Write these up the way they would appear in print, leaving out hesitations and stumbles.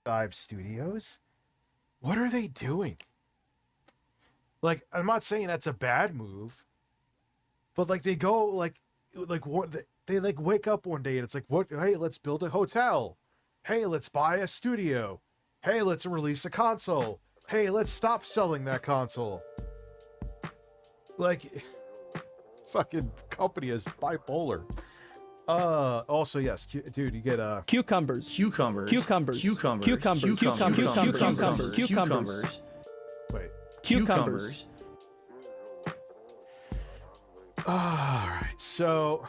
Dive Studios. What are they doing? Like, I'm not saying that's a bad move, but like they go like what they like wake up one day and it's like, what? Hey, let's build a hotel. Hey, let's buy a studio. Hey, let's release a console. Hey, let's stop selling that console. Like, fucking company is bipolar. Also, yes, dude, you get cucumbers. Cucumbers. Cucumbers. Cucumbers. Cucumbers. Cucumbers. Cucumbers. Wait. Cucumbers. All right, so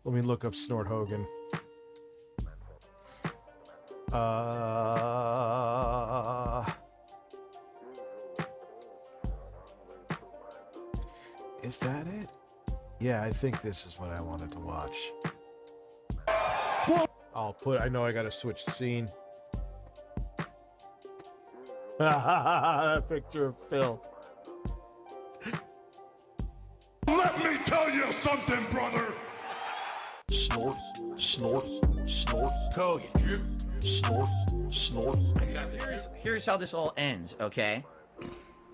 let me look up Snort Hogan. Is that it? Yeah, I think this is what I wanted to watch. I know I gotta switch the scene. That picture of Phil. Let me tell you something, brother. Snort, snort, snort, Hogan. Snort, snort. Here's how this all ends, okay?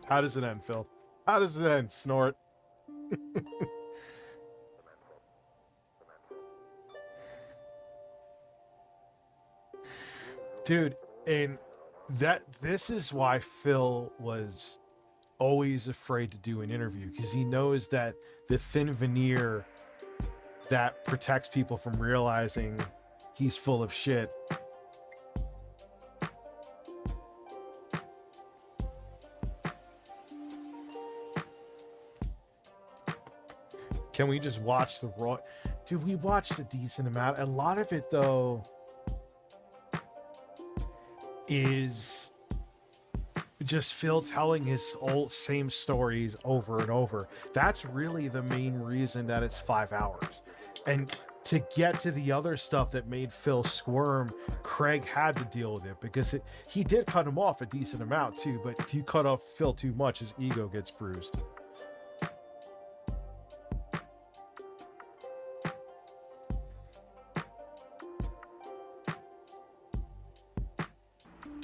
How does it end, Phil? How does it end, Snort? Dude, and this is why Phil was always afraid to do an interview, because he knows that the thin veneer that protects people from realizing he's full of shit. Can we just watch the raw? Dude, we watched a decent amount. A lot of it, though, is just Phil telling his old same stories over and over. That's really the main reason that it's 5 hours. And to get to the other stuff that made Phil squirm, Craig had to deal with it, because he did cut him off a decent amount too. But if you cut off Phil too much, his ego gets bruised.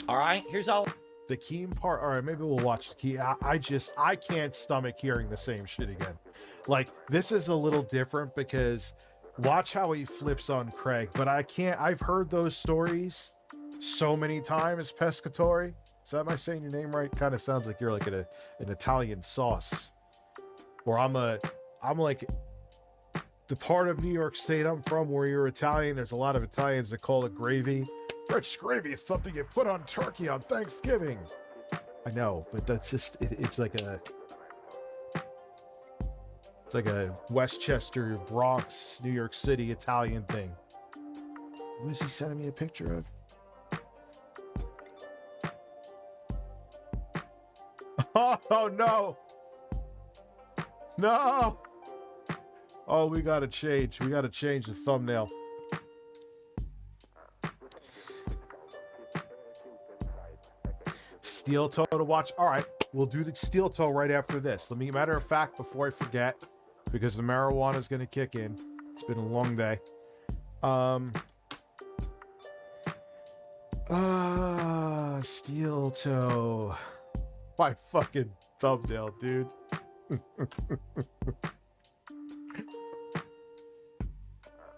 All right, here's all. The Keem part. All right, maybe we'll watch the Key. I can't stomach hearing the same shit again. Like, this is a little different because watch how he flips on Craig, but I can't. I've heard those stories so many times. Pescatore. Is that, am I saying your name right? Kind of sounds like you're like an Italian sauce. Or I'm like the part of New York State I'm from where you're Italian. There's a lot of Italians that call it gravy. Rich gravy is something you put on turkey on Thanksgiving. I know, but that's just, it's like a Westchester, Bronx, New York City Italian thing. Who is he sending me a picture of? Oh no. No. Oh, we gotta change. We gotta change the thumbnail. Steel toe to watch. All right, we'll do the steel toe right after this. Let me, matter of fact, before I forget, because the marijuana is going to kick in. It's been a long day. Steel toe. My fucking thumbnail, dude.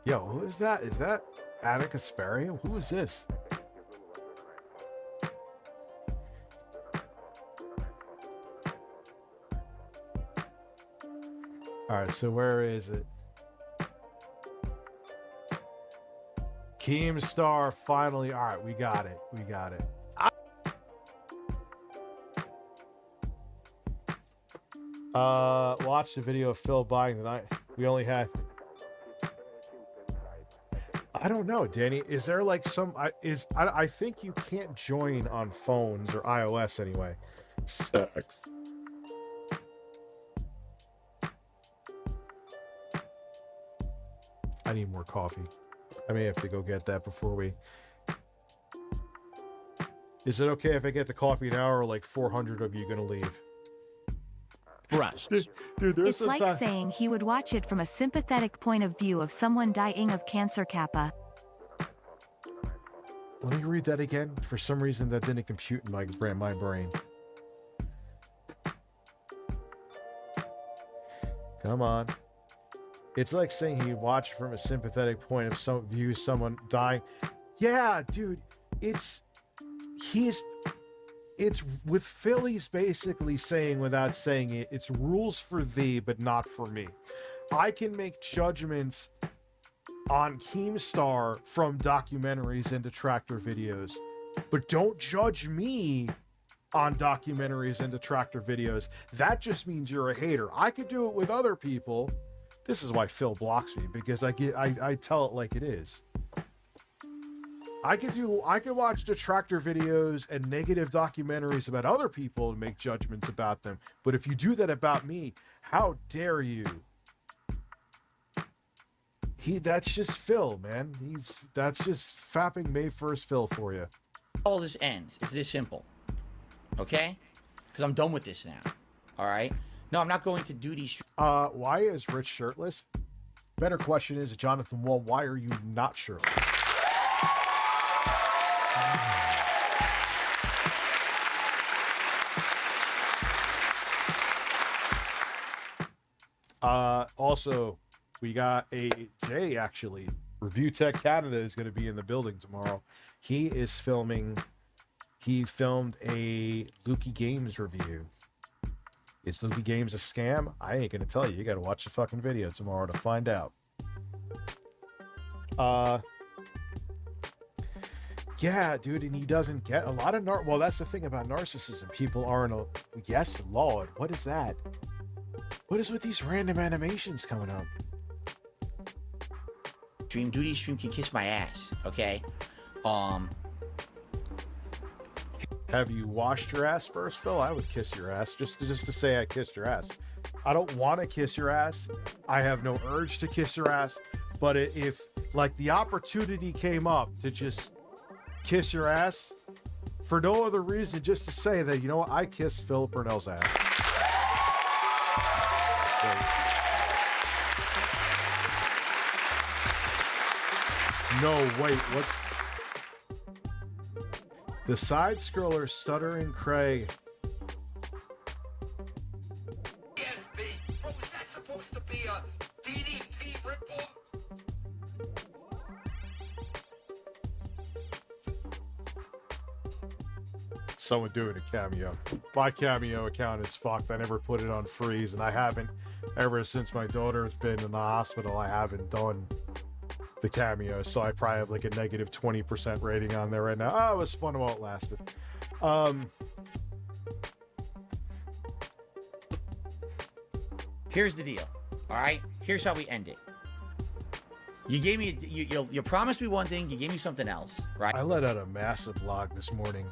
Yo, who is that? Is that Attic Asperia? Who is this? All right, so where is it? Keemstar finally. All right, we got it. We got it. Watch the video of Phil buying the night. We only had. I don't know, Danny. Is there like some? I think you can't join on phones or iOS anyway. Sucks. I need more coffee. I may have to go get that before we... Is it okay if I get the coffee now, or like 400 of you gonna leave? Breasts. Dude, there's It's some like time... saying he would watch it from a sympathetic point of view of someone dying of cancer, Kappa. Let me read that again. For some reason, that didn't compute in my brain. Come on. It's like saying he watched from a sympathetic point of someone dying. Yeah, dude. It's with Philly's basically saying, without saying it, it's rules for thee, but not for me. I can make judgments on Keemstar from documentaries and detractor videos, but don't judge me on documentaries and detractor videos. That just means you're a hater. I could do it with other people. This is why Phil blocks me, because I tell it like it is. I could watch detractor videos and negative documentaries about other people and make judgments about them. But if you do that about me, how dare you? That's just Phil, man. That's just fapping May 1st Phil for you. All this ends. It's this simple. Okay? Because I'm done with this now. All right? No, I'm not going to do these. Why is Rich shirtless? Better question is, Jonathan Wall, why are you not shirtless? Also, we got a Jay, actually. Review Tech Canada is going to be in the building tomorrow. He filmed a Lukey Games review. Is Lukey Games a scam? I ain't going to tell you. You got to watch the fucking video tomorrow to find out. Yeah, dude, and he doesn't get a lot of well, that's the thing about narcissism. People aren't yes, Lord, what is that? What is with these random animations coming up? Duty stream can kiss my ass, okay? Have you washed your ass first, Phil? I would kiss your ass just to say I kissed your ass. I don't want to kiss your ass. I have no urge to kiss your ass. But if like the opportunity came up to just kiss your ass for no other reason, just to say that, you know what, I kissed Phil Purnell's ass. No, wait, what's the side scroller stuttering Craig? ESP. Bro, is that supposed to be a DDP ripoff? Someone doing a cameo. My cameo account is fucked. I never put it on freeze, and I haven't ever since my daughter's been in the hospital. I haven't done the cameo, so I probably have like a negative 20% rating on there right now. Oh, it was fun while it lasted. Here's the deal. All right? Here's how we end it. You gave me you promised me one thing, you gave me something else, right? I let out a massive log this morning,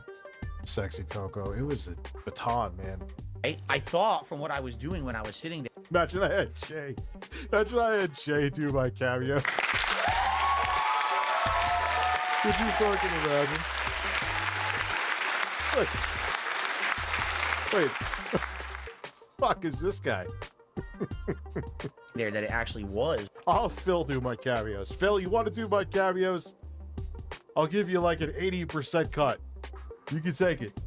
Sexy Coco. It was a baton, man. I thought from what I was doing when I was sitting there. Imagine I had Jay. Imagine I had Jay do my cameos. Could you fucking imagine? Wait, the fuck is this guy? There that it actually was. I'll Phil do my cameos. Phil, you want to do my cameos? I'll give you like an 80% cut. You can take it.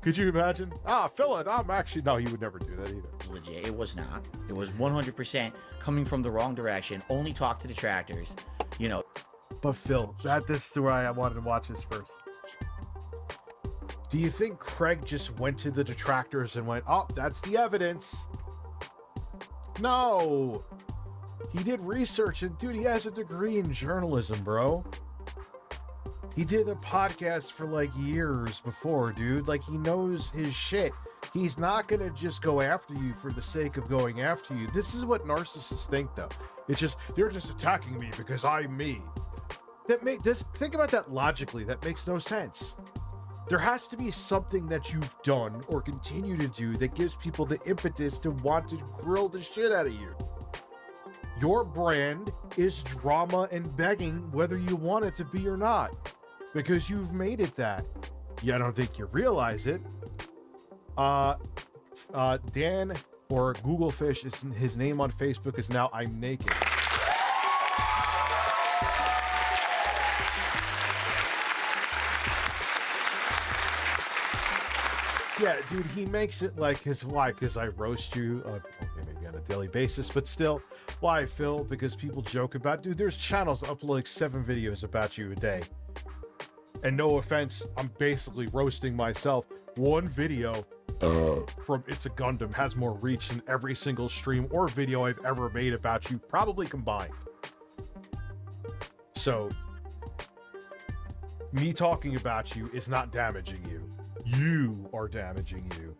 Could you imagine? Phil, I'm actually... No, he would never do that either. Legit. It was not. It was 100% coming from the wrong direction. Only talk to detractors. You know. But Phil, this is where I wanted to watch this first. Do you think Craig just went to the detractors and went, oh, that's the evidence? No. He did research, and dude, he has a degree in journalism, bro. He did a podcast for like years before, dude. Like, he knows his shit. He's not gonna just go after you for the sake of going after you. This is what narcissists think, though. It's just, they're just attacking me because I'm me. Think about that logically. That makes no sense. There has to be something that you've done or continue to do that gives people the impetus to want to grill the shit out of you. Your brand is drama and begging, whether you want it to be or not, because you've made it that. Yeah, I don't think you realize it. Dan or Google Fish, his name on Facebook is now I'm Naked. Yeah, dude, he makes it like his why? Because I roast you, okay, maybe on a daily basis, but still, why, Phil? Because people joke about, dude. There's channels that upload like 7 videos about you a day, and no offense, I'm basically roasting myself. One video from It's a Gundam has more reach than every single stream or video I've ever made about you, probably combined. So, me talking about you is not damaging you. You are damaging you.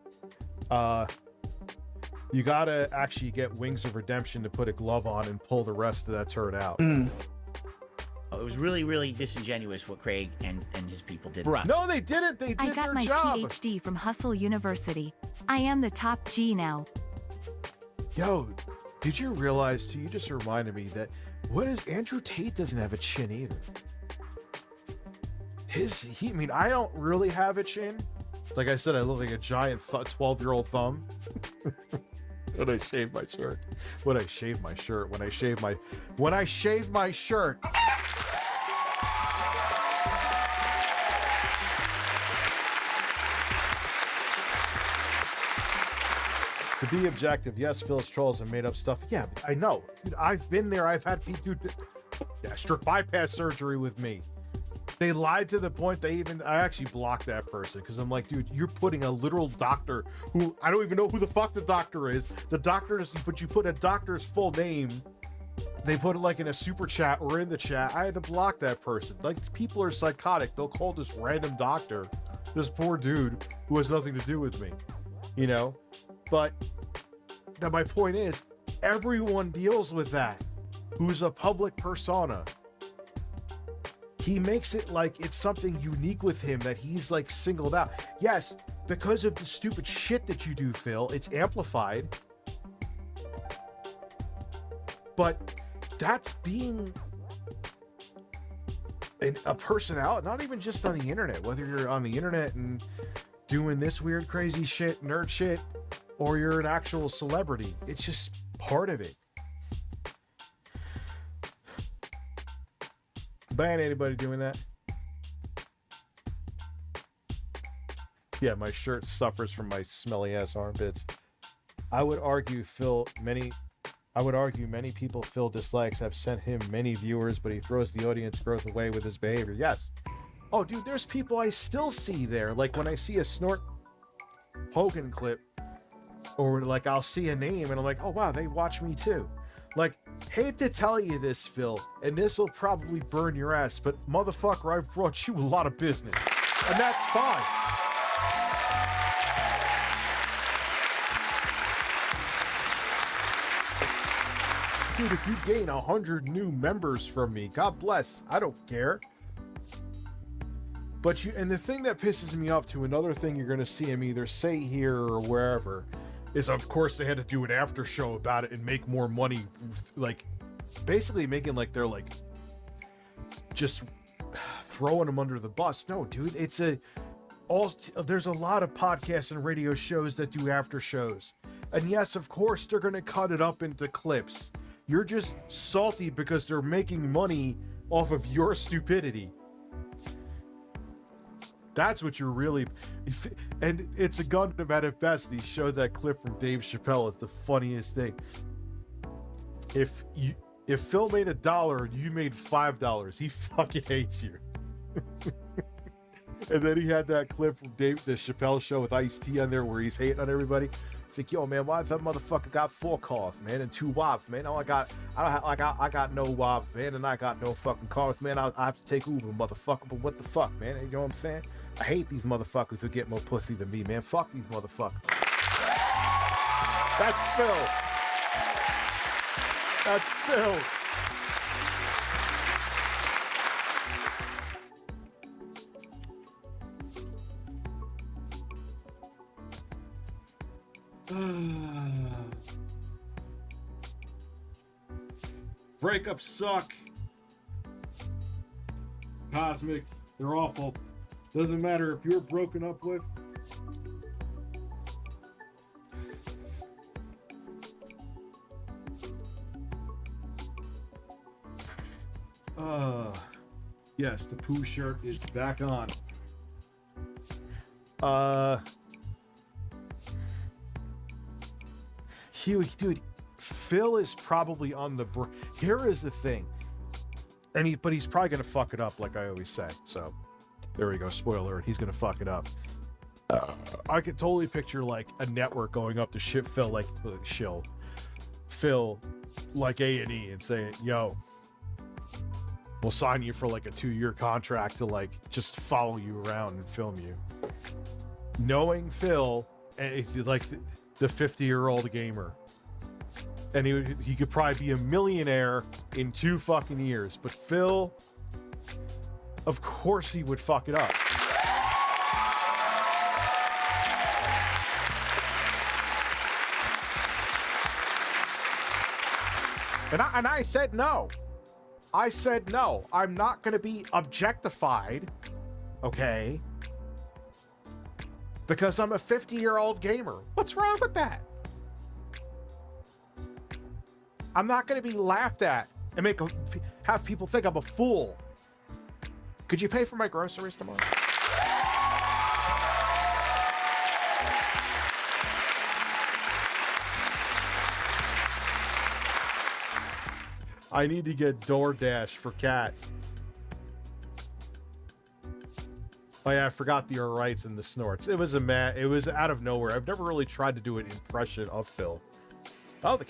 You gotta actually get Wings of Redemption to put a glove on and pull the rest of that turd out. It was really, really disingenuous what Craig and his people did. Bruh. No, they didn't. They I did got their my job. PhD from Hustle University. I am the top G now. Yo, did you realize too? You just reminded me that Andrew Tate doesn't have a chin either. I mean, I don't really have a chin. Like I said, I look like a giant 12-year-old thumb. When I shave my shirt. When I shave my shirt. When I shave my shirt. To be objective, yes, Phil's trolls have made up stuff. Yeah, I know. Dude, I've been there. I've had people do gastric bypass surgery with me. They lied to the point I actually blocked that person because I'm like, dude, you're putting a literal doctor who I don't even know who the fuck the doctor is. The doctor is, but you put a doctor's full name. They put it like in a super chat or in the chat. I had to block that person. Like, people are psychotic. They'll call this random doctor, this poor dude who has nothing to do with me, you know? But that my point is, everyone deals with that who's a public persona. He makes it like it's something unique with him that he's like singled out. Yes, because of the stupid shit that you do, Phil, it's amplified. But that's being a personality, not even just on the internet, whether you're on the internet and doing this weird, crazy shit, nerd shit, or you're an actual celebrity. It's just part of it. Ban anybody doing that? Yeah, my shirt suffers from my smelly ass armpits. I would argue many people Phil dislikes have sent him many viewers, but he throws the audience growth away with his behavior. Yes. Oh, dude, there's people I still see there. Like when I see a Snort Hogan clip, or like I'll see a name and I'm like, oh wow, they watch me too. Like, hate to tell you this, Phil, and this will probably burn your ass, but motherfucker, I've brought you a lot of business, and that's fine. Dude, if you gain 100 new members from me, God bless. I don't care. But and the thing that pisses me off to another thing you're going to see him either say here or wherever is, of course, they had to do an after show about it and make more money, like basically making like they're like just throwing them under the bus. No, dude, there's a lot of podcasts and radio shows that do after shows. And yes, of course, they're going to cut it up into clips. You're just salty because they're making money off of your stupidity. That's what you're really... And It's a Gundam at its best. He showed that clip from Dave Chappelle. It's the funniest thing. If Phil made $1 and you made $5, he fucking hates you. And then he had that clip from the Chappelle show with Ice-T on there where he's hating on everybody. It's like, yo, man, why that motherfucker got 4 cars, man, and 2 wives, man? I got no wives, man, and I got no fucking cars, man. I have to take Uber, motherfucker. But what the fuck, man? You know what I'm saying? I hate these motherfuckers who get more pussy than me, man. Fuck these motherfuckers. That's Phil. That's Phil. Breakups suck. Cosmic, they're awful. Doesn't matter if you're broken up with. Yes, the poo shirt is back on. dude, Phil is probably on the here is the thing. But he's probably gonna fuck it up like I always say. So there we go. Spoiler alert, he's gonna fuck it up. I could totally picture like a network going up to ship Phil like Phil like A&E and saying, yo, we'll sign you for like a 2-year contract to like just follow you around and film you. Knowing Phil, like the 50-year-old gamer, and he could probably be a millionaire in 2 fucking years, but Phil, of course he would fuck it up. And I said no. I said no. I'm not going to be objectified, okay? Because I'm a 50-year-old gamer. What's wrong with that? I'm not going to be laughed at and have people think I'm a fool. Could you pay for my groceries tomorrow? I need to get DoorDash for Cat. Oh yeah, I forgot the rights and the snorts. It was it was out of nowhere. I've never really tried to do an impression of Phil. Oh,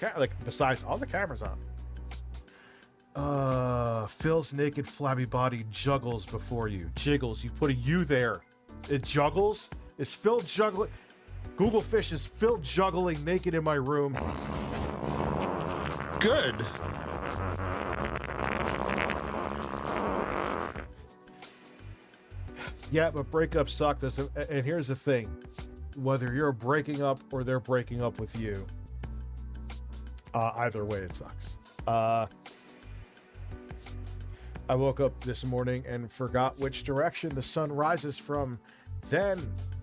besides all the cameras on. Phil's naked flabby body juggles before you. Jiggles. You put a U there. It juggles? Is Phil juggling? Google Fish, is Phil juggling naked in my room? Good. Yeah, but breakups suck. And here's the thing. Whether you're breaking up or they're breaking up with you, either way it sucks. I woke up this morning and forgot which direction the sun rises from. Then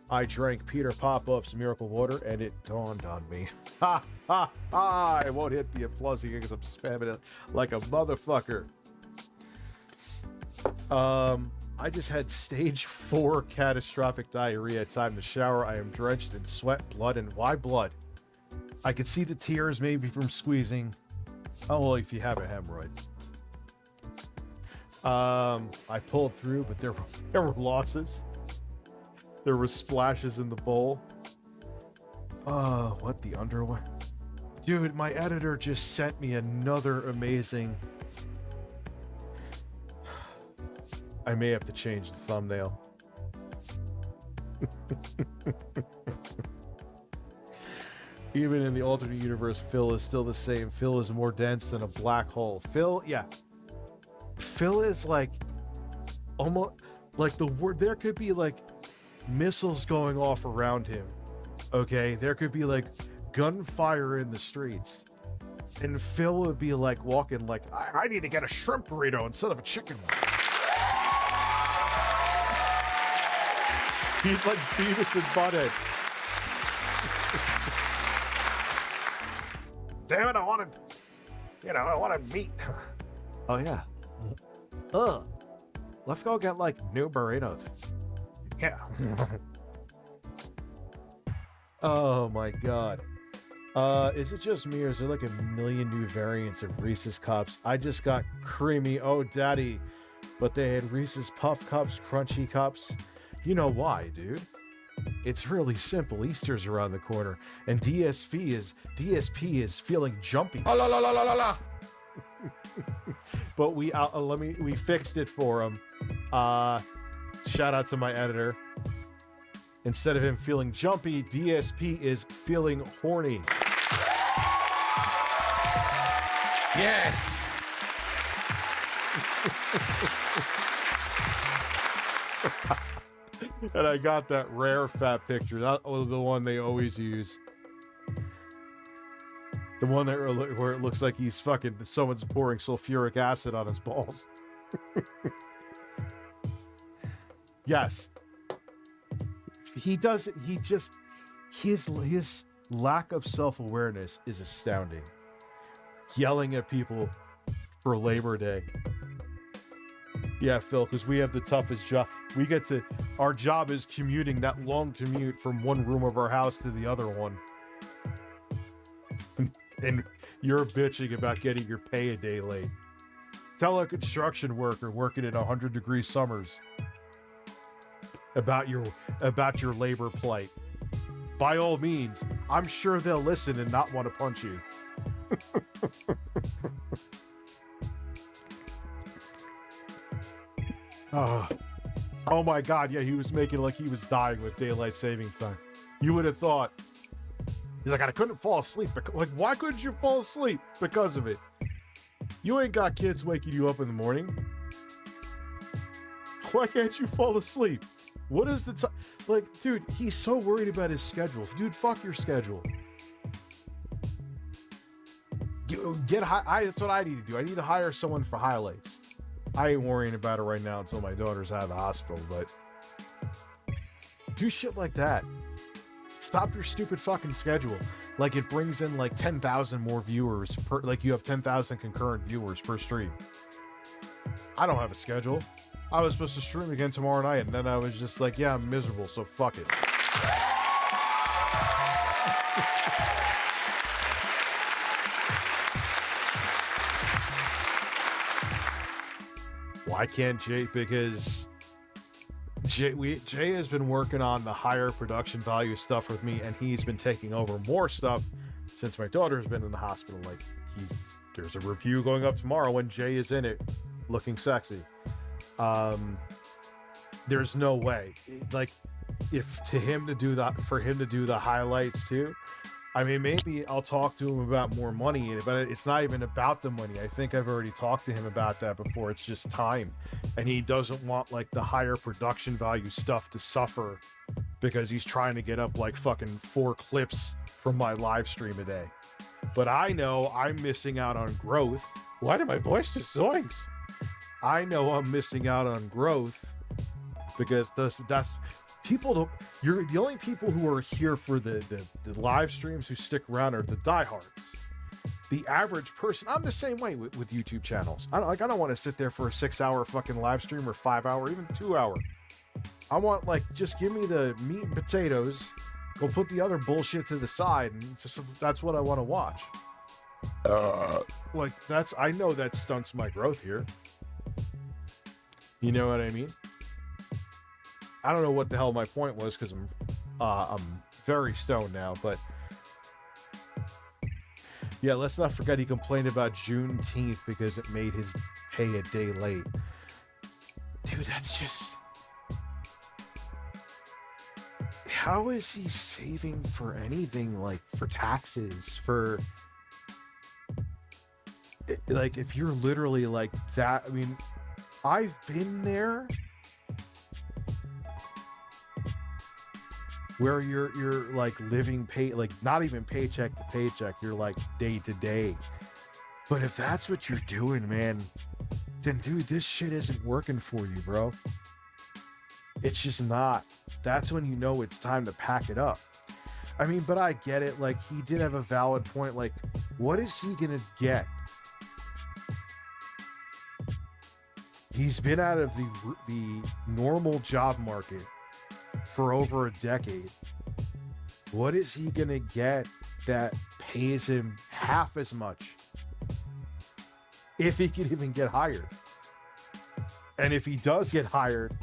I drank Peter Popoff's Miracle Water and it dawned on me. Ha ha ha! I won't hit the applause because I'm spamming it like a motherfucker. I just had stage 4 catastrophic diarrhea. Time to shower. I am drenched in sweat, blood, and why blood? I could see the tears maybe from squeezing. Oh, well, if you have a hemorrhoid. I pulled through, but there were losses. There were splashes in the bowl. What the underwear? Dude, my editor just sent me another amazing... I may have to change the thumbnail. Even in the alternate universe, Phil is still the same. Phil is more dense than a black hole. Phil is like almost like the word. There could be like missiles going off around him. Okay, there could be like gunfire in the streets, and Phil would be like walking like, I need to get a shrimp burrito instead of a chicken one. He's like Beavis and Butthead. Damn it, I wanted meat. Oh yeah. Let's go get like new burritos. Yeah. Oh my god. Is it just me or is there like a million new variants of Reese's Cups? I just got creamy, oh daddy, but they had Reese's Puff Cups, Crunchy Cups. You know why, dude? It's really simple. Easter's around the corner, and DSP is feeling jumpy. Oh, la, la, la, la, la, la. But we fixed it for him. Shout out to my editor. Instead of him feeling jumpy, DSP is feeling horny. Yes. And I got that rare fat picture, not the one they always use. The one that where it looks like someone's pouring sulfuric acid on his balls. Yes. He does it. His lack of self-awareness is astounding. Yelling at people for Labor Day. Yeah, Phil, because we have the toughest job. Our job is commuting that long commute from one room of our house to the other one. and you're bitching about getting your pay a day late. Tell a construction worker working in 100-degree summers about your labor plight. By all means, I'm sure they'll listen and not want to punch you. Oh my God, yeah, he was making like he was dying with daylight savings time. You would have thought. He's like, I couldn't fall asleep. Like, why couldn't you fall asleep? Because of it. You ain't got kids waking you up in the morning. Why can't you fall asleep? What is the time? Like, dude, he's so worried about his schedule. Dude, fuck your schedule. That's what I need to do. I need to hire someone for highlights. I ain't worrying about it right now until my daughter's out of the hospital, but do shit like that. Stop your stupid fucking schedule. Like, it brings in like 10,000 more viewers per, like you have 10,000 concurrent viewers per stream. I don't have a schedule. I was supposed to stream again tomorrow night, and then I was just like, yeah, I'm miserable, so fuck it. Why can't Jay? Because Jay has been working on the higher production value stuff with me, and he's been taking over more stuff since my daughter's been in the hospital. Like, there's a review going up tomorrow when Jay is in it, looking sexy. There's no way, like, for him to do the highlights too. I mean, maybe I'll talk to him about more money, but it's not even about the money. I think I've already talked to him about that before. It's just time. And he doesn't want like the higher production value stuff to suffer because he's trying to get up like fucking 4 clips from my live stream a day. But I know I'm missing out on growth. Why did my voice just zoinks? I know I'm missing out on growth because that's people don't. You're the only people who are here for the live streams who stick around are the diehards. The average person, I'm the same way with YouTube channels. I don't want to sit there for a 6-hour fucking live stream or 5-hour, even 2-hour. I want, like, just give me the meat and potatoes. Go put the other bullshit to the side, and just that's what I want to watch. Like, I know that stunts my growth here. You know what I mean? I don't know what the hell my point was because I'm very stoned now, but yeah, let's not forget he complained about Juneteenth because it made his pay a day late. Dude, that's just... How is he saving for anything, like for taxes, for... Like, if you're literally like that, I mean, I've been there where you're like living like not even paycheck to paycheck, you're like day to day. But if that's what you're doing, man, then dude, this shit isn't working for you, bro. It's just not. That's when you know it's time to pack it up. I mean, but I get it. Like, he did have a valid point. Like, what is he gonna get? He's been out of the normal job market for over a decade. What is he gonna get that pays him half as much? If he can even get hired. And if he does get hired,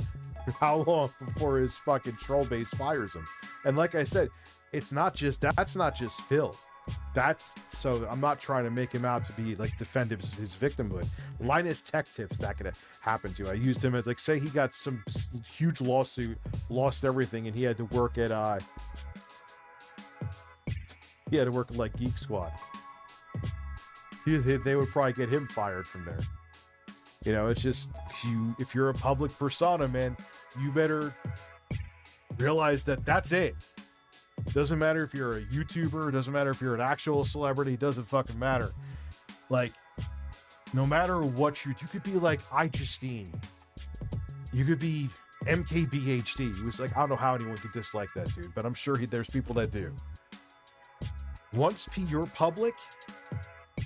how long before his fucking troll base fires him? And like I said, that's not just Phil. That's, so I'm not trying to make him out to be like defend his victimhood. Linus Tech Tips, that could happen to. I used him as, like, say he got some huge lawsuit, lost everything, and he had to work at like Geek Squad. They would probably get him fired from there. You know, it's just, if you're a public persona, man, you better realize that that's it. Doesn't matter if you're a YouTuber, it doesn't matter if you're an actual celebrity, it doesn't fucking matter. Like, no matter what you could be like iJustine. You could be MKBHD. He was like, I don't know how anyone could dislike that dude, but I'm sure there's people that do. Once you're public,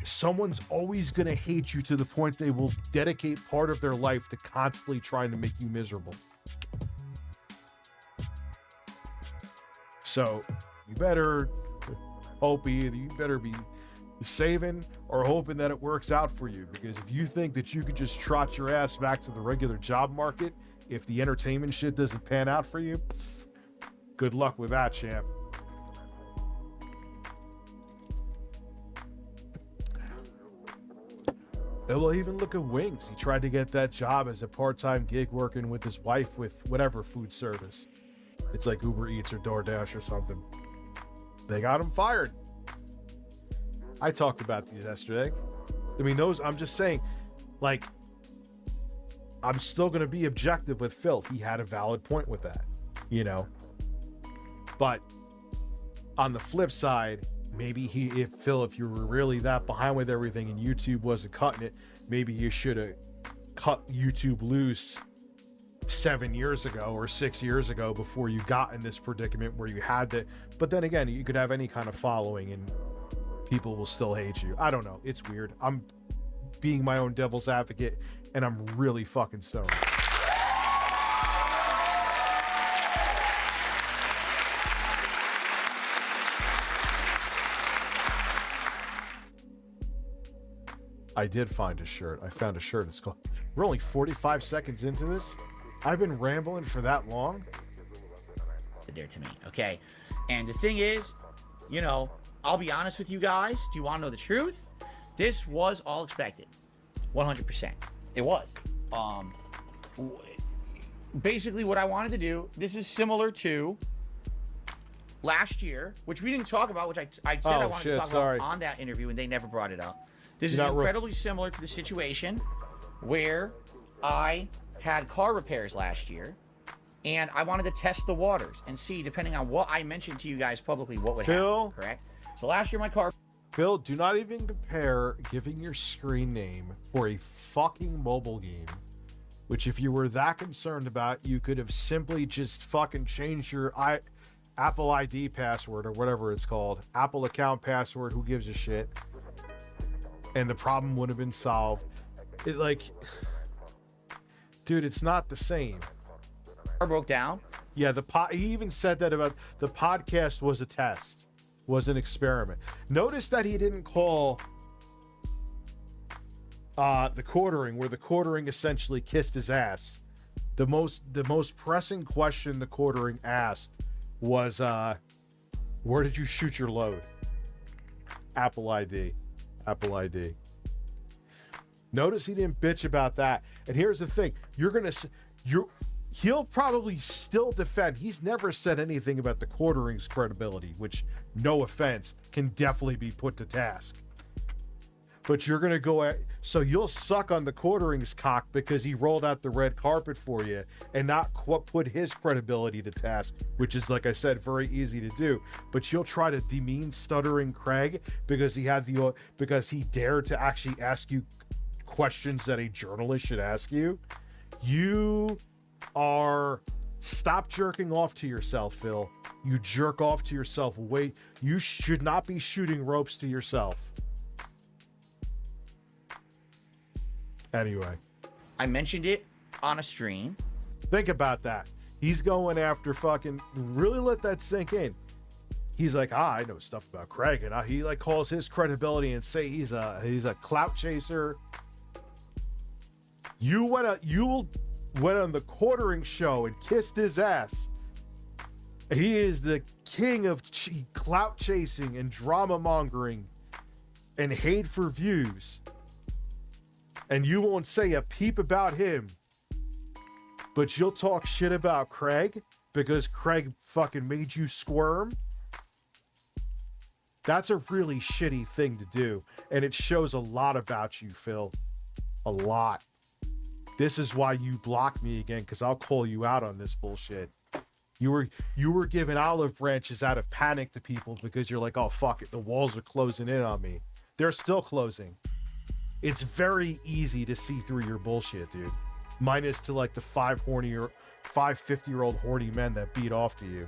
someone's always going to hate you to the point they will dedicate part of their life to constantly trying to make you miserable. So you better hope you better be saving or hoping that it works out for you? Because if you think that you could just trot your ass back to the regular job market if the entertainment shit doesn't pan out for you, good luck with that, champ. And well, even look at Wings. He tried to get that job as a part-time gig working with his wife with whatever food service. It's like Uber Eats or DoorDash or something. They got him fired. I talked about these yesterday. I mean, I'm just saying, like, I'm still going to be objective with Phil. He had a valid point with that, you know? But on the flip side, maybe if you were really that behind with everything and YouTube wasn't cutting it, maybe you should have cut YouTube loose 7 years ago or 6 years ago before you got in this predicament where you had to. But then again, you could have any kind of following and people will still hate you. I don't know. It's weird. I'm being my own devil's advocate and I'm really fucking stoned. I did find a shirt. I found a shirt. It's called. We're only 45 seconds into this. I've been rambling for that long. There to me, okay? And the thing is, you know, I'll be honest with you guys. Do you want to know the truth? This was all expected. 100%. It was. Basically what I wanted to do, this is similar to last year, which we didn't talk about, which I said I wanted to talk about on that interview, and they never brought it up. This is incredibly similar to the situation where I had car repairs last year, and I wanted to test the waters and see, depending on what I mentioned to you guys publicly, what would happen, correct? So last year my car... Phil, do not even compare giving your screen name for a fucking mobile game, which if you were that concerned about, you could have simply just fucking changed your Apple ID password or whatever it's called. Apple account password, who gives a shit? And the problem would have been solved. It like, dude, it's not the same. Car broke down. Yeah, he even said that about the podcast was a test, was an experiment. Notice that he didn't call the quartering, where the quartering essentially kissed his ass. The most pressing question the quartering asked was, where did you shoot your load? Apple ID. Apple ID. Notice he didn't bitch about that. And here's the thing. He'll probably still defend. He's never said anything about the quartering's credibility, which, no offense, can definitely be put to task. But you're going to go at, so you'll suck on the quartering's cock because he rolled out the red carpet for you and not put his credibility to task, which is, like I said, very easy to do. But you'll try to demean stuttering Craig because he dared to actually ask you questions that a journalist should ask you. Stop jerking off to yourself, Phil. You jerk off to yourself. Wait, you should not be shooting ropes to yourself. Anyway, I mentioned it on a stream. Think about that. He's going after fucking, really let that sink in. He's like, I know stuff about Craig, and he like calls his credibility and say he's a clout chaser. You went on the quartering show and kissed his ass. He is the king of clout chasing and drama mongering and hate for views. And you won't say a peep about him, but you'll talk shit about Craig because Craig fucking made you squirm. That's a really shitty thing to do, and it shows a lot about you, Phil. A lot. This is why you block me again, because I'll call you out on this bullshit. You were giving olive branches out of panic to people because you're like, oh fuck it, the walls are closing in on me. They're still closing. It's very easy to see through your bullshit, dude. Minus to like the 5 50-year-old horny men that beat off to you.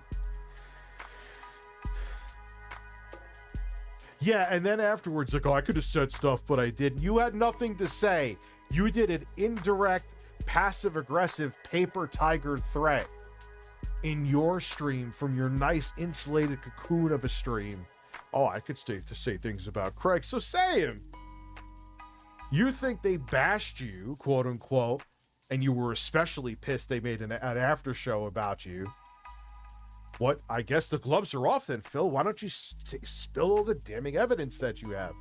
Yeah, and then afterwards, like, oh, I could have said stuff, but I didn't. You had nothing to say. You did an indirect, passive-aggressive paper tiger threat in your stream from your nice insulated cocoon of a stream Oh, I could say things about Craig, so say him. You think they bashed you, quote unquote, and you were especially pissed they made an after show about you. What? I guess the gloves are off then, Phil. Why don't you spill all the damning evidence that you have?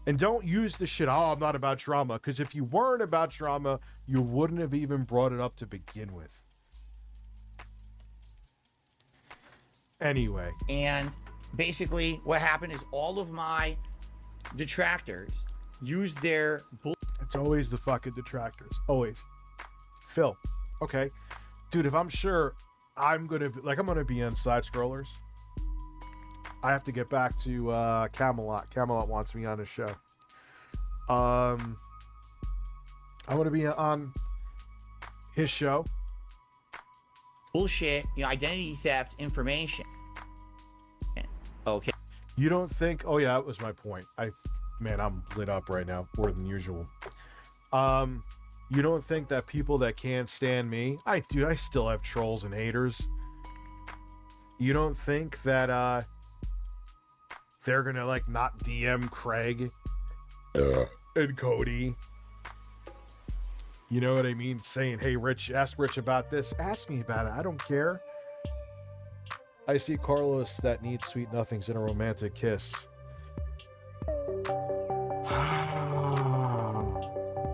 And don't use the shit, oh, I'm not about drama, because if you weren't about drama, you wouldn't have even brought it up to begin with. Anyway. And basically what happened is all of my detractors used their It's always the fucking detractors. Always. Phil. Okay. Dude, if I'm sure I'm going to be on Side Scrollers, I have to get back to Camelot. Camelot wants me on his show. I want to be on his show. bullshit, identity theft information. Okay. You don't think? Oh yeah, that was my point. Man, I'm lit up right now, more than usual. You don't think that people that can't stand me? I still have trolls and haters. You don't think that they're gonna not DM Craig and Cody? You know what I mean? Saying, hey, Rich, ask Rich about this. Ask me about it. I don't care. I see Carlos that needs sweet nothings in a romantic kiss.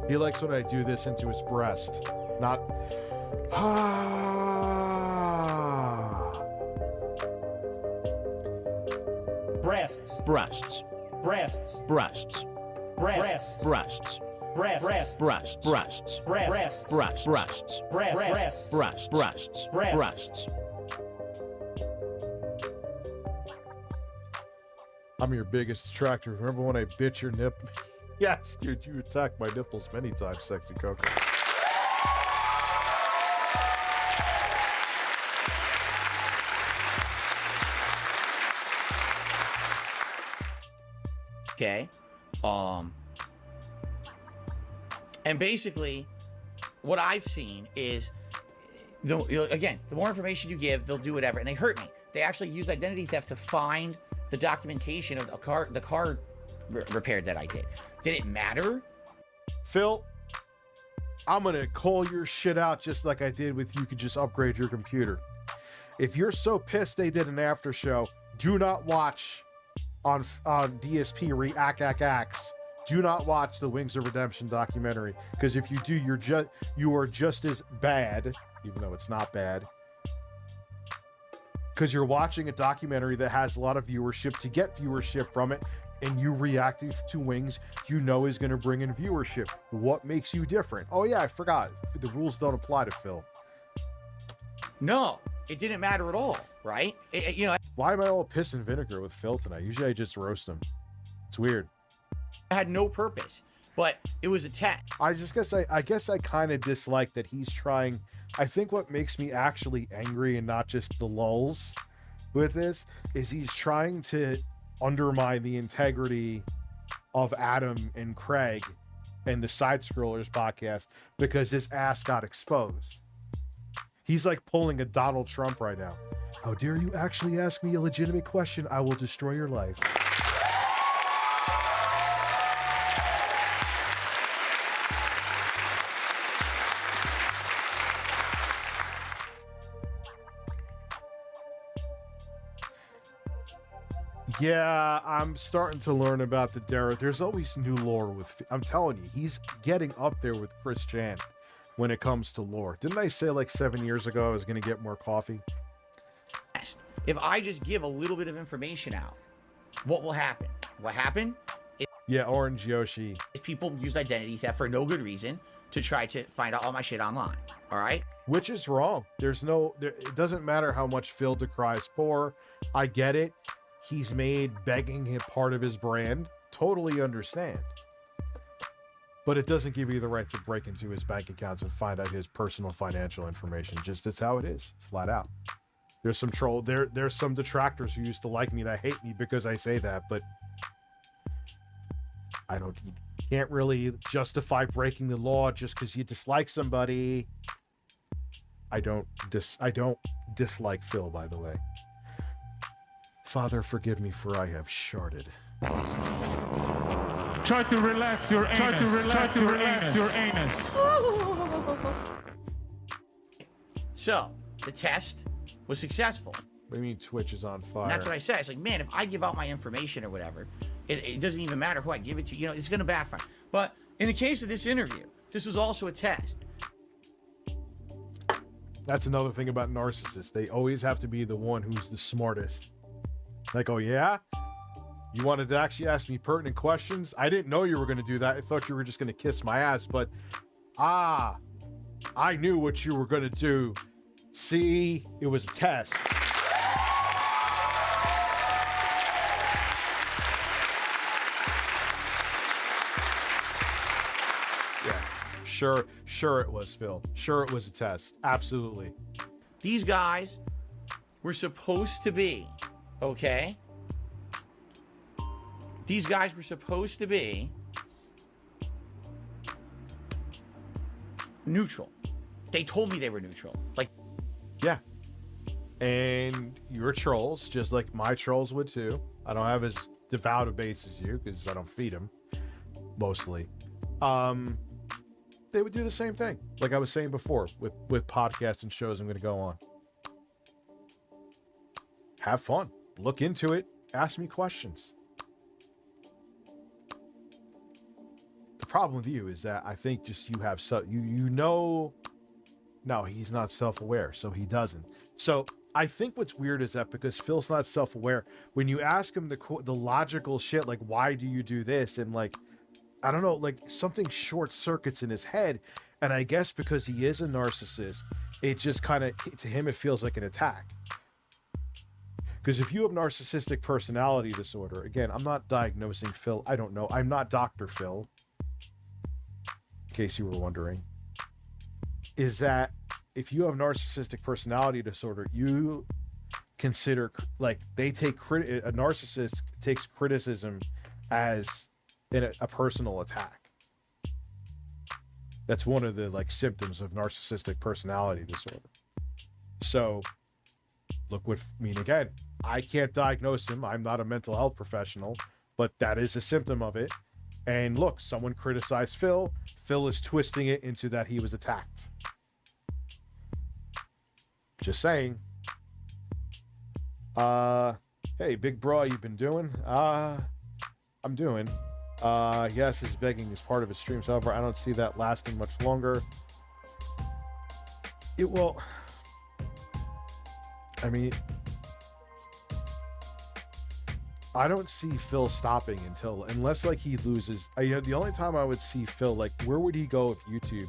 He likes when I do this into his breast. Not... Breasts. Breasts. Breasts. Breasts. Breasts. Breasts. Breasts. Breasts. Breasts. Breasts. Breasts. Breasts. Breasts. Breasts. Breasts. Breasts. I'm your biggest detractor. Remember when I bit your nip? Yes, dude, you attacked my nipples many times, Sexy Coco. Okay. And basically, what I've seen is, again, the more information you give, they'll do whatever. And they hurt me. They actually used identity theft to find the documentation of the car repair that I did. Did it matter? Phil, I'm going to call your shit out just like I did with you could just upgrade your computer. If you're so pissed they did an after show, do not watch on DSP Reacts. Do not watch the Wings of Redemption documentary, because if you do, you are just as bad, even though it's not bad, because you're watching a documentary that has a lot of viewership to get viewership from it, and you reacting to Wings is going to bring in viewership. What makes you different? Oh yeah, I forgot. The rules don't apply to Phil. No, it didn't matter at all, right? Why am I all piss and vinegar with Phil tonight? Usually I just roast him. It's weird. I had no purpose, but it was a test. I guess I kind of dislike that he's trying. I think what makes me actually angry and not just the lulls with this is he's trying to undermine the integrity of Adam and Craig and the Side Scrollers podcast because his ass got exposed. He's like pulling a Donald Trump right now. How dare you actually ask me a legitimate question? I will destroy your life. Yeah, I'm starting to learn about the Derek. There's always new lore with... I'm telling you, he's getting up there with Chris Chan when it comes to lore. Didn't I say 7 years ago I was going to get more coffee? If I just give a little bit of information out, what will happen? What happened? Yeah, Orange Yoshi. Is people use identity theft for no good reason to try to find out all my shit online. All right? Which is wrong. It doesn't matter how much Phil decries poor. I get it. He's made begging him part of his brand. Totally understand. But it doesn't give you the right to break into his bank accounts and find out his personal financial information. Just that's how it is, flat out. There's some troll. There's some detractors who used to like me that hate me because I say that, but you can't really justify breaking the law just because you dislike somebody. I don't dislike Phil, by the way. Father, forgive me, for I have sharded. Try to relax your anus. Try to relax your anus. So, the test was successful. What do you mean Twitch is on fire? And that's what I said. It's like, man, if I give out my information or whatever, it doesn't even matter who I give it to. You know, it's going to backfire. But in the case of this interview, this was also a test. That's another thing about narcissists. They always have to be the one who's the smartest. Like, oh yeah? You wanted to actually ask me pertinent questions? I didn't know you were going to do that. I thought you were just going to kiss my ass, but I knew what you were going to do. See, it was a test. Yeah, sure it was, Phil. Sure it was a test. Absolutely. These guys were supposed to be, okay? These guys were supposed to be neutral. They told me they were neutral. Like, yeah. And your trolls, just like my trolls would too. I don't have as devout a base as you because I don't feed them mostly. They would do the same thing. Like I was saying before with podcasts and shows I'm going to go on. Have fun. Look into it. Ask me questions. The problem with you is that I think just you have no, he's not self-aware, so he doesn't. So I think what's weird is that because Phil's not self-aware, when you ask him the logical shit, like, why do you do this? And like, I don't know, like something short circuits in his head. And I guess because he is a narcissist, it just kind of, to him, it feels like an attack. Because if you have narcissistic personality disorder, again, I'm not diagnosing Phil. I don't know. I'm not Dr. Phil. In case you were wondering, is that if you have narcissistic personality disorder, you consider like a narcissist takes criticism as a personal attack. That's one of the like symptoms of narcissistic personality disorder. So look what, again, I can't diagnose him. I'm not a mental health professional, but that is a symptom of it. And look, someone criticized Phil. Phil is twisting it into that he was attacked. Just saying. Hey, big bro, you been doing? I'm doing. Yes, his begging is part of his streams. However, I don't see that lasting much longer. It will. I don't see Phil stopping unless like he loses. The only time I would see Phil, like, where would he go if YouTube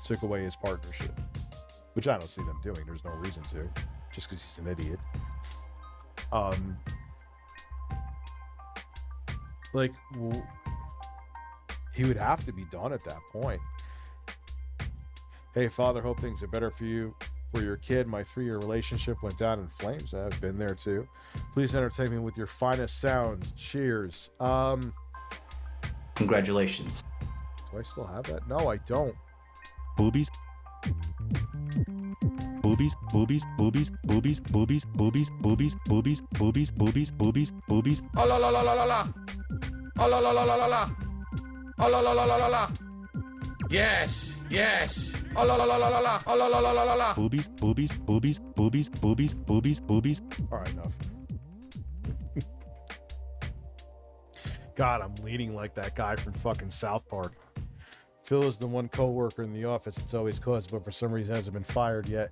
took away his partnership? Which I don't see them doing. There's no reason to, just because he's an idiot. He would have to be done at that point. Hey, Father, hope things are better for you. For your kid, my 3-year relationship went down in flames. I've been there too. Please entertain me with your finest sounds. Cheers. Congratulations. Do I still have that? No, I don't. Boobies. Boobies, boobies, boobies, boobies, boobies, boobies, boobies, boobies, boobies, boobies, boobies, boobies. Oh la la la la la la. Oh la la la la la la. Oh la la la la la la. Yes, yes. Oh la la la la la la. Oh la la la la la la. Boobies, boobies, boobies, boobies, boobies, boobies, boobies. All right, enough. God, I'm leaning like that guy from fucking South Park. Phil is the one coworker in the office that's always caused, but for some reason hasn't been fired yet.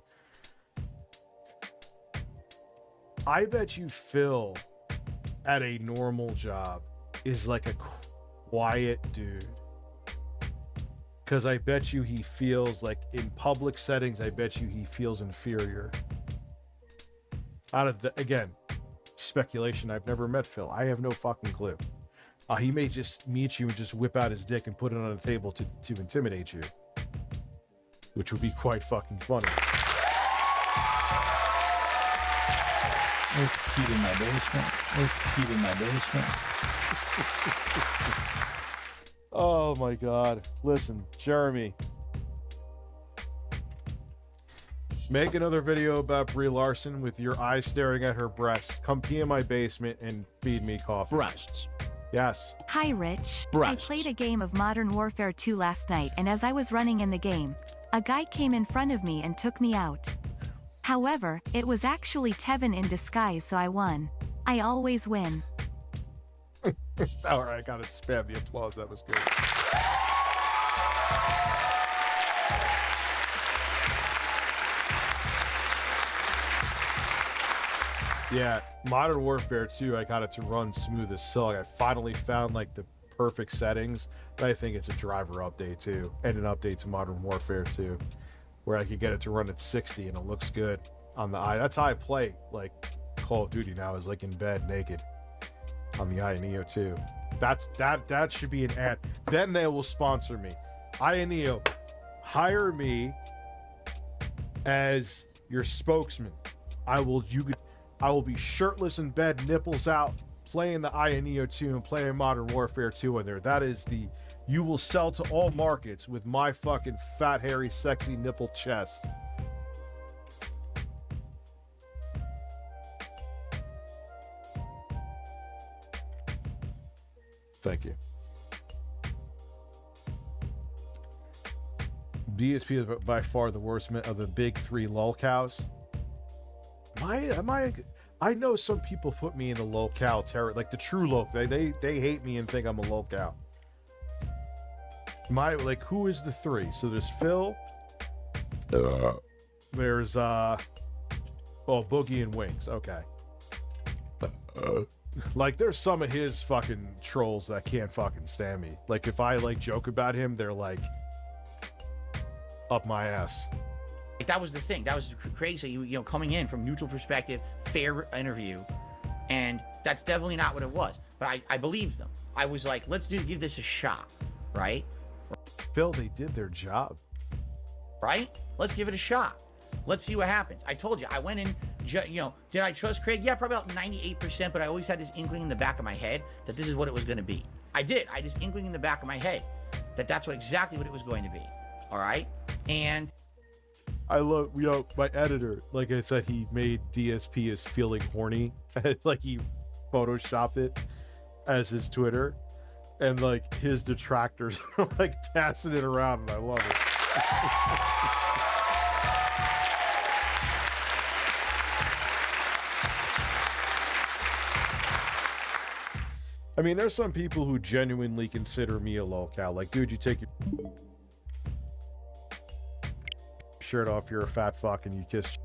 I bet you Phil at a normal job is like a quiet dude. Because I bet you he feels like in public settings, I bet you he feels inferior. Again, speculation. I've never met Phil. I have no fucking clue. He may just meet you and just whip out his dick and put it on the table to intimidate you. Which would be quite fucking funny. There's Pete in my basement. There's Pete in my basement. Oh my God. Listen, Jeremy. Make another video about Brie Larson with your eyes staring at her breasts. Come pee in my basement and feed me coffee. Breasts. Yes. Hi, Rich. Breasts. I played a game of Modern Warfare 2 last night, and as I was running in the game, a guy came in front of me and took me out. However, it was actually Tevin in disguise, so I won. I always win. All right, I gotta spam the applause. That was good. Yeah, Modern Warfare 2, I got it to run smooth as silk. I finally found like the perfect settings. But I think it's a driver update too, and an update to Modern Warfare 2, where I could get it to run at 60 and it looks good on the eye. That's how I play like Call of Duty now, is like in bed naked on the Neo 2. That should be an ad. Then they will sponsor me. Neo, hire me as your spokesman. I will be shirtless in bed, nipples out, playing the Neo 2 and playing Modern Warfare 2 in there. That is you will sell to all markets with my fucking fat, hairy, sexy nipple chest. Thank you. DSP is by far the worst of the big three lolcows. I know some people put me in the lolcow terror, like the true lolcow. They hate me and think I'm a lolcow. Who is the three? So there's Phil. There's Boogie and Wings. Okay. Like there's some of his fucking trolls that can't fucking stand me. Like if I like joke about him, they're like up my ass. That was the thing. That was crazy. You know, coming in from neutral perspective, fair interview, and that's definitely not what it was. But I believed them. I was like, let's give this a shot, right? Phil, they did their job, right? Let's give it a shot. Let's see what happens. I told you, I went in, did I trust Craig? Yeah, probably about 98%, but I always had this inkling in the back of my head that this is what it was going to be. I did. I had this inkling in the back of my head that that's exactly what it was going to be. All right? And I love, my editor, like I said, he made DSP as feeling horny. Like he photoshopped it as his Twitter. And like his detractors are like passing it around, and I love it. I mean, there's some people who genuinely consider me a lolcow. Like, dude, you take your shirt off, you're a fat fuck, and you kiss.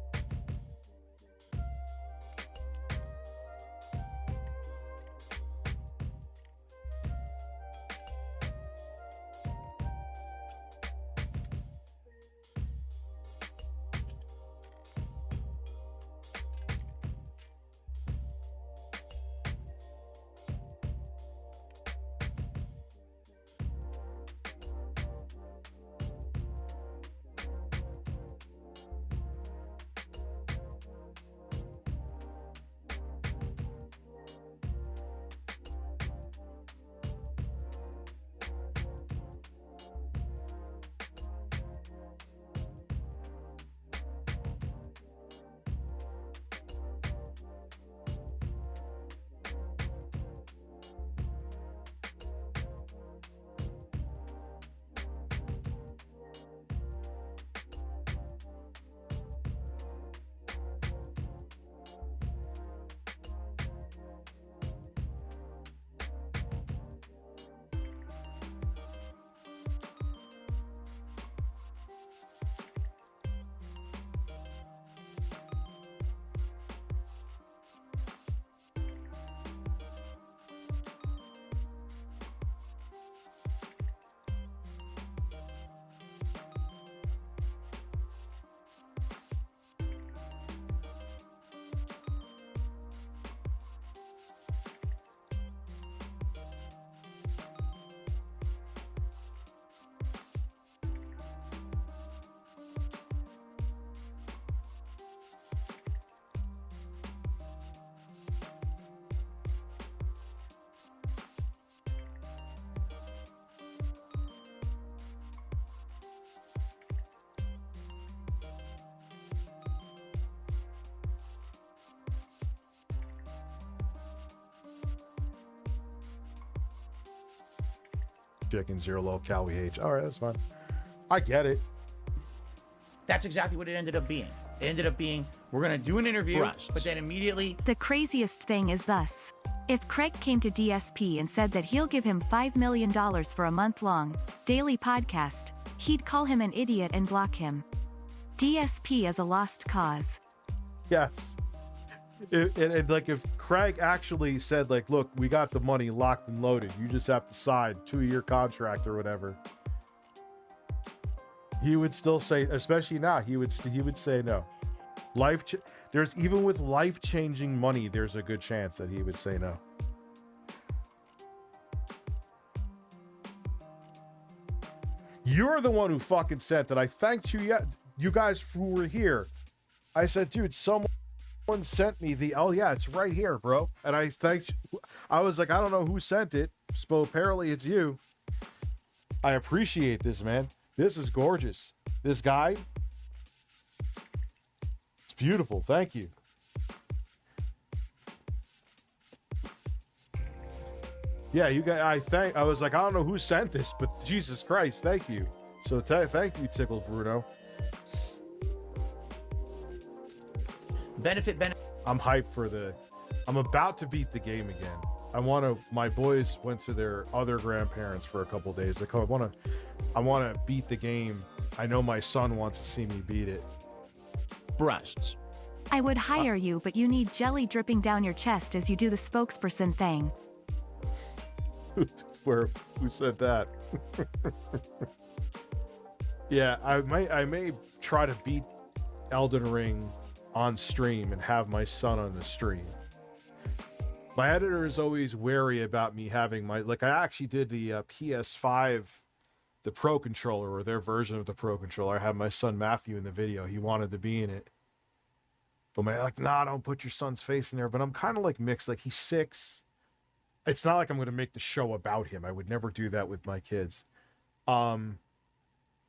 Chicken, 0 low calorie age. All right, that's fine. I get it. That's exactly what it ended up being. It ended up being, we're going to do an interview, but then immediately... The craziest thing is thus. If Craig came to DSP and said that he'll give him $5 million for a month-long, daily podcast, he'd call him an idiot and block him. DSP is a lost cause. Yes. And like if Craig actually said like, look, we got the money locked and loaded. You just have to sign 2-year contract or whatever. He would still say, especially now, he would say no. There's even with life-changing money, there's a good chance that he would say no. You're the one who fucking sent it. I thanked you guys who were here. I said, dude, someone sent me the, oh yeah, it's right here, bro. And I thanked you. I was like, I don't know who sent it, so apparently it's you. I appreciate this, man. This is gorgeous. This guy, it's beautiful. Thank you. Yeah, you guys, I was like, I don't know who sent this, but Jesus Christ, thank you. So thank you, Tickled Bruno. Benefit. I'm hyped for I'm about to beat the game again. My boys went to their other grandparents for a couple days. I want to beat the game. I know my son wants to see me beat it. Breasts. I would hire you, but you need jelly dripping down your chest as you do the spokesperson thing. Who said that? Yeah, I may try to beat Elden Ring on stream and have my son on the stream. My editor is always wary about me having I actually did the PS5, the Pro Controller, or their version of the Pro Controller. I had my son Matthew in the video. He wanted to be in it. But nah, don't put your son's face in there. But I'm kind of like mixed. Like, he's 6. It's not like I'm going to make the show about him. I would never do that with my kids. And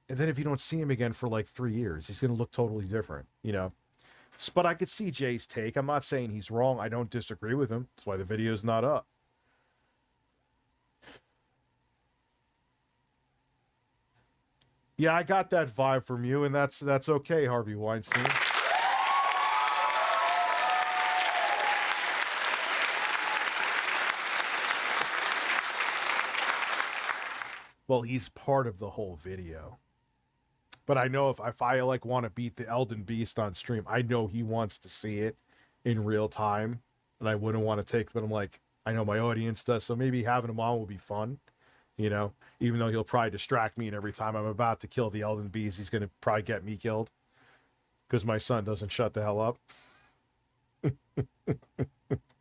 then if you don't see him again for like 3 years, he's going to look totally different, you know? But I could see Jay's take. I'm not saying he's wrong. I don't disagree with him. That's why the video's not up. Yeah, I got that vibe from you, and that's okay, Harvey Weinstein. Well, he's part of the whole video. But I know if I want to beat the Elden Beast on stream, I know he wants to see it in real time, and I wouldn't want to take. But I'm like, I know my audience does, so maybe having him on will be fun, you know. Even though he'll probably distract me, and every time I'm about to kill the Elden Beast, he's gonna probably get me killed because my son doesn't shut the hell up.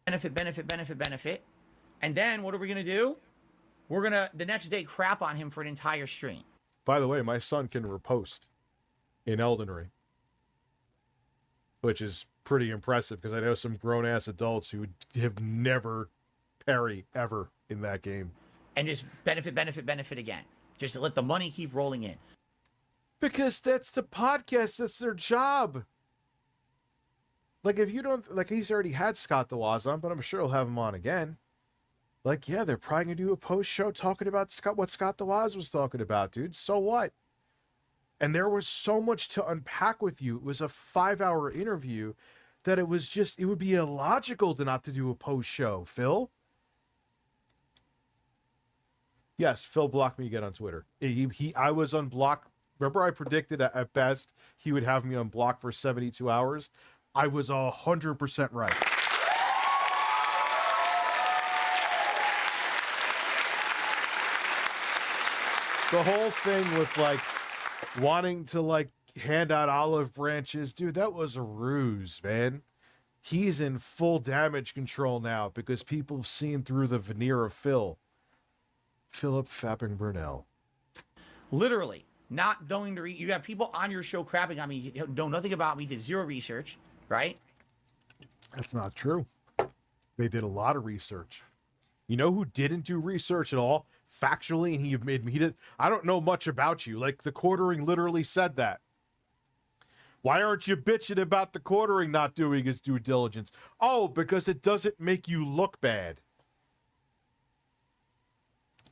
Benefit. And then what are we gonna do? We're gonna the next day crap on him for an entire stream. By the way, my son can riposte in Elden Ring, which is pretty impressive because I know some grown-ass adults who have never parry ever in that game. And just benefit again. Just to let the money keep rolling in. Because that's the podcast. That's their job. Like, if you don't... Like, he's already had Scott DeWaz on, but I'm sure he'll have him on again. Like, yeah, they're probably going to do a post-show talking about what Scott DeWaz was talking about, dude. So what? And there was so much to unpack with you. It was a 5-hour interview that it would be illogical to not to do a post-show, Phil. Yes, Phil blocked me again on Twitter. I was unblocked. Remember I predicted at best he would have me unblocked for 72 hours? I was 100% right. The whole thing with like wanting to like hand out olive branches, dude, that was a ruse, man. He's in full damage control now because people have seen through the veneer of Philip Fapping Brunel. Literally, not going to read. You got people on your show crapping on me, know nothing about me, did zero research, right? That's not true. They did a lot of research. You know who didn't do research at all? Factually, and he did. I don't know much about you. Like, the quartering literally said that. Why aren't you bitching about the quartering not doing his due diligence? Oh, because it doesn't make you look bad.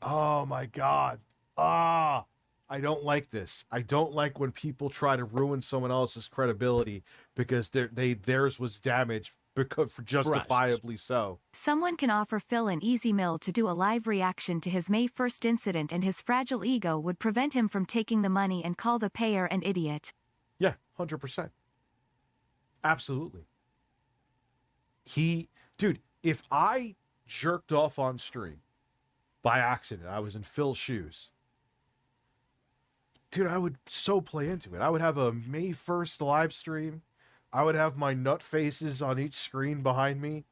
Oh my God. Ah, I don't like this. I don't like when people try to ruin someone else's credibility because theirs was damaged because justifiably so. Someone can offer Phil an easy mill to do a live reaction to his May 1st incident, and his fragile ego would prevent him from taking the money and call the payer an idiot. Yeah, 100%. Absolutely. Dude, if I jerked off on stream by accident, I was in Phil's shoes, dude, I would so play into it. I would have a May 1st live stream. I would have my nut faces on each screen behind me.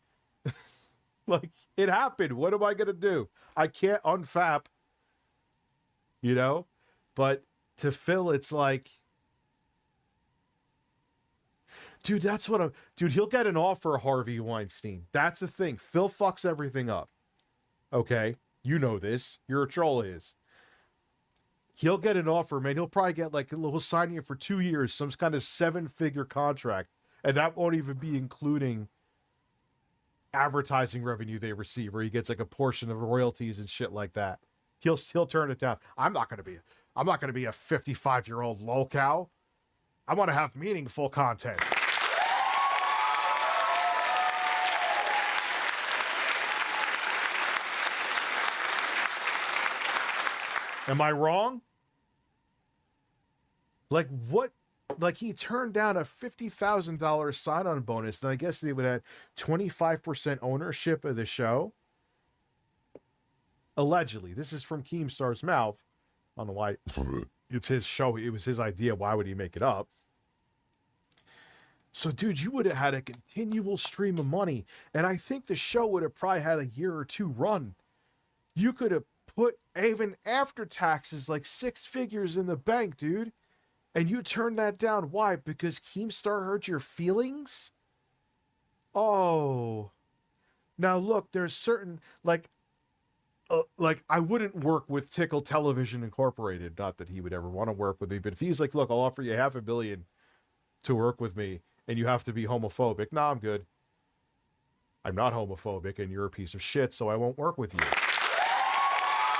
Like, it happened. What am I going to do? I can't unfap, you know? But to Phil, it's like, dude, that's what dude, he'll get an offer, Harvey Weinstein. That's the thing. Phil fucks everything up. Okay? You know this. You're a troll is. He'll get an offer, man. He'll probably get he'll sign you for 2 years, some kind of 7-figure contract. And that won't even be including advertising revenue they receive, where he gets like a portion of royalties and shit like that. He'll turn it down. I'm not gonna be a 55-year-old lolcow. I want to have meaningful content. Am I wrong? Like what? Like he turned down a $50,000 sign-on bonus, and I guess they would have 25% ownership of the show. Allegedly, this is from Keemstar's mouth. I don't know why. It's his show. It was his idea. Why would he make it up? So, dude, you would have had a continual stream of money, and I think the show would have probably had a year or two run. You could have put, even after taxes, like 6 figures in the bank, dude. And you turned that down. Why? Because Keemstar hurt your feelings? Oh. Now, look, there's certain, like I wouldn't work with Tickle Television Incorporated. Not that he would ever want to work with me, but if he's like, look, I'll offer you $500 million to work with me, and you have to be homophobic. Nah, I'm good. I'm not homophobic, and you're a piece of shit, so I won't work with you.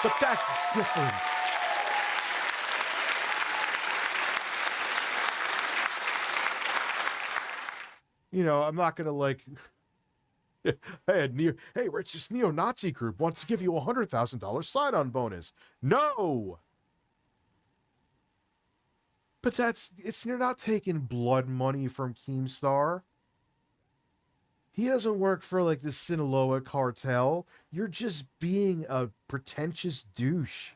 But that's different. You know, I'm not gonna like, hey, Rich, this neo-Nazi group wants to give you $100,000 sign-on bonus. No. But you're not taking blood money from Keemstar. He doesn't work for like the Sinaloa cartel. You're just being a pretentious douche.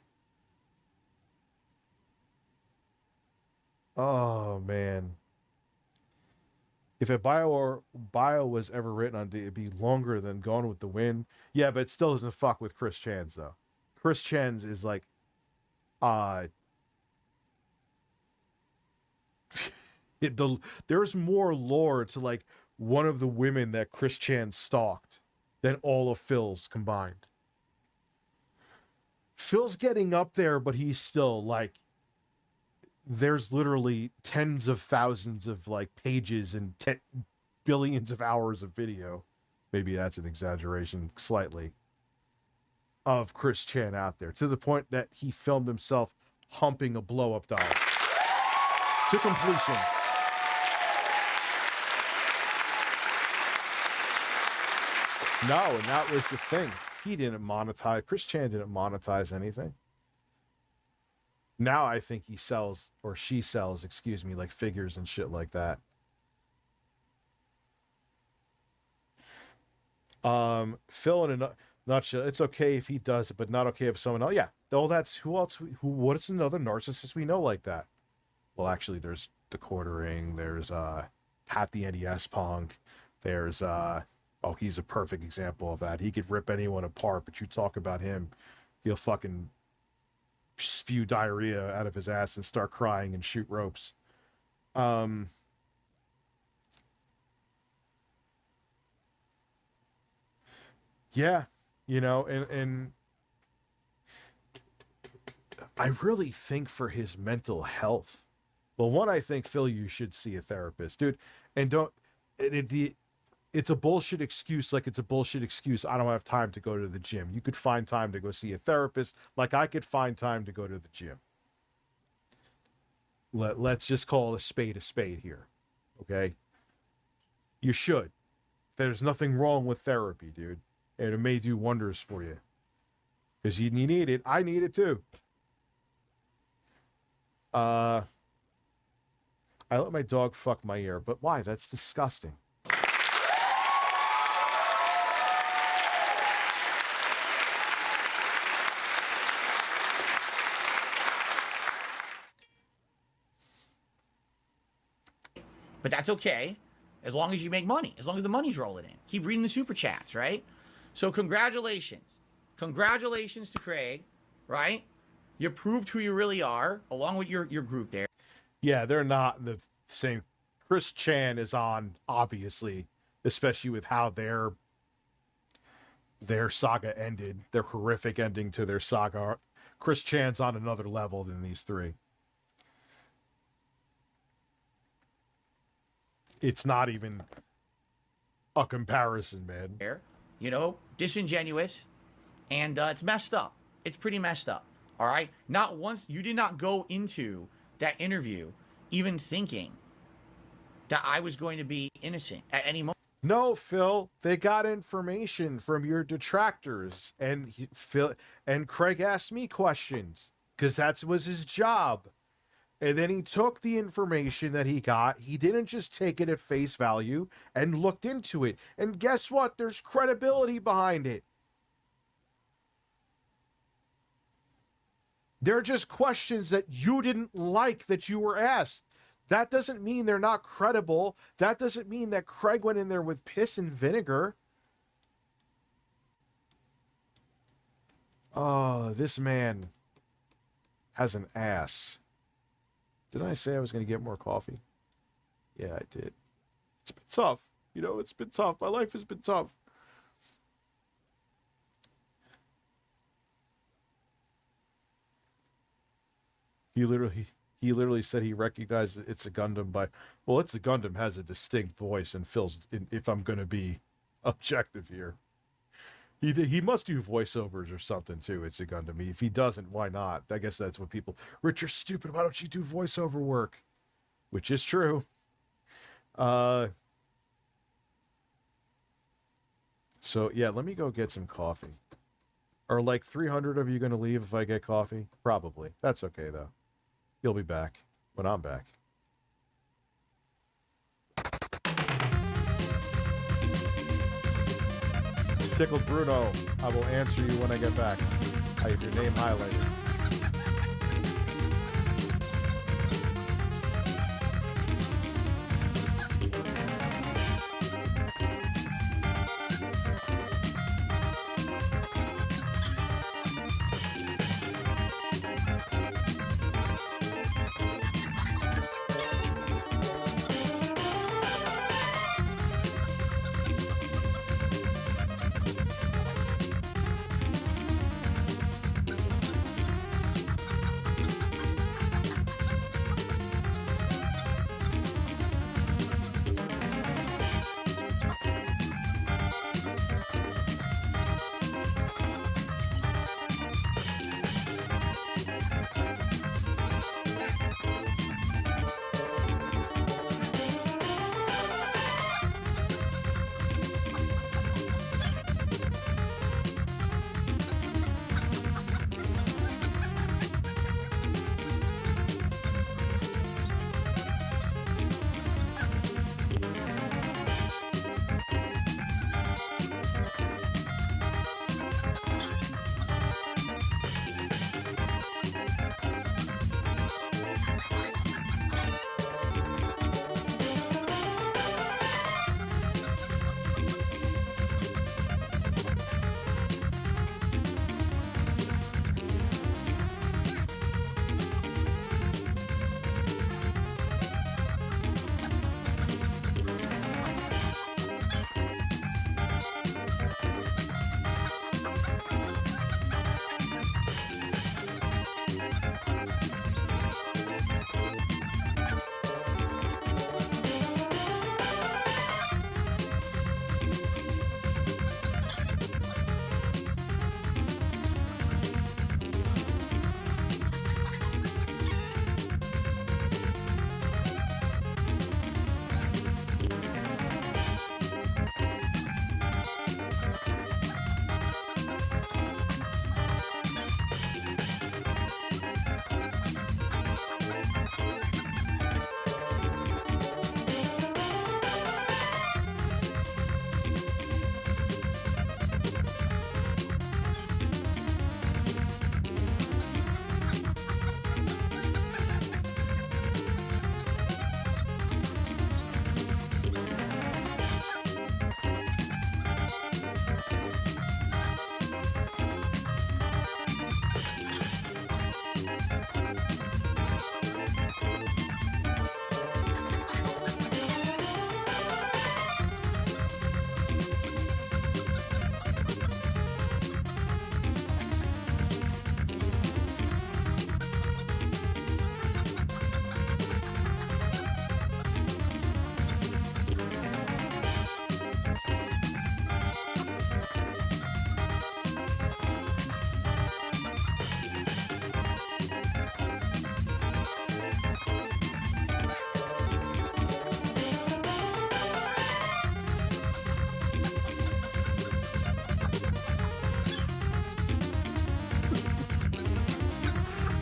Oh man. If a bio was ever written on, it'd be longer than Gone with the Wind. Yeah, but it still doesn't fuck with Chris Chan's though. Chris Chan's is like, there's more lore to like one of the women that Chris Chan stalked than all of Phil's combined. Phil's getting up there, but he's still like, there's literally tens of thousands of like pages and billions of hours of video. Maybe that's an exaggeration slightly, of Chris Chan out there, to the point that he filmed himself humping a blow-up doll to completion. No, and that was the thing. He didn't monetize. Chris Chan didn't monetize anything. Now I think he sells, or she sells, excuse me, like figures and shit like that. Phil, in a nutshell, it's okay if he does it, but not okay if someone else. Yeah, oh, that's who else? What's another narcissist we know like that? Well, actually, there's the Quartering. There's Pat the NES Punk. There's he's a perfect example of that. He could rip anyone apart, but you talk about him, he'll fucking spew diarrhea out of his ass and start crying and shoot ropes. Yeah, you know, and I really think for his mental health, well, one, I think, Phil, you should see a therapist, dude, and it's a bullshit excuse, like it's a bullshit excuse I don't have time to go to the gym. You could find time to go see a therapist like I could find time to go to the gym. Let's just call a spade here, okay? You should. There's nothing wrong with therapy, dude. And it may do wonders for you. Because you need it. I need it too. I let my dog fuck my ear. But why? That's disgusting. But that's okay, as long as you make money, as long as the money's rolling in. Keep reading the super chats, right? So congratulations. Congratulations to Craig, right? You proved who you really are, along with your group there. Yeah, they're not the same. Chris Chan is on, obviously, especially with how their saga ended, their horrific ending to their saga. Chris Chan's on another level than these three. It's not even a comparison, man. You know, disingenuous, and it's messed up. It's pretty messed up, all right? Not once, you did not go into that interview even thinking that I was going to be innocent at any moment. No, Phil, they got information from your detractors, and Craig asked me questions, because that was his job. And then he took the information that he got. He didn't just take it at face value and looked into it. And guess what? There's credibility behind it. They're just questions that you didn't like that you were asked. That doesn't mean they're not credible. That doesn't mean that Craig went in there with piss and vinegar. Oh, this man has an ass. Did I say I was going to get more coffee? Yeah, I did. It's been tough. You know, it's been tough. My life has been tough. He literally said he recognized It's a Gundam by, well, It's a Gundam has a distinct voice and fills, if I'm going to be objective here. He must do voiceovers or something too. It's a Gundam. If he doesn't, why not? I guess that's what people. Rich, you're stupid. Why don't you do voiceover work? Which is true. So yeah, let me go get some coffee. Are like 300 of you going to leave if I get coffee? Probably. That's okay though. You'll be back when I'm back. Tickled Bruno, I will answer you when I get back. I have your name highlighted.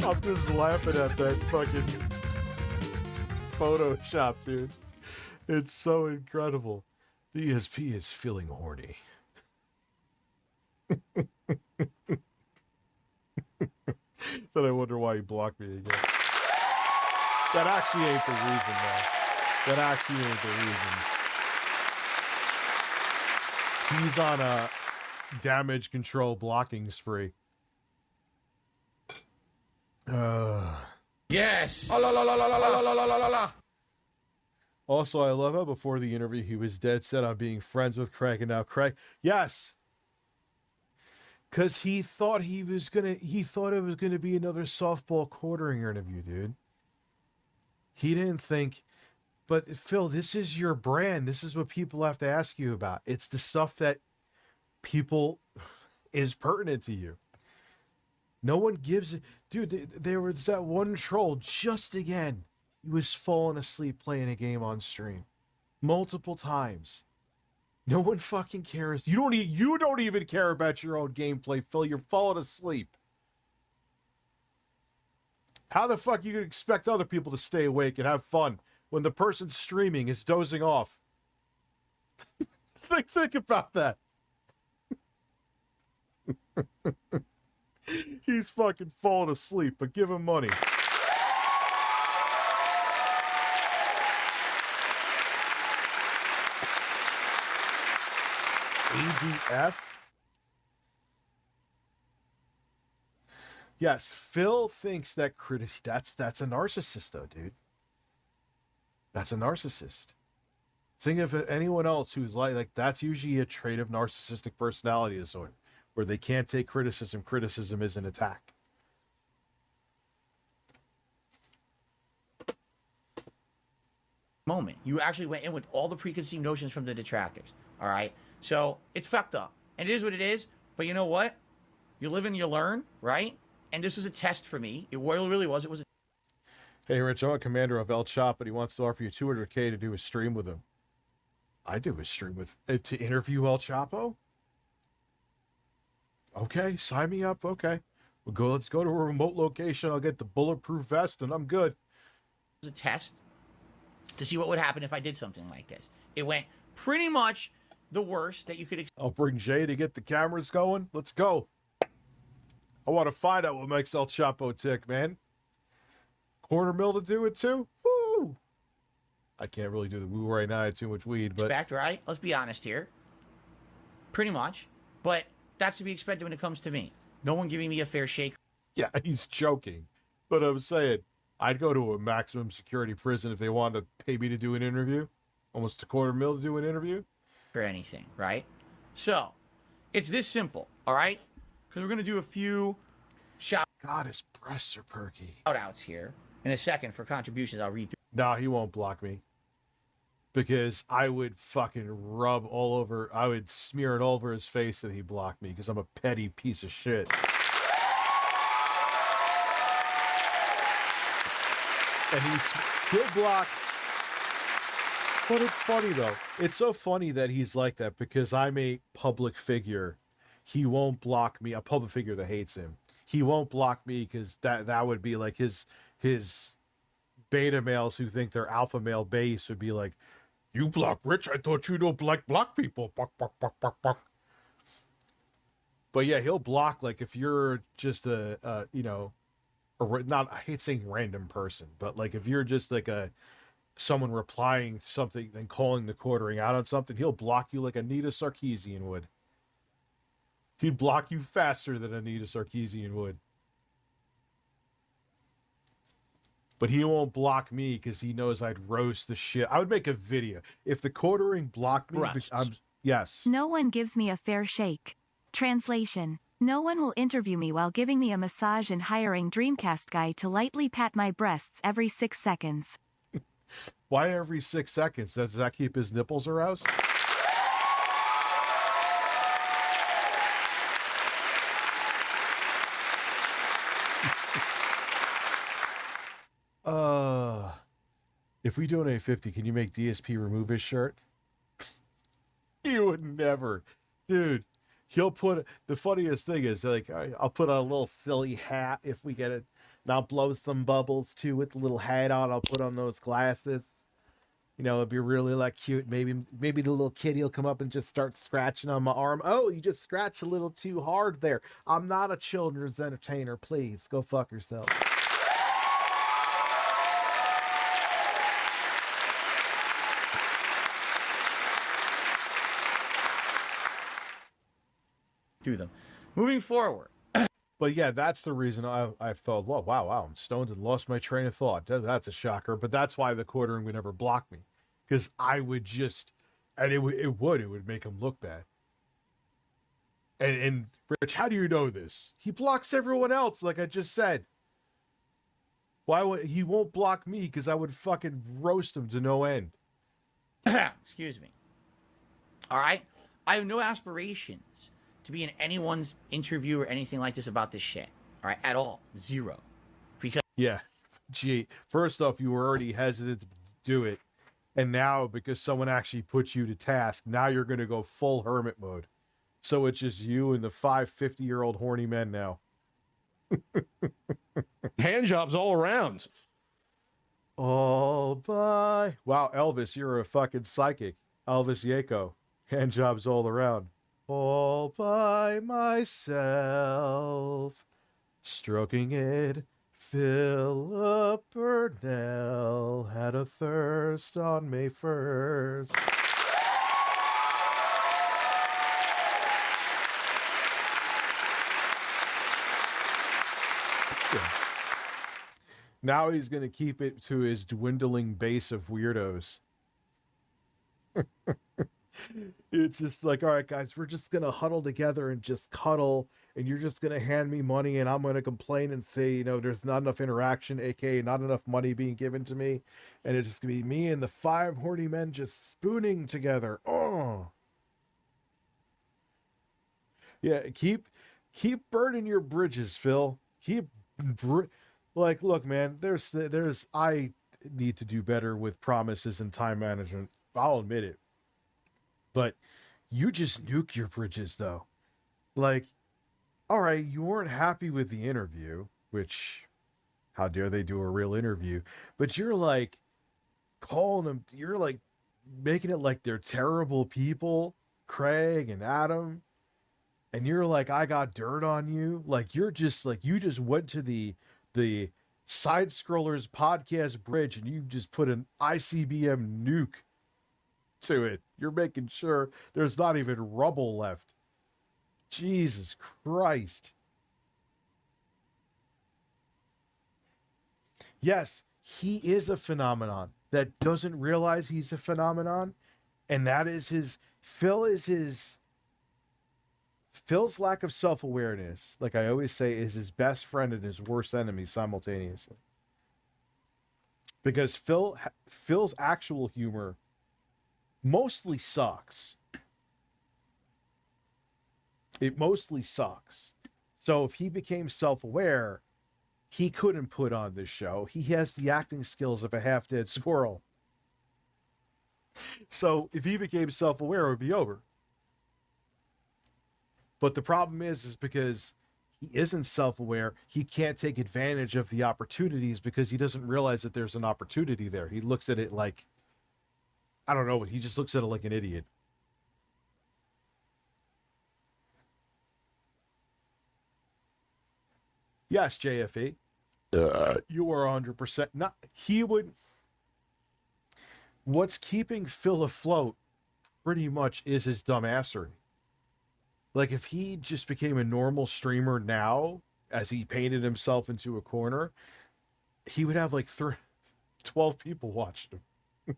I'm just laughing at that fucking Photoshop, dude. It's so incredible. The ESP is feeling horny. Then I wonder why he blocked me again. That actually ain't the reason, though. That actually ain't the reason. He's on a damage control blocking spree. Yes. Oh, la, la, la, la, la, la, la, la, la. Also, I love how before the interview he was dead set on being friends with Craig, and now Craig, yes, because he thought it was gonna be another softball quartering interview, dude. He didn't think, but Phil, this is your brand. This is what people have to ask you about. It's the stuff that people is pertinent to you. No one gives it. Dude, there was that one troll just again. He was falling asleep playing a game on stream. Multiple times. No one fucking cares. You don't even care about your own gameplay, Phil. You're falling asleep. How the fuck you expect other people to stay awake and have fun when the person streaming is dozing off? think about that. He's fucking falling asleep, but give him money. ADF? Yes, Phil thinks that that's a narcissist, though, dude. That's a narcissist. Think of anyone else who's like that's usually a trait of narcissistic personality disorder, where they can't take criticism. Criticism is an attack. Moment. You actually went in with all the preconceived notions from the detractors. All right? So it's fucked up. And it is what it is. But you know what? You live and you learn, right? And this was a test for me. It really was. It was a Hey, Rich, I'm a commander of El Chop, but he wants to offer you $200K to do a stream with him. I do a stream with to interview El Chapo? Okay, sign me up. Okay. Let's go to a remote location. I'll get the bulletproof vest and I'm good. It was a test to see what would happen if I did something like this. It went pretty much the worst that you could expect. I'll bring Jay to get the cameras going. Let's go. I want to find out what makes El Chapo tick, man. Quarter mil to do it too? Woo! I can't really do the woo right now. I had too much weed, but... Expect, right? Let's be honest here. Pretty much. But that's to be expected when it comes to me. No one giving me a fair shake. Yeah, he's joking. But I'm saying, I'd go to a maximum security prison if they wanted to pay me to do an interview. Almost $250,000 to do an interview. For anything, right? So, it's this simple, all right? Because we're going to do a few God, his breasts are perky. shout-outs here. In a second, for contributions, I'll read through. No, he won't block me. Because I would fucking rub all over, I would smear it all over his face that he blocked me because I'm a petty piece of shit. And he'll block. But it's funny, though. It's so funny that he's like that because I'm a public figure. He won't block me, a public figure that hates him. He won't block me because that would be like his beta males who think they're alpha male base would be like, you block Rich? I thought you don't like block people. Buck, buck, buck, buck, buck. But yeah, he'll block like if you're just not, I hate saying random person, but like if you're just like someone replying something and calling the quartering out on something, he'll block you like Anita Sarkeesian would. He'd block you faster than Anita Sarkeesian would. But he won't block me because he knows I'd roast the shit. I would make a video. If the quartering blocked me, yes. No one gives me a fair shake. Translation. No one will interview me while giving me a massage and hiring Dreamcast guy to lightly pat my breasts every 6 seconds. Why every 6 seconds? Does that keep his nipples aroused? If we donate 50, can you make DSP remove his shirt? He would never. Dude, he'll put, the funniest thing is like, I'll put on a little silly hat if we get it. I'll blow some bubbles too with the little hat on. I'll put on those glasses. You know, it'd be really like cute. Maybe the little kitty will come up and just start scratching on my arm. Oh, you just scratched a little too hard there. I'm not a children's entertainer. Please go fuck yourself. Do them. Moving forward. But yeah, that's the reason I've thought, well, wow, I'm stoned and lost my train of thought. That's a shocker. But that's why the quartering would never block me. Because I would just, and it would make him look bad. And Rich, how do you know this? He blocks everyone else, like I just said. He won't block me? Because I would fucking roast him to no end. Excuse me. All right? I have no aspirations to be in anyone's interview or anything like this about this shit. All right? At all. Zero. Because yeah. Gee, first off, you were already hesitant to do it. And now, because someone actually put you to task, now you're going to go full hermit mode. So it's just you and the 50-year-old horny men now. Hand jobs all around. All by... Wow, Elvis, you're a fucking psychic. Elvis Yako. Hand jobs all around. All by myself. Stroking it. Philip Burnell had a thirst on May 1st. Now he's going to keep it to his dwindling base of weirdos. It's just like, all right, guys, we're just going to huddle together and just cuddle, and you're just going to hand me money, and I'm going to complain and say, you know, there's not enough interaction, aka not enough money being given to me, and it's just going to be me and the 5 horny men just spooning together. Oh. Yeah, keep burning your bridges, Phil. Look, man, I need to do better with promises and time management. I'll admit it. But you just nuke your bridges, though. Like, all right, you weren't happy with the interview, which, how dare they do a real interview? But you're like calling them, you're like making it like they're terrible people, Craig and Adam. And you're like, I got dirt on you. Like, you're just like, you just went to the Side Scrollers podcast bridge and you just put an ICBM nuke to it. You're making sure there's not even rubble left. Jesus Christ. Yes, he is a phenomenon that doesn't realize he's a phenomenon. And that is Phil's lack of self-awareness, like I always say, is his best friend and his worst enemy simultaneously. Because Phil's actual humor mostly sucks. It mostly sucks. So if he became self-aware, he couldn't put on this show. He has the acting skills of a half-dead squirrel. So if he became self-aware, it would be over. But the problem is because he isn't self-aware, he can't take advantage of the opportunities because he doesn't realize that there's an opportunity there. He looks at it like, I don't know, he just looks at it like an idiot. Yes, JFE. You are 100%. Not, he would. What's keeping Phil afloat pretty much is his dumbassery. Like, if he just became a normal streamer now, as he painted himself into a corner, he would have like 12 people watching him.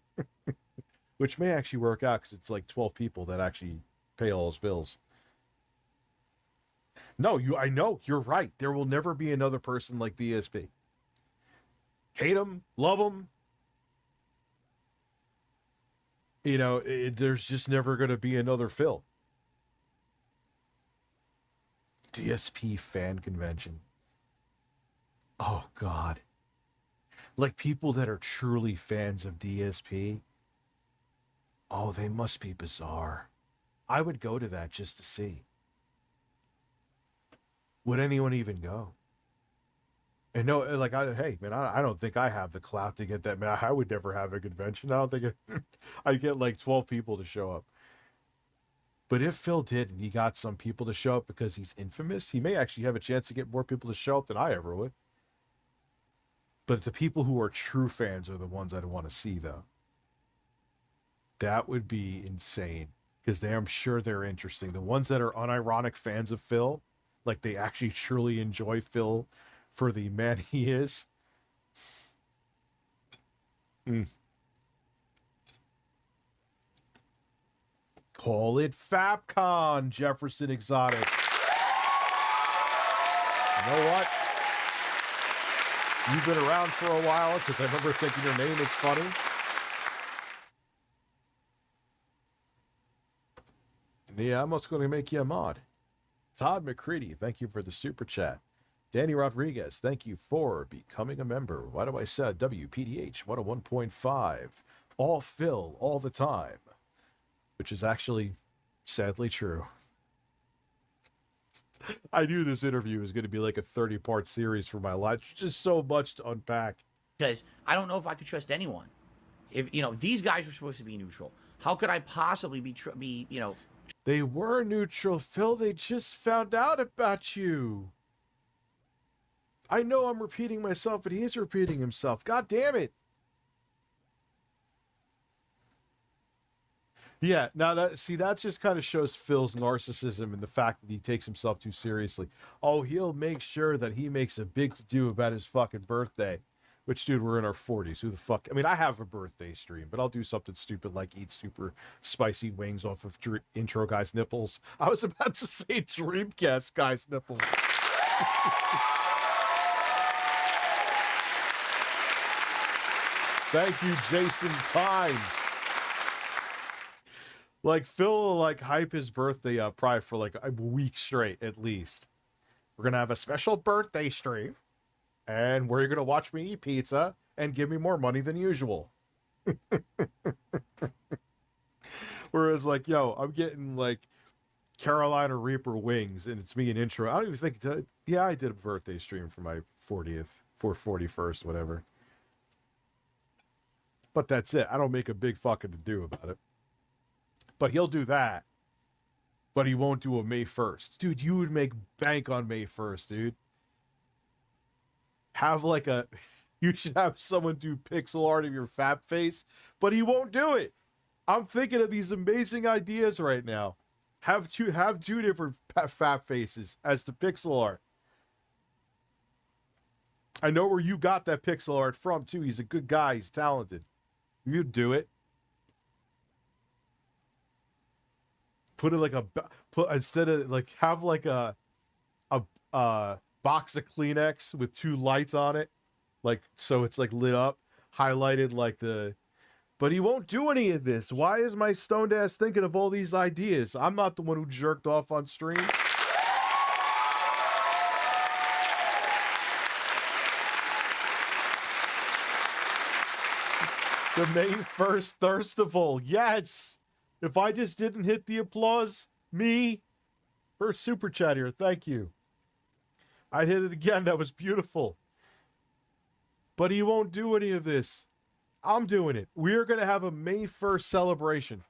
Which may actually work out because it's like 12 people that actually pay all his bills. No, I know, you're right. There will never be another person like DSP. Hate him, love him. You know, there's just never going to be another Phil. DSP fan convention. Oh, God. Like, people that are truly fans of DSP. Oh, they must be bizarre. I would go to that just to see. Would anyone even go? And no, like, hey, man, I don't think I have the clout to get that. Man, I would never have a convention. I don't think I get like 12 people to show up. But if Phil did and he got some people to show up because he's infamous, he may actually have a chance to get more people to show up than I ever would. But the people who are true fans are the ones I'd want to see, though. That would be insane because I'm sure they're interesting. The ones that are unironic fans of Phil, like they actually truly enjoy Phil for the man he is. Call it FapCon, Jefferson Exotic. You know what? You've been around for a while because I remember thinking your name is funny. Yeah, I'm also going to make you a mod. Todd McCready, thank you for the super chat. Danny Rodriguez, thank you for becoming a member. Why do I say WPDH 101.5? All Phil, all the time. Which is actually sadly true. I knew this interview was going to be like a 30-part series for my life. It's just so much to unpack. Because I don't know if I could trust anyone. If, you know, these guys were supposed to be neutral. How could I possibly be, you know... They were neutral, Phil. They just found out about you. I know I'm repeating myself, but he is repeating himself. God damn it. Yeah, now that just kind of shows Phil's narcissism and the fact that he takes himself too seriously. Oh, he'll make sure that he makes a big to-do about his fucking birthday. Which, dude, we're in our 40s. Who the fuck? I mean, I have a birthday stream, but I'll do something stupid like eat super spicy wings off of intro guy's nipples. I was about to say Dreamcast guy's nipples. Thank you, Jason Pine. Like, Phil will, like, hype his birthday up probably for, like, a week straight, at least. We're going to have a special birthday stream. And where you're going to watch me eat pizza and give me more money than usual. Whereas, like, yo, I'm getting, like, Carolina Reaper wings, and it's me an intro. I don't even think... Yeah, I did a birthday stream for my 40th, for 41st, whatever. But that's it. I don't make a big fucking to-do about it. But he'll do that. But he won't do a May 1st. Dude, you would make bank on May 1st, dude. Have like you should have someone do pixel art of your fap face, but he won't do it. I'm thinking of these amazing ideas right now. Have two different fap faces as the pixel art. I know where you got that pixel art from too. He's a good guy. He's talented. You'd do it. Put it like instead of like have like a box of Kleenex with 2 lights on it, like so it's like lit up, highlighted like the. But he won't do any of this. Why is my stoned ass thinking of all these ideas? I'm not the one who jerked off on stream. The May 1st Thirstival. Yes. If I just didn't hit the applause, me, first super chat here. Thank you. I hit it again. That was beautiful. But he won't do any of this. I'm doing it. We're going to have a May 1st celebration.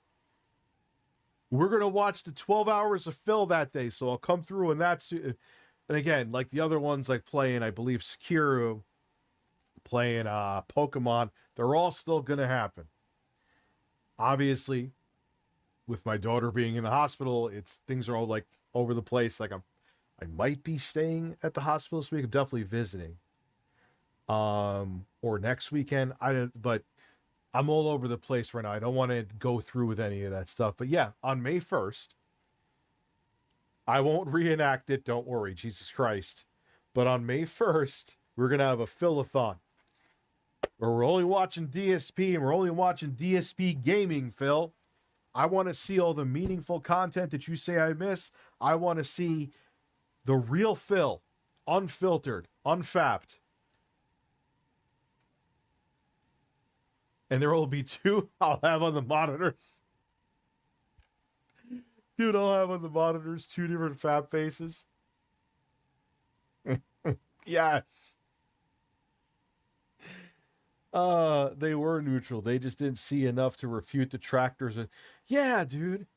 We're going to watch the 12 hours of Phil that day. So I'll come through and that's... And again, like the other ones, like playing, I believe, Sekiro, playing Pokemon, they're all still going to happen. Obviously, with my daughter being in the hospital, things are all like over the place. Like I might be staying at the hospital this week. I'm definitely visiting. Or next weekend. But I'm all over the place right now. I don't want to go through with any of that stuff. But yeah, on May 1st, I won't reenact it. Don't worry, Jesus Christ. But on May 1st, we're going to have a Philathon. Where we're only watching DSP and we're only watching DSP gaming, Phil. I want to see all the meaningful content that you say I miss. I want to see the real Phil, unfiltered, unfapped. And there will be 2 I'll have on the monitors. Dude, I'll have on the monitors 2 different fap faces. Yes. They were neutral. They just didn't see enough to refute detractors. Yeah, dude.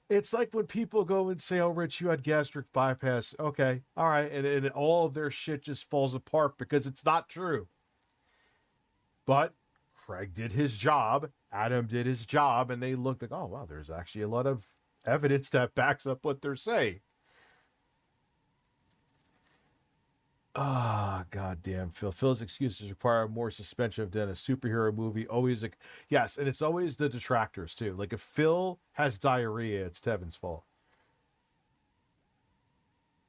It's like when people go and say, oh, Rich, you had gastric bypass. Okay, all right. And all of their shit just falls apart because it's not true. But Craig did his job. Adam did his job. And they looked like, oh, wow, there's actually a lot of evidence that backs up what they're saying. Ah, goddamn, Phil. Phil's excuses require more suspension than a superhero movie. Always, yes, and it's always the detractors too. Like if Phil has diarrhea, it's Tevin's fault.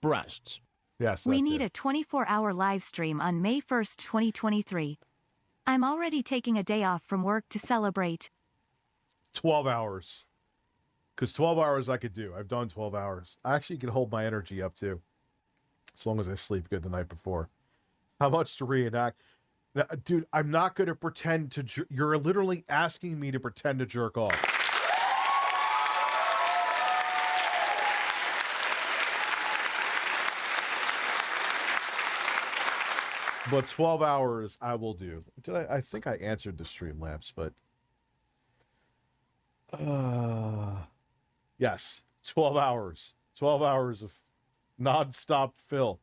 Breasts. Yes, we need a 24-hour live stream on May 1st, 2023. I'm already taking a day off from work to celebrate. 12 hours. Because 12 hours I could do. I've done 12 hours. I actually can hold my energy up too. As long as I sleep good the night before. How much to reenact? Now, dude, I'm not going to pretend to... You're literally asking me to pretend to jerk off. But 12 hours I will do. I think I answered the Streamlabs, but... Yes, 12 hours. 12 hours of non-stop Phil.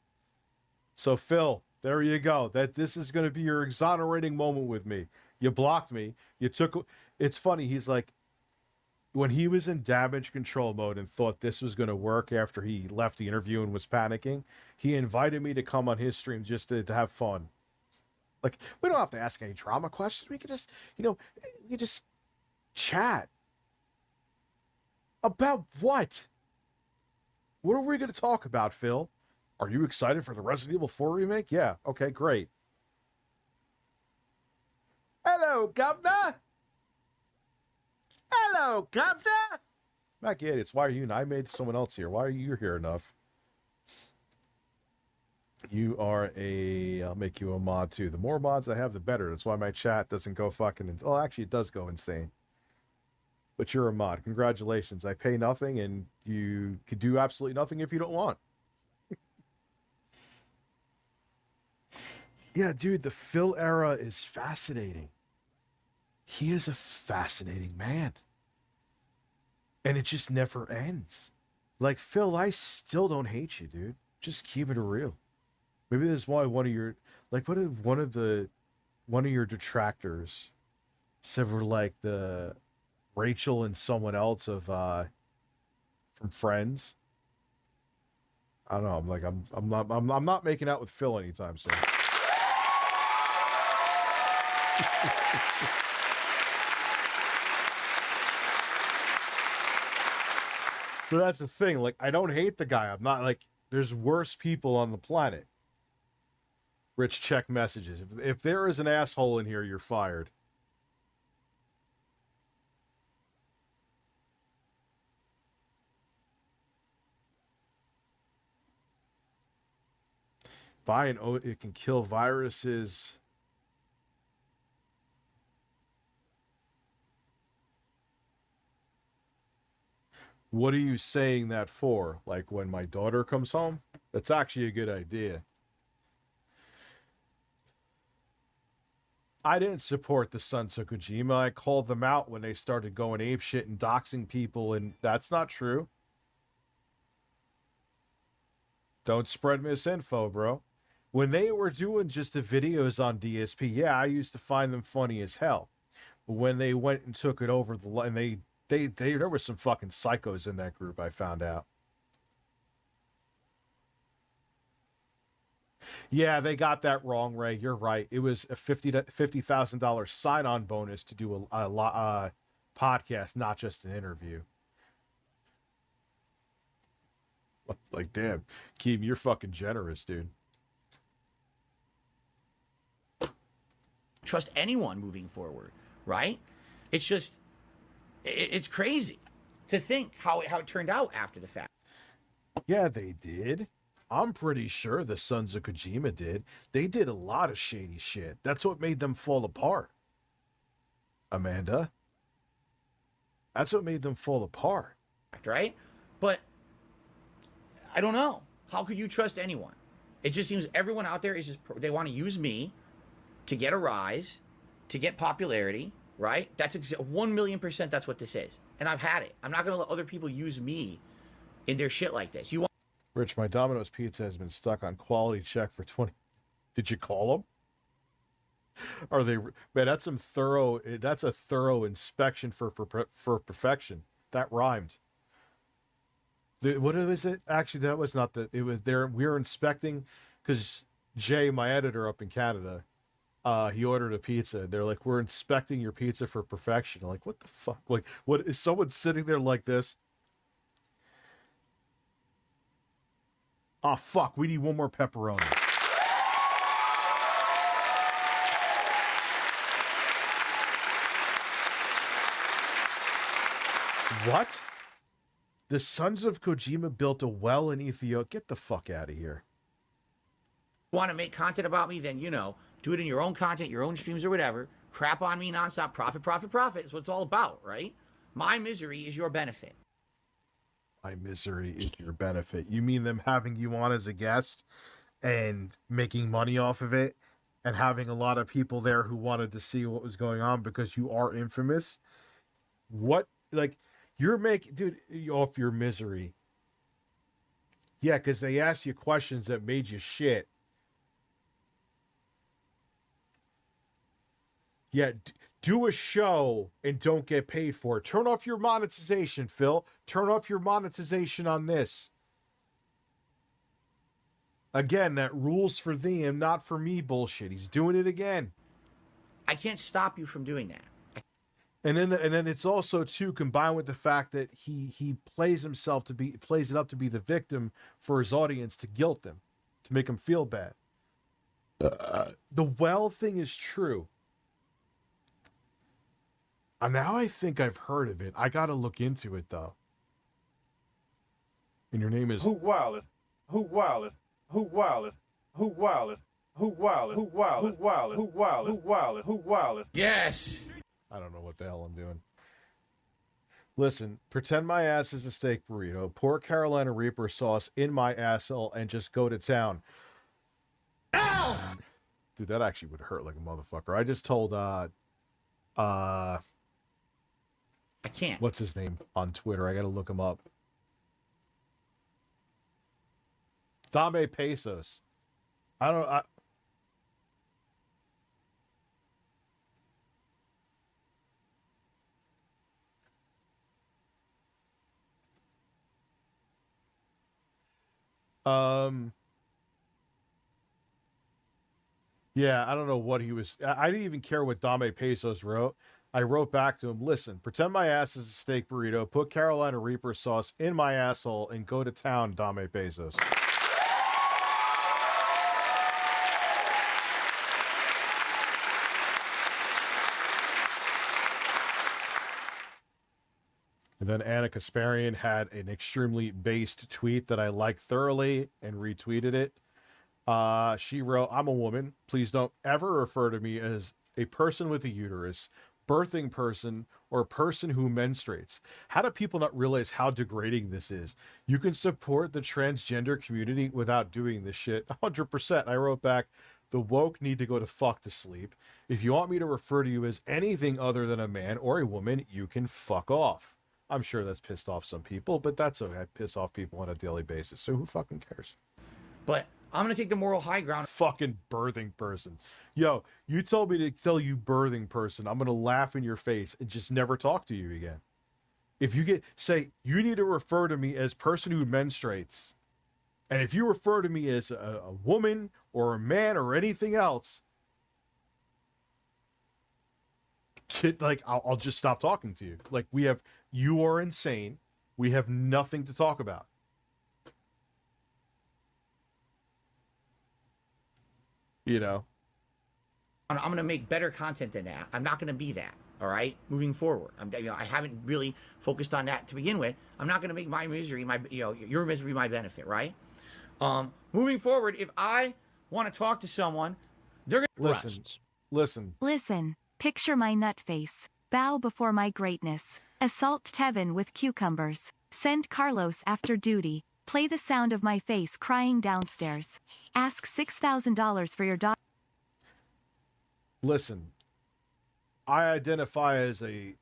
So Phil, there you go. This is going to be your exonerating moment with me. You blocked me. You took... It's funny. He's like, when he was in damage control mode and thought this was going to work after he left the interview and was panicking, he invited me to come on his stream just to have fun. Like, we don't have to ask any drama questions. We could just, you just chat. About what? What are we going to talk about, Phil? Are you excited for the Resident Evil 4 remake? Yeah. Okay, great. Hello, Governor. Hello, Governor. Mac idiots. Why are you? I made someone else here. Why are you here enough? You are I'll make you a mod too. The more mods I have, the better. That's why my chat doesn't go fucking... Oh, actually, it does go insane. But you're a mod. Congratulations. I pay nothing, and you could do absolutely nothing if you don't want. Yeah, dude, the Phil era is fascinating. He is a fascinating man. And it just never ends. Like, Phil, I still don't hate you, dude. Just keep it real. Maybe this is why one of your... Like, what if one of your detractors said we're like the... Rachel and someone else of from Friends. I don't know. I'm not making out with Phil anytime soon. But that's the thing. Like, I don't hate the guy. I'm not like, there's worse people on the planet. Rich, check messages. If there is an asshole in here, you're fired. It can kill viruses. What are you saying that for? Like when my daughter comes home? That's actually a good idea. I didn't support the Sons of Kojima. I called them out when they started going apeshit and doxing people, and that's not true. Don't spread misinfo, bro. When they were doing just the videos on DSP, yeah, I used to find them funny as hell. But when they went and took it over the line, there were some fucking psychos in that group, I found out. Yeah, they got that wrong, Ray. You're right. It was a $50,000 sign-on bonus to do a podcast, not just an interview. Like, damn, Keem, you're fucking generous, dude. Trust anyone moving forward, right? It's just, it's crazy to think how it turned out after the fact. Yeah, they did. I'm pretty sure the Sons of Kojima did. They did a lot of shady shit. That's what made them fall apart. Amanda. That's what made them fall apart. Right? But I don't know. How could you trust anyone? It just seems everyone out there is just, they want to use me to get a rise, to get popularity, right? That's 1,000,000%. That's what this is. And I've had it. I'm not going to let other people use me in their shit like this. You want Rich, my Domino's pizza has been stuck on quality check for 20. Did you call them? Are they, man? That's some thorough. That's a thorough inspection for perfection. That rhymed. What is it? Actually, that was not the. It was there. We were inspecting because Jay, my editor up in Canada, he ordered a pizza. They're like, we're inspecting your pizza for perfection. I'm like, what the fuck? Like, what is someone sitting there like this? Oh fuck! We need one more pepperoni. What? The sons of Kojima built a well in Ethiopia. Get the fuck out of here. Want to make content about me? Then, you know, do it in your own content, your own streams or whatever. Crap on me nonstop. Profit, profit, profit is what it's all about, right? My misery is your benefit. My misery is your benefit. You mean them having you on as a guest and making money off of it and having a lot of people there who wanted to see what was going on because you are infamous? What, like, you're making, dude, off your misery. Yeah, because they asked you questions that made you shit. Yeah, do a show and don't get paid for it. Turn off your monetization, Phil. Turn off your monetization on this. Again, that rules for thee and not for me bullshit. He's doing it again. I can't stop you from doing that. And then it's also too combined with the fact that he plays it up to be the victim for his audience to guilt them, to make them feel bad. The well thing is true. Now I think I've heard of it. I got to look into it though. And your name is Who wildeth? Who wildeth? Who wildeth? Who wildeth? Who wildeth? Who wildeth? Who wildeth? Who wildeth? Who wildeth? Who wildeth? Yes. I don't know what the hell I'm doing. Listen, pretend my ass is a steak burrito, pour Carolina Reaper sauce in my asshole, and just go to town. Ow! Dude, that actually would hurt like a motherfucker. I just told, I can't. What's his name on Twitter? I gotta look him up. Dame Pesos. Yeah, I don't know what he was. I didn't even care what Dame Pesos wrote. I wrote back to him, listen, pretend my ass is a steak burrito, put Carolina Reaper sauce in my asshole, and go to town, Dame Pesos. And then Anna Kasparian had an extremely based tweet that I liked thoroughly and retweeted it. She wrote, I'm a woman. Please don't ever refer to me as a person with a uterus, birthing person, or person who menstruates. How do people not realize how degrading this is? You can support the transgender community without doing this shit. 100%. I wrote back, the woke need to go to fuck to sleep. If you want me to refer to you as anything other than a man or a woman, you can fuck off. I'm sure that's pissed off some people, but that's okay. I piss off people on a daily basis, so who fucking cares? But I'm going to take the moral high ground. Fucking birthing person. Yo, you told me to tell you birthing person. I'm going to laugh in your face and just never talk to you again. If you say, you need to refer to me as person who menstruates. And if you refer to me as a woman or a man or anything else, like, I'll just stop talking to you. Like, you are insane. We have nothing to talk about. You know? I'm going to make better content than that. I'm not going to be that. All right, moving forward. I haven't really focused on that to begin with. I'm not going to make my misery your misery my benefit, right? Moving forward, if I want to talk to someone, they're going to Listen. Picture my nut face. Bow before my greatness. Assault Tevin with cucumbers. Send Carlos after duty. Play the sound of my face crying downstairs. Ask $6,000 for your daughter. listen, I identify as a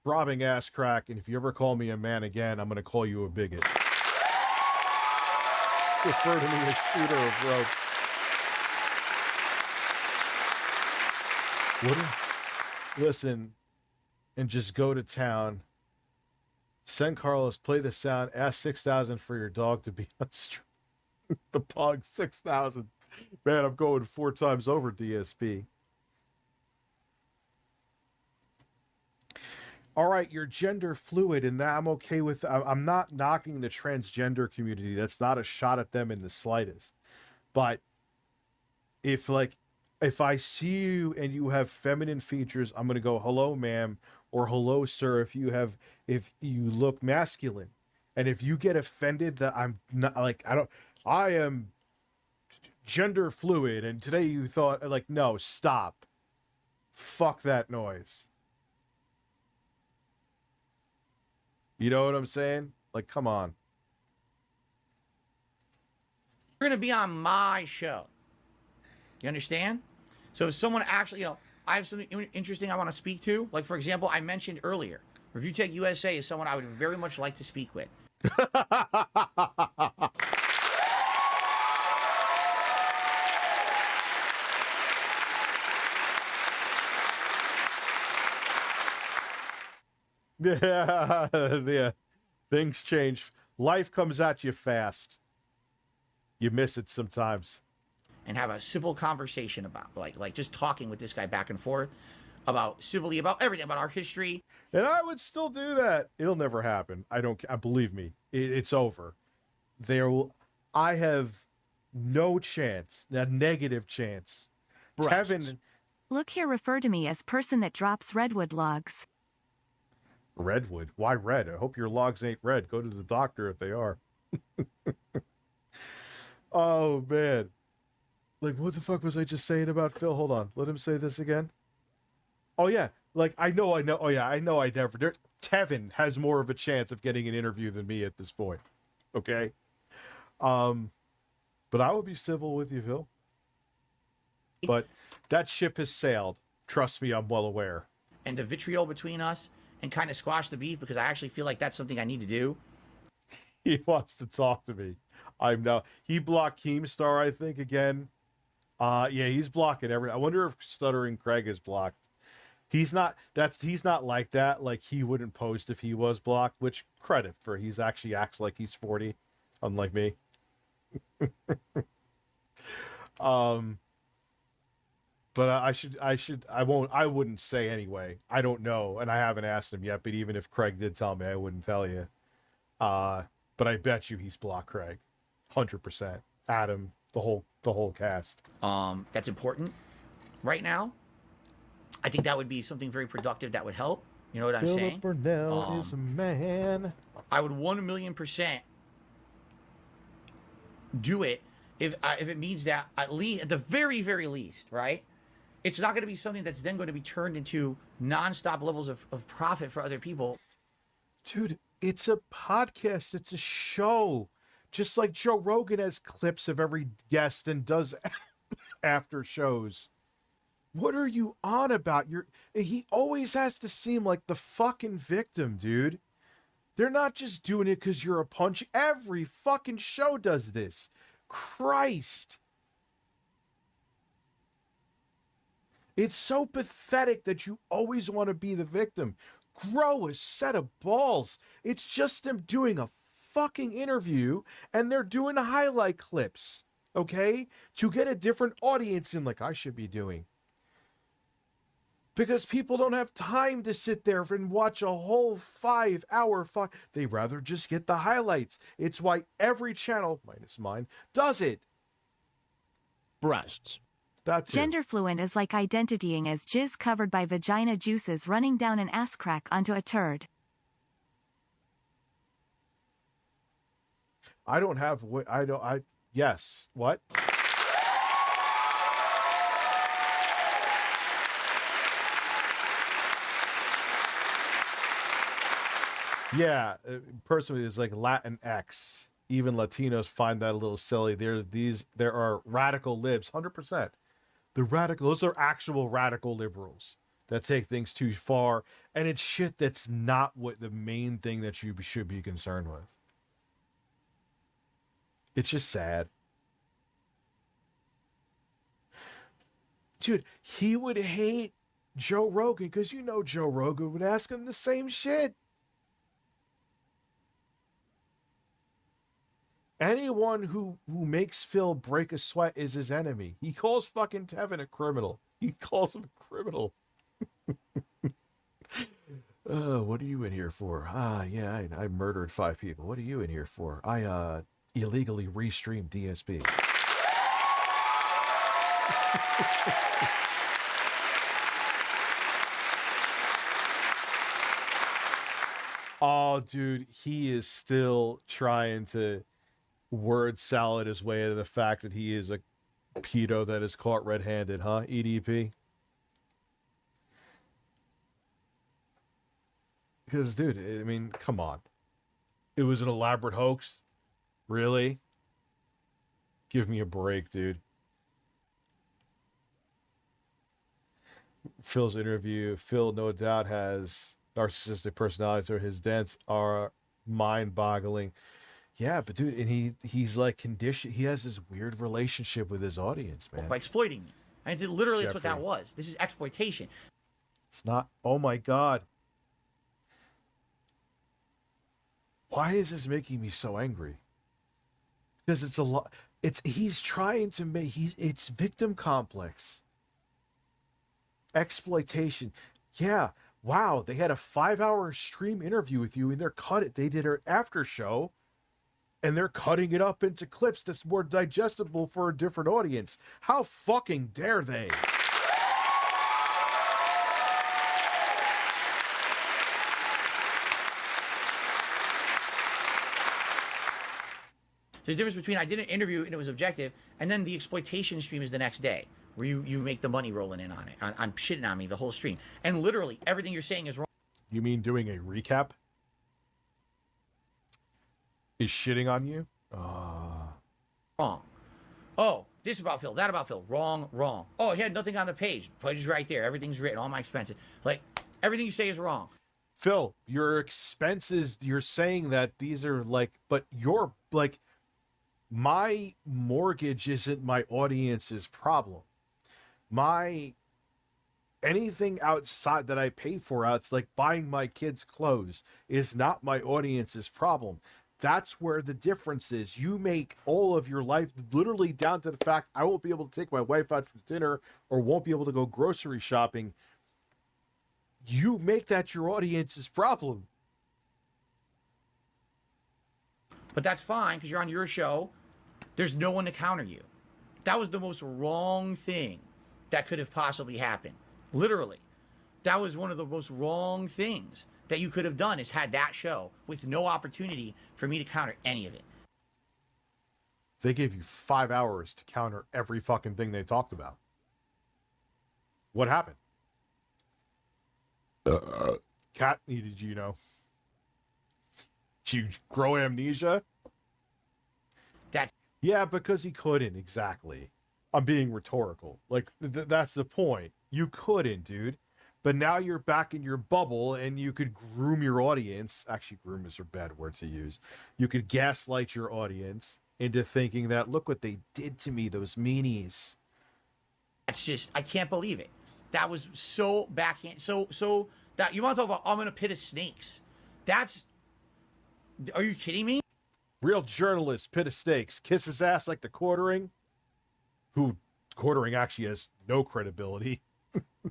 throbbing ass crack, and if you ever call me a man again, I'm going to call you a bigot. Refer to me as shooter of ropes. Listen, and just go to town. Send Carlos, play the sound, ask 6,000 for your dog to be on stream. The pug, 6,000. Man, I'm going 4 times over DSP. All right, you're gender fluid, and that I'm okay with. I'm not knocking the transgender community. That's not a shot at them in the slightest. But if I see you and you have feminine features, I'm gonna go, hello, ma'am, or hello, sir, if you look masculine. And if you get offended that I'm not I am gender fluid, and today you thought, like, no, stop. Fuck that noise. You know what I'm saying? Like, come on. You're going to be on my show. You understand? So if someone actually, I have something interesting I want to speak to. Like, for example, I mentioned earlier, Review Tech USA is someone I would very much like to speak with. Yeah. Things change. Life comes at you fast. You miss it sometimes. And have a civil conversation about, like just talking with this guy back and forth about civilly, about everything, about our history. And I would still do that. It'll never happen. Believe me, it's over. I have no chance, a negative chance. Tevin. Look here, refer to me as person that drops redwood logs. Redwood? Why red? I hope your logs ain't red. Go to the doctor if they are. Oh, man. Like, what the fuck was I just saying about Phil? Hold on. Let him say this again. Oh, yeah. Like, I know. Oh, yeah, I know I never... Tevin has more of a chance of getting an interview than me at this point. Okay? But I would be civil with you, Phil. But that ship has sailed. Trust me, I'm well aware. And the vitriol between us and kind of squash the beef, because I actually feel like that's something I need to do. He wants to talk to me. He blocked Keemstar, I think, again. Yeah, he's blocking I wonder if Stuttering Craig is blocked. He's not like that. Like, he wouldn't post if he was blocked, which credit for he's actually acts like he's 40, unlike me. But I wouldn't say anyway. I don't know, and I haven't asked him yet, but even if Craig did tell me, I wouldn't tell you. But I bet you he's blocked Craig. 100%. Adam, the whole cast. That's important right now. I think that would be something very productive that would help. You know what I'm saying? Burnell is a man. I would 1,000,000% do it if it means that at the very, very least, right? It's not going to be something that's then going to be turned into nonstop levels of profit for other people. Dude, it's a podcast. It's a show. Just like Joe Rogan has clips of every guest and does after shows. What are you on about? He always has to seem like the fucking victim, dude. They're not just doing it because you're a punch. Every fucking show does this. Christ. It's so pathetic that you always want to be the victim. Grow a set of balls. It's just them doing a fucking interview and they're doing highlight clips, okay? To get a different audience in, like I should be doing. Because people don't have time to sit there and watch a whole 5-hour They rather just get the highlights. It's why every channel, minus mine, does it. Breasts. That's Gender fluent is like identitying as jizz covered by vagina juices running down an ass crack onto a turd. Yes. What? Yeah, personally, it's like Latin X. Even Latinos find that a little silly. There are radical libs, 100%. those are actual radical liberals that take things too far, and it's shit that's not what the main thing that you should be concerned with. It's just sad. Dude, he would hate Joe Rogan because you know Joe Rogan would ask him the same shit. Anyone who makes Phil break a sweat is his enemy. He calls fucking Tevin a criminal. He calls him a criminal. What are you in here for? Yeah, I murdered 5 people. What are you in here for? I illegally restreamed DSP. Oh, dude, he is still trying to word salad his way to the fact that he is a pedo that is caught red-handed, huh, EDP? Because, dude, I mean, come on. It was an elaborate hoax? Really? Give me a break, dude. Phil's interview. Phil, no doubt, has narcissistic personalities, or his dents are mind-boggling. Yeah, but dude, and he's like conditioned. He has this weird relationship with his audience, man. By exploiting me. And literally, that's what that was. This is exploitation. It's not. Oh my God. Why is this making me so angry? Because it's a lot. He's trying to make. It's victim complex. Exploitation. Yeah. Wow. They had a 5-hour stream interview with you, and they did an after show. And they're cutting it up into clips that's more digestible for a different audience. How fucking dare they? There's a difference between I did an interview and it was objective, and then the exploitation stream is the next day, where you make the money rolling in on it, on shitting on me the whole stream. And literally, everything you're saying is wrong. You mean doing a recap? Is shitting on you? Wrong. Oh, this about Phil, that about Phil. Wrong, wrong. Oh, he had nothing on the page. Page is right there. Everything's written. All my expenses. Like, everything you say is wrong. Phil, your expenses, you're saying that these are like, but you're like, my mortgage isn't my audience's problem. Anything outside that I pay for, it's like buying my kids clothes, is not my audience's problem. That's where the difference is. You make all of your life literally down to the fact I won't be able to take my wife out for dinner or won't be able to go grocery shopping. You make that your audience's problem. But that's fine because you're on your show. There's no one to counter you. That was the most wrong thing that could have possibly happened. Literally. That was one of the most wrong things that you could have done, is had that show with no opportunity for me to counter any of it. They gave you 5 hours to counter every fucking thing they talked about. What happened? Cat needed you know. Did you grow amnesia? Yeah, because he couldn't, exactly. I'm being rhetorical. Like, that's the point. You couldn't, dude. But now you're back in your bubble, and you could groom your audience. Actually, groom is a bad word to use. You could gaslight your audience into thinking that, look what they did to me, those meanies. That's just, I can't believe it. That was so backhand. So that, you want to talk about, I'm in a pit of snakes. That's, are you kidding me? Real journalist, pit of snakes, kiss his ass like the Quartering, who Quartering actually has no credibility.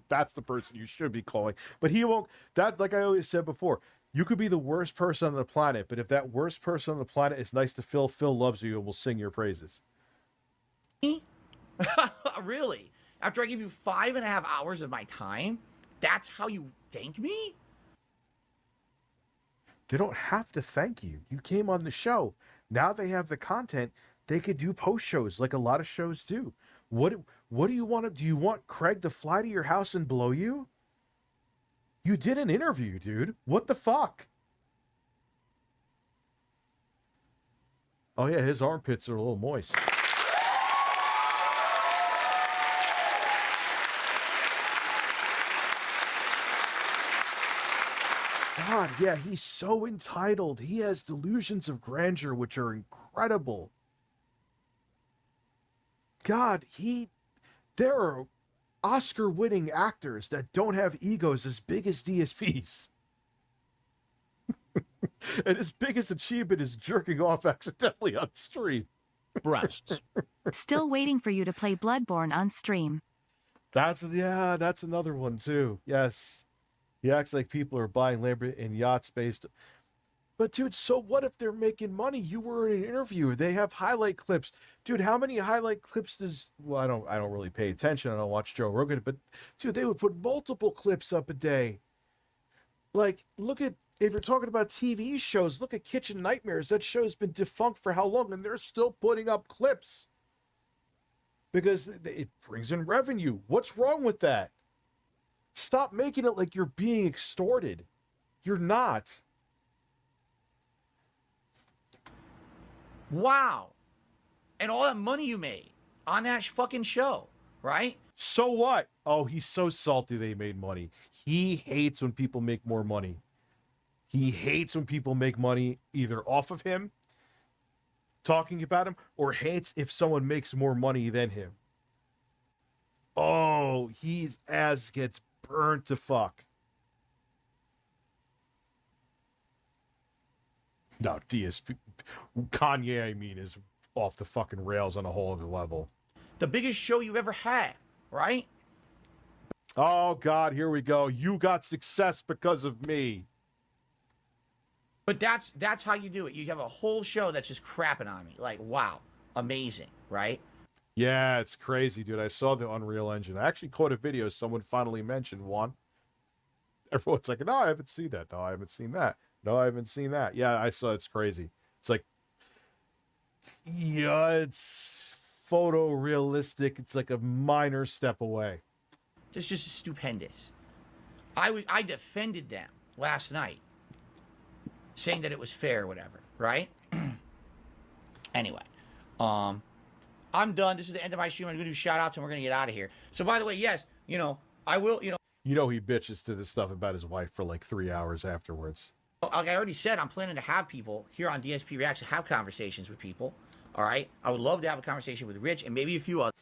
That's the person you should be calling. But he won't. That, like I always said before, you could be the worst person on the planet, but if that worst person on the planet is nice to Phil, Phil loves you and will sing your praises. Really? After I give you 5.5 hours of my time, that's how you thank me? They don't have to thank you. You came on the show. Now they have the content. They could do post shows like a lot of shows do. What do you want to do? You want Craig to fly to your house and blow you? You did an interview, dude. What the fuck? Oh yeah, his armpits are a little moist. yeah, he's so entitled. He has delusions of grandeur, which are incredible. God, there are Oscar-winning actors that don't have egos as big as DSP's. And his biggest achievement is jerking off accidentally on stream. Breasts. Still waiting for you to play Bloodborne on stream. That's another one too. Yes. He acts like people are buying Lamborghini and yachts based. But dude, so what if they're making money? You were in an interview. They have highlight clips. Dude, how many highlight clips does I don't really pay attention. I don't watch Joe Rogan, but dude, they would put multiple clips up a day. Like, look at, if you're talking about TV shows, look at Kitchen Nightmares. That show's been defunct for how long? And they're still putting up clips. Because it brings in revenue. What's wrong with that? Stop making it like you're being extorted. You're not. Wow. And all that money you made on that fucking show, right? So what? Oh, he's so salty they made money. He hates when people make more money. He hates when people make money either off of him, talking about him, or hates if someone makes more money than him. Oh, his ass gets burnt to fuck. No, DSP, Kanye, I mean, is off the fucking rails on a whole other level. The biggest show you've ever had, right? Oh, God, here we go. You got success because of me. But that's how you do it. You have a whole show that's just crapping on me. Like, wow, amazing, right? Yeah, it's crazy, dude. I saw the Unreal Engine. I actually caught a video. Someone finally mentioned one. Everyone's like, no, I haven't seen that. No, I haven't seen that. No, I haven't seen that. Yeah, I saw. It's crazy. It's like, yeah, it's photorealistic. It's like a minor step away. It's just stupendous. I defended them last night, saying that it was fair or whatever, right? Anyway, I'm done. This is the end of my stream. I'm going to do shout-outs and we're going to get out of here. So, by the way, yes, I will, You know he bitches to this stuff about his wife for like 3 hours afterwards. Like I already said, I'm planning to have people here on DSP Reacts have conversations with people, all right? I would love to have a conversation with Rich and maybe a few others.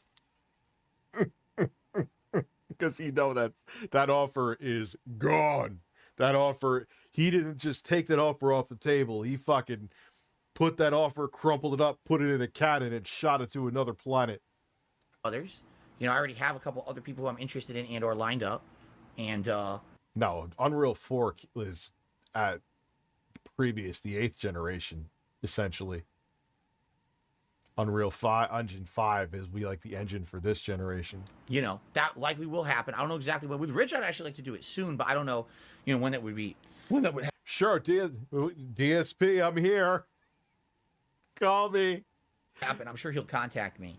Because that offer is gone. That offer, he didn't just take that offer off the table. He fucking put that offer, crumpled it up, put it in a cannon, and shot it to another planet. Others. I already have a couple other people who I'm interested in and or lined up. And no, Unreal 4 is at previous, the 8th generation, essentially. Unreal 5, Engine 5 is the engine for this generation. That likely will happen. I don't know exactly when. With Rich, I'd actually like to do it soon, but I don't know, when that would be. When that would happen. Sure, DSP, I'm here. Call me. I'm sure he'll contact me.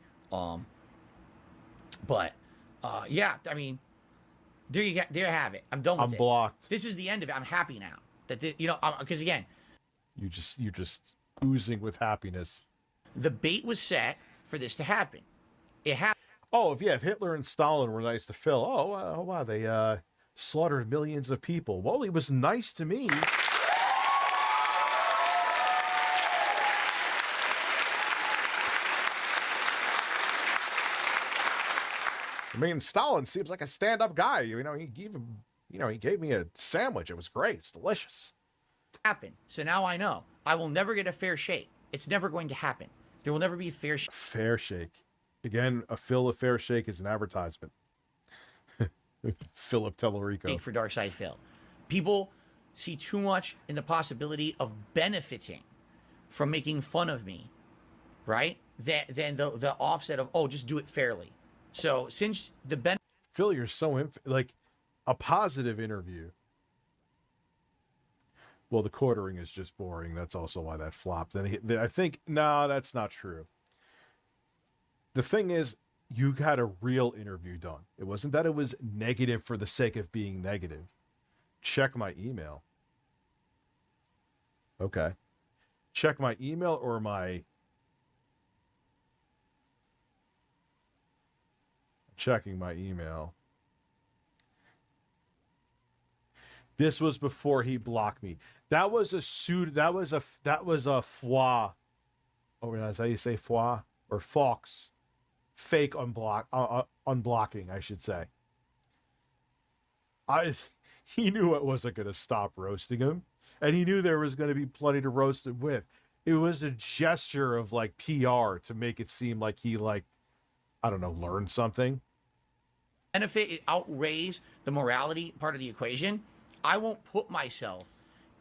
But yeah, I mean, there you have it. I'm done with I'm this. blocked. This is the end of it. I'm happy now. That because again, you're just oozing with happiness. The bait was set for this to happen. It happened. Oh, if Hitler and Stalin were nice to Phil, wow, they slaughtered millions of people. Well, he was nice to me. I mean, Stalin seems like a stand-up guy. He gave me a sandwich. It was great. It's delicious. Happen. So now I know. I will never get a fair shake. It's never going to happen. There will never be a fair shake. Fair shake. Again, a fair shake is an advertisement. Philip Tellerico. For Darkside Phil. People see too much in the possibility of benefiting from making fun of me, right? Than the offset of, just do it fairly. So since the Phil, you're so like a positive interview. Well, the quartering is just boring. That's also why that flopped. And I think, no, that's not true. The thing is, you had a real interview done. It wasn't that it was negative for the sake of being negative. Check my email. Okay. Check my email or my... Checking my email. This was before he blocked me. That was a suit. That was a foie. Oh, is that how you say foie or fox? Fake unblocking, I should say. He knew it wasn't going to stop roasting him, and he knew there was going to be plenty to roast him with. It was a gesture of like PR to make it seem like he I don't know, learned something. And if it outweighs the morality part of the equation, I won't put myself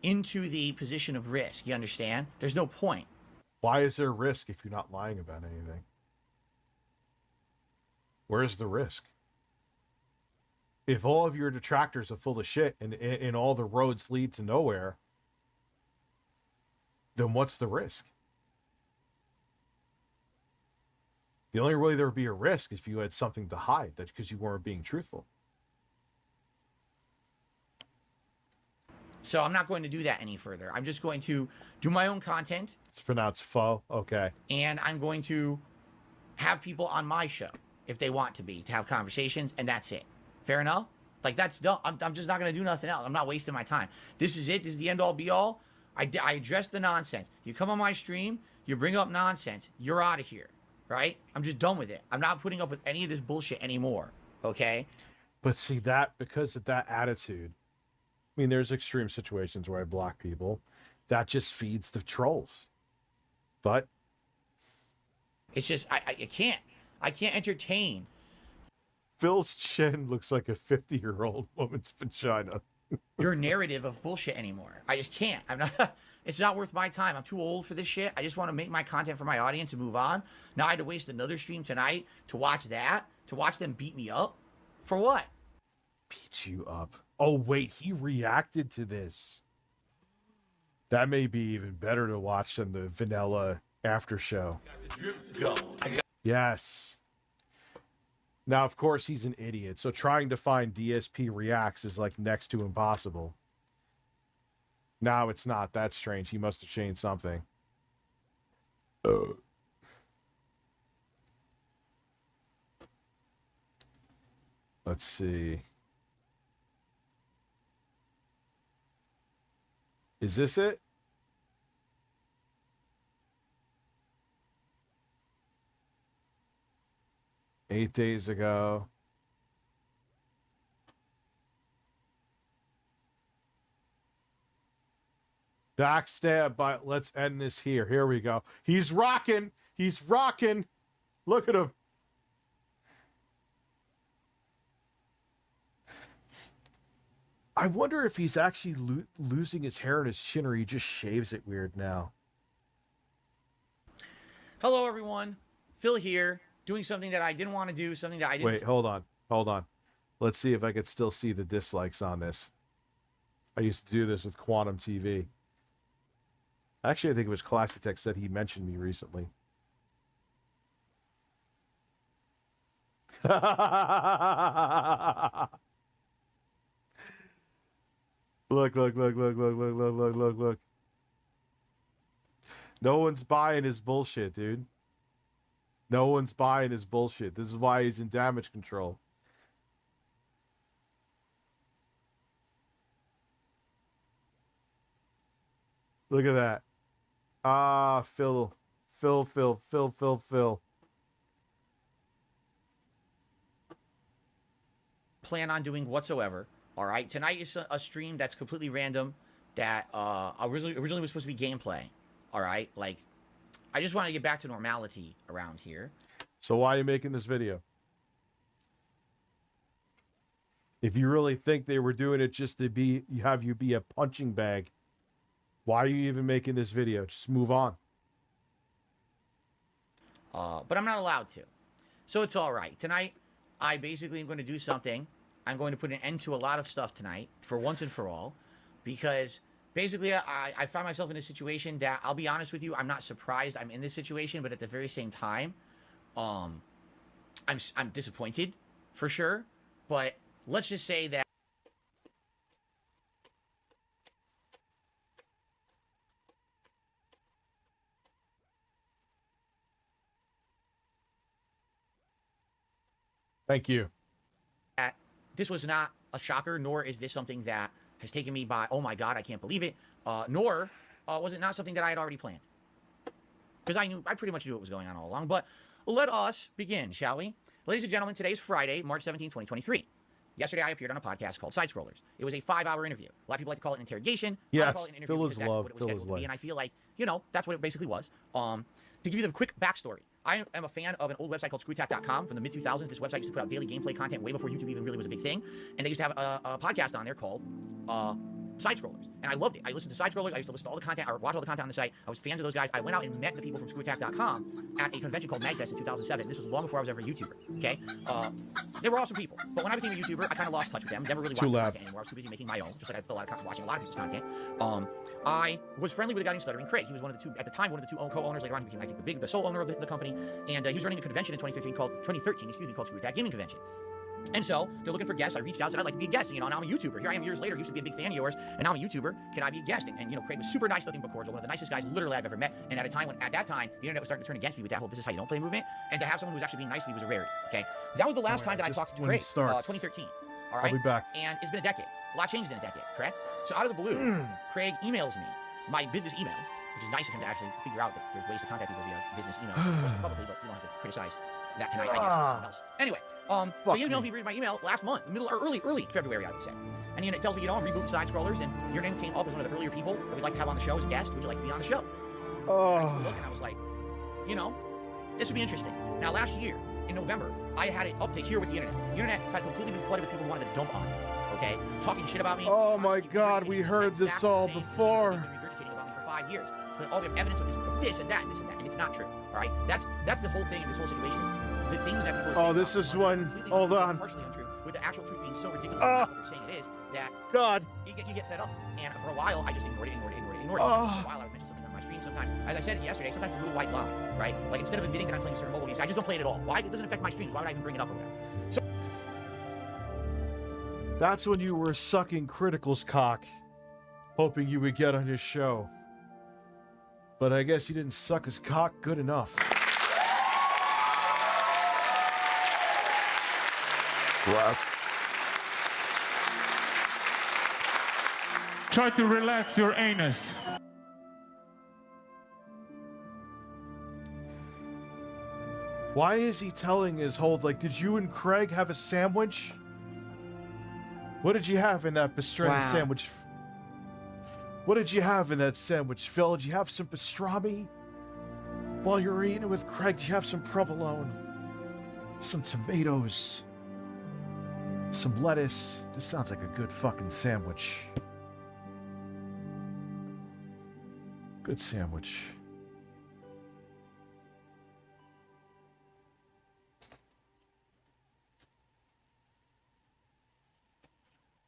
into the position of risk. You understand? There's no point. Why is there risk if you're not lying about anything? Where's the risk? If all of your detractors are full of shit and all the roads lead to nowhere, then what's the risk? The only way there would be a risk is if you had something to hide, that's because you weren't being truthful. So I'm not going to do that any further. I'm just going to do my own content. It's pronounced faux. Okay. And I'm going to have people on my show if they want to have conversations, and that's it. Fair enough? Like, that's done. I'm just not going to do nothing else. I'm not wasting my time. This is it. This is the end all be all. I address the nonsense. You come on my stream, you bring up nonsense, you're out of here, right? I'm just done with it. I'm not putting up with any of this bullshit anymore, okay? But see, that, because of that attitude, I mean, there's extreme situations where I block people. That just feeds the trolls. But it's just, I can't. I can't entertain. Phil's chin looks like a 50-year-old woman's vagina. Your narrative of bullshit anymore. I just can't. I'm not. It's not worth my time. I'm too old for this shit. I just want to make my content for my audience and move on. Now I had to waste another stream tonight to watch that, to watch them beat me up. For what? Beat you up. Oh, wait, he reacted to this. That may be even better to watch than the vanilla after show. Yes. Now, of course, he's an idiot, so trying to find DSP reacts is like next to impossible. Now it's not. That's strange. He must have changed something. Let's see. Is this it? Eight days ago. Backstab, but let's end this here. Here we go. He's rocking. He's rocking. Look at him. I wonder if he's actually losing his hair in his chin, or he just shaves it weird now. Hello, everyone. Phil here, doing something that I didn't want to do, something that I didn't... Wait, hold on. Hold on. Let's see if I could still see the dislikes on this. I used to do this with Quantum TV. Actually, I think it was Classic Tech said he mentioned me recently. Look. No one's buying his bullshit, dude. No one's buying his bullshit. This is why he's in damage control. Look at that. Ah, Phil. Plan on doing whatsoever. All right, tonight is a stream that's completely random. That originally was supposed to be gameplay. All right, like I just want to get back to normality around here. So why are you making this video? If you really think they were doing it just to have you be a punching bag, why are you even making this video? Just move on. But I'm not allowed to. So it's all right. Tonight, I basically am going to do something. I'm going to put an end to a lot of stuff tonight for once and for all. Because basically, I found myself in a situation that, I'll be honest with you, I'm not surprised I'm in this situation. But at the very same time, I'm disappointed for sure. But let's just say that thank you. This was not a shocker, nor is this something that has taken me by, oh my God, I can't believe it, nor was it not something that I had already planned. Because I pretty much knew what was going on all along. But let us begin, shall we? Ladies and gentlemen, today is Friday, March 17, 2023. Yesterday, I appeared on a podcast called Side Scrollers. It was a 5-hour interview. A lot of people like to call it an interrogation. Yes, I call it an interview because that's what it was scheduled to be, and I feel like, you know, that's what it basically was. To give you the quick backstory, I am a fan of an old website called Screwtack.com from the mid-2000s. This website used to put out daily gameplay content way before YouTube even really was a big thing. And they used to have a podcast on there called Side Scrollers. And I loved it. I listened to Side Scrollers. I used to listen to all the content, or watch all the content on the site. I was fans of those guys. I went out and met the people from Screwtack.com at a convention called MagFest in 2007. This was long before I was ever a YouTuber, okay? They were awesome people. But when I became a YouTuber, I kind of lost touch with them. Never really watched their content anymore. I was too busy making my own, just like I feel like watching a lot of people's content. I was friendly with a guy named Stuttering Craig. He was one of the two, at the time, one of the two co-owners. Later on, he became, I think, the sole owner of the company. And he was running a convention in 2013 called Screwtack Gaming Convention. And so they're looking for guests. I reached out, said I'd like to be a guest. You know, now I'm a YouTuber. Here I am years later. Used to be a big fan of yours, and now I'm a YouTuber. Can I be a guest? And you know, Craig was super nice looking but cordial. One of the nicest guys literally I've ever met. And at that time, the internet was starting to turn against me with that whole "this is how you don't play" movement. And to have someone who was actually being nice to me was a rarity. Okay, that was the last time that I talked to Craig. 2013. All right, I'll be back. And it's been a decade. A lot changes in a decade. Correct. So out of the blue, Craig emails me my business email, which is nice of him to actually figure out that there's ways to contact people via business emails. It wasn't publicly, but we don't have to criticize that tonight, I guess, for someone else. Anyway, so he emailed me my email last month, early February, I would say. And it tells me, you know, I'm rebooting Side Scrollers, and your name came up as one of the earlier people that we'd like to have on the show as a guest. Would you like to be on the show? And I was like, you know, this would be interesting. Now, last year, in November, I had it up to here with the internet. The internet had completely been flooded with people who wanted to dump on me, okay? Talking shit about me. Oh my God, we heard this all before. Regurgitating about me for 5 years. Putting all the evidence of this and that and this and that, and it's not true, all right? That's the whole thing in this whole situation. The things that people are this is when, hold on. Partially untrue, with the actual truth being so ridiculous what they're saying it is, that God, you get fed up. And for a while, I just ignored it. For a while, I would mention something on my stream sometimes. As I said yesterday, sometimes it's a little white lie, right? Like, instead of admitting that I'm playing certain mobile games, I just don't play it at all. Why? It doesn't affect my streams. Why would I even bring it up or whatever? So that's when you were sucking Critical's cock, hoping you would get on his show. But I guess you didn't suck his cock good enough. Blessed. Try to relax your anus. Why is he telling his whole, like, did you and Craig have a sandwich? What did you have in that pastrami sandwich? What did you have in that sandwich, Phil? Did you have some pastrami? While you were eating it with Craig, did you have some provolone? Some tomatoes? Some lettuce? This sounds like a good fucking sandwich. Good sandwich.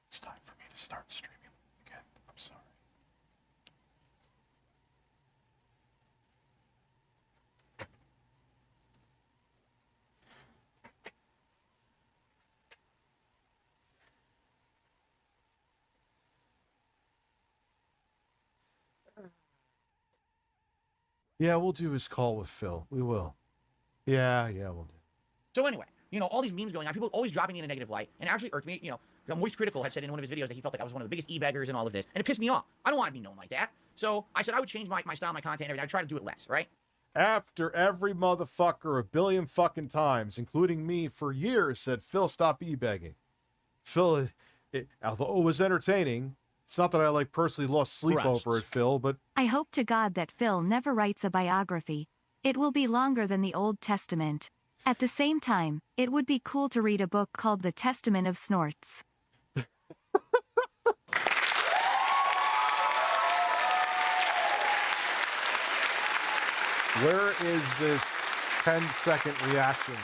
It's time for me to start streaming again. I'm sorry. Yeah, we'll do his call with Phil. We will. Yeah, we'll do. So anyway, you know, all these memes going on, people always dropping me in a negative light, and it actually irked me. You know, Moist Critical had said in one of his videos that he felt like I was one of the biggest e-beggars and all of this, and it pissed me off. I don't want to be known like that. So I said I would change my style, my content, and everything. I'd try to do it less, right? After every motherfucker a billion fucking times, including me for years, said, Phil, stop e-begging. Phil, although it was entertaining, it's not that I like personally lost sleep over it, Phil, but I hope to God that Phil never writes a biography. It will be longer than the Old Testament. At the same time, it would be cool to read a book called The Testament of Snorts. Where is this 10-second reaction?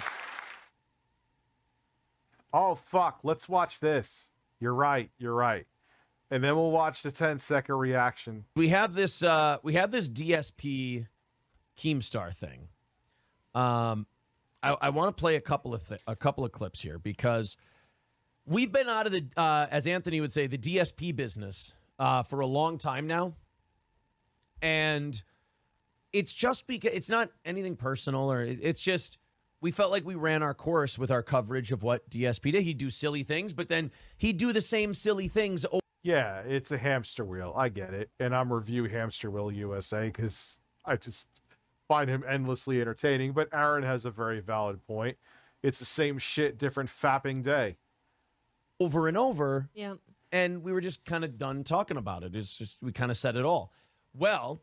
Oh, fuck. Let's watch this. You're right. And then we'll watch the 10-second reaction. We have this DSP Keemstar thing. I want to play a couple of clips here because we've been out of the as Anthony would say, the DSP business for a long time now. And it's just because it's not anything personal, or it's just we felt like we ran our course with our coverage of what DSP did. He'd do silly things, but then he'd do the same silly things. Yeah, it's a hamster wheel. I get it. And I'm review Hamster Wheel USA because I just find him endlessly entertaining. But Aaron has a very valid point. It's the same shit, different fapping day. Over and over. Yeah. And we were just kind of done talking about it. It's just, we kind of said it all. Well,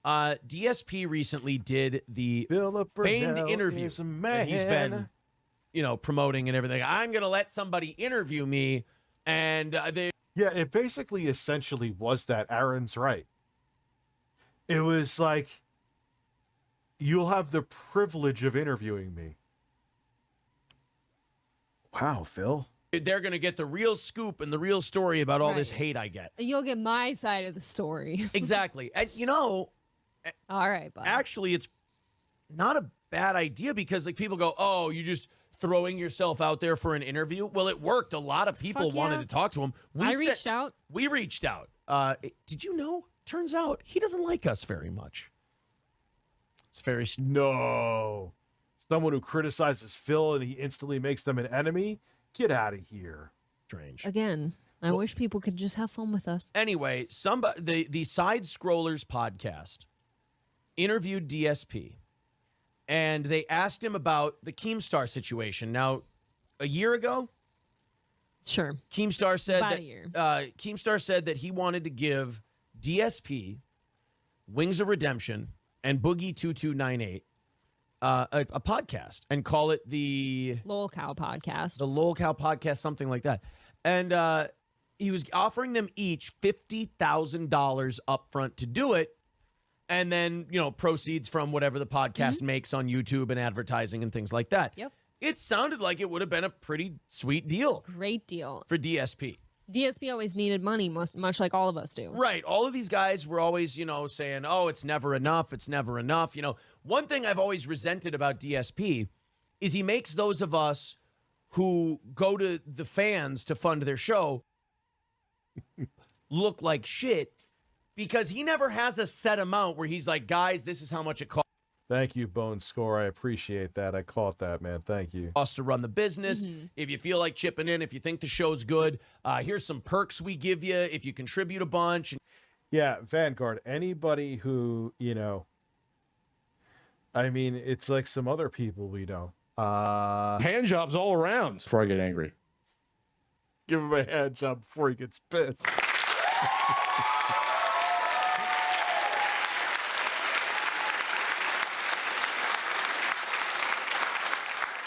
DSP recently did the famed interview that he's been, promoting and everything. I'm going to let somebody interview me. And yeah, it basically essentially was that. Aaron's right. It was like, you'll have the privilege of interviewing me. Wow, Phil. They're going to get the real scoop and the real story about all this hate I get. You'll get my side of the story. Exactly. And, all right, bud. Actually, it's not a bad idea because people go, oh, you just throwing yourself out there for an interview. Well, it worked. A lot of people wanted to talk to him. I reached out. We reached out. Did you know? Turns out he doesn't like us very much. It's very... No. Someone who criticizes Phil and he instantly makes them an enemy? Get out of here. Strange. Again, I wish people could just have fun with us. Anyway, the Side Scrollers podcast interviewed DSP, and they asked him about the Keemstar situation. Now, a year ago, sure, Keemstar said about that a year. Keemstar said that he wanted to give DSP, Wings of Redemption, and Boogie 2298 a podcast and call it the Lol Cow podcast. The Lol Cow podcast, something like that. And he was offering them each $50,000 up front to do it. And then, proceeds from whatever the podcast makes on YouTube and advertising and things like that. Yep. It sounded like it would have been a pretty sweet deal. Great deal. For DSP. DSP always needed money, much like all of us do. Right. All of these guys were always, saying, oh, it's never enough. It's never enough. One thing I've always resented about DSP is he makes those of us who go to the fans to fund their show look like shit because he never has a set amount where he's like, guys, this is how much it costs. Thank you, Bone Score. I appreciate that. I caught that, man. Thank you. Cost to run the business. If you feel like chipping in, if you think the show's good, here's some perks we give you if you contribute a bunch. Yeah, Vanguard, anybody who, it's like some other people we know. Hand jobs all around. Before I get angry. Give him a hand job before he gets pissed.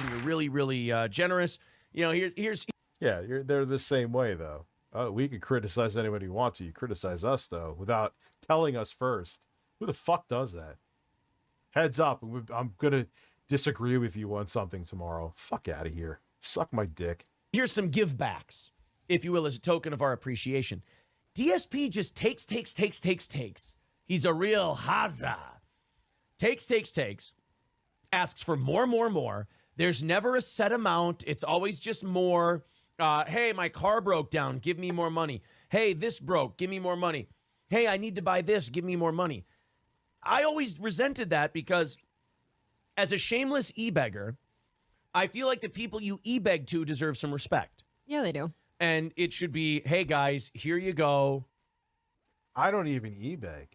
You're really, really generous. Here's. Yeah, they're the same way, though. We could criticize anybody you want to. You criticize us, though, without telling us first. Who the fuck does that? Heads up, I'm going to disagree with you on something tomorrow. Fuck out of here. Suck my dick. Here's some give backs, if you will, as a token of our appreciation. DSP just takes. He's a real haza. Takes. Asks for more. There's never a set amount. It's always just more. Hey, my car broke down. Give me more money. Hey, this broke. Give me more money. Hey, I need to buy this. Give me more money. I always resented that because as a shameless e-beggar, I feel like the people you e-beg to deserve some respect. Yeah, they do. And it should be, hey, guys, here you go. I don't even e-beg.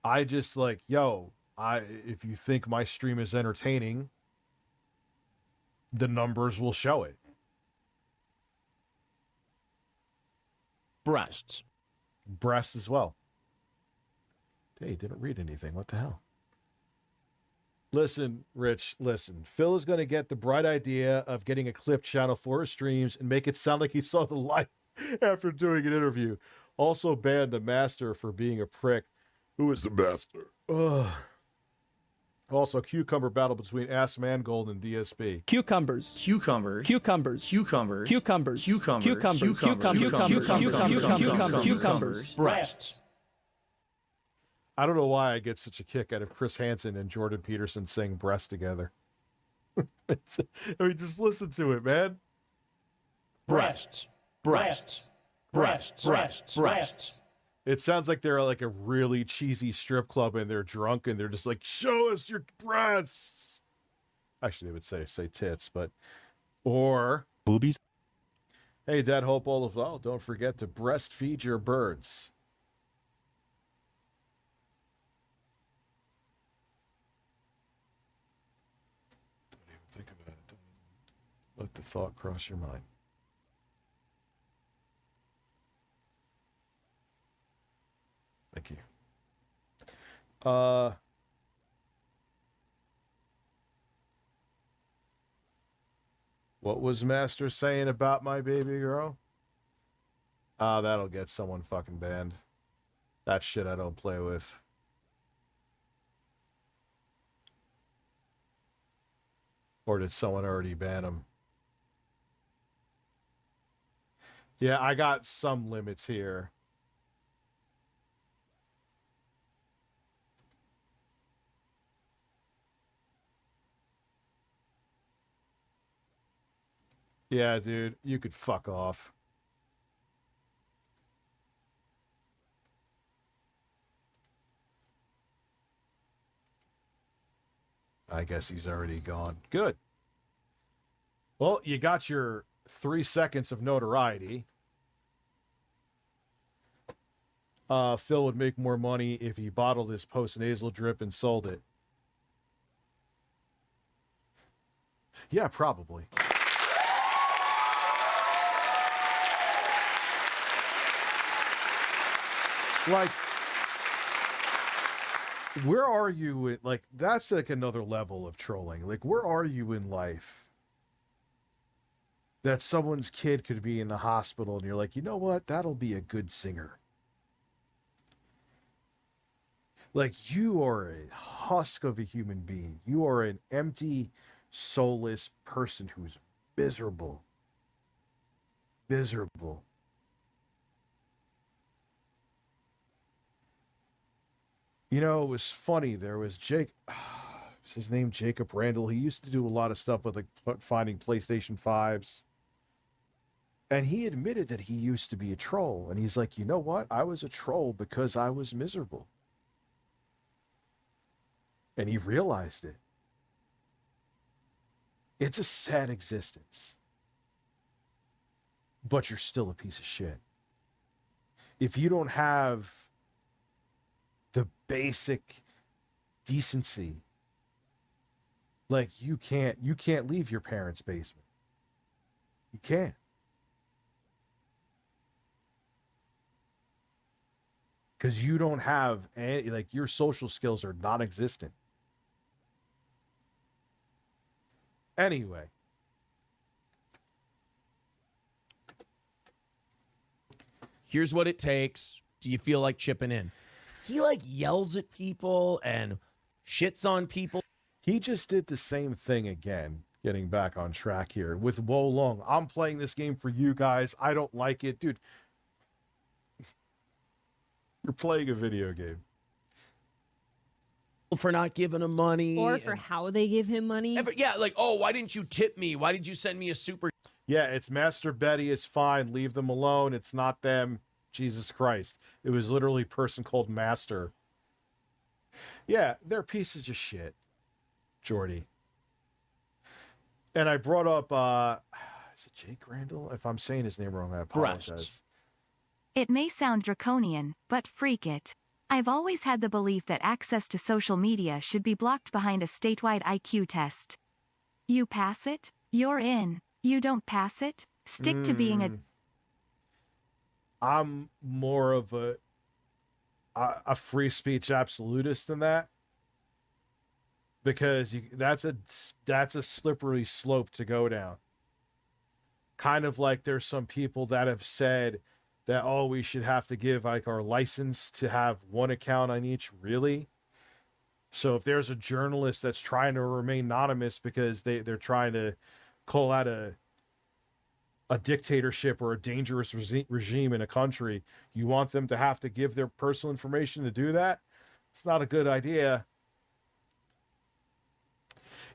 I just if you think my stream is entertaining, the numbers will show it. Breasts as well. Hey, didn't read anything. What the hell? Listen, Rich, Phil is going to get the bright idea of getting a clip channel for his streams and make it sound like he saw the light after doing an interview. Also ban the master for being a prick. Who is the master? Ugh. Also, cucumber battle between Ass Mangold and DSP. Cucumbers. Breasts. I don't know why I get such a kick out of Chris Hansen and Jordan Peterson saying breast together. Just listen to it, man. Breasts. It sounds like they're like a really cheesy strip club and they're drunk and they're just like, show us your breasts. Actually, they would say tits, or boobies. Hey, Dad, hope all is well. Don't forget to breastfeed your birds. Don't even think about it. Don't even let the thought cross your mind. Thank you. What was Master saying about my baby girl? That'll get someone fucking banned. That shit I don't play with. Or did someone already ban him? Yeah, I got some limits here. Yeah, dude, you could fuck off. I guess he's already gone. Good. Well, you got your 3 seconds of notoriety. Phil would make more money if he bottled his post-nasal drip and sold it. Yeah, probably. Like, where are you in, like, that's like another level of trolling. Like, where are you in life that someone's kid could be in the hospital and you're like, you know what, that'll be a good singer. Like, you are a husk of a human being. You are an empty, soulless person who's miserable. Miserable. You know, it was funny. There was was his name Jacob Randall. He used to do a lot of stuff with like finding PlayStation 5s. And he admitted that he used to be a troll. And he's like, you know what? I was a troll because I was miserable. And he realized it. It's a sad existence. But you're still a piece of shit. If you don't have the basic decency, like you can't leave your parents' basement. You can't. Because you don't have any, like, your social skills are non-existent. Anyway. Here's what it takes. Do you feel like chipping in? He like yells at people and shits on people. He just did the same thing again, getting back on track here with Wo Long. I'm playing this game for you guys. I don't like it. Dude, you're playing a video game. For not giving him money. Or for how they give him money. Yeah, like, oh, why didn't you tip me? Why did you send me a super? Yeah, it's Master Betty is fine. Leave them alone. It's not them. Jesus Christ. It was literally a person called Master. Yeah, they're pieces of shit, Jordy. And I brought up, is it Jake Randall? If I'm saying his name wrong, I apologize. Breasts. It may sound draconian, but freak it. I've always had the belief that access to social media should be blocked behind a statewide IQ test. You pass it, you're in. You don't pass it, stick to being a... I'm more of a free speech absolutist than that. Because that's a slippery slope to go down. Kind of like there's some people that have said that, oh, we should have to give like our license to have one account on each. Really? So if there's a journalist that's trying to remain anonymous because they're trying to call out a dictatorship or a dangerous regime in a country, you want them to have to give their personal information to do that? It's not a good idea.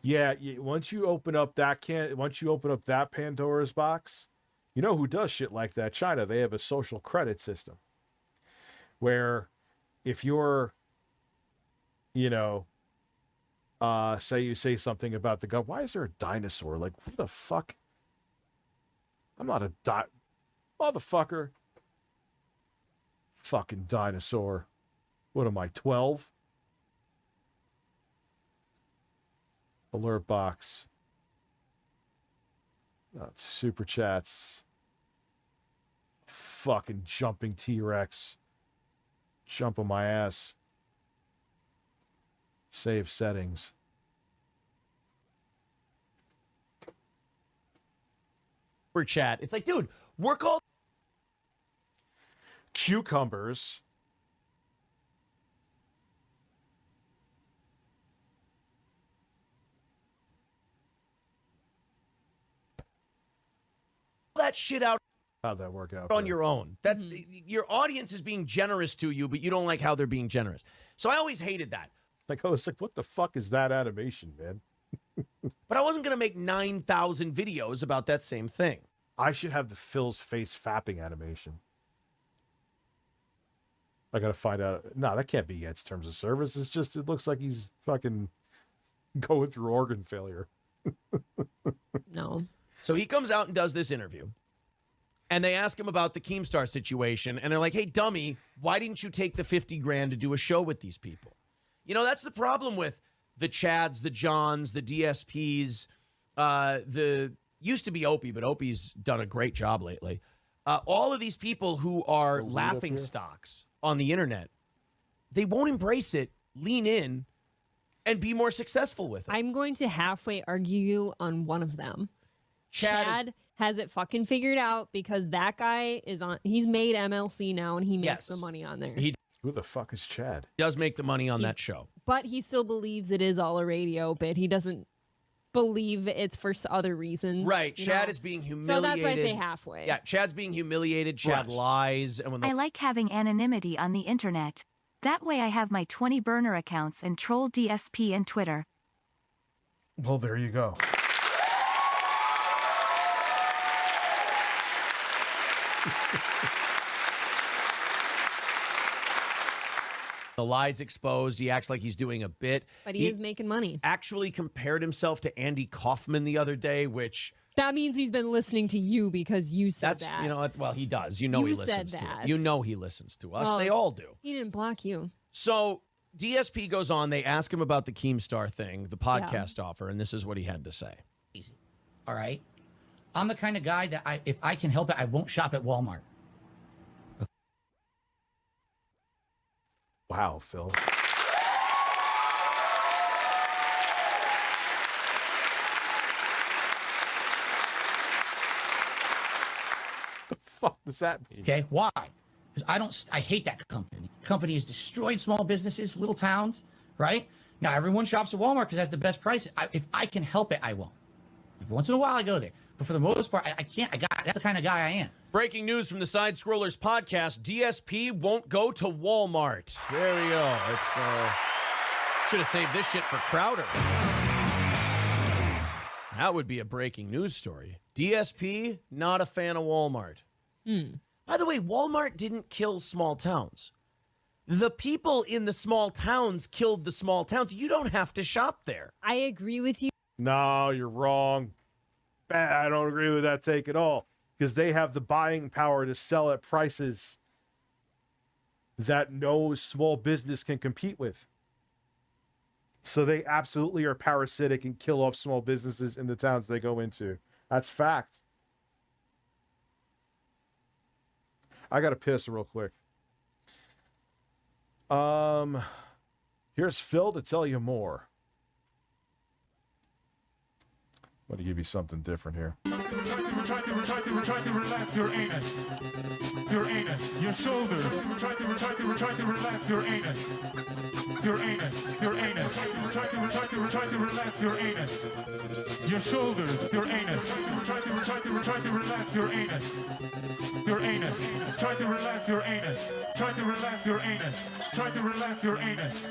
Yeah, once you open up that Pandora's box, you know who does shit like that? China. They have a social credit system where if you're, say you say something about the government, why is there a dinosaur? Like, what the fuck? I'm not Motherfucker. Fucking dinosaur. What am I, 12? Alert box. Super chats. Fucking jumping T-Rex. Jump on my ass. Save settings. For chat. It's like, dude, we're called cucumbers. that shit out. How'd that work out? On your own. That's your audience is being generous to you, but you don't like how they're being generous. So I always hated that. Like, I was like, what the fuck is that animation, man? But I wasn't going to make 9,000 videos about that same thing. I should have the Phil's face fapping animation. I got to find out. No, that can't be Ed's terms of service. It's just, it looks like he's fucking going through organ failure. No. So he comes out and does this interview. And they ask him about the Keemstar situation. And they're like, hey, dummy, why didn't you take the 50 grand to do a show with these people? You know, that's the problem with the Chads, the Johns, the DSPs, used to be Opie, but Opie's done a great job lately. All of these people who are laughing stocks on the internet, they won't embrace it, lean in, and be more successful with it. I'm going to halfway argue you on one of them. Chad has it fucking figured out because that guy is on. He's made MLC now, and he makes the money on there. Who the fuck is Chad? He does make the money on that show. But he still believes it is all a radio bit. He doesn't believe it's for other reasons. Right. Chad is being humiliated. So that's why I say halfway. Yeah, Chad's being humiliated. Chad lies. And when I like having anonymity on the internet. That way I have my 20 burner accounts and troll DSP and Twitter. Well, there you go. The lies exposed. He acts like he's doing a bit. But he is making money. Actually compared himself to Andy Kaufman the other day, which... That means he's been listening to you because you said that. You know, well, he does. You know he listens to it. You know he listens to us. Well, they all do. He didn't block you. So DSP goes on. They ask him about the Keemstar thing, the podcast offer, and this is what he had to say. Easy. All right? I'm the kind of guy that if I can help it, I won't shop at Walmart. Wow, Phil. The fuck does that mean? Okay, why? Because I hate that company. The company has destroyed small businesses, little towns, right? Now everyone shops at Walmart because it has the best price. If I can help it, I won't. Every once in a while I go there. But for the most part, I can't. That's the kind of guy I am. Breaking news from the Side Scrollers podcast: DSP won't go to Walmart. There we go. Should have saved this shit for Crowder. That would be a breaking news story. DSP not a fan of Walmart. By the way, Walmart didn't kill small towns. The people in the small towns killed the small towns. You don't have to shop there. I agree with you. No, you're wrong. I don't agree with that take at all. Because they have the buying power to sell at prices that no small business can compete with. So they absolutely are parasitic and kill off small businesses in the towns they go into. That's fact. I got to piss real quick. Here's Phil to tell you more. I'm going to give you something different here. Try to relax your anus. Your anus. Your shoulders. Try to relax your anus. Your anus. Your anus. Try to relax your anus. Your shoulders. Your anus. Try to relax your anus. Your anus. Try to relax your anus. Try to relax your anus. Try to relax your anus.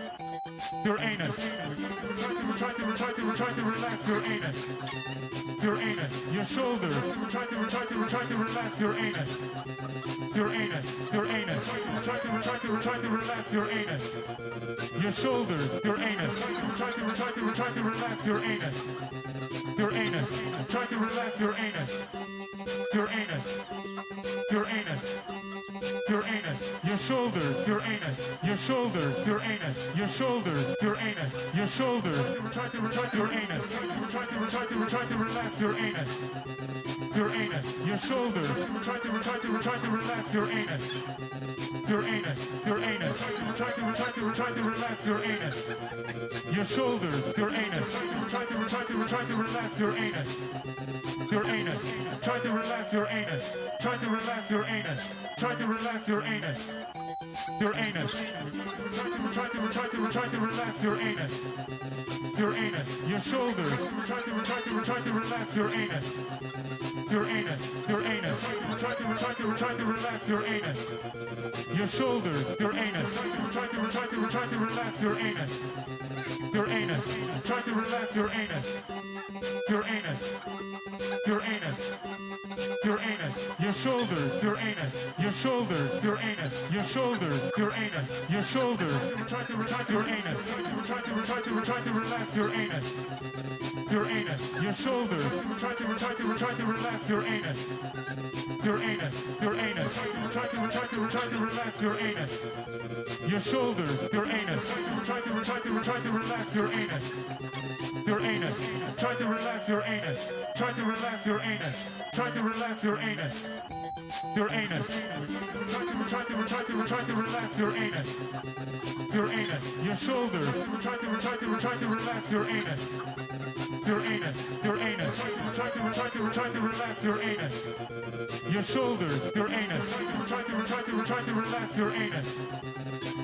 Your anus. Try to relax your anus. Your anus. Your shoulders. Try to relax your anus. Your anus. Your anus. Try to relax your anus. Your shoulders. Your anus. Try to relax your anus. Your anus. Try to relax your anus. Your anus. Your shoulders, your anus, your shoulders, your anus, your shoulders, your anus, your shoulders. Try to retract your anus. Try to relax your anus. Your anus, your shoulders. Try to relax your anus. Your anus, your anus. Try to relax your anus. Your shoulders, your anus. Try to relax your anus. Your anus. Try to relax your anus. Try to relax your anus. Try to relax your anus. Your anus. Try to relax your anus. Your anus. Your shoulders. Try to relax your anus. Your anus. Your anus. Try to relax your anus. Your shoulders. Your anus. Try to relax your anus. Your anus. Try to relax your anus. Your anus. Your anus. Your anus. Your shoulders. Your anus. Your shoulders. Your anus. Your shoulders. Your anus. Your shoulders. Try to relax your anus. Try to relax your anus. Your anus. Your shoulders. Try to relax your anus. Your anus. Your anus. Try to relax your anus. Your shoulders. Your anus. Try to relax your anus. Your anus. Try to relax your anus. Try to relax your anus. Try to relax your anus. Your anus. Try to relax your anus. Your anus. Your shoulders. Try to relax your anus. Your anus. Your anus. Try to relax your anus. Your shoulders. Your anus. Try to relax your anus.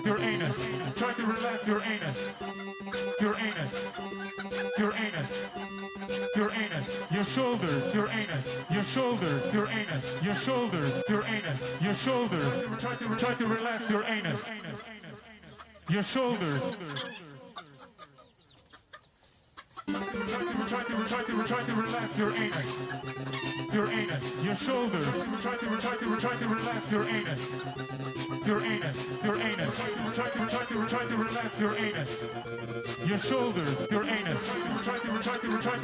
Your anus. Try to relax your anus. Your anus. Your anus. Your anus. Your shoulders. Your anus. Your shoulders. Your anus. Your shoulders. Your anus. Your shoulders. Try to relax your anus. Your shoulders. Try to relax your anus. Your anus. Your shoulders. Try to relax your anus. Your anus. Your anus. Try to relax your anus. Your shoulders. Your anus. Try to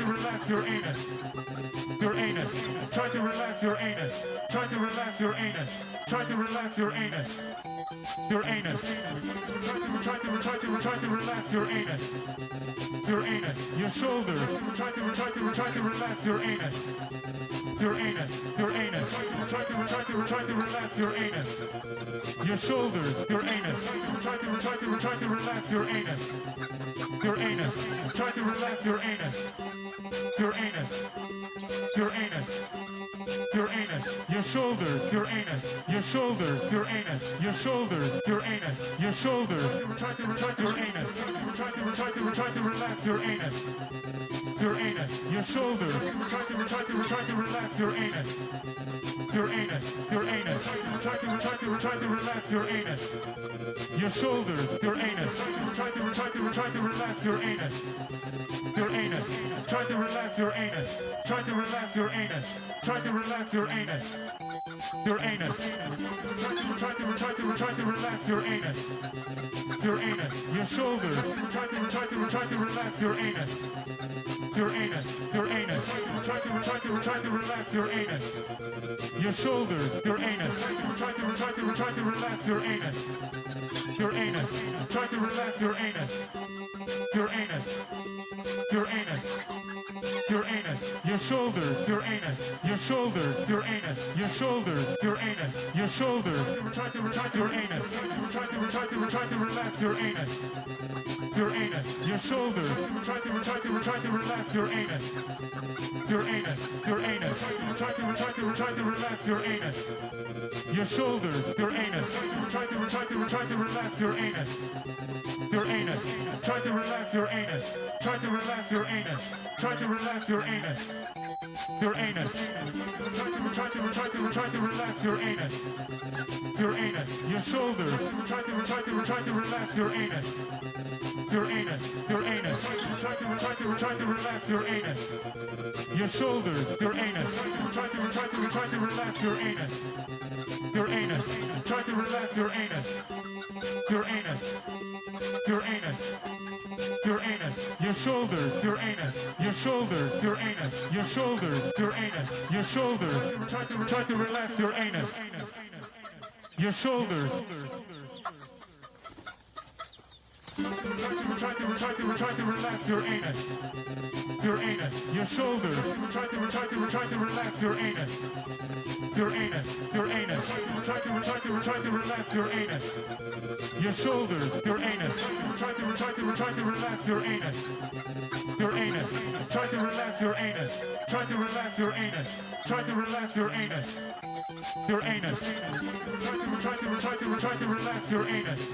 relax your anus. Your anus. Try to relax your anus. Try to relax your anus. Try to relax your anus. Your anus. Try to relax your anus. Your anus. Your shoulders. Try to relax your anus. Your anus. Your anus. Try to relax your anus. Your shoulders. Your anus. Try to relax your anus. Your anus. Try to relax your anus. Your anus. Your anus. Your anus. Your shoulders. Your anus. Your shoulders. Your anus. Your shoulders. Your anus. Your shoulders. Try to relax your anus. Try to relax your anus. Your anus. Your shoulders. Try to relax your anus. Your anus. Your anus. Try to relax your anus. Your shoulders. Your anus. Try to relax your anus. Your anus. Try to relax your anus. Try to relax your anus. Try to relax your anus. Your anus. Try to relax your anus. Your anus. Your shoulders. Try to relax your anus. Your anus. Your anus. Try to relax your anus. Your shoulders. Your anus. Try to relax your anus. Your anus. Try to relax your anus. Your anus. Your anus. Your anus. Your shoulders. Your anus. Your shoulders. Your anus. Your shoulders. Your anus. Your shoulders. Try to relax your anus. Try to relax your anus. Your anus. Your shoulders. Try to relax your anus. Your anus. Your anus. Try to relax your anus. Your shoulders. Your anus. Try to relax your anus. Your anus. Try to relax your anus. Try to relax your anus. Try to relax your anus. Your anus. Try to relax your anus. Your anus. Your shoulders. Try to relax your anus. Your anus. Your anus. Try to relax your anus. Your shoulders. Your anus. Try to relax your anus. Your anus. Try to relax your anus. Your anus. Your anus. Your anus. Your shoulders. Your anus. Your shoulders. Your anus. Your shoulders. Your anus. Your shoulders. Try to relax your anus. Your shoulders. Try to relax your anus. Your anus. Your shoulders. Try to relax your anus. Your anus. Your anus. Try to relax your anus. Your shoulders. Your anus. Try to relax your anus. Your anus. Try to relax your anus. Try to relax your anus. Try to relax your anus. Your anus. Try to relax your anus.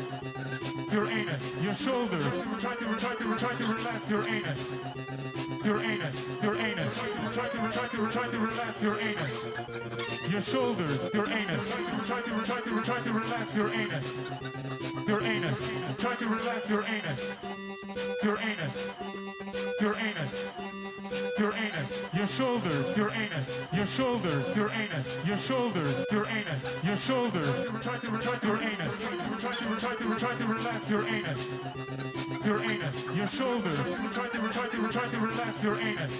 Your anus. Your shoulders. Try to relax your anus. Your anus. Your anus. Try to relax your anus. Your shoulders. Your anus. Try to relax your anus. Your anus. Try to relax your anus. Your anus. Your anus. Your anus. Your shoulders. Your anus. Your shoulders. Your anus. Your shoulders. Your anus. Your shoulders. Try to your anus. Try to relax your anus. Your anus. Your shoulders. Try to relax your anus.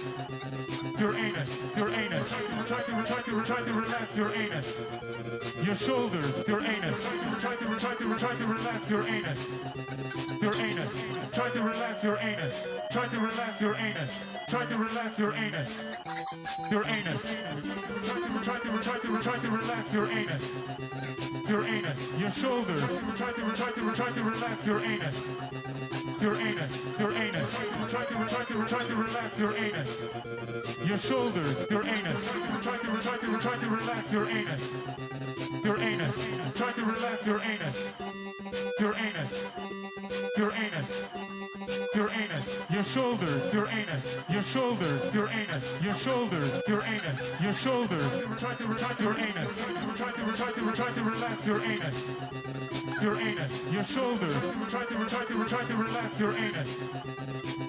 Your anus. Your anus. Try to relax your anus. Your shoulders. Your anus. Try to relax your anus. Your anus. Try to relax your anus. Try to relax your anus. Try to relax your anus. Your anus. Try to relax your anus. Your anus. Your shoulders. Try to relax your anus. Your anus. Your anus. Try to relax your anus. Your shoulders. Your anus. Try to relax your anus. Your anus. Try to relax your anus. Your anus. Your anus. Your anus. Your shoulders. Your anus. Your shoulders. Your anus. Your shoulders. Your anus. Your shoulders. Try to relax your anus. Try to relax your anus. Your anus. Your shoulders. Try to relax your anus.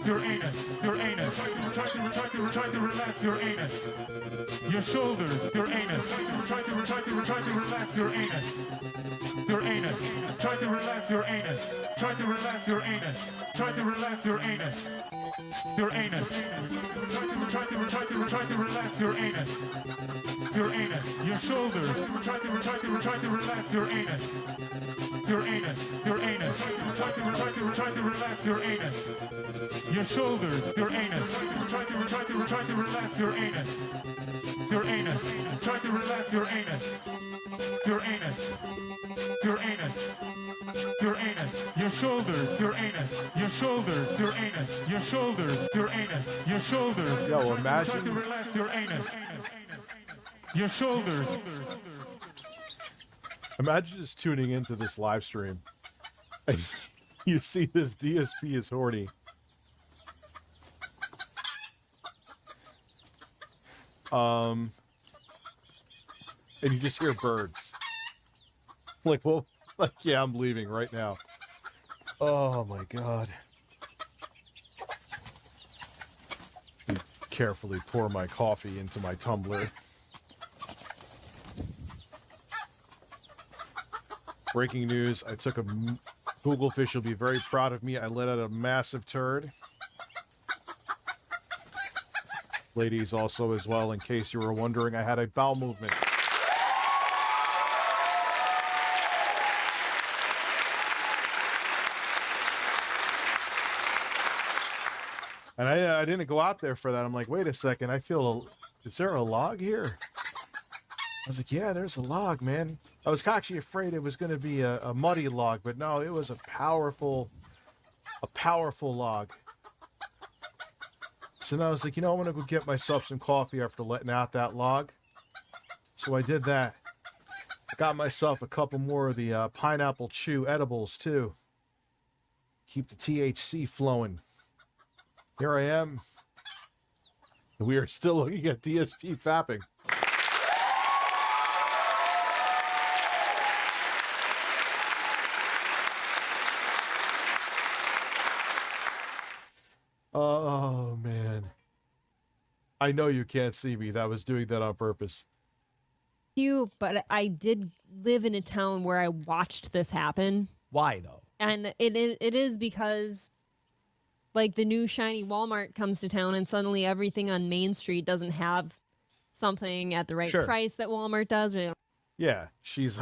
Your anus. Your anus. Try to relax your anus. Your shoulders. Your anus. Try to relax your anus. Your anus. Try to relax your anus. Try to relax your anus. Try to relax your anus. Your anus. Try to relax your anus. Your anus. Your shoulders. Try to relax your anus. Your anus. Your anus. Try to relax your anus. Your shoulders. Your anus. Try to relax your anus. Your anus. Try to relax your anus. Your anus. Your anus. Your anus. Your shoulders. Your anus. Your shoulders. Your anus. Your shoulders. Your anus. Your shoulders. Yo, imagine. Try to relax your anus. Your shoulders. Imagine just tuning into this live stream and you see this DSP is horny. And you just hear birds. Like, well, like, yeah, I'm leaving right now. Oh my God. Carefully pour my coffee into my tumbler. Breaking news, I took a Google fish will be very proud of me. I let out a massive turd. Ladies also as well, in case you were wondering, I had a bowel movement. And I didn't go out there for that. I'm like, wait a second, is there a log here? I was like, yeah, there's a log, man. I was actually afraid it was going to be a muddy log, but no, it was a powerful log. So now I was like, you know, I'm going to go get myself some coffee after letting out that log. So I did that. I got myself a couple more of the pineapple chew edibles, too. Keep the THC flowing. Here I am. We are still looking at DSP fapping. Oh, man. I know you can't see me. That was doing that on purpose. But I did live in a town where I watched this happen. Why, though? And it is because, like, the new shiny Walmart comes to town and suddenly everything on Main Street doesn't have something at the right price that Walmart does. Yeah, she's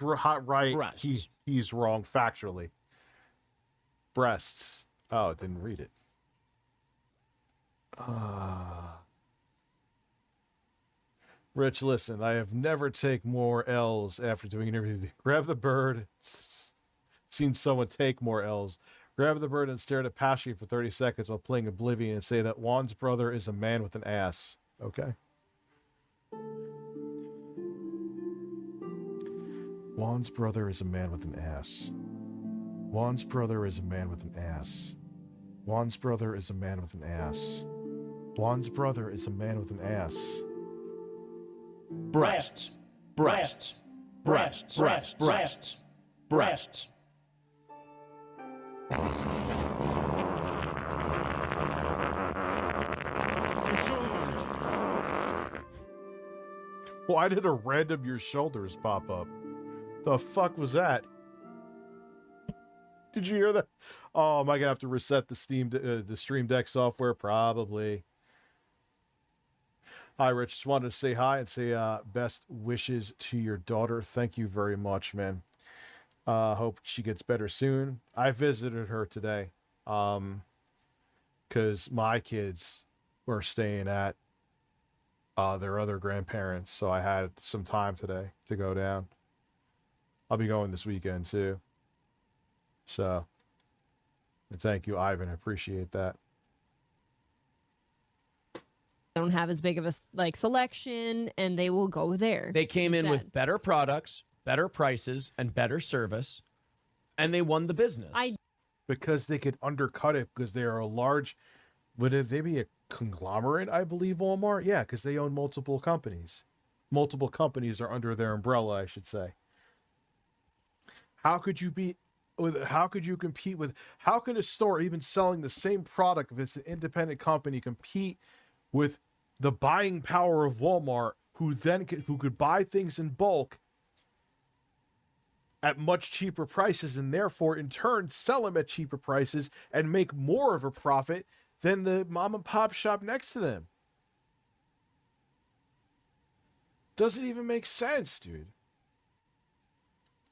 right. Correct. He's wrong factually. Breasts. Oh, didn't read it. Rich, listen, I have never take more L's after doing an interview. Grab the bird. Seen someone take more L's. Grab the bird and stare at it passionately for 30 seconds while playing Oblivion and say that Juan's brother is a man with an ass. Okay. Juan's brother is a man with an ass. Juan's brother is a man with an ass. Juan's brother is a man with an ass. Juan's brother is a man with an ass. Breasts. Breasts. Breasts. Breasts. Breasts. Breasts. Why did a random your shoulders pop up? The fuck was that? Did you hear that? Oh, am I gonna have to reset the Stream Deck software? Probably. Hi, Rich. Just wanted to say hi and say best wishes to your daughter. Thank you very much, man. Hope she gets better soon. I visited her today, because my kids were staying at their other grandparents, so I had some time today to go down. I'll be going this weekend too. So, thank you, Ivan. I appreciate that. Don't have as big of a selection, and they will go there. They came in with better products, better prices, and better service, and they won the business. Because they could undercut it because they are a large. Would they be a conglomerate? I believe Walmart. Yeah, because they own multiple companies. Multiple companies are under their umbrella, I should say. How could you be? How could you compete with? How can a store even selling the same product, if it's an independent company, compete with the buying power of Walmart, who could buy things in bulk at much cheaper prices, and therefore in turn sell them at cheaper prices and make more of a profit than the mom and pop shop next to them? Doesn't even make sense, dude.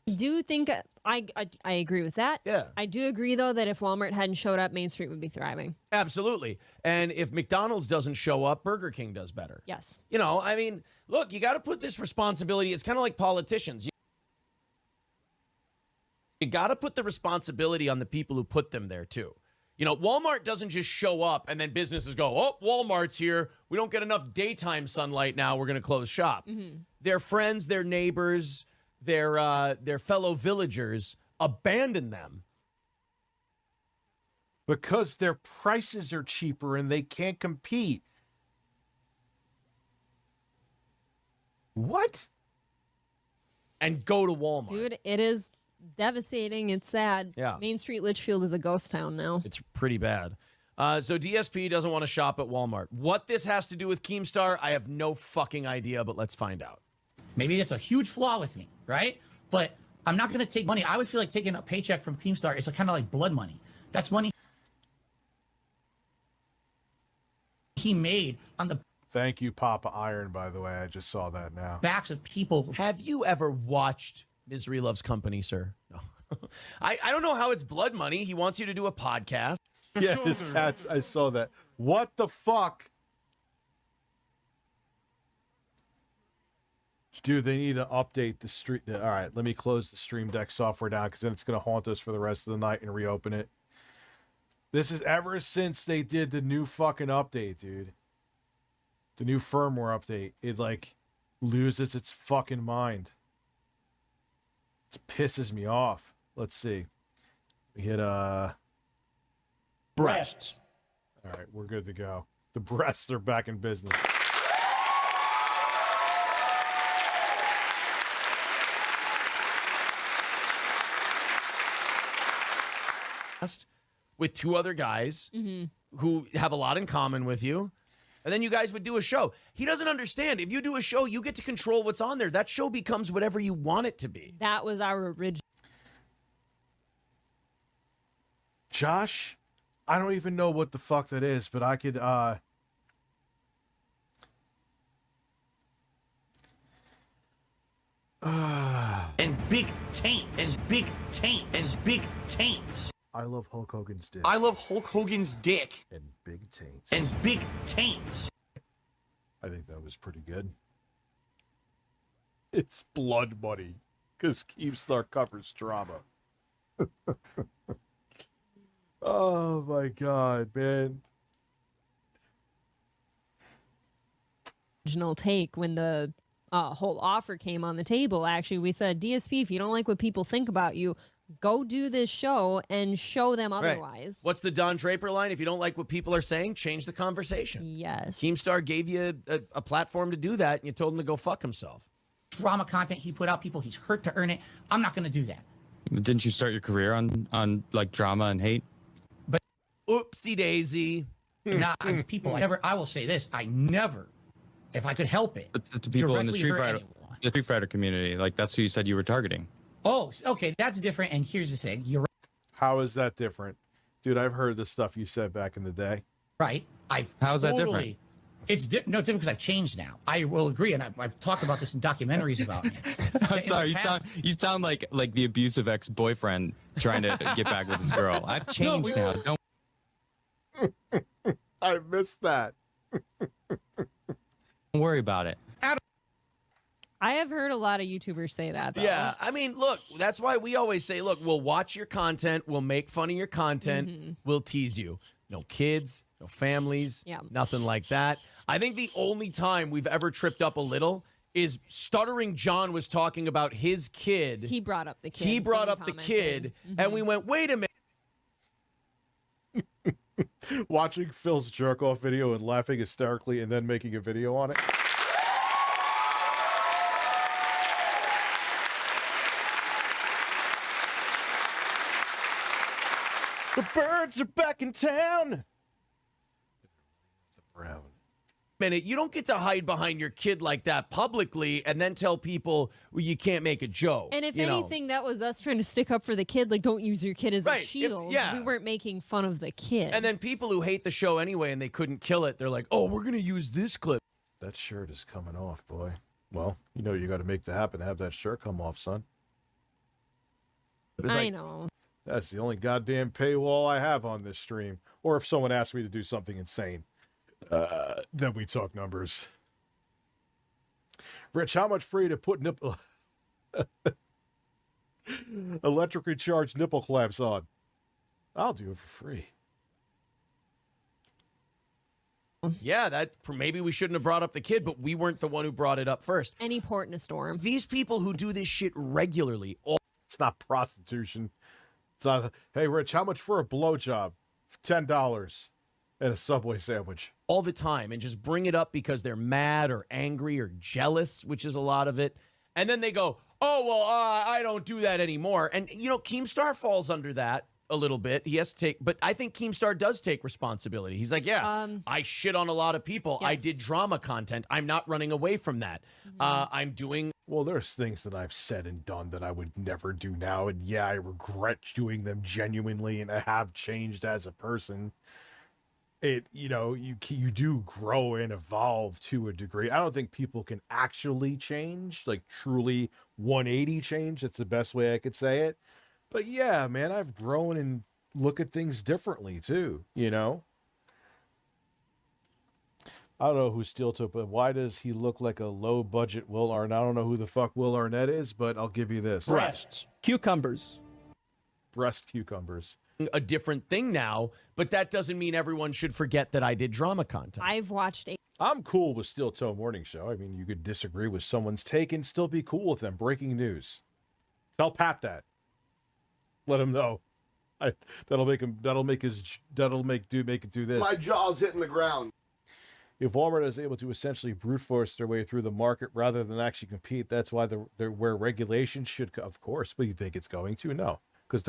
I do think I agree with that. Yeah. I do agree, though, that if Walmart hadn't showed up, Main Street would be thriving. Absolutely. And if McDonald's doesn't show up, Burger King does better. Yes. You know, I mean, look, you got to put this responsibility. It's kind of like politicians. You got to put the responsibility on the people who put them there, too. You know, Walmart doesn't just show up and then businesses go, oh, Walmart's here. We don't get enough daytime sunlight now. We're going to close shop. Mm-hmm. Their friends, their neighbors, their fellow villagers abandon them. Because their prices are cheaper and they can't compete. What? And go to Walmart. Dude, it is devastating. It's sad. Yeah. Main Street Litchfield is a ghost town now. It's pretty bad. So DSP doesn't want to shop at Walmart. What this has to do with Keemstar, I have no fucking idea, but let's find out. Maybe that's a huge flaw with me, right? But I'm not going to take money. I would feel like taking a paycheck from Keemstar is kind of like blood money. That's money he made on the Thank you, Papa Iron, by the way. I just saw that now. backs of people. Have you ever watched Misery Loves Company, sir? No. I don't know how it's blood money. He wants you to do a podcast. Yeah, his cats. I saw that. What the fuck? Dude, they need to update the street. All right, let me close the Stream Deck software down because then it's going to haunt us for the rest of the night and reopen it. This is ever since they did the new fucking update, dude. The new firmware update. It, like, loses its fucking mind. It pisses me off. Let's see. We hit, breasts. All right, we're good to go. The breasts are back in business. With two other guys who have a lot in common with you, and then you guys would do a show. He doesn't understand. If you do a show, you get to control what's on there. That show becomes whatever you want it to be. That was our original. Josh, I don't even know what the fuck that is, but I could, and big taints. And big taints. And big taints. I love Hulk Hogan's dick. I love Hulk Hogan's dick. And big taints. And big taints. I think that was pretty good. It's blood money, because Keemstar covers drama. Oh my God, man. Original take when the whole offer came on the table. Actually, we said, DSP, if you don't like what people think about you, go do this show and show them otherwise. Right. What's the Don Draper line? If you don't like what people are saying, change the conversation. Yes. Keemstar gave you a platform to do that, and you told him to go fuck himself. Drama content he put out, people he's hurt to earn it. I'm not going to do that. Didn't you start your career on like drama and hate? But oopsie daisy. Nah, people. I will say this. I never, if I could help it, the people in the Street Fighter community, like that's who you said you were targeting. Oh, okay, that's different. And here's the thing: you're How is that different, dude? I've heard the stuff you said back in the day. Right. How's that different? It's no, it's different because I've changed now. I will agree, and I've talked about this in documentaries about me. I'm sorry, you sound like the abusive ex-boyfriend trying to get back with his girl. I've changed now. Don't. I missed that. Don't worry about it. I have heard a lot of YouTubers say that, though. Yeah, I mean, look, that's why we always say, look, we'll watch your content, we'll make fun of your content, we'll tease you. No kids, no families, nothing like that. I think the only time we've ever tripped up a little is Stuttering John was talking about his kid. He brought up the kid. He brought up the kid, and we went, wait a minute. Watching Phil's jerk-off video and laughing hysterically and then making a video on it. The birds are back in town. Brown. Minute, you don't get to hide behind your kid like that publicly and then tell people, well, you can't make a joke. And if anything, that was us trying to stick up for the kid. Like, don't use your kid as a shield. We weren't making fun of the kid. And then people who hate the show anyway and they couldn't kill it, they're like, oh, we're going to use this clip. That shirt is coming off, boy. Well, you know you got to make that happen to have that shirt come off, son. I know. That's the only goddamn paywall I have on this stream. Or if someone asks me to do something insane, then we talk numbers. Rich, how much free to put nipple electrically charged nipple clamps on? I'll do it for free. Yeah, that maybe we shouldn't have brought up the kid, but we weren't the one who brought it up first. Any port in a storm. These people who do this shit regularly. It's not prostitution. It's not, hey, Rich, how much for a blowjob? $10 and a Subway sandwich. All the time, and just bring it up because they're mad or angry or jealous, which is a lot of it. And then they go, oh, well, I don't do that anymore. And, you know, Keemstar falls under that a little bit. He has to take, but I think Keemstar does take responsibility. He's like, yeah, I shit on a lot of people. Yes. I did drama content. I'm not running away from that. I'm doing. Well, there's things that I've said and done that I would never do now. And yeah, I regret doing them genuinely, and I have changed as a person. You know, you do grow and evolve to a degree. I don't think people can actually change, like truly 180 change. That's the best way I could say it. But yeah, man, I've grown and look at things differently too, you know? I don't know who Steel took, but why does he look like a low-budget Will Arnett? I don't know who the fuck Will Arnett is, but I'll give you this. Breasts. Cucumbers. Breast cucumbers. A different thing now, but that doesn't mean everyone should forget that I did drama content. I've watched I'm cool with Steel Toe Morning Show. I mean, you could disagree with someone's take and still be cool with them. Breaking news. Tell Pat that. Let him know. That'll make it do this. My jaw's hitting the ground. If Walmart is able to essentially brute force their way through the market rather than actually compete, that's why they're where regulation should, of course. But you think it's going to? No, because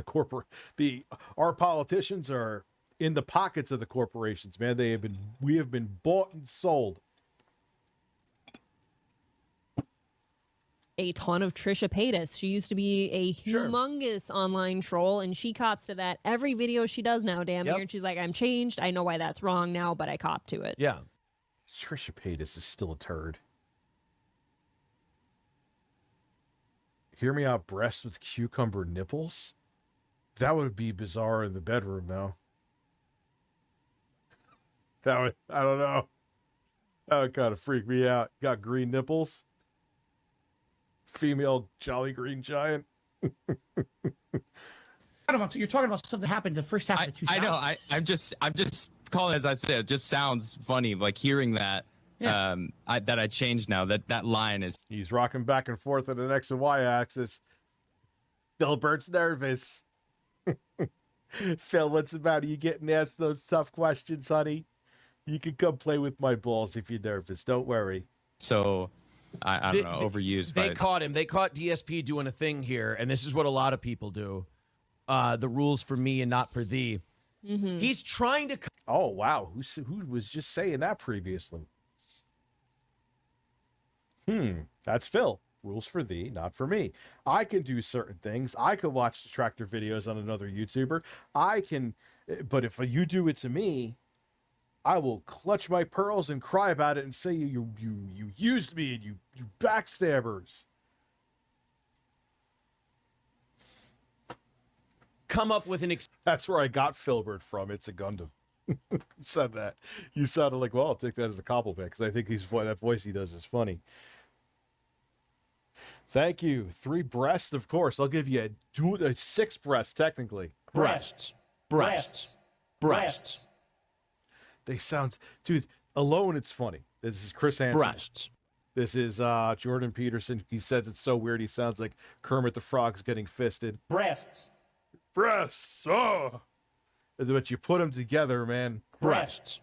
our politicians are in the pockets of the corporations. Man, we have been bought and sold. A ton of Trisha Paytas. She used to be a humongous online troll, and she cops to that every video she does now, damn near. And she's like, I'm changed. I know why that's wrong now, but I cop to it. Yeah. Trisha Paytas is still a turd. Hear me out, breasts with cucumber nipples? That would be bizarre in the bedroom, though. That would, I don't know. That would kind of freak me out. Got green nipples. Female Jolly Green Giant. You're talking about something that happened the first half of the 2000s. I know. I'm just calling, as I said, it just sounds funny, like hearing that. Yeah. That I changed now. That line is. He's rocking back and forth on an X and Y axis. Philbert's nervous. Phil, what's about you getting asked those tough questions, honey? You can come play with my balls if you're nervous. Don't worry. So, I don't know, overused. They caught him. They caught DSP doing a thing here, and this is what a lot of people do. The rules for me and not for thee. Mm-hmm. He's trying to. Oh, wow. Who was just saying that previously? That's Phil. Rules for thee, not for me. I can do certain things. I could watch distractor videos on another YouTuber. I can, but if you do it to me, I will clutch my pearls and cry about it and say you used me and you backstabbers. Come up with an. That's where I got Filbert from. It's a Gundam. You said that. You sounded like, well, I'll take that as a compliment because I think that voice he does is funny. Thank you. 3 breasts, of course. I'll give you a 6 breasts, technically. Breasts. Breasts. Breasts. They sound, dude, alone it's funny. This is Chris Hansen. Breasts. This is Jordan Peterson. He says it's so weird. He sounds like Kermit the Frog's getting fisted. Breasts. Breasts. Oh. But you put them together, man. Breasts.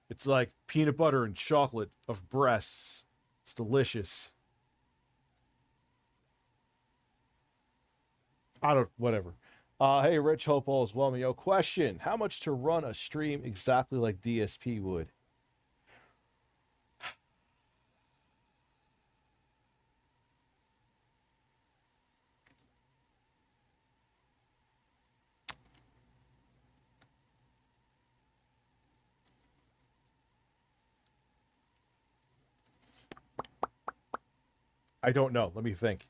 It's like peanut butter and chocolate of breasts. It's delicious. Whatever. Hey, Rich, hope all is well. Yo, question. How much to run a stream exactly like DSP would? I don't know. Let me think.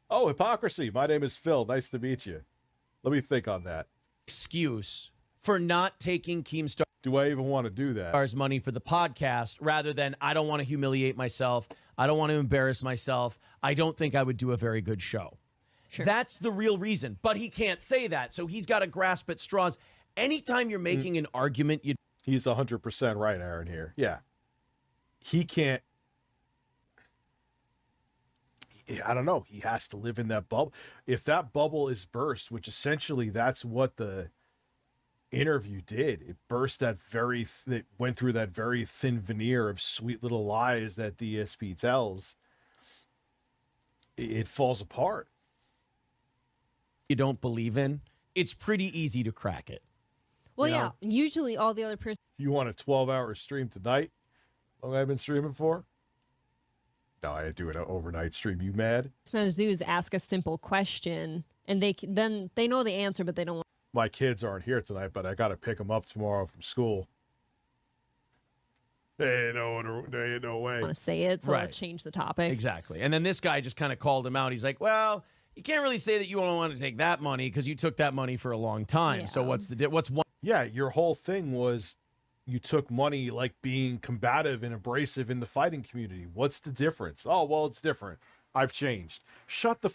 Oh, hypocrisy. My name is Phil. Nice to meet you. Let me think on that. Excuse for not taking Keemstar. Do I even want to do that? Star's money for the podcast rather than I don't want to humiliate myself. I don't want to embarrass myself. I don't think I would do a very good show. Sure. That's the real reason. But he can't say that. So he's got to grasp at straws. Anytime you're making an argument, he's 100% right, Aaron, here. Yeah. He can't. I don't know. He has to live in that bubble. If that bubble is burst, which essentially that's what the interview did, it burst it went through that very thin veneer of sweet little lies that DSP tells. It falls apart. You don't believe in, it's pretty easy to crack it. Well, yeah. Usually all the other person. You want a 12-hour stream tonight? How long I've been streaming for? No, I do an overnight stream. You mad? What to do is ask a simple question, and then they know the answer, but they don't want. My kids aren't here tonight, but I got to pick them up tomorrow from school. They ain't no way. Want to say it, so right. I'll change the topic. Exactly. And then this guy just kind of called him out. He's like, well, you can't really say that you don't want to take that money because you took that money for a long time. Yeah. So what's one? Yeah, your whole thing was you took money like being combative and abrasive in the fighting community. What's the difference? Oh, well, it's different. I've changed. Shut the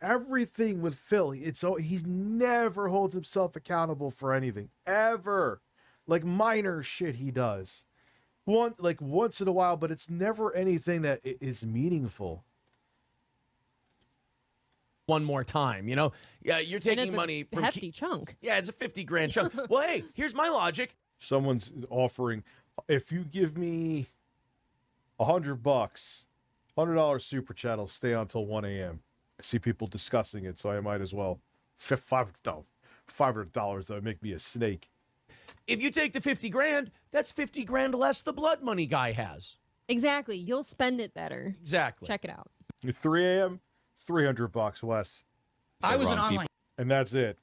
everything with Phil. He never holds himself accountable for anything ever. Like minor shit he does. Once in a while, but it's never anything that is meaningful. One more time, Yeah, you're taking money from a hefty chunk. Yeah, it's a 50 grand chunk. Well, hey, here's my logic. Someone's offering, if you give me $100, $100 super chat, I'll stay on until 1 a.m. I see people discussing it, so I might as well. $500, that would make me a snake. If you take the 50 grand, that's 50 grand less the blood money guy has. Exactly. You'll spend it better. Exactly. Check it out. At 3 a.m., $300, Wes. I was an online. And that's it.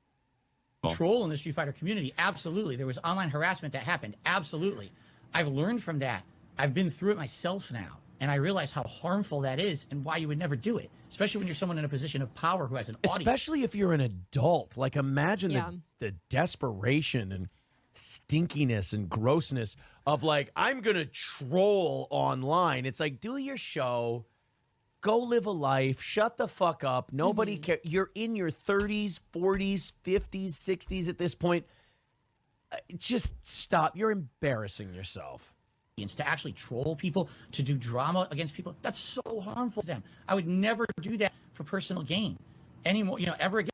Troll in the Street Fighter community. Absolutely. There was online harassment that happened. Absolutely. I've learned from that. I've been through it myself now. And I realize how harmful that is and why you would never do it, especially when you're someone in a position of power who has an audience. Especially if you're an adult. Like, imagine the desperation and stinkiness and grossness of, like, I'm going to troll online. It's like, do your show, go live a life, shut the fuck up. Nobody cares. You're in your 30s, 40s, 50s, 60s at this point. Just stop. You're embarrassing yourself. To actually troll people, to do drama against people, that's so harmful to them. I would never do that for personal gain anymore, ever again.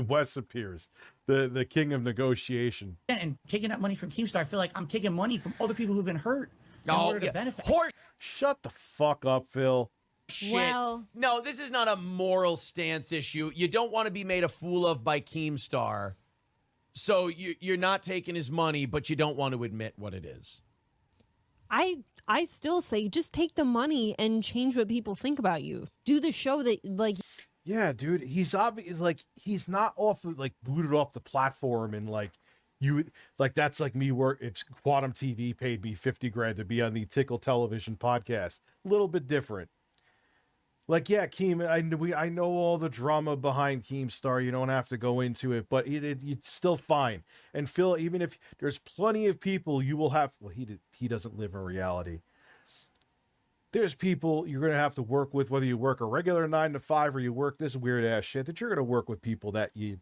Wes appears, the king of negotiation. And taking that money from Keemstar, I feel like I'm taking money from other people who've been hurt in order to benefit. Shut the fuck up, Phil. Shit. Well, no, this is not a moral stance issue. You don't want to be made a fool of by Keemstar. So you're not taking his money, but you don't want to admit what it is. I still say just take the money and change what people think about you. Do the show that, like... Yeah, dude, he's obvious, like, he's not booted off the platform and, like, that's like me if Quantum TV paid me $50,000 to be on the Tickle Television podcast. A little bit different. Like, yeah, Keem, I know all the drama behind Keemstar. You don't have to go into it, but it's still fine. And Phil, even if there's plenty of people you will have, well, he doesn't live in reality. There's people you're going to have to work with, whether you work a regular 9 to 5 or you work this weird ass shit, that you're going to work with people that you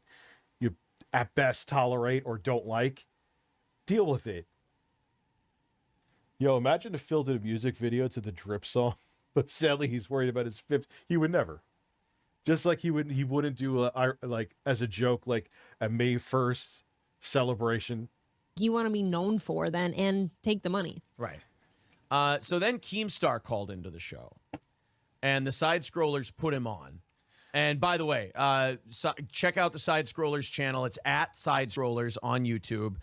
at best tolerate or don't like. Deal with it. Yo, imagine if Phil did a music video to the Drip song. But sadly, he's worried about his fifth. He would never. Just like he wouldn't do like as a joke, like a May 1st celebration. You want to be known for then and take the money. Right. So then Keemstar called into the show and the Side Scrollers put him on. And by the way, check out the Side Scrollers channel. It's at Side Scrollers on YouTube.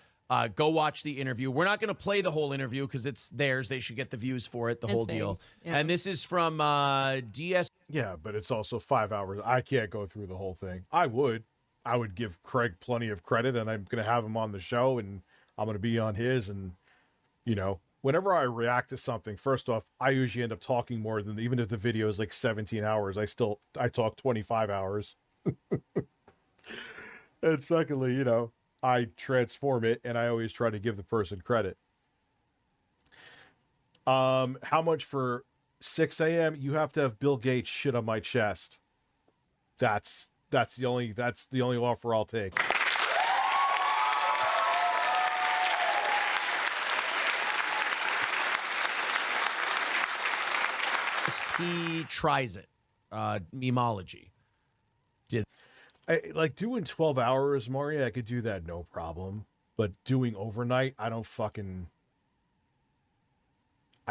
Go watch the interview. We're not going to play the whole interview because it's theirs. They should get the views for it, the whole deal. Yeah. And this is from DS. Yeah, but it's also 5 hours. I can't go through the whole thing. I would give Craig plenty of credit, and I'm going to have him on the show, and I'm going to be on his. And, whenever I react to something, first off, I usually end up talking more than, even if the video is like 17 hours, I talk 25 hours. And secondly, I transform it, and I always try to give the person credit. How much for 6 a.m.? You have to have Bill Gates shit on my chest. That's the only offer I'll take. He tries it. Memology. Like doing 12 hours, Maury, I could do that no problem. But doing overnight, I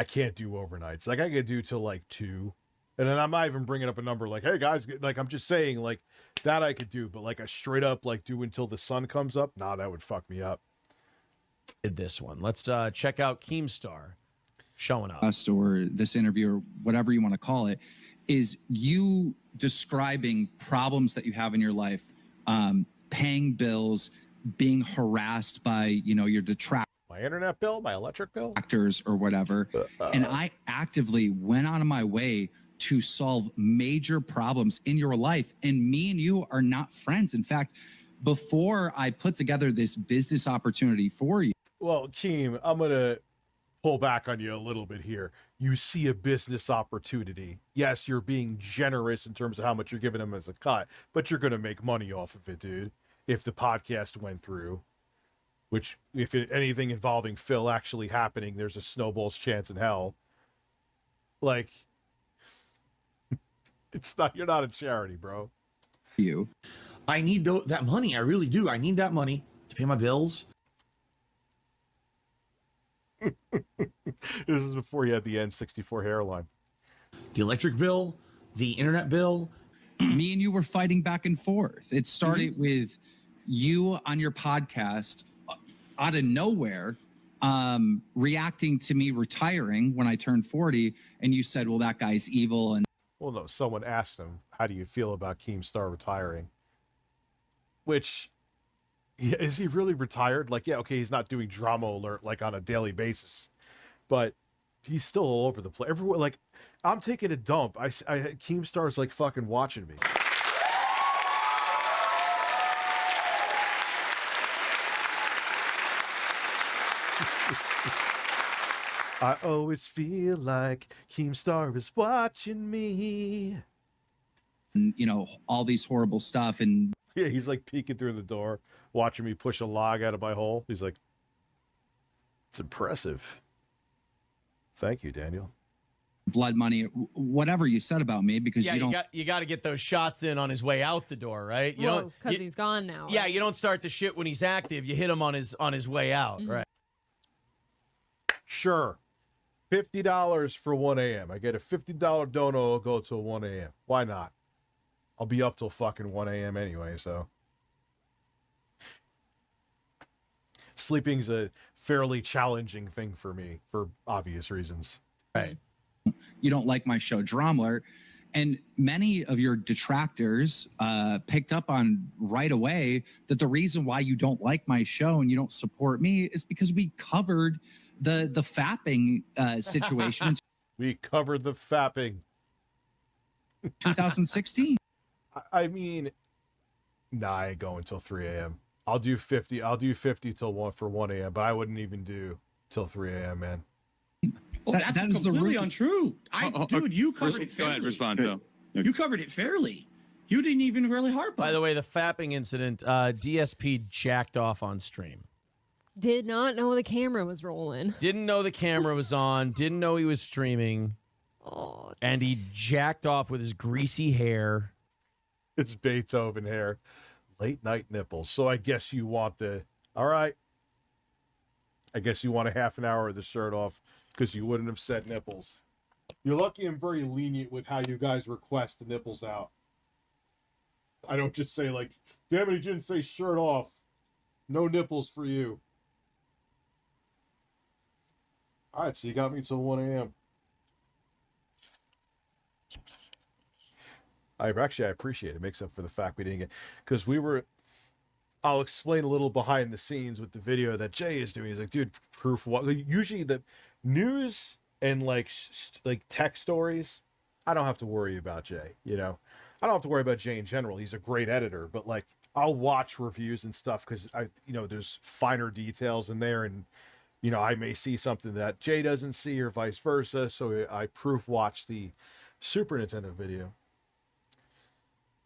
can't do overnights. Like I could do till like 2. And then I'm not even bringing up a number like, hey guys, like I'm just saying like that I could do. But like a straight up like do until the sun comes up, nah, that would fuck me up. This one. Let's check out Keemstar showing up. Or this interview or whatever you want to call it, is you describing problems that you have in your life, paying bills, being harassed by, your detractors. My internet bill, my electric bill. Actors or whatever. And I actively went out of my way to solve major problems in your life. And me and you are not friends. In fact, before I put together this business opportunity for you. Well, Keem, I'm going to pull back on you a little bit here. You see a business opportunity. Yes, you're being generous in terms of how much you're giving them as a cut, but you're going to make money off of it, dude. If the podcast went through, which if anything involving Phil actually happening, there's a snowball's chance in hell. Like, you're not a charity, bro. I need that money. I really do. I need that money to pay my bills. This is before you had the N64 hairline. The electric bill, the internet bill. Me and you were fighting back and forth. It started with you on your podcast out of nowhere, reacting to me retiring when I turned 40. And you said, well, that guy's evil. And well, no, someone asked him, how do you feel about Keemstar retiring? Which, yeah, is he really retired? Like, yeah, okay, he's not doing Drama Alert like on a daily basis, but he's still all over the place. Everywhere, like, I'm taking a dump. Keemstar's like fucking watching me. I always feel like Keemstar is watching me. And, you know, all these horrible stuff. And yeah, he's like peeking through the door, watching me push a log out of my hole. He's like, it's impressive. Thank you, Daniel. Blood money, whatever you said about me, because you don't. You got to get those shots in on his way out the door, right? You don't, because he's gone now. Yeah, right? you don't start the shit when he's active. You hit him on his way out, right? Sure. $50 for 1 a.m. I get a $50 dono, I'll go till 1 a.m. Why not? I'll be up till fucking 1 a.m. anyway, so. Sleeping's a fairly challenging thing for me for obvious reasons. Right. You don't like my show, Drama, and many of your detractors picked up on right away that the reason why you don't like my show and you don't support me is because we covered the fapping situation. We covered the fapping. 2016. I mean, nah, I ain't going till 3 a.m. I'll do 50. I'll do 50 till 1 a.m. But I wouldn't even do till 3 a.m. Man. Oh, that's completely untrue. Dude, you covered it fairly. Go ahead, respond, Phil. You covered it fairly. You didn't even really harp on it. By the way, the fapping incident, DSP jacked off on stream. Did not know the camera was rolling. Didn't know the camera was on. Didn't know he was streaming. Oh. And he jacked off with his greasy hair. It's Beethoven hair. Late night nipples. So I guess you want all right. I guess you want a half an hour of the shirt off because you wouldn't have said nipples. You're lucky I'm very lenient with how you guys request the nipples out. I don't just say like, damn it, you didn't say shirt off. No nipples for you. All right, so you got me till 1 a.m. I appreciate it. It makes up for the fact we didn't get, because I'll explain a little behind the scenes with the video that Jay is doing. He's like, dude, proof what? Usually the news and like tech stories, I don't have to worry about Jay. You know, I don't have to worry about Jay in general. He's a great editor, but like I'll watch reviews and stuff because there's finer details in there, and I may see something that Jay doesn't see or vice versa. So I proof watch the Super Nintendo video.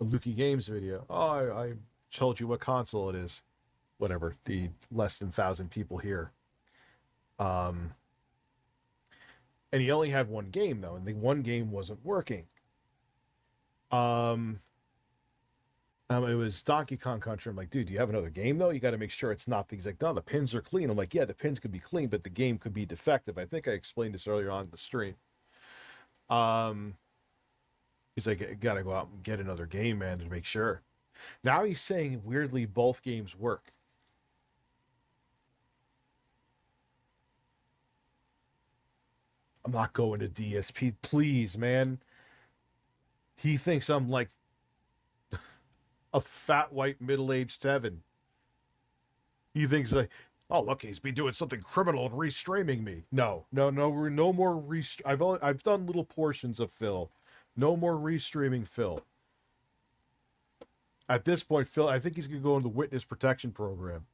A Lukey Games video. Oh, I told you what console it is. Whatever. The less than 1,000 people here. And he only had one game though, and the one game wasn't working. It was Donkey Kong Country. I'm like, dude, do you have another game though? You got to make sure it's not. He's like, no, the pins are clean. I'm like, yeah, the pins could be clean, but the game could be defective. I think I explained this earlier on the stream. He's like, I gotta go out and get another game, man, to make sure. Now he's saying weirdly both games work. I'm not going to DSP, please, man. He thinks I'm like a fat white middle-aged Tevin. He thinks like, oh look, he's been doing something criminal and restreaming me. No more I've done little portions of Phil. No more restreaming Phil. At this point, Phil, I think he's going to go into the witness protection program.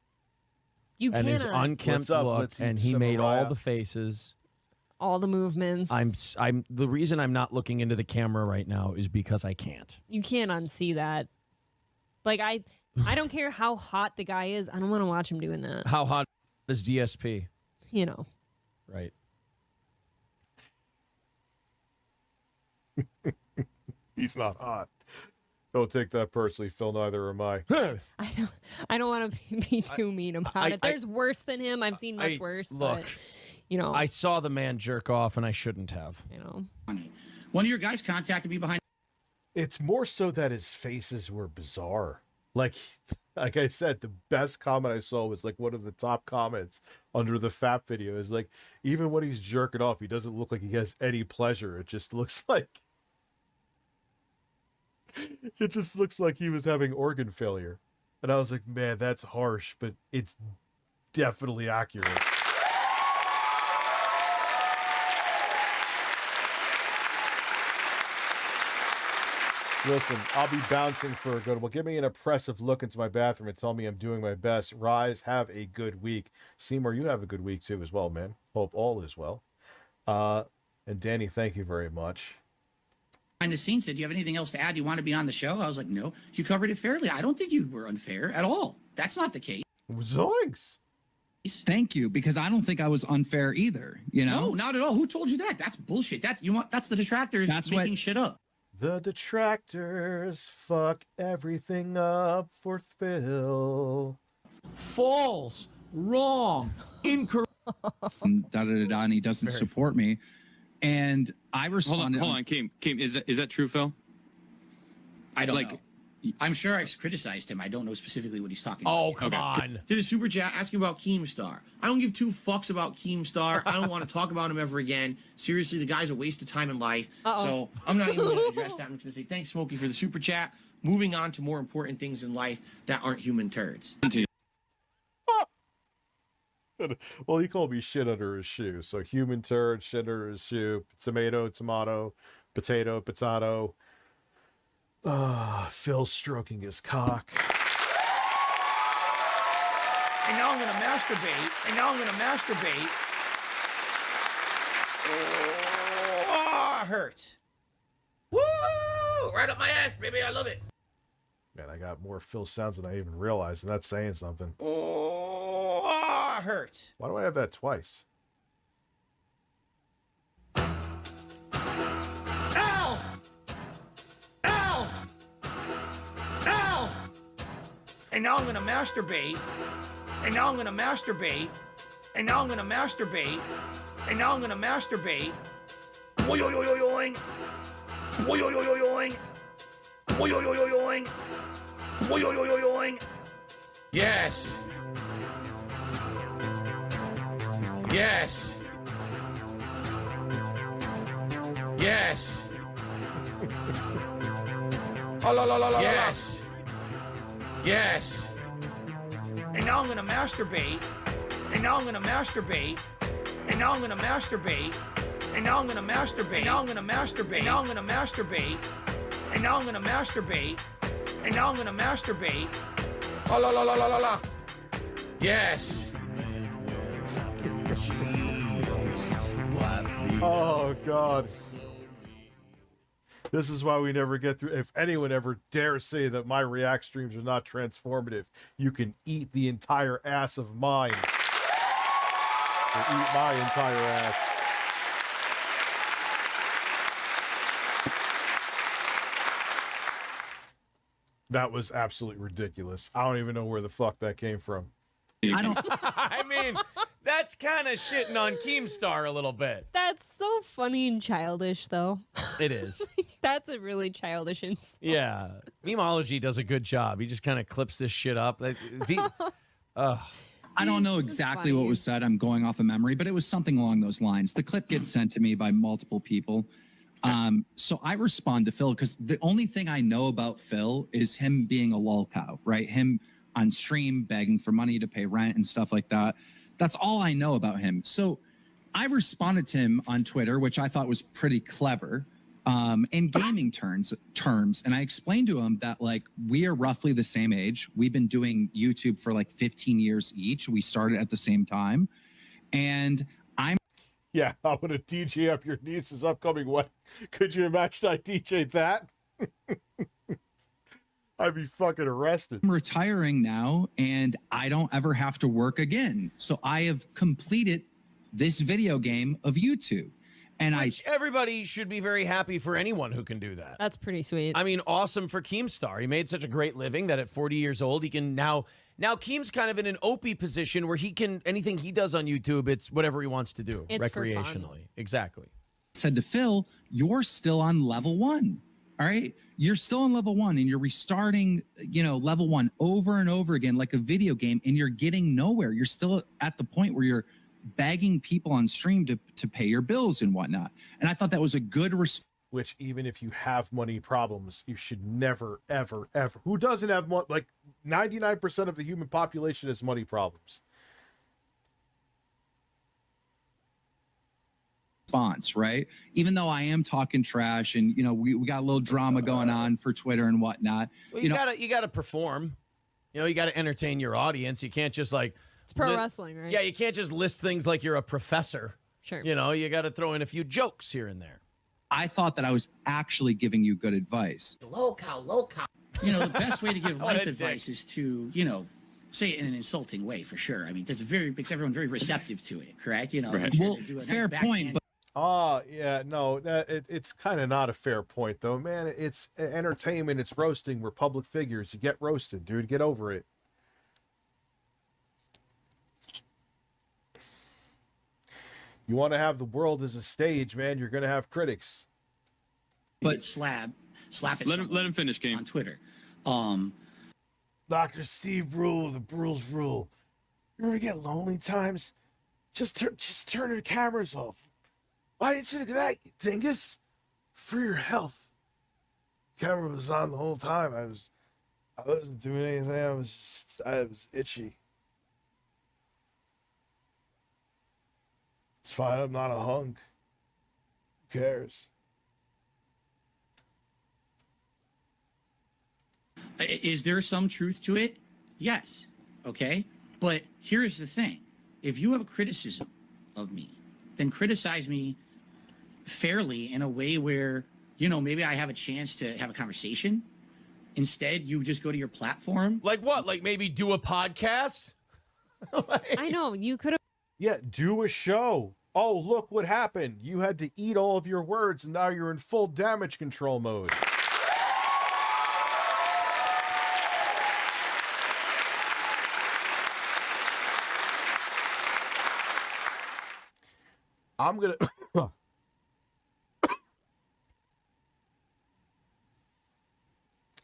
You and cannot. his unkempt look, and he made all the faces, all the movements. I'm the reason I'm not looking into the camera right now is because I can't. You can't unsee that. Like I don't care how hot the guy is. I don't want to watch him doing that. How hot is DSP? Right. He's not hot. Don't take that personally, Phil. Neither am I. I don't want to be too mean about it. There's worse than him. I've seen much worse. Look, but, I saw the man jerk off, and I shouldn't have. One of your guys contacted me behind. It's more so that his faces were bizarre. Like I said, the best comment I saw was like one of the top comments under the FAP video is like, even when he's jerking off, he doesn't look like he has any pleasure. It just looks like he was having organ failure. And I was like, man, that's harsh, but it's definitely accurate. Listen, I'll be bouncing for a good. Well, give me an impressive look into my bathroom and tell me I'm doing my best. Rise, have a good week. Seymour, you have a good week too as well, man. Hope all is well. And Danny, thank you very much. Behind the scenes said, do you have anything else to add? Do you want to be on the show? I was like, no, you covered it fairly. I don't think you were unfair at all. That's not the case. Zoinks. Thank you, because I don't think I was unfair either. You know, no, not at all. Who told you that? That's bullshit. That's the detractors making shit up. The detractors fuck everything up for Phil. False, wrong, incorrect. And he doesn't support me. And I responded. Hold on, Keem, is that true, Phil? I don't know. I'm sure I've criticized him. I don't know specifically what he's talking about. Oh, come on. Did a super chat asking about Keemstar. I don't give two fucks about Keemstar. I don't want to talk about him ever again. Seriously, the guy's a waste of time in life. So I'm not even going to address that. I'm just going to say thanks, Smokey, for the super chat. Moving on to more important things in life that aren't human turds. Well, he called me shit under his shoe. So human turd, shit under his shoe, tomato, potato. Phil stroking his cock. And now I'm going to masturbate. Oh, it hurts. Woo! Right up my ass, baby. I love it. Man, I got more Phil sounds than I even realized, and that's saying something. Oh, it hurts. Why do I have that twice? Ow! Ow! Ow! And now I'm going to masturbate. And now I'm going to masturbate. Boing-oing. Boing-oing. Boing-oing. Boing-oing. Yes. Yes. Yes. Oh, la, la, la, la, yes. Yes. And now I'm going to masturbate. And now I'm going to masturbate. And now I'm going to masturbate. And now I'm going to masturbate. Now I'm going to masturbate. Now I'm going to masturbate. And now I'm going to masturbate. And now I'm going to masturbate. Oh, la, la, la, la, la, la. Yes. Oh, God. This is why we never get through. If anyone ever dares say that my React streams are not transformative, you can eat the entire ass of mine. Or eat my entire ass. That was absolutely ridiculous. I don't even know where the fuck that came from. I mean, that's kind of shitting on Keemstar a little bit. That's so funny and childish, though. It is. That's a really childish insult. Yeah. Memeology does a good job. He just kind of clips this shit up. I don't know exactly what was said. I'm going off of memory, but it was something along those lines. The clip gets sent to me by multiple people. So I respond to Phil because the only thing I know about Phil is him being a lol cow, right? Him on stream begging for money to pay rent and stuff like that. That's all I know about him. So I responded to him on Twitter, which I thought was pretty clever in gaming terms. And I explained to him that, like, we are roughly the same age. We've been doing YouTube for like 15 years each. We started at the same time. And yeah, I'm going to DJ up your niece's upcoming wedding. Could you imagine I DJ that? I'd be fucking arrested. I'm retiring now, and I don't ever have to work again. So I have completed this video game of YouTube. And everybody should be very happy for anyone who can do that. That's pretty sweet. I mean, awesome for Keemstar. He made such a great living that at 40 years old, he can now Keem's kind of in an Opie position where he can, anything he does on YouTube, it's whatever he wants to do recreationally. Exactly. Said to Phil, you're still on level 1. All right. You're still on level 1 and you're restarting, level 1 over and over again, like a video game, and you're getting nowhere. You're still at the point where you're begging people on stream to pay your bills and whatnot. And I thought that was a good response. Which, even if you have money problems, you should never, ever, ever. Who doesn't have money? Like 99% of the human population has money problems. response, right? Even though I am talking trash and, you know, we got a little drama going on for Twitter and whatnot. Well, you gotta perform. You know, you gotta entertain your audience. You can't just like it's pro wrestling, right? Yeah, you can't just list things like you're a professor. Sure. You know, you gotta throw in a few jokes here and there. I thought that I was actually giving you good advice. Low cow. You know, the best way to give life advice is to, you know, say it in an insulting way, for sure. I mean, makes everyone very receptive to it, correct? You know, right. Well, fair point, but yeah, no, it's kind of not a fair point, though, man. It's entertainment, it's roasting. We're public figures. You get roasted, dude. Get over it. You want to have the world as a stage, man. You're going to have critics. But slap it. Let him finish, game on Twitter. Dr. Steve Rule, the Brules rule. You ever get lonely times? Just turn the cameras off. Why didn't you do that, you dingus? For your health. Camera was on the whole time. I wasn't doing anything. I was itchy. It's fine. I'm not a hunk. Who cares? Is there some truth to it? Yes. Okay. But here's the thing. If you have a criticism of me, then criticize me fairly in a way where, you know, maybe I have a chance to have a conversation. Instead, you just go to your platform. Like what? Like maybe do a podcast? I know. You could have. Yeah, do a show. Oh, look what happened. You had to eat all of your words, and now you're in full damage control mode. I'm going to...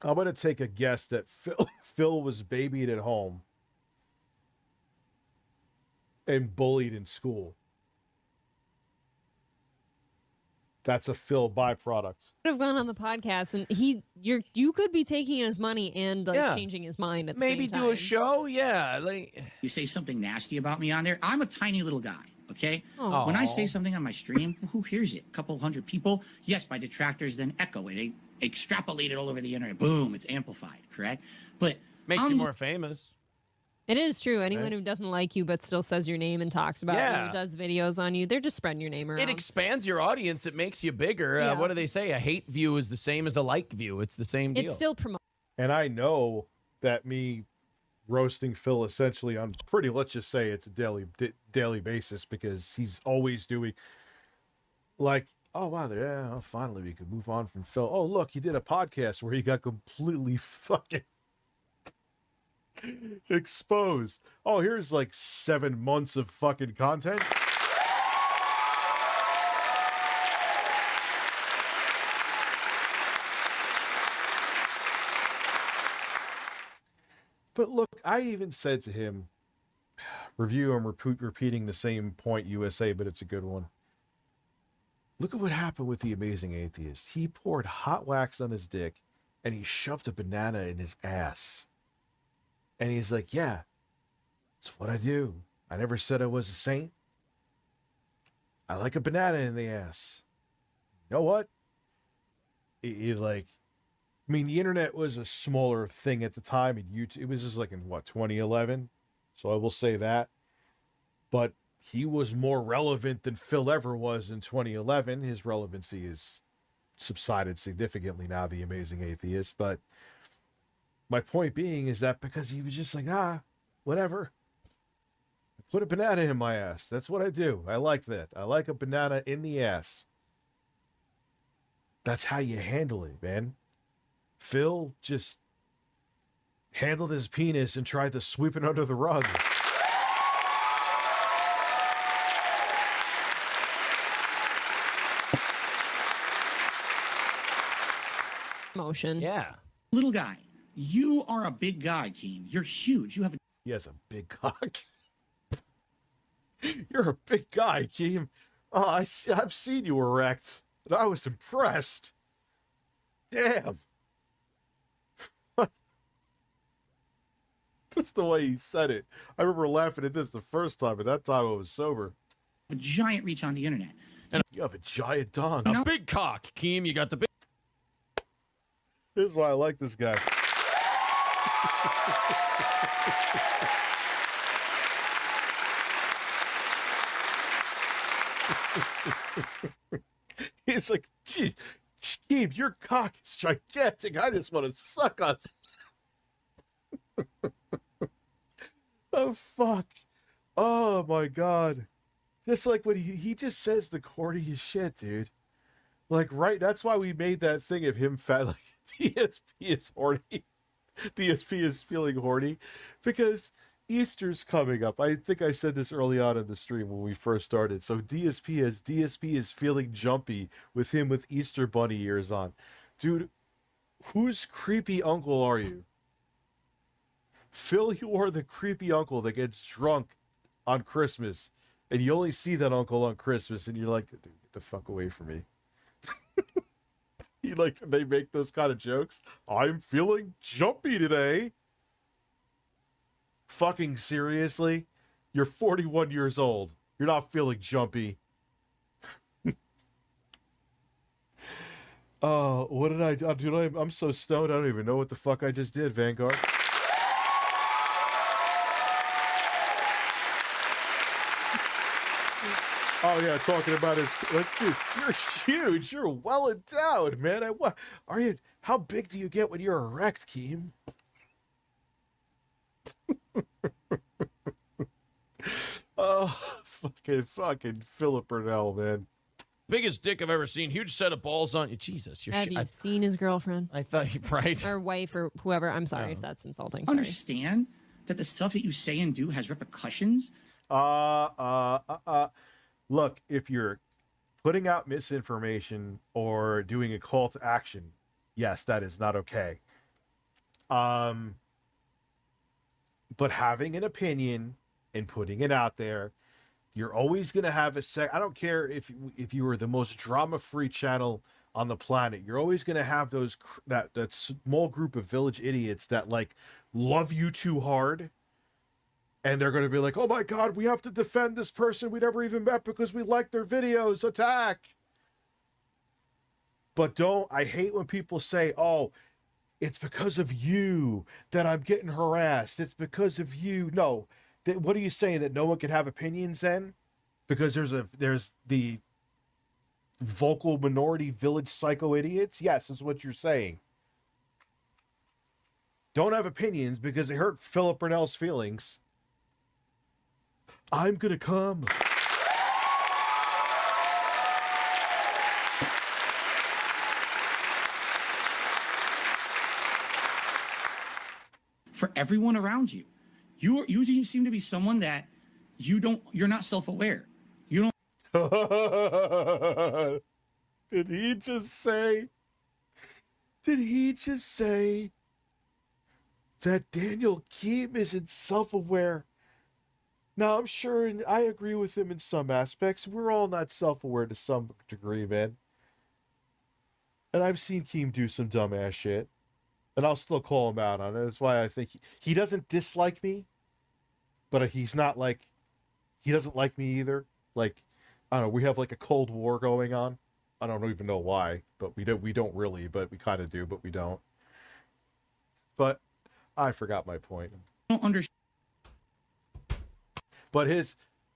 I'm going to take a guess that Phil was babied at home and bullied in school. That's a Phil byproduct. Could have gone on the podcast, and you could be taking his money and changing his mind at the maybe same time. do a show. Yeah, like you say something nasty about me on there. I'm a tiny little guy. Okay. Aww. When I say something on my stream, who hears it? A couple hundred people. Yes, my detractors then echo it. They extrapolate it all over the internet. Boom, it's amplified. Correct. But makes you more famous. It is true. Anyone who doesn't like you but still says your name and talks about you, does videos on you, they're just spreading your name around. It expands your audience. It makes you bigger. Yeah. What do they say? A hate view is the same as a like view. It's the same deal. It's still promoted. And I know that me roasting Phil essentially on let's just say it's a daily basis, because he's always doing like, oh wow, yeah, finally we could move on from Phil. Oh look, he did a podcast where he got completely fucking exposed. Oh, here's like 7 months of fucking content. But look, I even said to him, review, I'm repeating the same point, USA, but it's a good one. Look at what happened with the Amazing Atheist. He poured hot wax on his dick and he shoved a banana in his ass. And he's like, yeah, it's what I do. I never said I was a saint. I like a banana in the ass. You know what? I mean, the internet was a smaller thing at the time, and YouTube, it was just like in 2011. So I will say that. But he was more relevant than Phil ever was in 2011. His relevancy has subsided significantly now, the Amazing Atheist. But my point being is that because he was just like, whatever. Put a banana in my ass. That's what I do. I like that. I like a banana in the ass. That's how you handle it, man. Phil just handled his penis and tried to sweep it under the rug. Motion. Yeah. Little guy. You are a big guy, Keem. You're huge. You have He has a big cock. You're a big guy, Keem. Oh, I've seen you erect, and I was impressed. Damn. Just the way he said it. I remember laughing at this the first time, but that time I was sober. A giant reach on the internet. And you have a giant dong. A big cock, Keem. You got the big. This is why I like this guy. He's like, gee, Keem, your cock is gigantic. I just want to suck on it. Oh, fuck. Oh, my God. Just like when he just says the corniest shit, dude. Like, right, that's why we made that thing of him fat, like, DSP is horny. DSP is feeling horny. Because Easter's coming up. I think I said this early on in the stream when we first started. So DSP is feeling jumpy with him with Easter bunny ears on. Dude, whose creepy uncle are you? Phil, you are the creepy uncle that gets drunk on Christmas. And you only see that uncle on Christmas, and you're like, dude, get the fuck away from me. You like, they make those kind of jokes. I'm feeling jumpy today. Fucking seriously? You're 41 years old. You're not feeling jumpy. Oh, what did I do? Dude, I'm so stoned, I don't even know what the fuck I just did, Vanguard. Oh yeah, talking about his, like, dude, you're huge. You're well endowed, man. What are you? How big do you get when you're erect, Keem? Oh, fucking Philip Burnell, man. Biggest dick I've ever seen. Huge set of balls on you. Jesus, you're. Have you seen his girlfriend? I thought right. Or wife or whoever. I'm sorry if that's insulting. Sorry. Understand that the stuff that you say and do has repercussions. Look, if you're putting out misinformation or doing a call to action, yes, that is not okay. But having an opinion and putting it out there, you're always going to have I don't care if you were the most drama-free channel on the planet, you're always going to have that small group of village idiots that like love you too hard. And they're going to be like, oh my God, we have to defend this person we never even met because we like their videos. Attack. But I hate when people say, oh, it's because of you that I'm getting harassed. It's because of you. No. What are you saying? That no one can have opinions then? Because there's the vocal minority village psycho idiots? Yes, that's what you're saying. Don't have opinions because they hurt Philip Burnell's feelings. I'm gonna come. For everyone around you, you seem to be someone that you're not self-aware. You don't. Did he just say that Daniel Keem isn't self-aware? Now, I'm sure, and I agree with him in some aspects. We're all not self-aware to some degree, man. And I've seen Keem do some dumbass shit. And I'll still call him out on it. That's why I think he doesn't dislike me. But he's not like, he doesn't like me either. Like, I don't know, we have like a Cold War going on. I don't even know why, but we don't really, but we kind of do, but we don't. But I forgot my point. I don't understand. But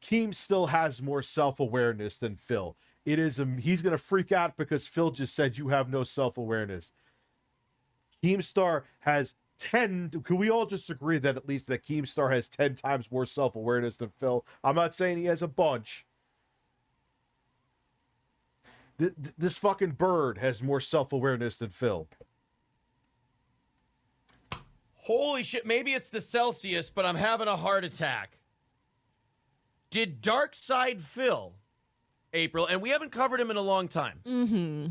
Keem still has more self-awareness than Phil. He's going to freak out because Phil just said you have no self-awareness. Keemstar has 10. Can we all just agree that at least that Keemstar has 10 times more self-awareness than Phil? I'm not saying he has a bunch. This fucking bird has more self-awareness than Phil. Holy shit, maybe it's the Celsius, but I'm having a heart attack. Did Dark Side Phil, April, and we haven't covered him in a long time. Mm-hmm.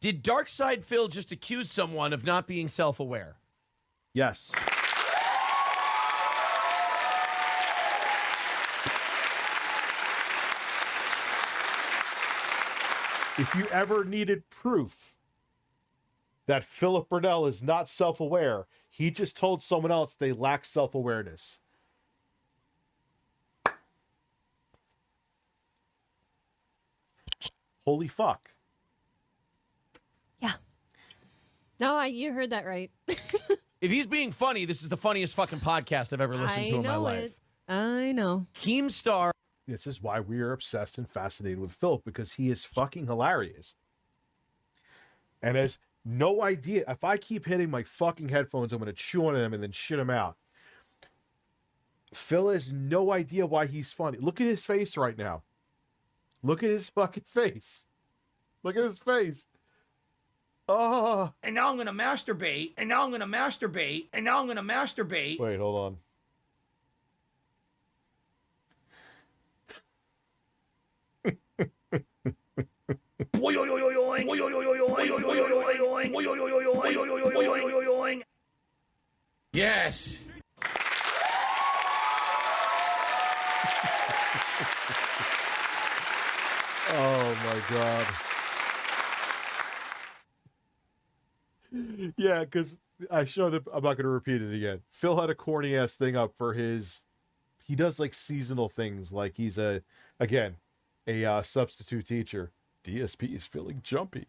Did Dark Side Phil just accuse someone of not being self-aware? Yes. If you ever needed proof that Philip Burnell is not self-aware, he just told someone else they lack self-awareness. Holy fuck. Yeah. No, you heard that right. If he's being funny, this is the funniest fucking podcast I've ever listened to in my life. I know. Keemstar. This is why we are obsessed and fascinated with Phil, because he is fucking hilarious. And has no idea. If I keep hitting my fucking headphones, I'm going to chew on them and then shit them out. Phil has no idea why he's funny. Look at his face right now. Look at his fucking face. Look at his face. Oh. And now I'm going to masturbate. And now I'm going to masturbate. And now I'm going to masturbate. Wait, hold on. Yes. Oh my God. Yeah, because I showed it. I'm not going to repeat it again. Phil had a corny ass thing up for his. He does like seasonal things, like he's a substitute teacher. DSP is feeling jumpy.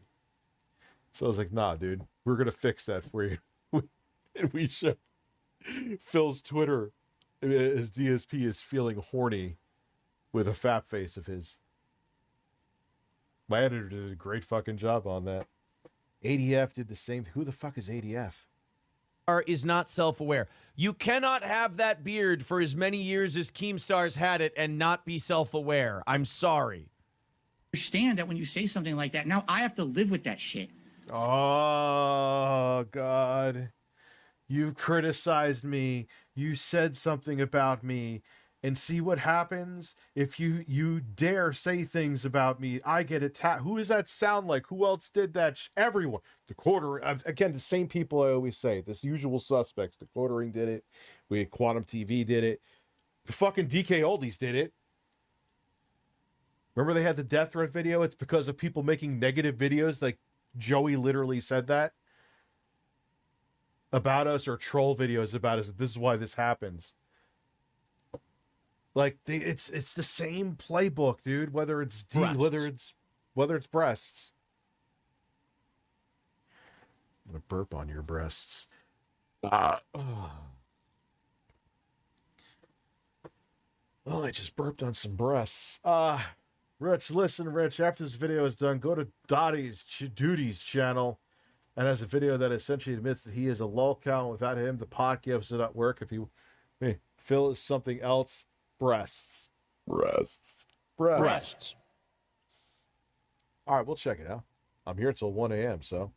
So I was like, nah, dude, we're going to fix that for you. And we showed Phil's Twitter. His DSP is feeling horny with a fat face of his. My editor did a great fucking job on that. ADF did the same. Who the fuck is ADF? Is not self-aware. You cannot have that beard for as many years as Keemstar's had it and not be self-aware. I'm sorry. Understand that when you say something like that, now I have to live with that shit. Oh, God. You've criticized me. You said something about me. And see what happens if you dare say things about me. I get attacked. Who does that sound like? Who else did that? Everyone. The quartering. Again, the same people I always say. This usual suspects. The quartering did it. Quantum TV did it. The fucking DK Oldies did it. Remember they had the death threat video? It's because of people making negative videos. Like Joey literally said that about us, or troll videos about us. This is why this happens. Like it's the same playbook, dude. Whether it's whether it's breasts. I'm gonna burp on your breasts. Oh, I just burped on some breasts. Rich, listen, Rich. After this video is done, go to Dottie's Duty's channel, and has a video that essentially admits that he is a lol cow. Without him, the podcast would not work. If he, Phil is something else. Breasts. All right, we'll check it out. I'm here till 1 a.m. So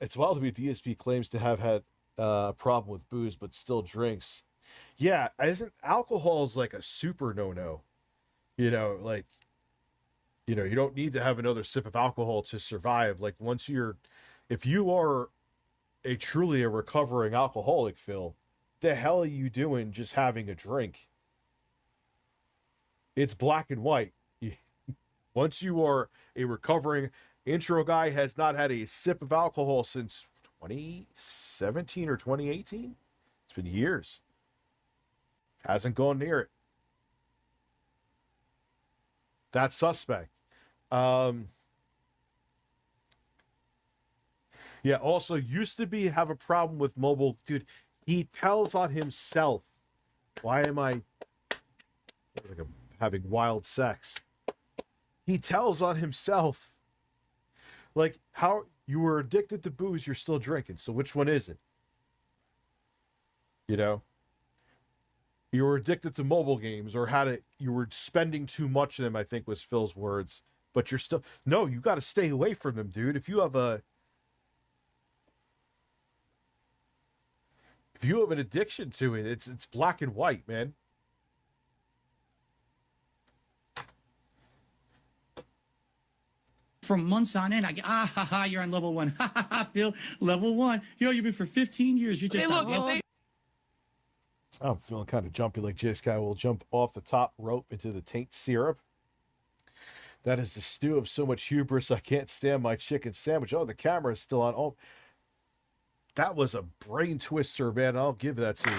it's wild to be DSP claims to have had a problem with booze, but still drinks. Yeah, isn't alcohol is like a super no-no? You know, like, you don't need to have another sip of alcohol to survive. Like if you are truly a recovering alcoholic, Phil, the hell are you doing just having a drink? It's black and white. Once you are a recovering intro guy, has not had a sip of alcohol since 2017 or 2018. It's been years. Hasn't gone near it. That's suspect. Yeah, also used to have a problem with mobile. Dude, he tells on himself. Why am I like I'm having wild sex? He tells on himself. Like, how you were addicted to booze, you're still drinking. So which one is it? You were addicted to mobile games, or you were spending too much of them, I think was Phil's words. But you're still, no, you got to stay away from them, dude. If you have an addiction to it, it's black and white, man. For months on end, I get, you're on level 1. Phil, level 1. Yo, you've been for 15 years. You just I'm feeling kind of jumpy, like J Sky will jump off the top rope into the taint syrup. That is the stew of so much hubris, I can't stand my chicken sandwich. Oh, the camera is still on. Oh, that was a brain twister, man. I'll give that to you.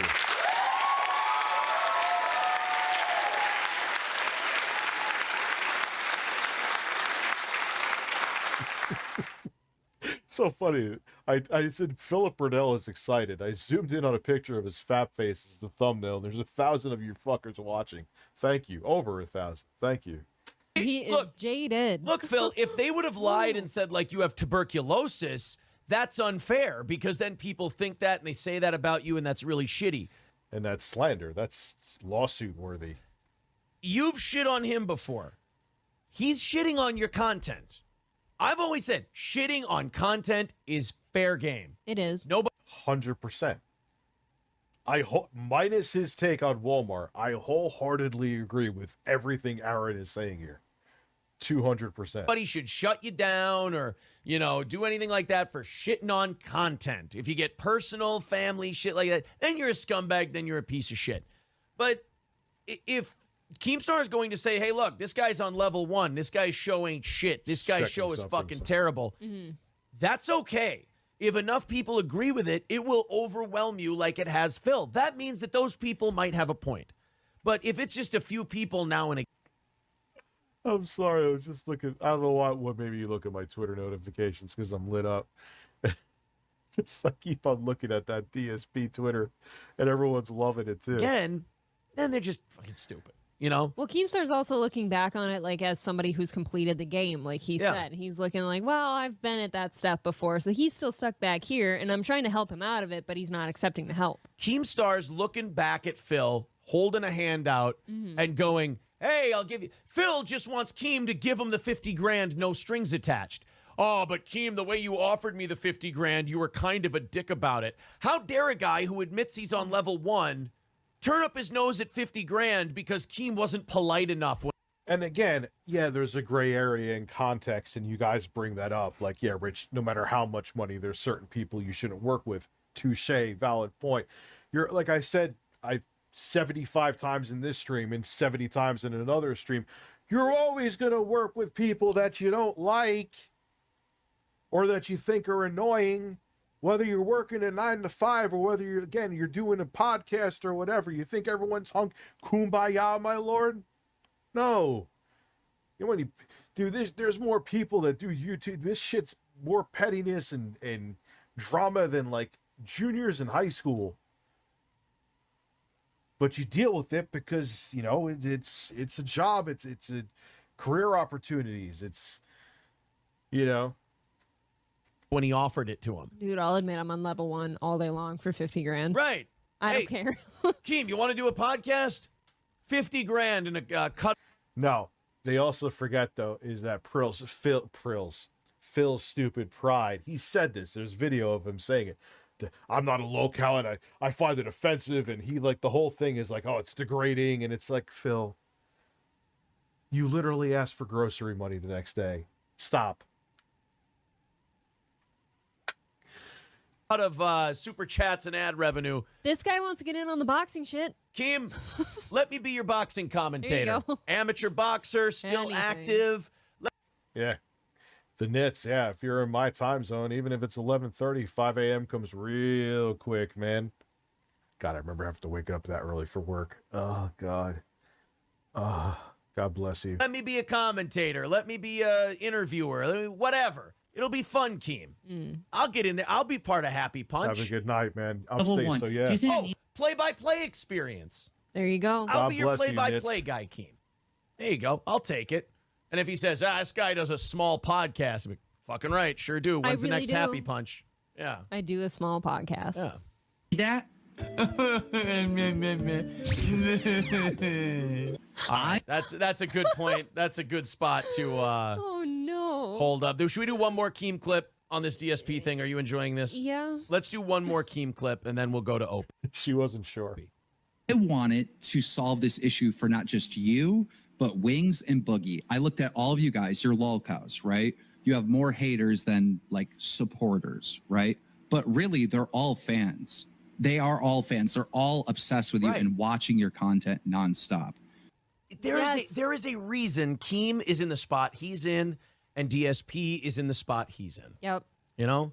so funny. I said Philip Burnell is excited. I zoomed in on a picture of his fat face as the thumbnail. And there's 1,000 of you fuckers watching. Thank you. Over 1,000. Thank you. He is jaded. Look, Phil, if they would have lied and said, like, you have tuberculosis, that's unfair because then people think that and they say that about you and that's really shitty. And that's slander. That's lawsuit worthy. You've shit on him before. He's shitting on your content. I've always said shitting on content is fair game. It is. Nobody 100%. Minus his take on Walmart, I wholeheartedly agree with everything Aaron is saying here. 200%. Nobody should shut you down or, do anything like that for shitting on content. If you get personal, family, shit like that, then you're a scumbag, then you're a piece of shit. But if Keemstar is going to say, hey, look, this guy's on level 1. This guy's show ain't shit. This guy's show is fucking terrible. Mm-hmm. That's okay. If enough people agree with it, it will overwhelm you like it has Phil. That means that those people might have a point. But if it's just a few people now and again. I'm sorry. I was just looking. I don't know what made me look at my Twitter notifications because I'm lit up. Just I keep on looking at that DSP Twitter and everyone's loving it too. Again, then they're just fucking stupid. Well, Keemstar's also looking back on it like as somebody who's completed the game. Like he said, he's looking like, well, I've been at that step before. So he's still stuck back here and I'm trying to help him out of it, but he's not accepting the help. Keemstar's looking back at Phil, holding a hand out and going, hey, I'll give you. Phil just wants Keem to give him the 50 grand, no strings attached. Oh, but Keem, the way you offered me the 50 grand, you were kind of a dick about it. How dare a guy who admits he's on level 1 turn up his nose at 50 grand because Keem wasn't polite enough? And again, yeah, there's a gray area in context, and you guys bring that up. Like, yeah, Rich, no matter how much money, there's certain people you shouldn't work with. Touche, valid point. You're, like I said, 75 times in this stream and 70 times in another stream, you're always going to work with people that you don't like or that you think are annoying, whether you're working a 9 to 5 or whether you're doing a podcast or whatever. You think everyone's kumbaya, my lord? No. When you do this, there's more people that do YouTube. This shit's more pettiness and drama than like juniors in high school. But you deal with it because, it's a job. It's a career opportunities. It's, when he offered it to him. Dude, I'll admit I'm on level 1 all day long for 50 grand. Right. I don't care. Keem, you want to do a podcast? 50 grand in a cut. No, they also forget, though, is that Phil's stupid pride. He said this. There's video of him saying it. I'm not a locale, and I find it offensive. And he, like, the whole thing is like, oh, it's degrading. And it's like, Phil, you literally asked for grocery money the next day. Stop. Out of super chats and ad revenue. This guy wants to get in on the boxing shit. Keem, let me be your boxing commentator. There you go. Amateur boxer, still active. Yeah. The Nits, yeah. If you're in my time zone, even if it's 11:30, 5 a.m. comes real quick, man. God, I remember having to wake up that early for work. Oh, God. Oh, God bless you. Let me be a commentator. Let me be a interviewer. Whatever. It'll be fun, Keem. I'll get in there. I'll be part of Happy Punch. Have a good night, man. Upstate, so yeah. Play-by-play experience. There you go. I'll be your play-by-play guy, Keem. There you go. I'll take it. And if he says, this guy does a small podcast, I'm like, fucking right, sure do. When's the next Happy Punch? Yeah. I do a small podcast. Yeah. That's a good point. That's a good spot to oh no. Hold up. Should we do one more Keem clip on this DSP thing? Are you enjoying this? Yeah. Let's do one more Keem clip and then we'll go to Open. She wasn't sure. I wanted to solve this issue for not just you, but Wings and Boogie. I looked at all of you guys, you're lolcows, right? You have more haters than like supporters, right? But really, they're all fans. They are all fans. They're all obsessed with you and watching your content nonstop. There is a reason Keem is in the spot he's in and DSP is in the spot he's in. Yep.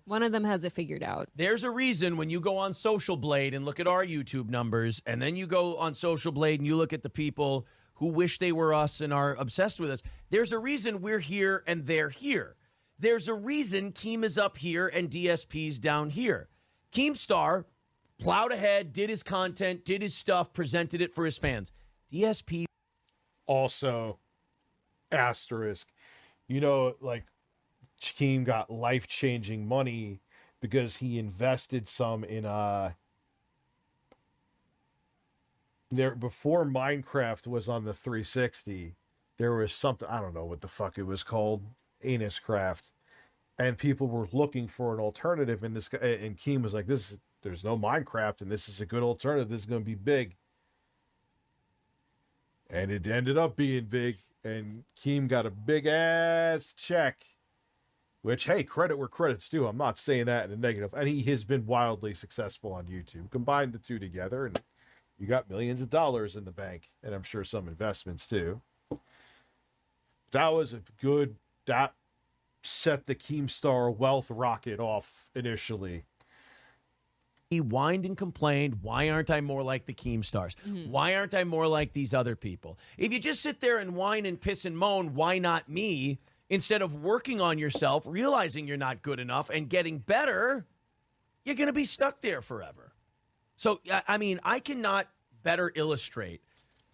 One of them has it figured out. There's a reason when you go on Social Blade and look at our YouTube numbers, and then you go on Social Blade and you look at the people who wish they were us and are obsessed with us. There's a reason we're here and they're here. There's a reason Keem is up here and DSP's down here. Keemstar plowed ahead, did his content, did his stuff, presented it for his fans. DSP also asterisk. You know, like Keem got life-changing money because he invested some in there before Minecraft was on the 360. There was something, I don't know what the fuck it was called, Anus Craft, and people were looking for an alternative. And and Keem was like, there's no Minecraft, and this is a good alternative. This is going to be big. And it ended up being big, and Keem got a big ass check, which, hey, credit where credit's due. I'm not saying that in a negative. And he has been wildly successful on YouTube. Combine the two together, and you got millions of dollars in the bank, and I'm sure some investments too. That was that set the Keemstar wealth rocket off initially. He whined and complained, why aren't I more like the Keemstars? Why aren't I more like these other people? If you just sit there and whine and piss and moan, why not me? Instead of working on yourself, realizing you're not good enough, and getting better, you're going to be stuck there forever. So, I mean, I cannot better illustrate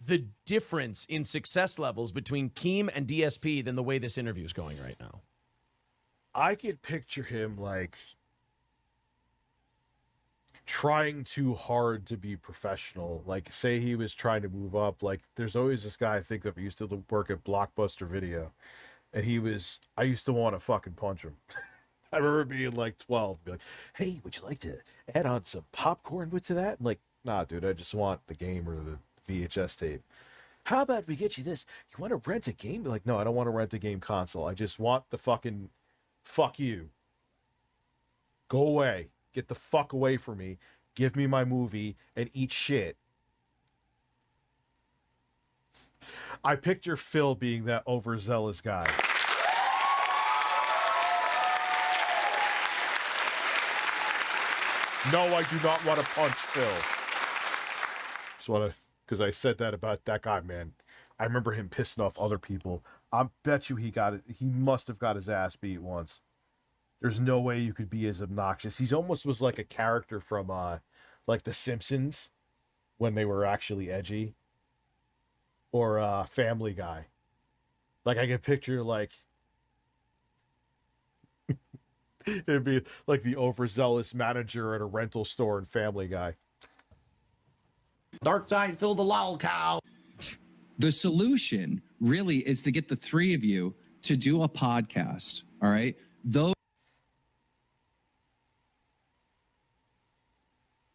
the difference in success levels between Keem and DSP than the way this interview is going right now. I could picture him like trying too hard to be professional. Like, say he was trying to move up. Like, there's always this guy I think that used to work at Blockbuster Video, and I used to want to fucking punch him. I remember being like 12, be like, hey, would you like to add on some popcorn to that? I'm like, nah, dude, I just want the game or the VHS tape. How about we get you this? You want to rent a game? Be like, no, I don't want to rent a game console. I just want the fucking fuck you. Go away. Get the fuck away from me. Give me my movie and eat shit. I picture Phil being that overzealous guy. No, I do not want to punch Phil. Just want to, because I said that about that guy, man. I remember him pissing off other people. I bet you he must have got his ass beat once. There's no way you could be as obnoxious. He's almost was like a character from like The Simpsons when they were actually edgy. Or Family Guy. Like, I can picture like it'd be like the overzealous manager at a rental store in Family Guy. Dark side, Phil the lol cow. The solution really is to get the three of you to do a podcast. All right.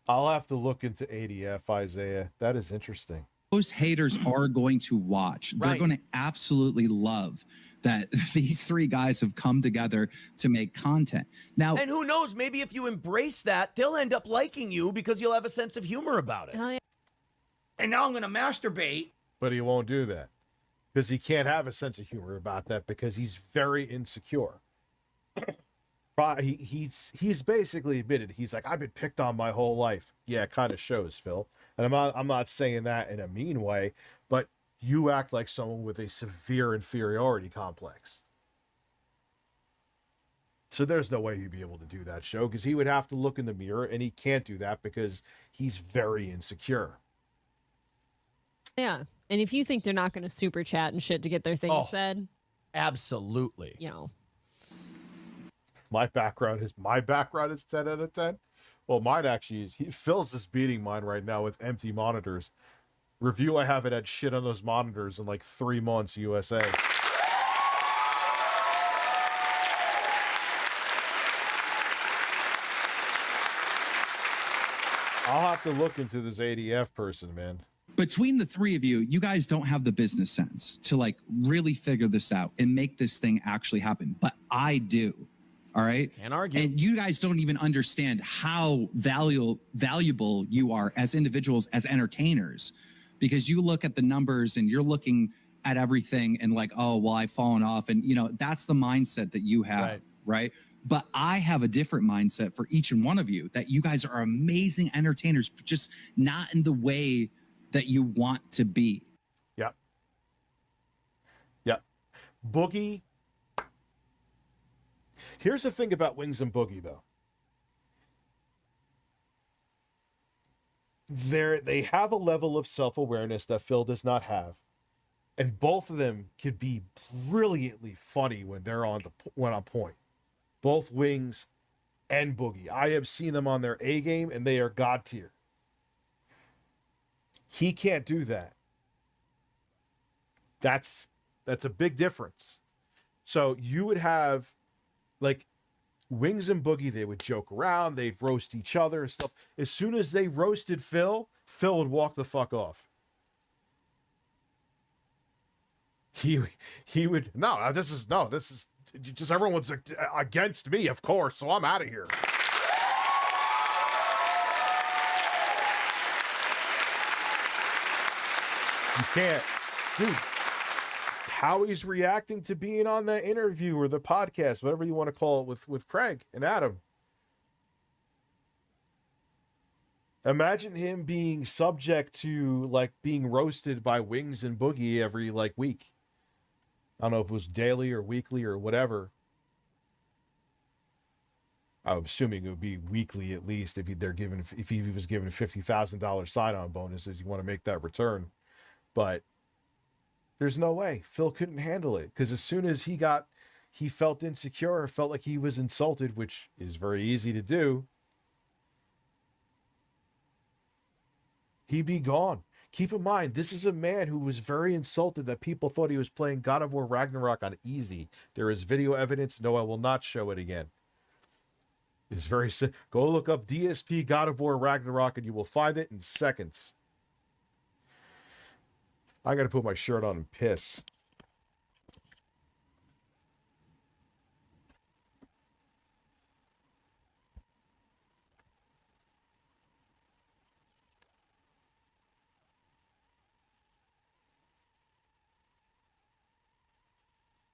I'll have to look into ADF, Isaiah. That is interesting. Those haters are going to watch. They're going to absolutely love that these three guys have come together to make content. Now, and who knows, maybe if you embrace that, they'll end up liking you because you'll have a sense of humor about it. Hell yeah. And now I'm going to masturbate. But he won't do that because he can't have a sense of humor about that because he's very insecure. He's basically admitted, he's like, I've been picked on my whole life. Yeah, it kind of shows, Phil. And I'm not saying that in a mean way, but you act like someone with a severe inferiority complex. So there's no way he'd be able to do that show because he would have to look in the mirror, and he can't do that because he's very insecure. Yeah. And if you think they're not going to super chat and shit to get their things said, absolutely. You know. My background is 10 out of 10. Well, mine actually is. Phil's is beating mine right now with empty monitors. Review, I haven't had shit on those monitors in like 3 months, USA. I'll have to look into this ADF person, man. Between the three of you, you guys don't have the business sense to like really figure this out and make this thing actually happen. But I do. All right. Can't argue. And you guys don't even understand how valuable you are as individuals, as entertainers, because you look at the numbers and you're looking at everything and like, oh, well, I've fallen off. And, you know, that's the mindset that you have. Right. But I have a different mindset for each and one of you, that you guys are amazing entertainers, but just not in the way that you want to be. Yep. Yep. Boogie Here's the thing about Wings and Boogie, though. They have a level of self-awareness that Phil does not have. And both of them could be brilliantly funny when they're on point. Both Wings and Boogie. I have seen them on their A game, and they are God tier. He can't do that. That's a big difference. So you would have, like, Wings and Boogie, they would joke around, they'd roast each other and stuff. As soon as they roasted Phil would walk the fuck off. He would, this is just everyone's against me, of course, so I'm out of here. You can't, dude. How he's reacting to being on the interview or the podcast, whatever you want to call it, with Craig and Adam. Imagine him being subject to, like, being roasted by Wings and Boogie every, like, week. I don't know if it was daily or weekly or whatever. I'm assuming it would be weekly at least if he was given $50,000 sign-on bonuses. You want to make that return, but there's no way Phil couldn't handle it, because as soon as he felt insecure, felt like he was insulted, which is very easy to do, he'd be gone. Keep in mind, this is a man who was very insulted that people thought he was playing God of War Ragnarok on easy. There is video evidence. No, I will not show it again. It's very simple. Go look up DSP God of War Ragnarok and you will find it in seconds. I got to put my shirt on and piss.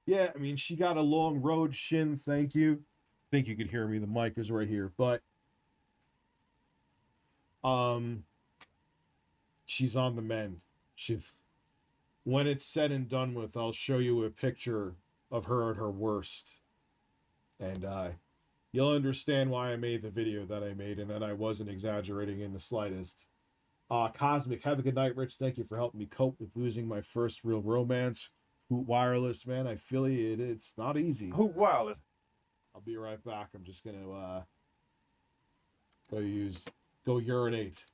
Yeah, I mean, she got a long road, Shin. Thank you. I think you could hear me. The mic is right here, but she's on the mend. When it's said and done with, I'll show you a picture of her at her worst, and you'll understand why I made the video that I made, and that I wasn't exaggerating in the slightest. Cosmic, have a good night, Rich. Thank you for helping me cope with losing my first real romance. Hoot Wireless, man, I feel you. It's not easy. Hoot Wireless. I'll be right back. I'm just gonna go urinate.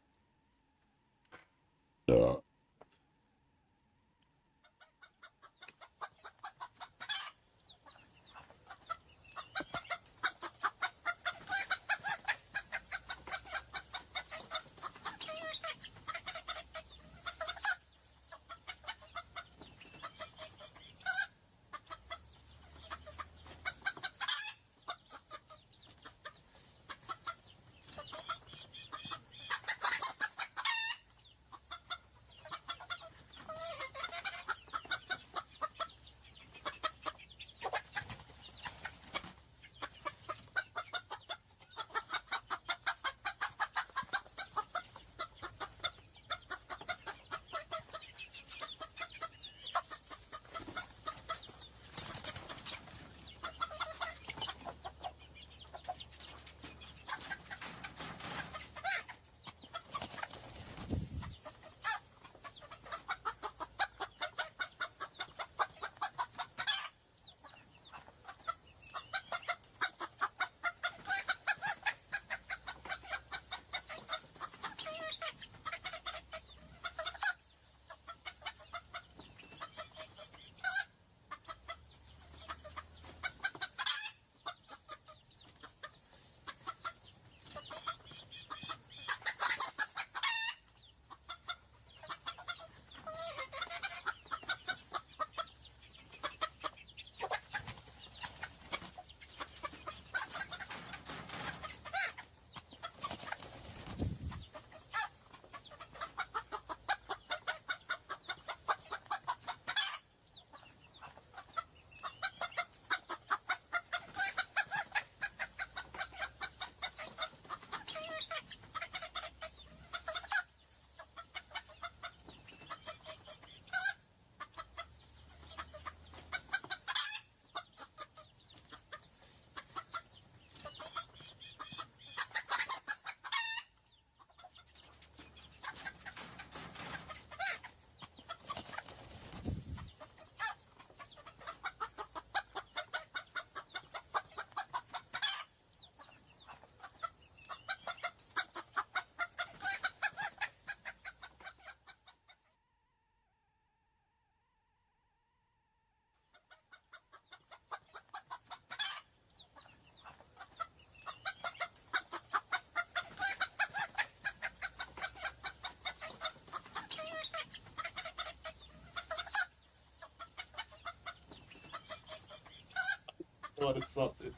thought of something.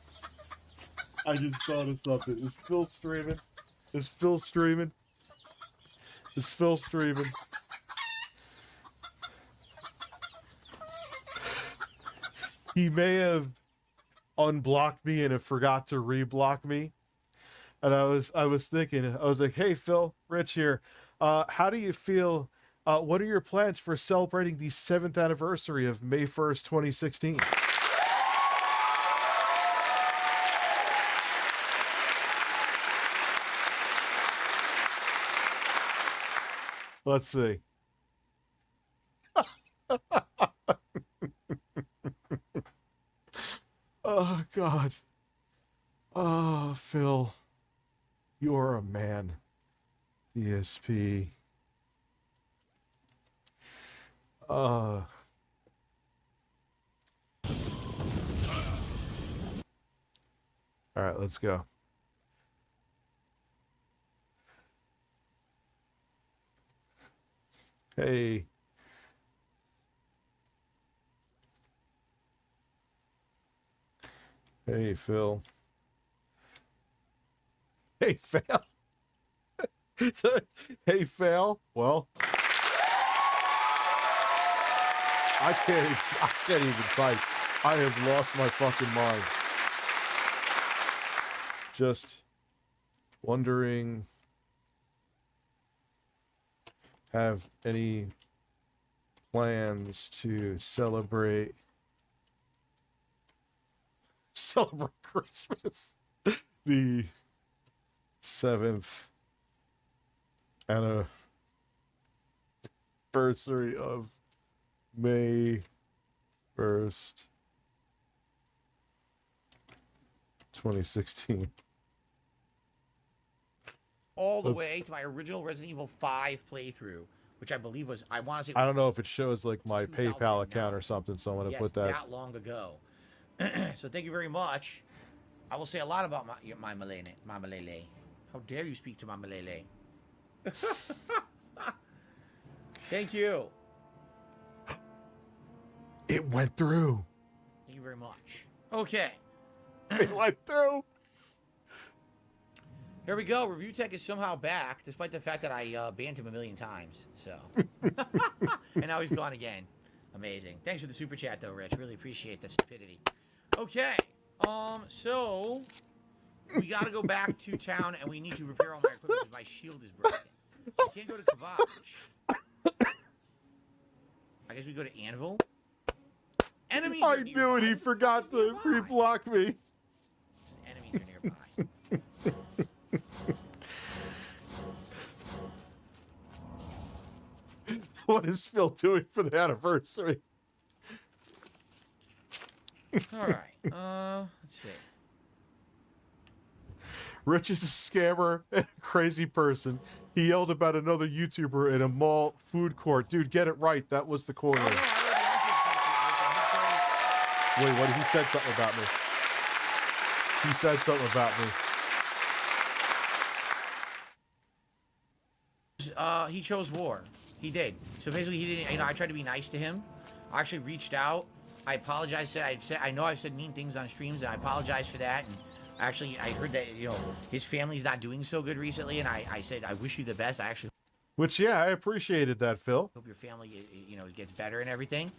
I just thought of something. Is Phil streaming? Is Phil streaming? Is Phil streaming? He may have unblocked me and have forgot to reblock me. And I was thinking, I was like, hey Phil, Rich here. How do you feel? What are your plans for celebrating the 7th anniversary of May 1st, 2016? Let's see. Oh, God. Oh, Phil. You're a man. ESP. All right, let's go. Hey. Hey, Phil. Hey, Phil. Hey, Phil. Well, I can't even type. I have lost my fucking mind. Just wondering, have any plans to celebrate Christmas? The 7th anniversary of May 1st, 2016. All the way to my original Resident Evil 5 playthrough, which I believe was, I want to say... I don't know if it shows like my PayPal account or something, so I'm going to put that long ago. So thank you very much. I will say a lot about my Malele. How dare you speak to my Malele? Thank you. It went through. Thank you very much. Okay. It went through. Here we go. Review Tech is somehow back, despite the fact that I banned him a million times. So, and now he's gone again. Amazing. Thanks for the super chat, though, Rich. Really appreciate the stupidity. Okay. So we got to go back to town, and we need to repair all my equipment because my shield is broken. I can't go to Kavash. I guess we go to Anvil. Enemies. I knew it. He forgot to reblock me. Enemies are nearby. What is Phil doing for the anniversary? All right. Let's see. Rich is a scammer and a crazy person. He yelled about another YouTuber in a mall food court. Dude, get it right. That was the corner. Wait, what? He said something about me. He said something about me. He chose war. He did. So basically, he didn't. You know, I tried to be nice to him. I actually reached out. I apologized. I know I've said mean things on streams, and I apologize for that. And actually, I heard that his family's not doing so good recently, and I said I wish you the best. I actually. Which, yeah, I appreciated that, Phil. Hope your family, gets better and everything.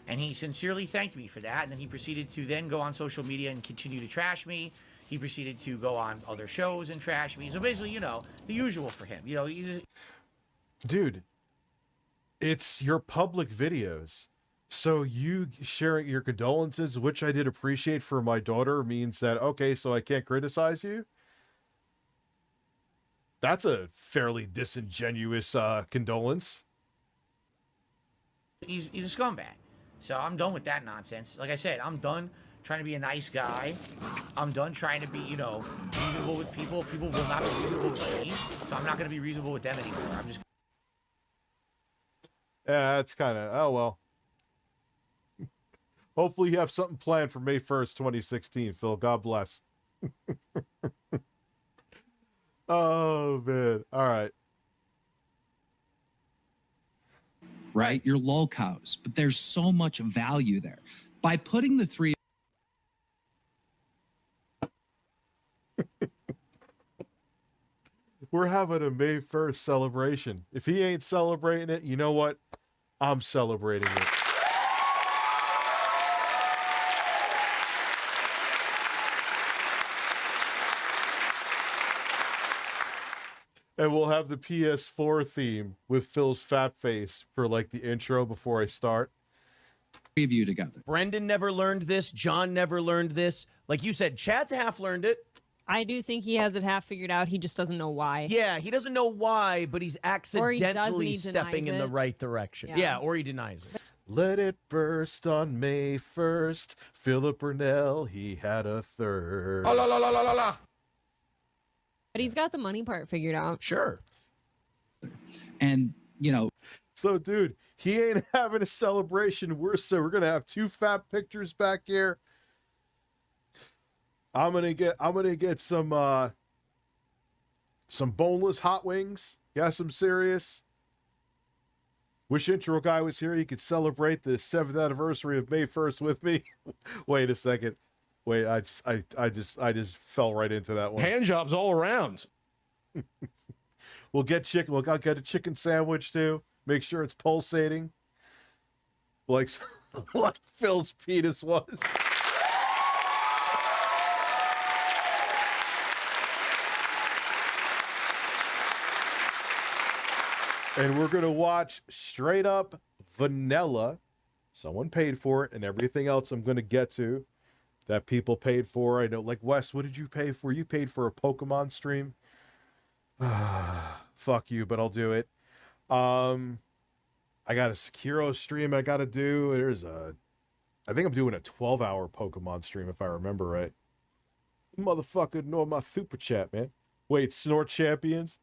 And he sincerely thanked me for that. And then he proceeded to then go on social media and continue to trash me. He proceeded to go on other shows and trash me. So basically, the usual for him. Dude, it's your public videos. So you sharing your condolences, which I did appreciate for my daughter, means that, okay, so I can't criticize you? That's a fairly disingenuous condolence. He's a scumbag. So I'm done with that nonsense. Like I said, I'm done trying to be a nice guy. I'm done trying to be, reasonable with people. People will not be reasonable with me. So I'm not going to be reasonable with them anymore. I'm just... Yeah, that's kind of, oh, well. Hopefully you have something planned for May 1st, 2016, Phil. God bless. Oh, man. All right. Right? Your lolcows. But there's so much value there. By putting the three... We're having a May 1st celebration. If he ain't celebrating it, you know what? I'm celebrating it. And we'll have the PS4 theme with Phil's fat face for like the intro before I start. Preview together. Brendan never learned this. John never learned this. Like you said, Chad's half learned it. I do think he has it half figured out. He just doesn't know why. Yeah, he doesn't know why, but he's accidentally stepping in the right direction. Yeah, or he denies it. Let it burst on May 1st. Philip Burnell, he had a third. La la la la la la. But he's got the money part figured out. Sure. And, you know. So, dude, he ain't having a celebration. We're going to have two fat pictures back here. I'm gonna get some boneless hot wings. Yes, I'm serious. Wish intro guy was here. He could celebrate the 7th anniversary of May 1st with me. Wait a second. Wait, I just fell right into that one. Hand jobs all around. We'll get chicken. I'll get a chicken sandwich too. Make sure it's pulsating, like Phil's penis was. And we're going to watch Straight Up Vanilla. Someone paid for it, and everything else I'm going to get to that people paid for. I know, like, Wes, what did you pay for? You paid for a Pokemon stream? Fuck you, but I'll do it. I got a Sekiro stream I got to do. I think I'm doing a 12-hour Pokemon stream, if I remember right. Motherfucker, know my super chat, man. Wait, Snort Champions?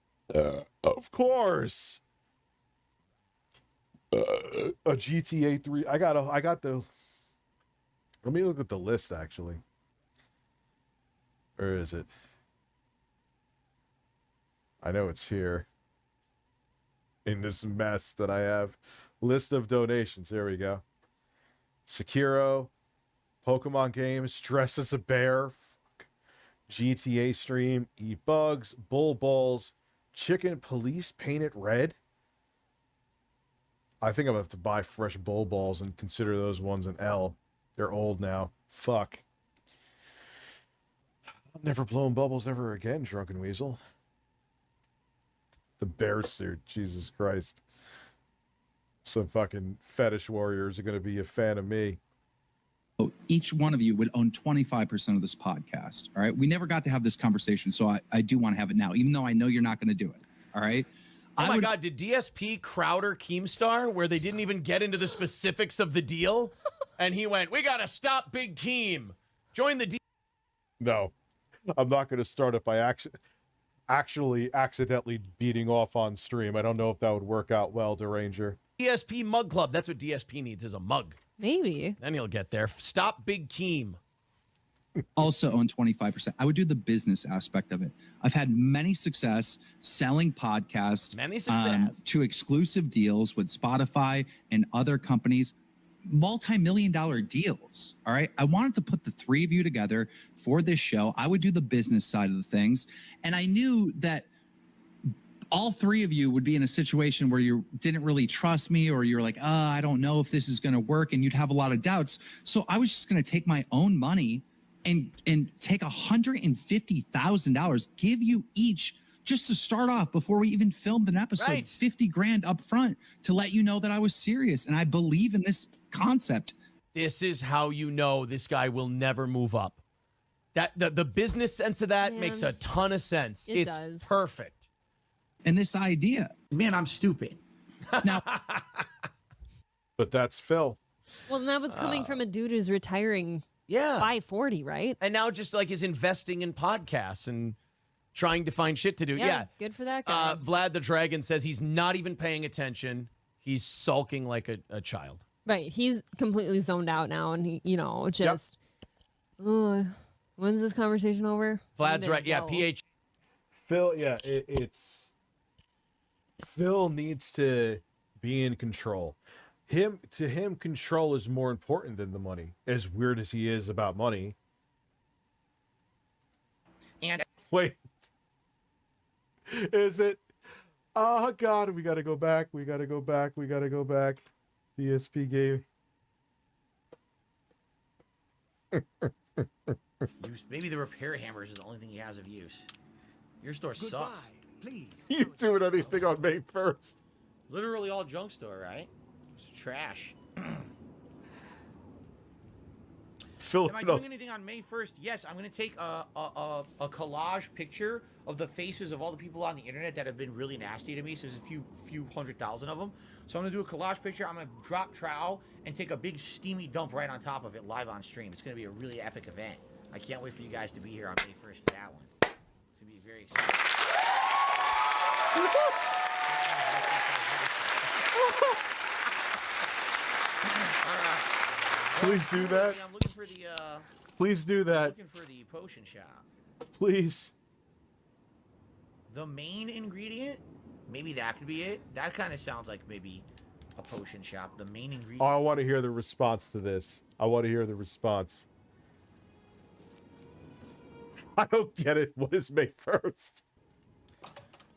Of course. A GTA 3. I got the. Let me look at the list actually. Where is it? I know it's here. In this mess that I have. List of donations. There we go. Sekiro, Pokemon games, Dress as a Bear, GTA stream, Eat Bugs, Bull Balls, Chicken Police Painted Red. I think I'm going to have to buy fresh Bull Balls and consider those ones an L. They're old now. Fuck. I'm never blowing bubbles ever again, Drunken Weasel. The bear suit. Jesus Christ. Some fucking fetish warriors are going to be a fan of me. Each one of you would own 25% of this podcast. All right. We never got to have this conversation. So I do want to have it now, even though I know you're not going to do it. All right. Oh my God, did DSP Crowder Keemstar, where they didn't even get into the specifics of the deal? And he went, we got to stop Big Keem. Join the deal. No, I'm not going to start it by actually accidentally beating off on stream. I don't know if that would work out well, Deranger. DSP Mug Club. That's what DSP needs, is a mug. Maybe. Then he'll get there. Stop Big Keem. Also own 25%. I would do the business aspect of it. I've had many success selling podcasts to exclusive deals with Spotify and other companies, multi-million-dollar deals. All right. I wanted to put the three of you together for this show. I would do the business side of the things. And I knew that all three of you would be in a situation where you didn't really trust me, or you're like, I don't know if this is going to work. And you'd have a lot of doubts. So I was just going to take my own money and take $150,000, give you each just to start off before we even filmed an episode, right. $50,000 up front to let you know that I was serious. And I believe in this concept. This is how you know this guy will never move up. That the business sense of that makes a ton of sense. It's perfect. And this idea. Man, I'm stupid. Now, but that's Phil. Well, that was coming from a dude who's retiring by 40, right? And now just like is investing in podcasts and trying to find shit to do. Yeah. Good for that guy. Vlad the Dragon says he's not even paying attention. He's sulking like a child. Right. He's completely zoned out now. And he, just, when's this conversation over? Vlad's right. Yeah. PH. Phil. Yeah. It's Phil needs to be in control. To him, control is more important than the money. As weird as he is about money. And wait. Is it? Oh God, we gotta go back. We gotta go back. We gotta go back. DSP game. Maybe the repair hammers is the only thing he has of use. Your store sucks. Please. You doing anything on May 1st? Literally all junk store, right? It's trash. Phil, Am I doing anything on May 1st? Yes, I'm going to take a collage picture of the faces of all the people on the internet that have been really nasty to me. So there's a few 100,000 of them. So I'm going to do a collage picture. I'm going to drop trowel and take a big steamy dump right on top of it live on stream. It's going to be a really epic event. I can't wait for you guys to be here on May 1st for that one. It's going to be very exciting. Please do that. I'm looking for the. Please do that. Looking for the potion shop. Please. The main ingredient, maybe that could be it. That kind of sounds like maybe a potion shop. The main ingredient. Oh, I want to hear the response to this. I want to hear the response. I don't get it. What is May 1st?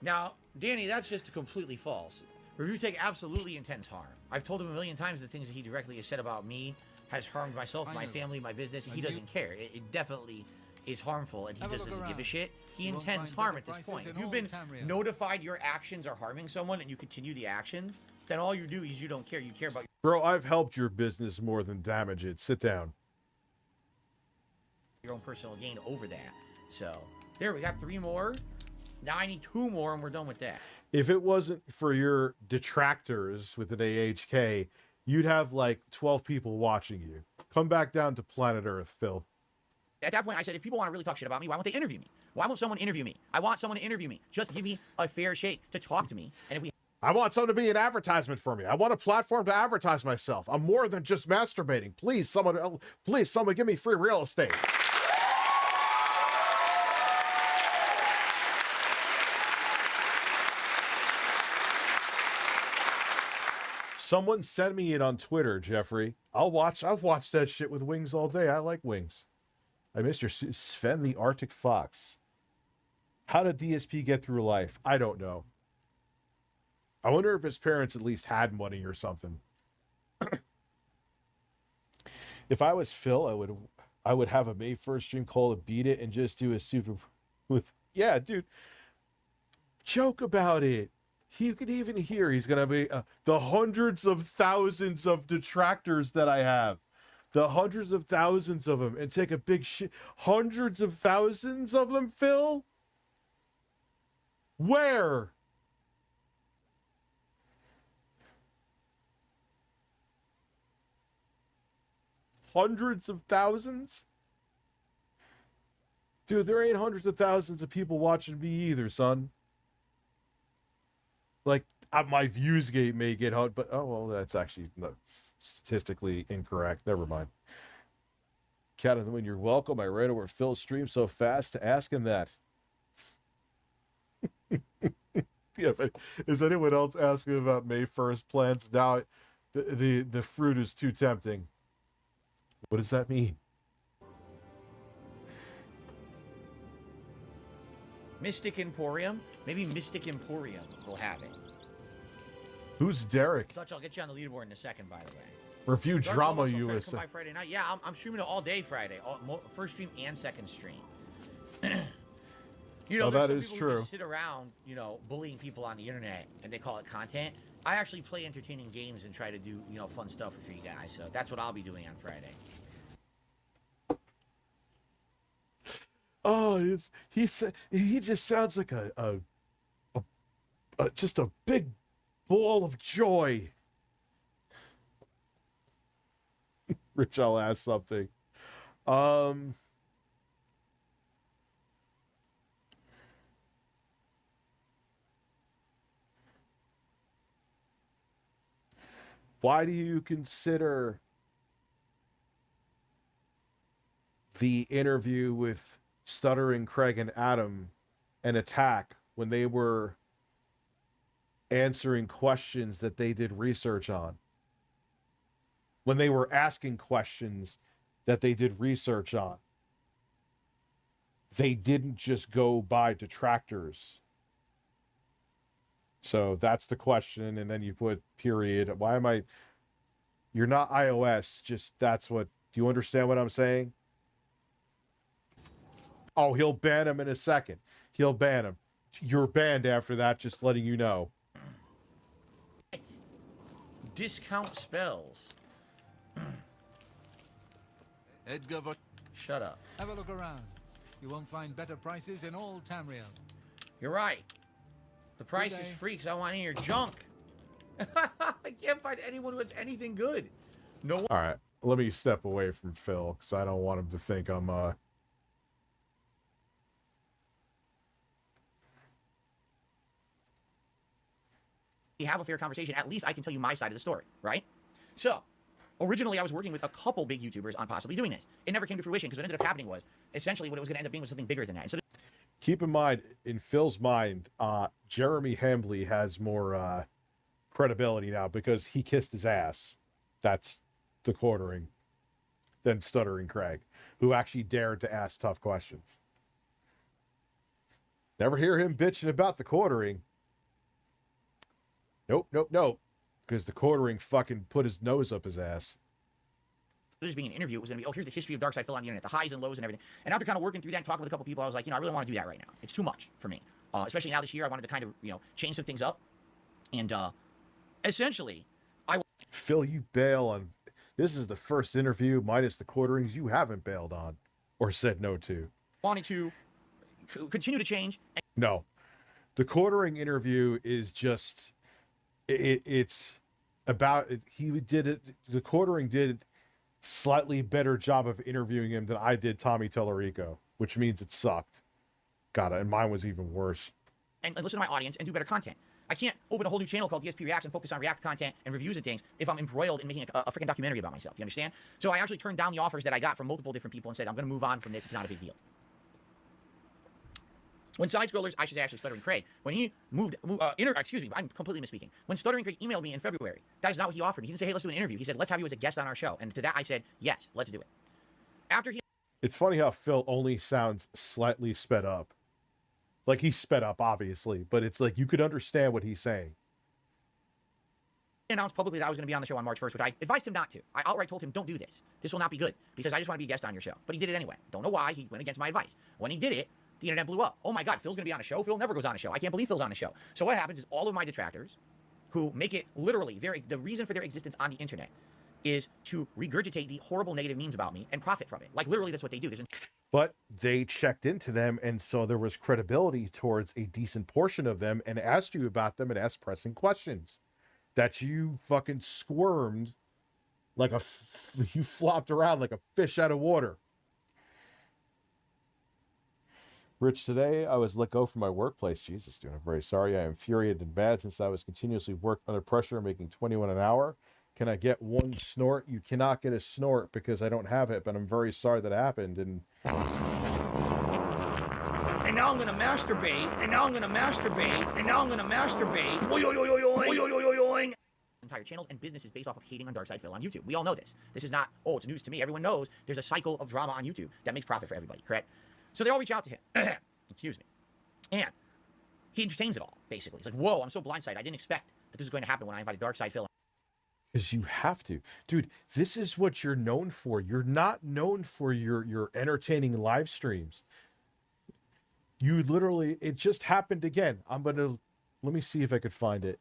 Now, Danny, that's just completely false. Review Tech absolutely intends harm. I've told him a million times the things that he directly has said about me has harmed myself, my family, my business. He doesn't care. It definitely is harmful, and he just doesn't give a shit. He intends harm at this point. If you've been notified your actions are harming someone and you continue the actions, then all you do is you don't care. You care about Bro, I've helped your business more than damage it. Sit down. your own personal gain over that. So, there, we got 3 more. Now I need 2 more, and we're done with that. If it wasn't for your detractors with an AHK, you'd have like 12 people watching you. Come back down to planet Earth, Phil. At that point, I said, if people want to really talk shit about me, why won't they interview me? Why won't someone interview me? I want someone to interview me. Just give me a fair shake to talk to me. And if we I want someone to be an advertisement for me. I want a platform to advertise myself. I'm more than just masturbating. Please, someone give me free real estate. Someone sent me it on Twitter, Jeffrey. I've watched that shit with Wings all day. I like Wings. I missed your Sven the Arctic Fox. How did DSP get through life? I don't know. I wonder if his parents at least had money or something. If I was Phil, I would have a May 1st stream call to beat it and just do a super with yeah, dude. Joke about it. You could even hear he's gonna be the hundreds of thousands of detractors that I have, the hundreds of thousands of them, and take a big shit. Hundreds of thousands of them, Phil. Where? Hundreds of thousands? Dude, there ain't hundreds of thousands of people watching me either, son. Like, my views gate may get hot, but oh, well, that's actually not statistically incorrect. Never mind. Cat in the Wind, you're welcome. I ran over Phil's stream so fast to ask him that. Yeah, but is anyone else asking about May 1st plans? Now, the fruit is too tempting. What does that mean? Mystic Emporium? Maybe Mystic Emporium will have it. Who's Derek? I'll get you on the leaderboard in a second, by the way. Review Dark Drama Moments will try to USA. come by Friday night. Yeah, I'm streaming it all day Friday. First stream and second stream. You know, Oh, there's that some is people who true. just sit around, you know, bullying people on the internet, and they call it content. I actually play entertaining games and try to do, you know, fun stuff for you guys. So that's what I'll be doing on Friday. Oh, he just sounds like a just a big ball of joy. Rich, I'll ask something. Why do you consider the interview with Stuttering Craig and Adam an attack when they were answering questions that they did research on? When they were asking questions that they did research on? They didn't just go by detractors. So that's the question, and then you put period. Why am I? You're not iOS. Just that's what. Do you understand what I'm saying? Oh, he'll ban him in a second. He'll ban him. You're banned after that. Just letting you know. Discount spells. Edgar, shut up. Have a look around. You won't find better prices in all Tamriel. You're right. The price is free because I want in your junk. I can't find anyone who has anything good. No one. All right, let me step away from Phil because I don't want him to think I'm We have a fair conversation. At least I can tell you my side of the story, right? So, originally I was working with a couple big YouTubers on possibly doing this. It never came to fruition because what ended up happening was essentially what it was going to end up being was something bigger than that. And so keep in mind, in Phil's mind, Jeremy Hambley has more credibility now because he kissed his ass. That's the quartering. Than Stuttering Craig, who actually dared to ask tough questions. Never hear him bitching about the quartering. Nope. Because the quartering fucking put his nose up his ass. This being an interview, it was going to be, oh, here's the history of Dark Side Phil on the internet, the highs and lows and everything. And after kind of working through that and talking with a couple people, I was like, I really want to do that right now. It's too much for me. Especially now this year, I wanted to kind of, change some things up. And essentially, Phil, you bail on... This is the first interview, minus the quarterings, you haven't bailed on. Or said no to. Wanting to continue to change. No. The quartering interview is just... It's about... He did it... The quartering did... slightly better job of interviewing him than I did Tommy Tellerico, which means it sucked. Got it, and mine was even worse. And listen to my audience and do better content. I can't open a whole new channel called DSP Reacts and focus on React content and reviews and things if I'm embroiled in making a freaking documentary about myself. You understand? So I actually turned down the offers that I got from multiple different people and said, I'm going to move on from this. It's not a big deal. When Side Scrollers, I should say actually Stuttering Craig, when he excuse me, I'm completely misspeaking. When Stuttering Craig emailed me in February, that is not what he offered. He didn't say, hey, let's do an interview. He said, let's have you as a guest on our show. And to that I said, yes, let's do it. After he... It's funny how Phil only sounds slightly sped up. Like he's sped up, obviously, but it's like you could understand what he's saying. He announced publicly that I was going to be on the show on March 1st, which I advised him not to. I outright told him, don't do this. This will not be good because I just want to be a guest on your show. But he did it anyway. Don't know why. He went against my advice. When he did it, the internet blew up. Oh my God, Phil's going to be on a show? Phil never goes on a show. I can't believe Phil's on a show. So what happens is all of my detractors, who make it literally, the reason for their existence on the internet is to regurgitate the horrible negative memes about me and profit from it. Like literally that's what they do. But they checked into them, and so there was credibility towards a decent portion of them and asked you about them and asked pressing questions that you fucking squirmed like you flopped around like a fish out of water. Rich, today I was let go from my workplace. Jesus, dude, I'm very sorry. I am infuriated and mad since I was continuously worked under pressure, making 21 an hour. Can I get one snort? You cannot get a snort because I don't have it, but I'm very sorry that happened. And now I'm going to masturbate. And now I'm going to masturbate. And now I'm going to masturbate. Entire channels and businesses based off of hating on Darkside Phil on YouTube. We all know this. This is not, oh, it's news to me. Everyone knows there's a cycle of drama on YouTube that makes profit for everybody, correct? So they all reach out to him. Excuse me. And he entertains it all, basically. It's like, whoa, I'm so blindsided. I didn't expect that this was going to happen when I invited Darkside Phil. Because you have to. Dude, this is what you're known for. You're not known for your entertaining live streams. You literally, it just happened again. Let me see if I could find it.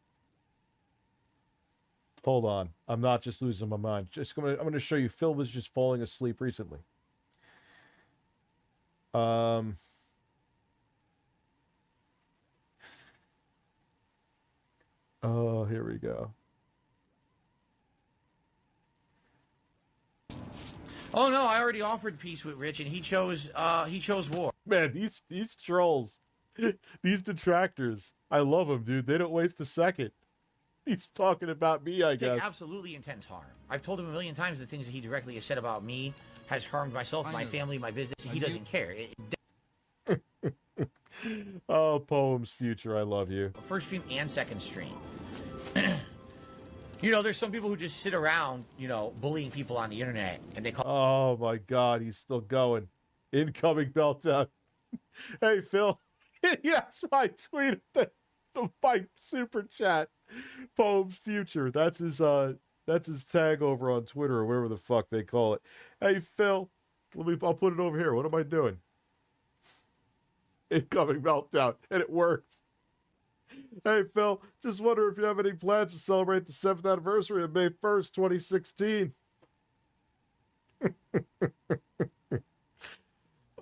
Hold on. I'm not just losing my mind. I'm going to show you. Phil was just falling asleep recently. Oh, here we go. Oh no, I already offered peace with Rich and he chose war. Man, these trolls, these detractors, I love them, dude. They don't waste a second. He's talking about me, I guess. Absolutely intense harm. I've told him a million times the things that he directly has said about me has harmed myself, my family, my business. He doesn't care. Oh, Poem's future, I love you. First stream and second stream. There's some people who just sit around, bullying people on the internet, and they call. Oh my God, he's still going. Incoming meltdown. Hey, Phil. Yes, my tweet of the to my super chat. Poem's future. That's his tag over on Twitter or whatever the fuck they call it. Hey Phil, I'll put it over here. What am I doing? Incoming meltdown, and it worked. Hey Phil, just wonder if you have any plans to celebrate the 7th anniversary of May 1st, 2016.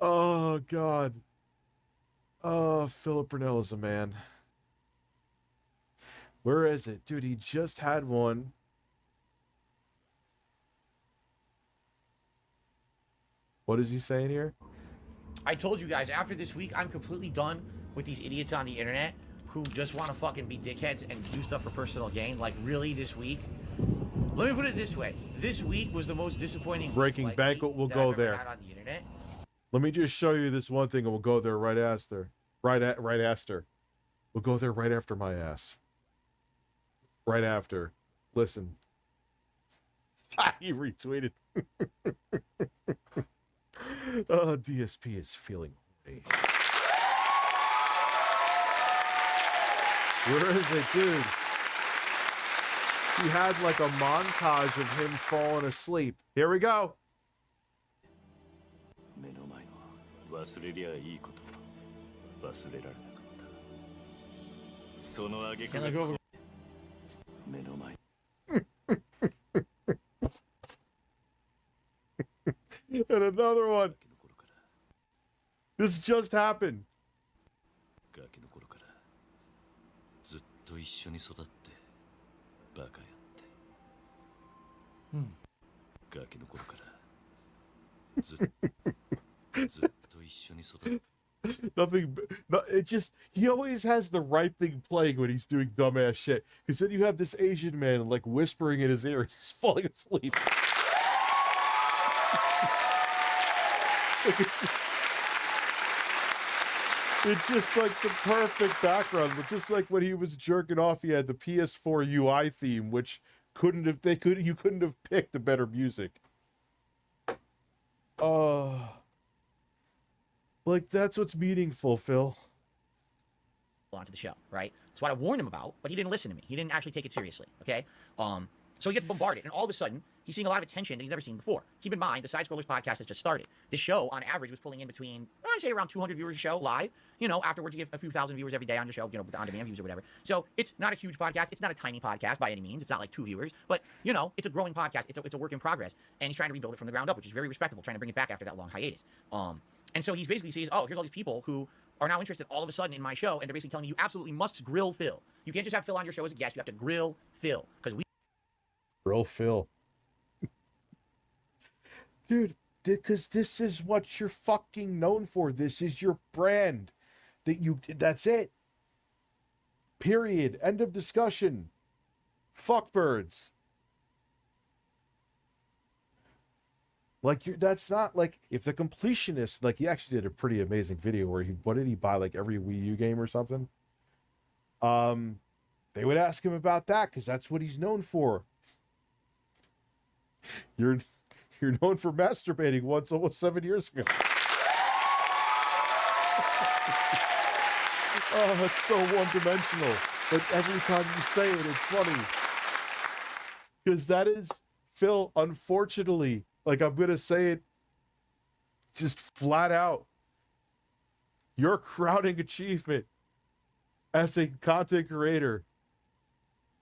Oh God. Oh, Philip Burnell is a man. Where is it? Dude, he just had one. What is he saying here? I told you guys, after this week, I'm completely done with these idiots on the internet who just want to fucking be dickheads and do stuff for personal gain. Like, really, this week? Let me put it this way. This week was the most disappointing Breaking Banquet will go there. On the internet. Let me just show you this one thing and we'll go there right after. Right after. We'll go there right after my ass. Right after. Listen. He retweeted. DSP is feeling horny. Where is it, dude? He had like a montage of him falling asleep. Here we go. And another one. This just happened. Nothing. No, it just, he always has the right thing playing when he's doing dumbass shit. Because then you have this Asian man like whispering in his ear as he's falling asleep. Like it's just like the perfect background. But just like when he was jerking off, he had the PS4 UI theme, which you couldn't have picked a better music. Like that's what's meaningful, Phil. Onto the show, right? That's what I warned him about, but he didn't listen to me. He didn't actually take it seriously, okay? So he gets bombarded, and all of a sudden, he's seeing a lot of attention that he's never seen before. Keep in mind, the Side Scrollers podcast has just started. This show, on average, was pulling in between, I'd say around 200 viewers a show live. You know, afterwards you get a few thousand viewers every day on your show, you know, on-demand views or whatever. So it's not a huge podcast. It's not a tiny podcast by any means. It's not like 2 viewers, but, you know, it's a growing podcast. It's a work in progress, and he's trying to rebuild it from the ground up, which is very respectable, trying to bring it back after that long hiatus. And so he's basically sees, oh, here's all these people who are now interested all of a sudden in my show, and they're basically telling me you absolutely must grill Phil. You can't just have Phil on your show as a guest. You have to grill Phil. Grill Phil. Dude, because this is what you're fucking known for. This is your brand. That's it. Period. End of discussion. Fuck birds. Like that's not like if the completionist, like he actually did a pretty amazing video where what did he buy, like every Wii U game or something? They would ask him about that because that's what he's known for. You're known for masturbating once almost 7 years ago. Oh, it's so one-dimensional. But every time you say it, it's funny. Because that is, Phil, unfortunately, like I'm going to say it just flat out. Your crowning achievement as a content creator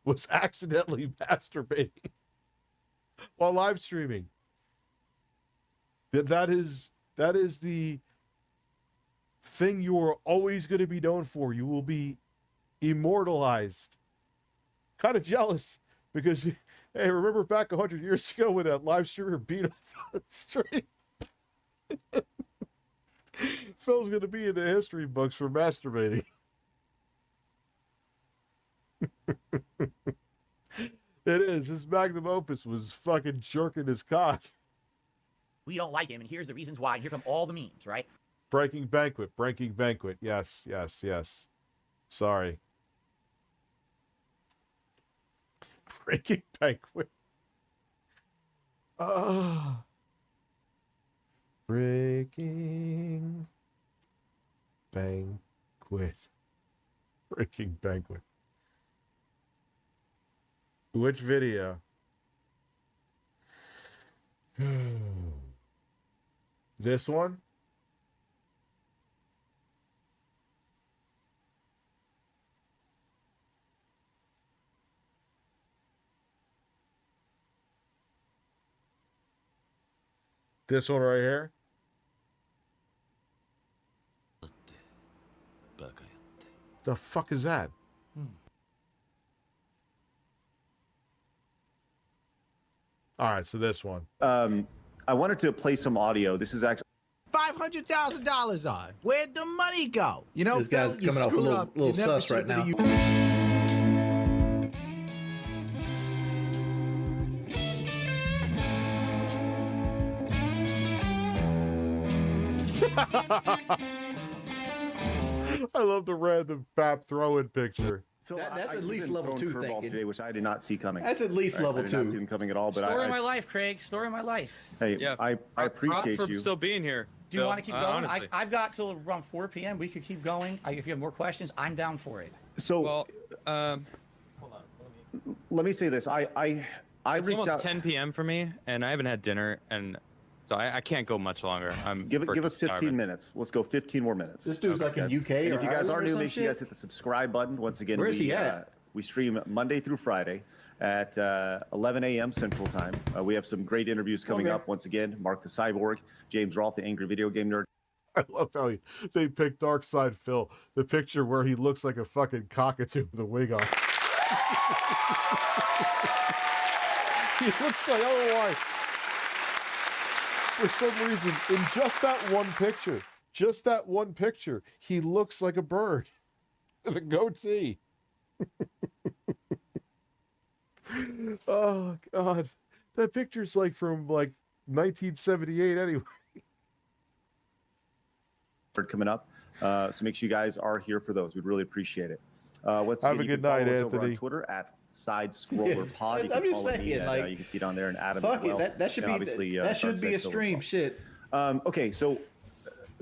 was accidentally masturbating while live streaming. That is the thing you are always going to be known for. You will be immortalized. Kind of jealous because, hey, remember back 100 years ago when that live streamer beat off on the street? Phil's going to be in the history books for masturbating. It is. His magnum opus was fucking jerking his cock. We don't like him, and here's the reasons why. Here come all the memes, right? Breaking Banquet. Yes. Sorry. Breaking Banquet. Breaking Banquet. Breaking banquet. Which video? This one? This one right here? The fuck is that? All right, so this one. I wanted to play some audio. This is actually $500,000 on. Where'd the money go? You know, this guy's coming off a little sus right now. I love the random FAP throw-in picture. Phil, that's at least level 2 thinking today, which I did not see coming. That's at least level 2. I did not see them coming at all. But Story of my life, Craig. Story of my life. Hey, yeah, I appreciate for you still being here. Do you want to keep going? Honestly. I've got till around 4 p.m. We could keep going. If you have more questions, I'm down for it. So, let me say this. I it's reached almost out. 10 p.m. for me, and I haven't had dinner, and so I can't go much longer. Give us 15 minutes. Let's go 15 more minutes. This dude's like in UK. And if you guys are new, make sure you shit? guys hit the subscribe button. Once again, Where is he at? We stream Monday through Friday at 11 a.m. Central Time. We have some great interviews coming up. Once again, Mark the Cyborg, James Rolfe, the Angry Video Game Nerd. I love how they picked Darkside Phil, the picture where he looks like a fucking cockatoo with a wig on. He looks like, I don't know why. For some reason, in just that one picture, he looks like a bird with a goatee. Oh, God. That picture's like from like 1978 anyway. Coming up. So make sure you guys are here for those. We'd really appreciate it. Have a good night, Anthony. Over on Twitter at SideScrollerPod. I'm just saying, like, you can see down there, and Adam fuck as well. That should be obviously, that should be a stream. Shit. Okay, so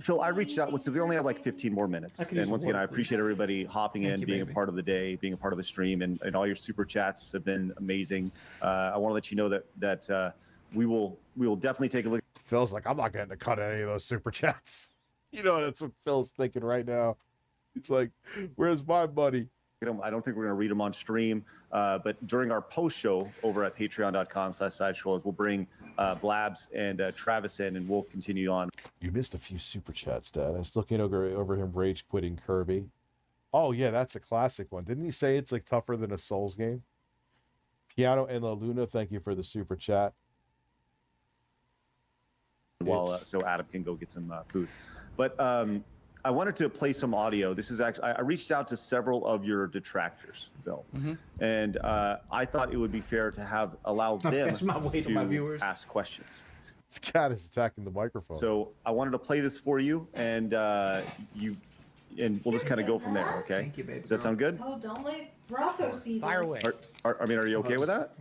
Phil, I reached out. We only have like 15 more minutes, and once again, I appreciate everybody hopping in, being a part of the day, being a part of the stream, and all your super chats have been amazing. I want to let you know that we will definitely take a look. Phil's like, I'm not getting to cut any of those super chats. You know, that's what Phil's thinking right now. It's like, where's my money? I don't think we're going to read them on stream, but during our post show over at patreon.com/sidescrollers, we'll bring Blabs and Travis in, and we'll continue on. You missed a few super chats, Dad. I was looking over him rage quitting Kirby. Oh yeah, that's a classic one. Didn't he say it's like tougher than a Souls game? Piano and La Luna, thank you for the super chat. So Adam can go get some food. But I wanted to play some audio. This is actually, I reached out to several of your detractors, Bill, and I thought it would be fair to allow them to ask questions. This cat is attacking the microphone. So I wanted to play this for you, and we'll just kind of go from there. Okay? Thank you, baby. Does that sound good? Oh, don't let Rocco see this. Fire away. I mean, are you okay with that?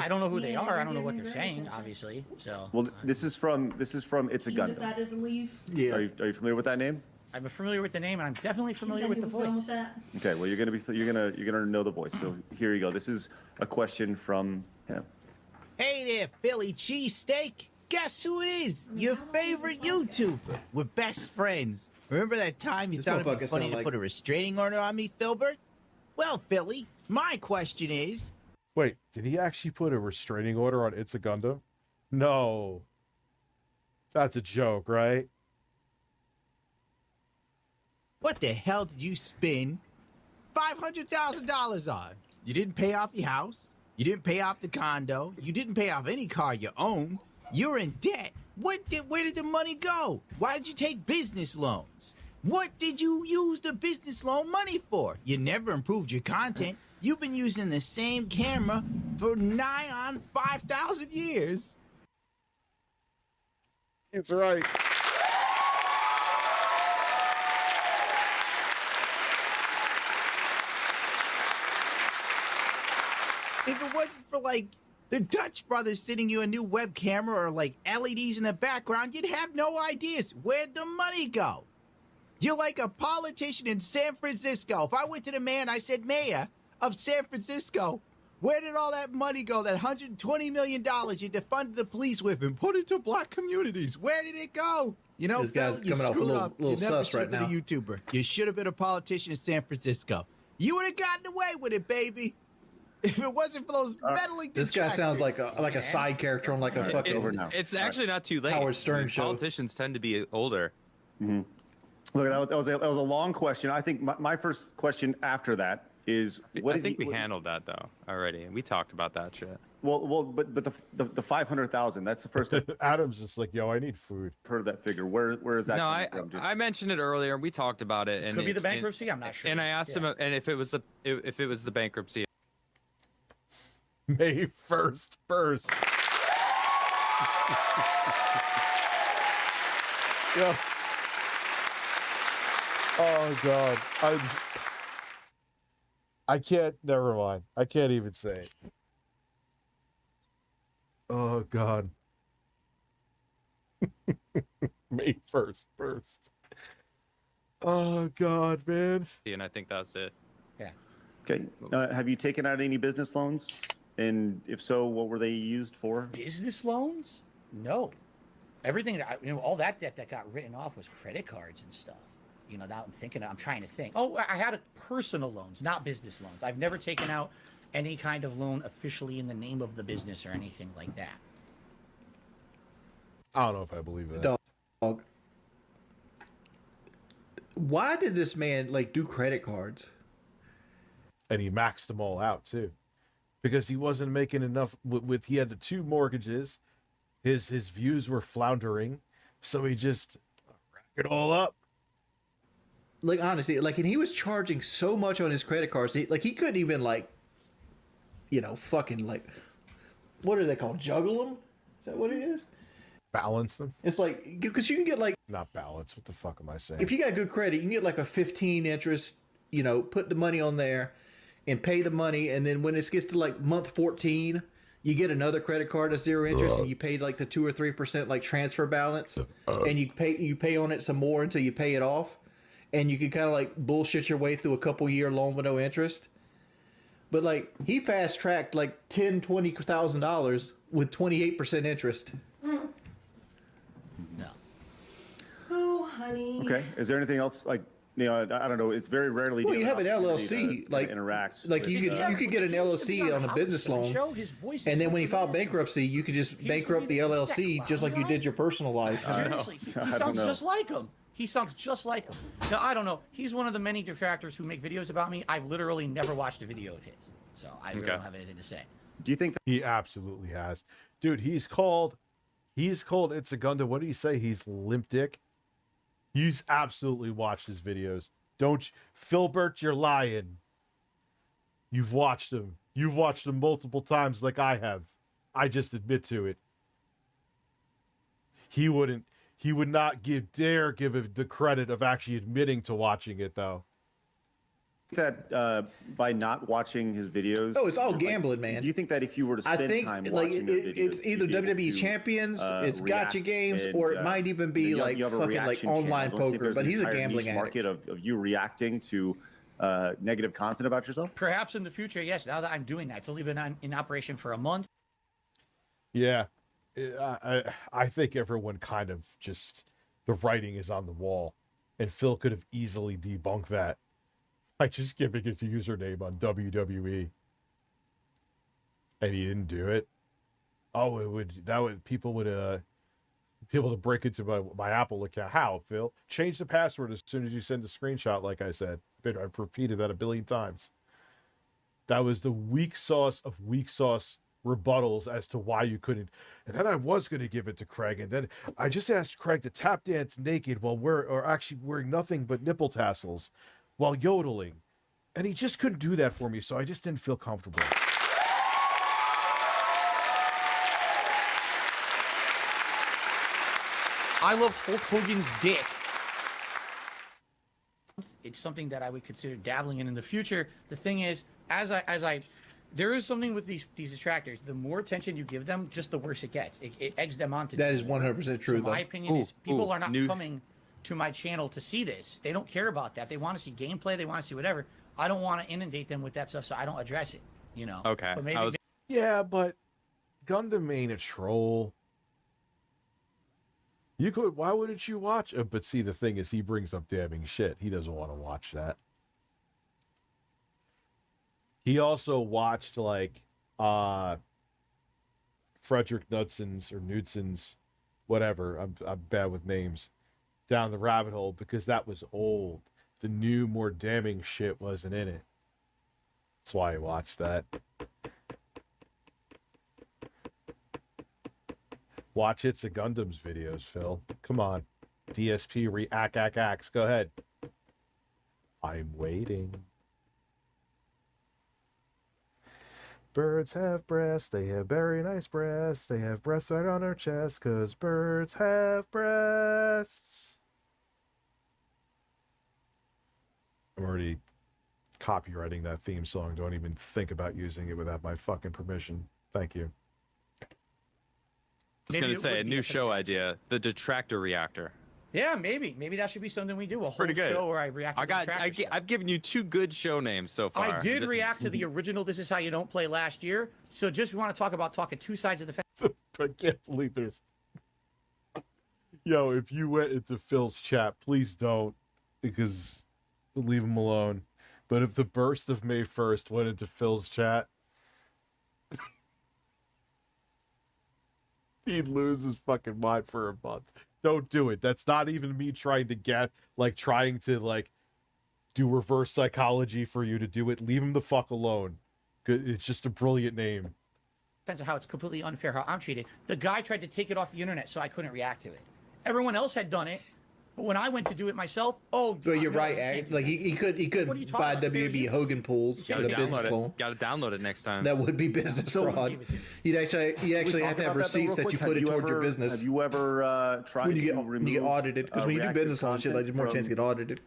I don't know who they are. I don't know what they're saying, obviously. So. Well, this is from It's a Gundam. You decided to leave? Yeah. Are you familiar with that name? I'm familiar with the name, and I'm definitely familiar with the voice. Okay, well, you're gonna know the voice. So here you go. This is a question from him. Hey there, Philly cheesesteak. Guess who it is? Your favorite YouTuber. We're best friends. Remember that time you thought it'd be funny to put a restraining order on me, Filbert? Well, Philly, my question is... Wait, did he actually put a restraining order on It's a Gundam? No. That's a joke, right? What the hell did you spend $500,000 on? You didn't pay off your house. You didn't pay off the condo. You didn't pay off any car you own. You're in debt. Where did the money go? Why did you take business loans? What did you use the business loan money for? You never improved your content. You've been using the same camera for nigh on 5,000 years. It's right. If it wasn't for, like, the Dutch brothers sending you a new web camera or, like, LEDs in the background, you'd have no ideas. Where'd the money go? You're like a politician in San Francisco. If I went to the mayor and I said, Mayor of San Francisco, where did all that money go, that $120 million you defunded the police with and put into black communities? Where did it go? You know, this guy's coming off a little sus right now. You YouTuber. You should have been a politician in San Francisco. You would have gotten away with it, baby. If it wasn't for those meddling This guy sounds like a side character on like a fucking... It's actually not too late. Howard Stern show. Politicians tend to be older. Mm-hmm. Look, that was a long question. I think my first question after that is, I think we handled that though already. We talked about that shit. But the 500,000. That's the first. Adam's just like, yo, I need food. Heard that figure. Where is that? No, coming from, I mentioned it earlier. We talked about it. And could be the bankruptcy. I'm not sure. And I asked him, and if it was the bankruptcy. May 1st first. Yeah. Oh God. I can't. Never mind. I can't even say it. Oh God. May 1st first. Oh God, man. And I think that's it. Yeah. Okay. Have you taken out any business loans? And if so, what were they used for? Business loans? No. Everything that all that debt that got written off was credit cards and stuff. You know, now I'm trying to think. Oh, I had personal loans, not business loans. I've never taken out any kind of loan officially in the name of the business or anything like that. I don't know if I believe that. Dog. Why did this man do credit cards? And he maxed them all out too, because he wasn't making enough. He had the 2 mortgages, his views were floundering, so he just racked it all up. Honestly, and he was charging so much on his credit cards. He couldn't even what are they called? Juggle them? Is that what it is? Balance them. It's because you can get not balance. What the fuck am I saying? If you got good credit, you can get a 15 interest. Put the money on there, and pay the money, and then when it gets to month 14, you get another credit card that's 0 interest, and you pay the 2 or 3% transfer balance, and you pay on it some more until you pay it off. And you can kind of bullshit your way through a couple year loan with no interest. But he fast tracked $10,000-$20,000 with 28% interest. No. Oh, honey. Okay. Is there anything else I don't know. It's very rarely. Well, you have an LLC, interact. You could get an LLC on a business loan, and then when you file bankruptcy, you could just bankrupt the LLC just like you did your personal life. Seriously, he sounds just like him. He sounds just like him. Now, I don't know. He's one of the many detractors who make videos about me. I've literally never watched a video of his, so I really don't have anything to say. Do you think he absolutely has? Dude, he's called It's a Gundam. What did he say? He's limp dick. He's absolutely watched his videos. Don't you? Filbert, you're lying. You've watched them. You've watched them multiple times like I have. I just admit to it. He would not dare give the credit of actually admitting to watching it, though. That by not watching his videos, it's all gambling, man. Do you think that if you were to spend time watching it's either WWE Champions, it's gotcha games, or it might even be fucking online poker? But he's a gambling market of you reacting to negative content about yourself. Perhaps in the future, yes. Now that I'm doing that, it's only been in operation for a month. Yeah. I think everyone kind of just, the writing is on the wall, and Phil could have easily debunked that by just giving his username on WWE, and he didn't do it. Oh, people would be able to break into my Apple account. How, Phil? Change the password as soon as you send a screenshot, like I said. I've repeated that 1 billion times. That was the weak sauce of weak sauce rebuttals as to why you couldn't. And then I was going to give it to Craig, and then I just asked Craig to tap dance naked or actually wearing nothing but nipple tassels while yodeling, and he just couldn't do that for me, so I just didn't feel comfortable. I love Hulk Hogan's dick. It's something that I would consider dabbling in the future. The thing is, there is something with these detractors. The more attention you give them, just the worse it gets. It eggs them on to. That is 100% true. So my opinion is people are not coming to my channel to see this. They don't care about that. They want to see gameplay. They want to see whatever. I don't want to inundate them with that stuff, so I don't address it. You know. Okay. But maybe, yeah, but Gundam ain't a troll. You could. Why wouldn't you watch? But see, the thing is, he brings up damning shit. He doesn't want to watch that. He also watched like Frederick Knudson's, whatever. I'm bad with names. Down the rabbit hole because that was old. The new, more damning shit wasn't in it. That's why I watched that. Watch It's a Gundam's videos, Phil. Come on. DSP acts. Go ahead. I'm waiting. Birds have breasts. They have very nice breasts. They have breasts right on their chest because birds have breasts. I'm already copywriting that theme song. Don't even think about using it without my fucking permission. Thank you. I was going to say a new show idea, the detractor reactor. Yeah, maybe that should be something we do. A whole Pretty good. show where I react to the I've given you 2 good show names so far. I did react to the original This Is How You Don't Play last year. So just want to talk about talking 2 sides of the fence. I can't believe there's... Yo, if you went into Phil's chat, please don't, because leave him alone. But if the burst of May 1st went into Phil's chat, he'd lose his fucking mind for a month. Don't do it. That's not even me trying to do reverse psychology for you to do it. Leave him the fuck alone. It's just a brilliant name. Depends on how it's completely unfair how I'm treated. The guy tried to take it off the internet, so I couldn't react to it. Everyone else had done it, but when I went to do it myself, but you're right. Like he couldn't buy WB Hogan pools with a business loan. Got to download it next time. That would be business fraud. You actually have to have receipts that you put it towards your business. Have you ever tried when you get audited? Because when you do business on shit, like there's more chance to get audited.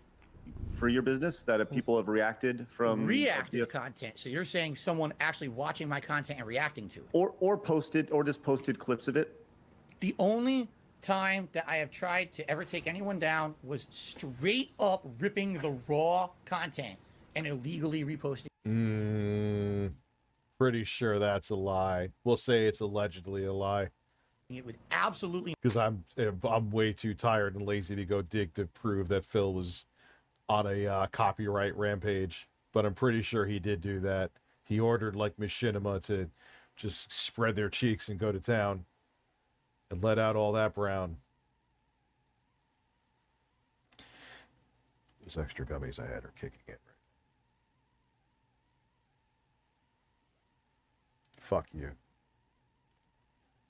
For your business, that people have reacted from reactive content. So you're saying someone actually watching my content and reacting to it, or just posted clips of it. The only time that I have tried to ever take anyone down was straight up ripping the raw content and illegally reposting. Pretty sure that's a lie. We'll say it's allegedly a lie. It would absolutely, because I'm way too tired and lazy to go dig to prove that Phil was on a copyright rampage. But I'm pretty sure he did do that. He ordered like Machinima to just spread their cheeks and go to town and let out all that brown. Those extra gummies I had are kicking in right now. Fuck you.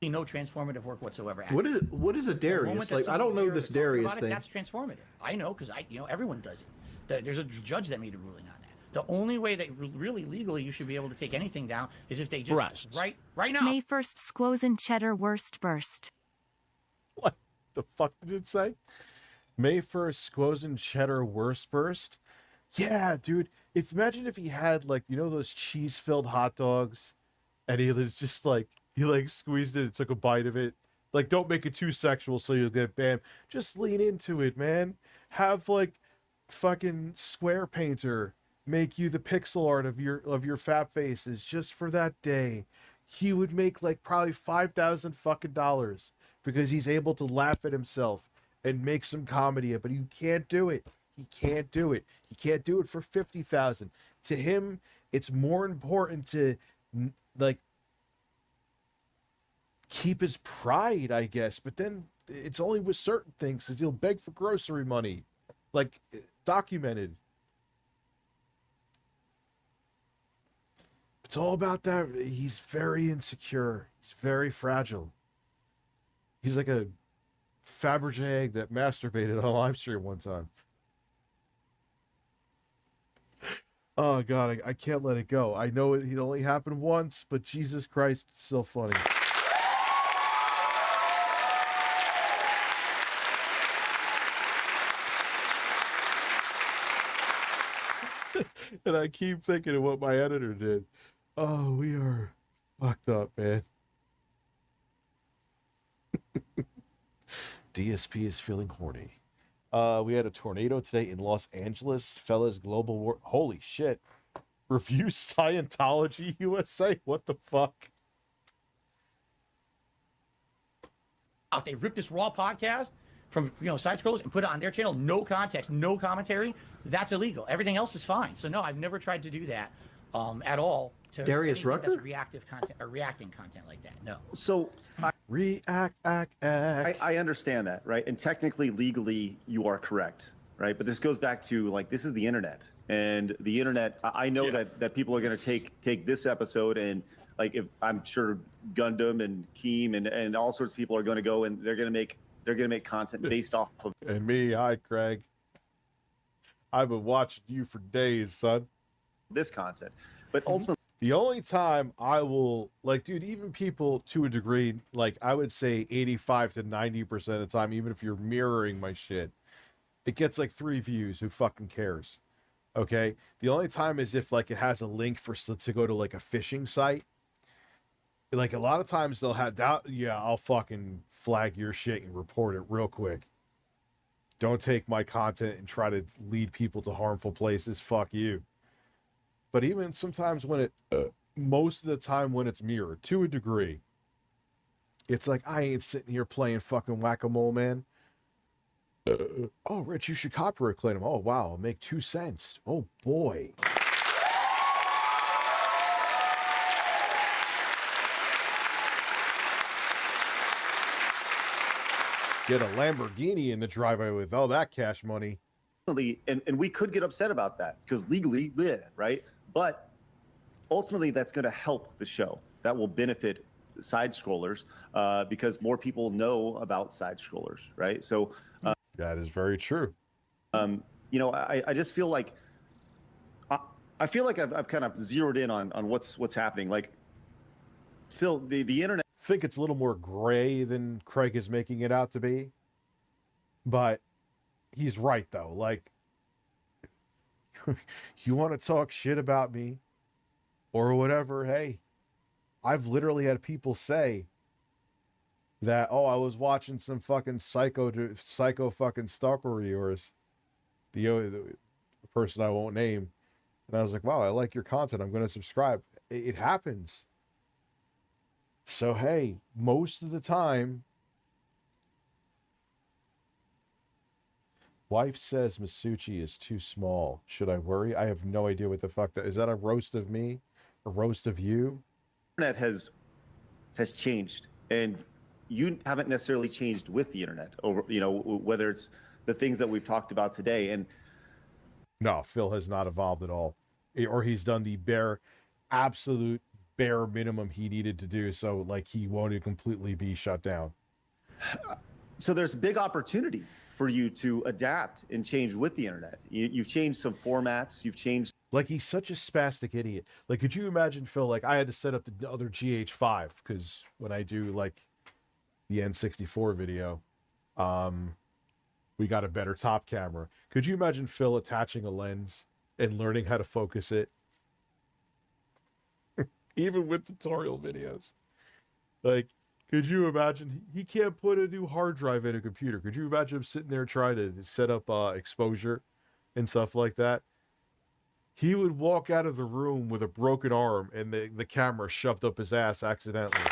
No transformative work whatsoever. What is it? What is a Darius? Like, I don't know this Darius thing. That's transformative. I know because everyone does it. There's a judge that made a ruling on that. The only way that really legally you should be able to take anything down is if they just right now. May 1st, squoze and cheddar worst burst. What the fuck did it say? May 1st, squoze and cheddar worst burst. Yeah, dude. Imagine if he had those cheese-filled hot dogs, and he was just he squeezed it and took a bite of it. Like, don't make it too sexual so you'll get banned. Just lean into it, man. Have fucking Square Painter make you the pixel art of your fat faces just for that day. He would make probably $5,000 fucking dollars because he's able to laugh at himself and make some comedy, but he can't do it. He can't do it. He can't do it for $50,000. To him, it's more important to keep his pride, I guess. But then it's only with certain things, because he'll beg for grocery money, documented. It's all about that. He's very insecure. He's very fragile. He's like a Fabergé egg that masturbated on a live stream one time. Oh, God, I can't let it go. I know it only happened once, but Jesus Christ, it's still funny. And I keep thinking of what my editor did. Oh, we are fucked up, man. DSP is feeling horny. We had a tornado today in Los Angeles. Fellas, global war. Holy shit. Review Scientology USA. What the fuck? They ripped this Raw podcast from side scrollers and put it on their channel. No context, no commentary. That's illegal. Everything else is fine. So no, I've never tried to do that at all. To Darius Rucker? That's reactive content or reacting content like that. No. So I understand that, right? And technically, legally, you are correct, right? But this goes back to like this is the internet, and the internet. I know that people are going to take this episode and like if I'm sure Gundam and Keem and all sorts of people are going to go and they're going to make content based off of. And me, hi Craig. I've been watching you for days, son. This content, but ultimately. The only time I will, like, dude, even people to a degree, like, I would say 85 to 90% of the time, even if you're mirroring my shit, it gets like 3 views. Who fucking cares? Okay? The only time is if, like, it has a link to go to, like, a phishing site. Like, a lot of times they'll have that. Yeah, I'll fucking flag your shit and report it real quick. Don't take my content and try to lead people to harmful places. Fuck you. But even sometimes when most of the time when it's mirrored to a degree, it's like, I ain't sitting here playing fucking whack-a-mole, man. Oh, Rich, you should copyright claim him. Oh, wow, I'll make 2 cents. Oh, boy. Get a Lamborghini in the driveway with all that cash money. And we could get upset about that because legally, yeah, right? But ultimately, that's going to help the show. That will benefit side scrollers because more people know about side scrollers, right? So that is very true. You know, I just feel like I feel like I've kind of zeroed in on what's happening. Like, Phil, the internet. I think it's a little more gray than Craig is making it out to be, but he's right though. Like, you want to talk shit about me or whatever, hey, I've literally had people say that, oh, I was watching some fucking psycho fucking stalker of yours, the person I won't name, and I was like, wow, I like your content, I'm going to subscribe. It happens. So hey, most of the time, wife says Masucci is too small. Should I worry? I have no idea what the fuck that is. That a roast of me? A roast of you? Internet has changed, and you haven't necessarily changed with the internet. Over, you know, whether it's the things that we've talked about today, and no, Phil has not evolved at all, or he's done the absolute bare minimum he needed to do. So like he won't completely be shut down. So there's big opportunity for you to adapt and change with the internet. You've changed some formats. You've changed. Like, he's such a spastic idiot. Like, could you imagine, Phil, like, I had to set up the other GH5 because when I do, like, the N64 video, we got a better top camera. Could you imagine Phil attaching a lens and learning how to focus it? Even with tutorial videos. Like, could you imagine? He can't put a new hard drive in a computer. Could you imagine him sitting there trying to set up exposure and stuff like that? He would walk out of the room with a broken arm and the camera shoved up his ass accidentally.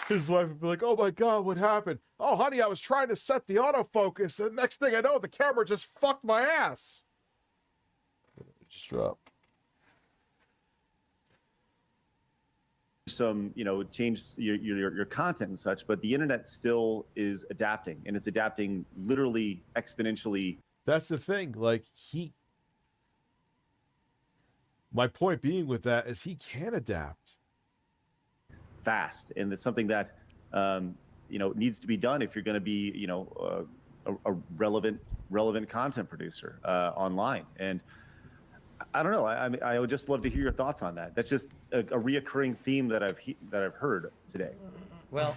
His wife would be like, oh my God, what happened? Oh, honey, I was trying to set the autofocus, and next thing I know, the camera just fucked my ass. It just dropped. Some, you know, change your content and such, but the internet still is adapting, and it's adapting literally exponentially. That's the thing. Like, my point being with that is he can adapt fast, and it's something that you know, needs to be done if you're going to be, you know, a relevant content producer online. And I don't know. I would just love to hear your thoughts on that. That's just a reoccurring theme that I've heard today. Well,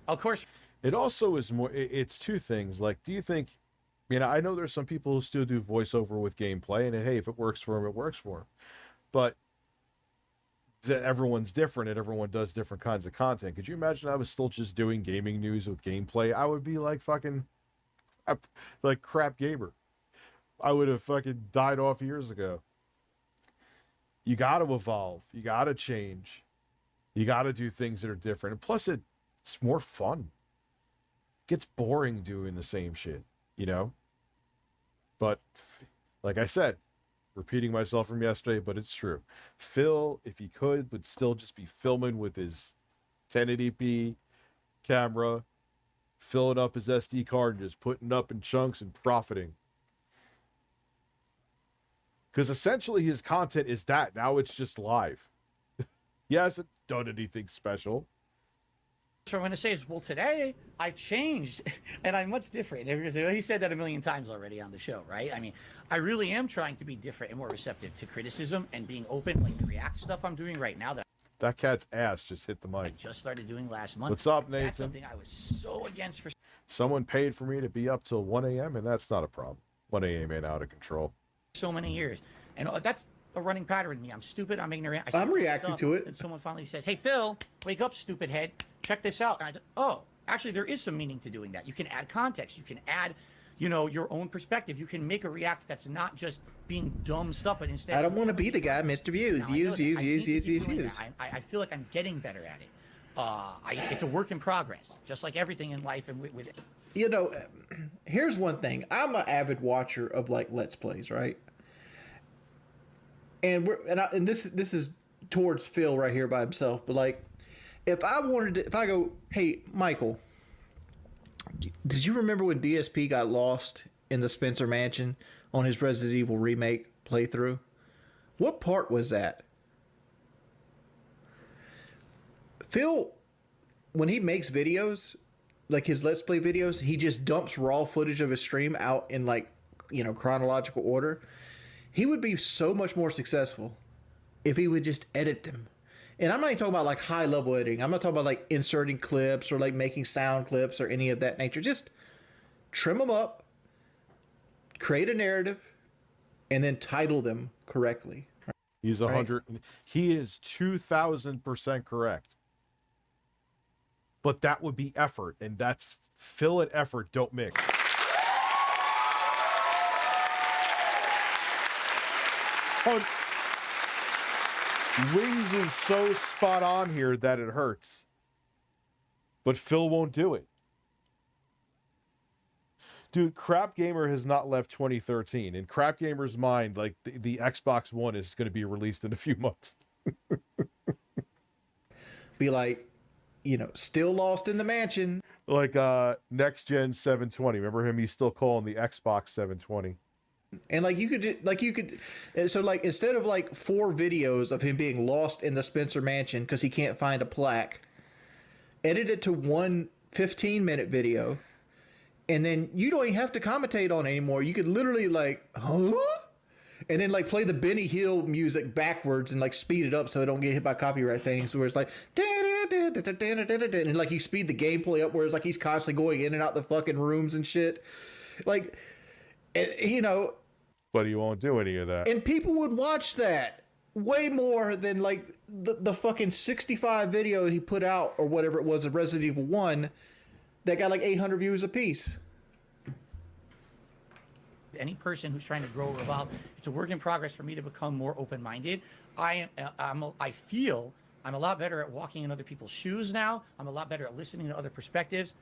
of course, it also is more. It's two things. Like, do you think? You know, I know there's some people who still do voiceover with gameplay, and hey, if it works for them, it works for them. But everyone's different and everyone does different kinds of content. Could you imagine I was still just doing gaming news with gameplay? I would be like fucking crap gamer. I would have fucking died off years ago. You got to evolve. You got to change. You got to do things that are different. And plus, it's more fun. It gets boring doing the same shit, you know? But, like I said, repeating myself from yesterday, but it's true. Phil, if he could, would still just be filming with his 1080p camera, filling up his SD card and just putting up in chunks and profiting. Because essentially his content is that. Now it's just live. He hasn't done anything special. So I'm going to say is, well, today I've changed and I'm much different. He said that a million times already on the show, right? I mean, I really am trying to be different and more receptive to criticism and being open, like the React stuff I'm doing right now. That cat's ass just hit the mic. I just started doing last month. What's up, Nathan? That's something I was so against for. Someone paid for me to be up till 1 a.m. and that's not a problem. 1 a.m. ain't out of control. So many years. And that's a running pattern with me. I'm stupid. I'm ignorant. I'm reacting to it. And someone finally says, hey, Phil, wake up, stupid head. Check this out. And actually, there is some meaning to doing that. You can add context. You can add, your own perspective. You can make a React that's not just being dumb stuff, but instead. I don't want to be the guy, Mr. Views. Views. I feel like I'm getting better at it. It's a work in progress, just like everything in life and with it. Here's one thing. I'm an avid watcher of like Let's Plays, right? And this is towards Phil right here by himself, but like, if I go, hey, Michael, did you remember when DSP got lost in the Spencer Mansion on his Resident Evil remake playthrough? What part was that? Phil, when he makes videos, like his Let's Play videos, he just dumps raw footage of his stream out in like, chronological order. He would be so much more successful if he would just edit them. And I'm not even talking about like high level editing. I'm not talking about like inserting clips or like making sound clips or any of that nature. Just trim them up, create a narrative, and then title them correctly. He's 100. Right? He is 2,000% correct. But that would be effort, and that's Phil and effort don't mix. Wings is so spot on here that it hurts. But Phil won't do it. Dude, Crap Gamer has not left 2013. In Crap Gamer's mind, like the Xbox One is going to be released in a few months. Be like, still lost in the mansion. Like Next Gen 720. Remember him? He's still calling the Xbox 720. And so like instead of like 4 videos of him being lost in the Spencer Mansion because he can't find a plaque, edit it to one 15-minute video, and then you don't even have to commentate on it anymore. You could literally like, huh? And then like play the Benny Hill music backwards and like speed it up so it don't get hit by copyright things. Where it's like, and like you speed the gameplay up where it's like he's constantly going in and out the fucking rooms and shit, like. But he won't do any of that. And people would watch that way more than like the fucking 65 video he put out or whatever it was of Resident Evil 1 that got like 800 views a piece. Any person who's trying to grow or evolve, it's a work in progress for me to become more open-minded. I feel I'm a lot better at walking in other people's shoes now. I'm a lot better at listening to other perspectives.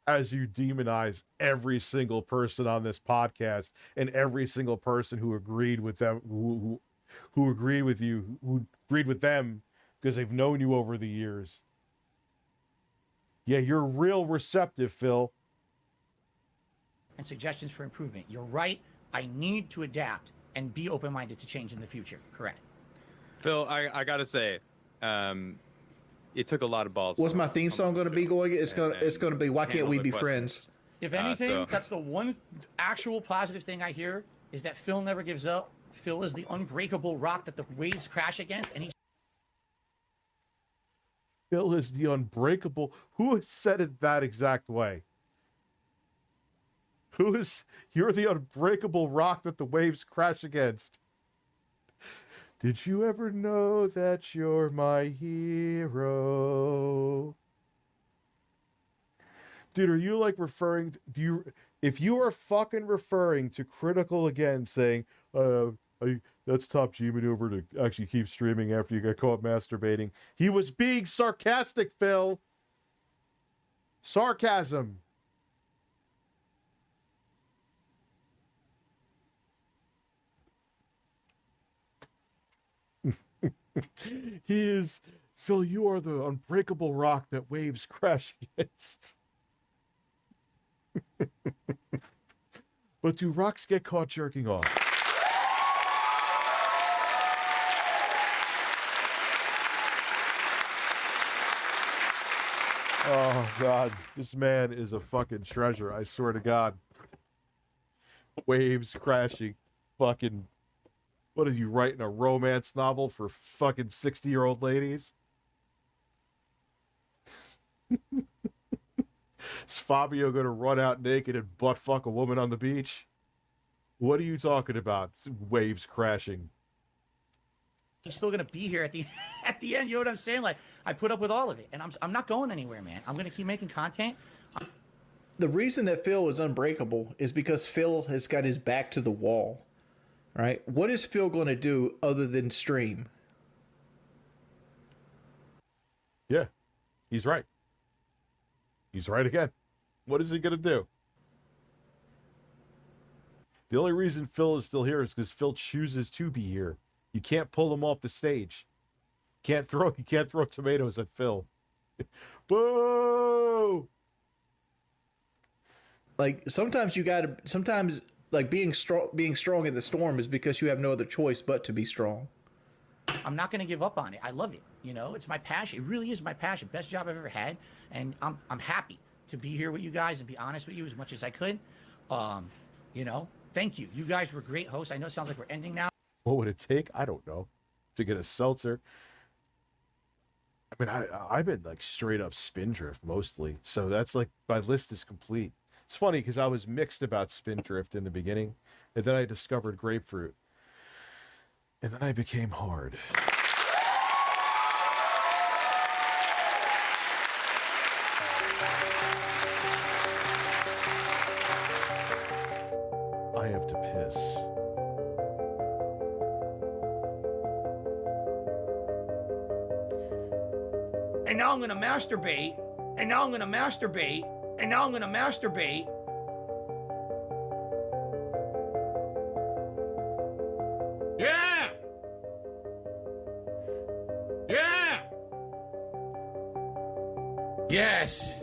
As you demonize every single person on this podcast and every single person who agreed with them, who agreed with you, who agreed with them because they've known you over the years. Yeah, you're real receptive, Phil. And suggestions for improvement. You're right. I need to adapt and be open-minded to change in the future. Correct. Phil, I gotta say, it took a lot of balls. What's my theme song going to be going? It's going to be Why Can't We Be Friends? If anything, that's the one actual positive thing I hear is that Phil never gives up. Phil is the unbreakable rock that the waves crash against, and Phil is the unbreakable. Who has said it that exact way? You're the unbreakable rock that the waves crash against. Did you ever know that you're my hero? Dude, are you like referring, if you are fucking referring to Critical again saying, that's top G maneuver to actually keep streaming after you got caught masturbating. He was being sarcastic, Phil. Sarcasm. He is, Phil, you are the unbreakable rock that waves crash against. But do rocks get caught jerking off? Oh, God. This man is a fucking treasure. I swear to God. Waves crashing. Fucking... What are you writing, a romance novel for fucking 60-year-old ladies? Is Fabio going to run out naked and butt fuck a woman on the beach? What are you talking about? Waves crashing. I'm still going to be here at the end. You know what I'm saying? Like, I put up with all of it, and I'm not going anywhere, man. I'm going to keep making content. The reason that Phil is unbreakable is because Phil has got his back to the wall. Right? What is Phil going to do other than stream? Yeah, he's right. He's right again. What is he going to do? The only reason Phil is still here is because Phil chooses to be here. You can't pull him off the stage. You can't throw tomatoes at Phil. Boo! Like sometimes like being strong in the storm is because you have no other choice but to be strong. I'm not going to give up on it. I love it. You know, it's my passion. It really is my passion. Best job I've ever had. And I'm happy to be here with you guys and be honest with you as much as I could. You know, thank you. You guys were great hosts. I know it sounds like we're ending now. What would it take? I don't know. To get a seltzer. I mean, I've been like straight up Spindrift mostly. So that's like, my list is complete. It's funny because I was mixed about Spindrift in the beginning, and then I discovered Grapefruit, and then I became hard. I have to piss. And now I'm going to masturbate, and now I'm going to masturbate, and now I'm going to masturbate. Yeah! Yeah! Yes!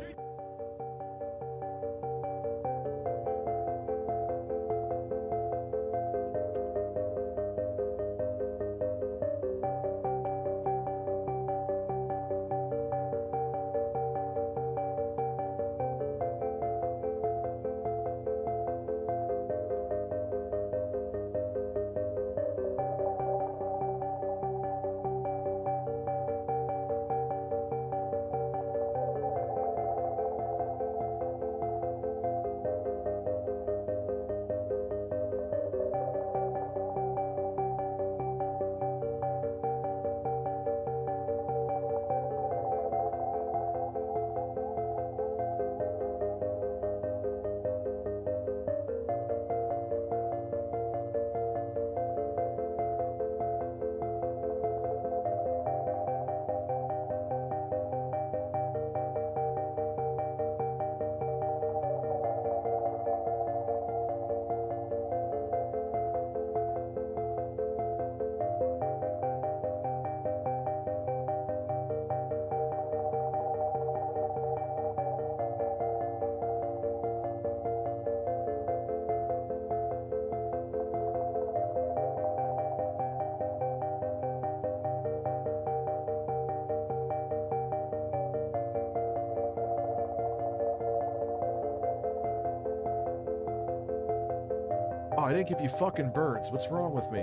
Oh, I didn't give you fucking birds. What's wrong with me?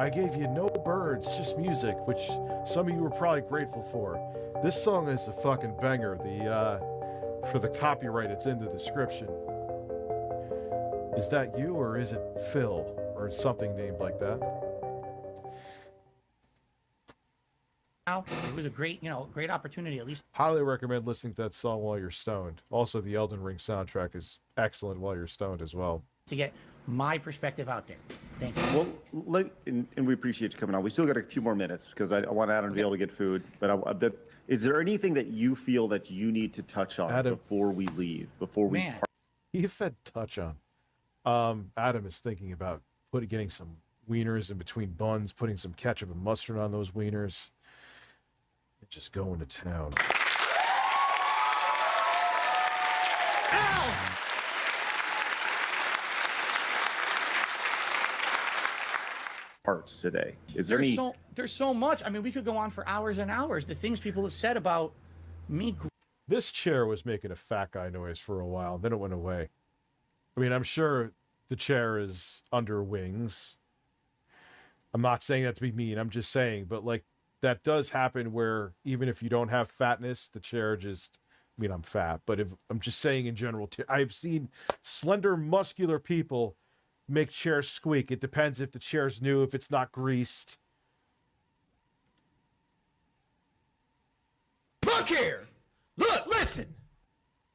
I gave you no birds, just music, which some of you were probably grateful for. This song is a fucking banger. For the copyright, it's in the description. Is that you, or is it Phil, or something named like that? It was a great, great opportunity, at least. Highly recommend listening to that song while you're stoned. Also, the Elden Ring soundtrack is excellent while you're stoned as well. To get my perspective out there. Thank you. Well, and we appreciate you coming on. We still got a few more minutes because I want Adam to be able to get food. But is there anything that you feel that you need to touch on before we leave? He said touch on. Adam is thinking about getting some wieners in between buns, putting some ketchup and mustard on those wieners, and just going to town. Parts today. There's so much. I mean, we could go on for hours and hours. The things people have said about me. This chair was making a fat guy noise for a while, then it went away. I mean, I'm sure the chair is under wings. I'm not saying that to be mean. I'm just saying, but like that does happen where even if you don't have fatness, the chair just, I mean, I'm fat, but if I'm just saying in general, I've seen slender, muscular people make chairs squeak. It depends if the chair's new, if it's not greased. Look here! Look, listen!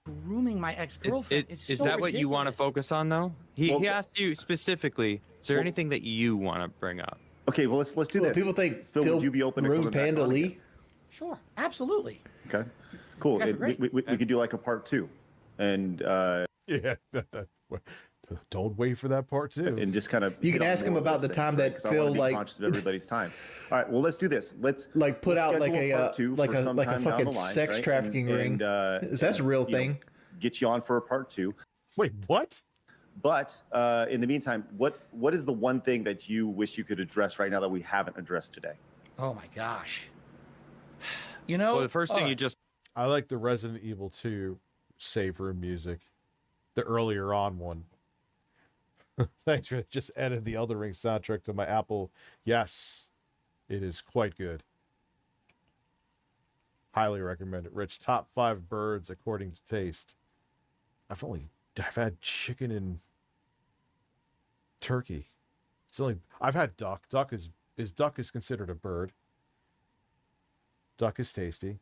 Grooming my ex-girlfriend is so that what ridiculous. you want to focus on, though? He asked you specifically, is there anything that you want to bring up? Okay, well, let's do this. People think Phil, would you be open to coming Panda back on Lee? again? Sure, absolutely. Okay, cool. You guys are We could do like a part 2. And yeah, don't wait for that part 2. And just kind of you can ask him about the time that Phil like conscious of everybody's time. All right, well, let's do this. Let's put out like a schedule a fucking sex right? trafficking ring. Is that a real thing? Get you on for a part 2. Wait, what? But in the meantime, what is the one thing that you wish you could address right now that we haven't addressed today? Oh my gosh. Well, the first thing I like the Resident Evil 2 save room music, the earlier on one. Thanks for just added the Elden Ring soundtrack to my Apple. Yes, it is quite good. Highly recommend it. Rich, top 5 birds according to taste. I've had chicken and turkey. I've had duck. Duck is considered a bird. Duck is tasty.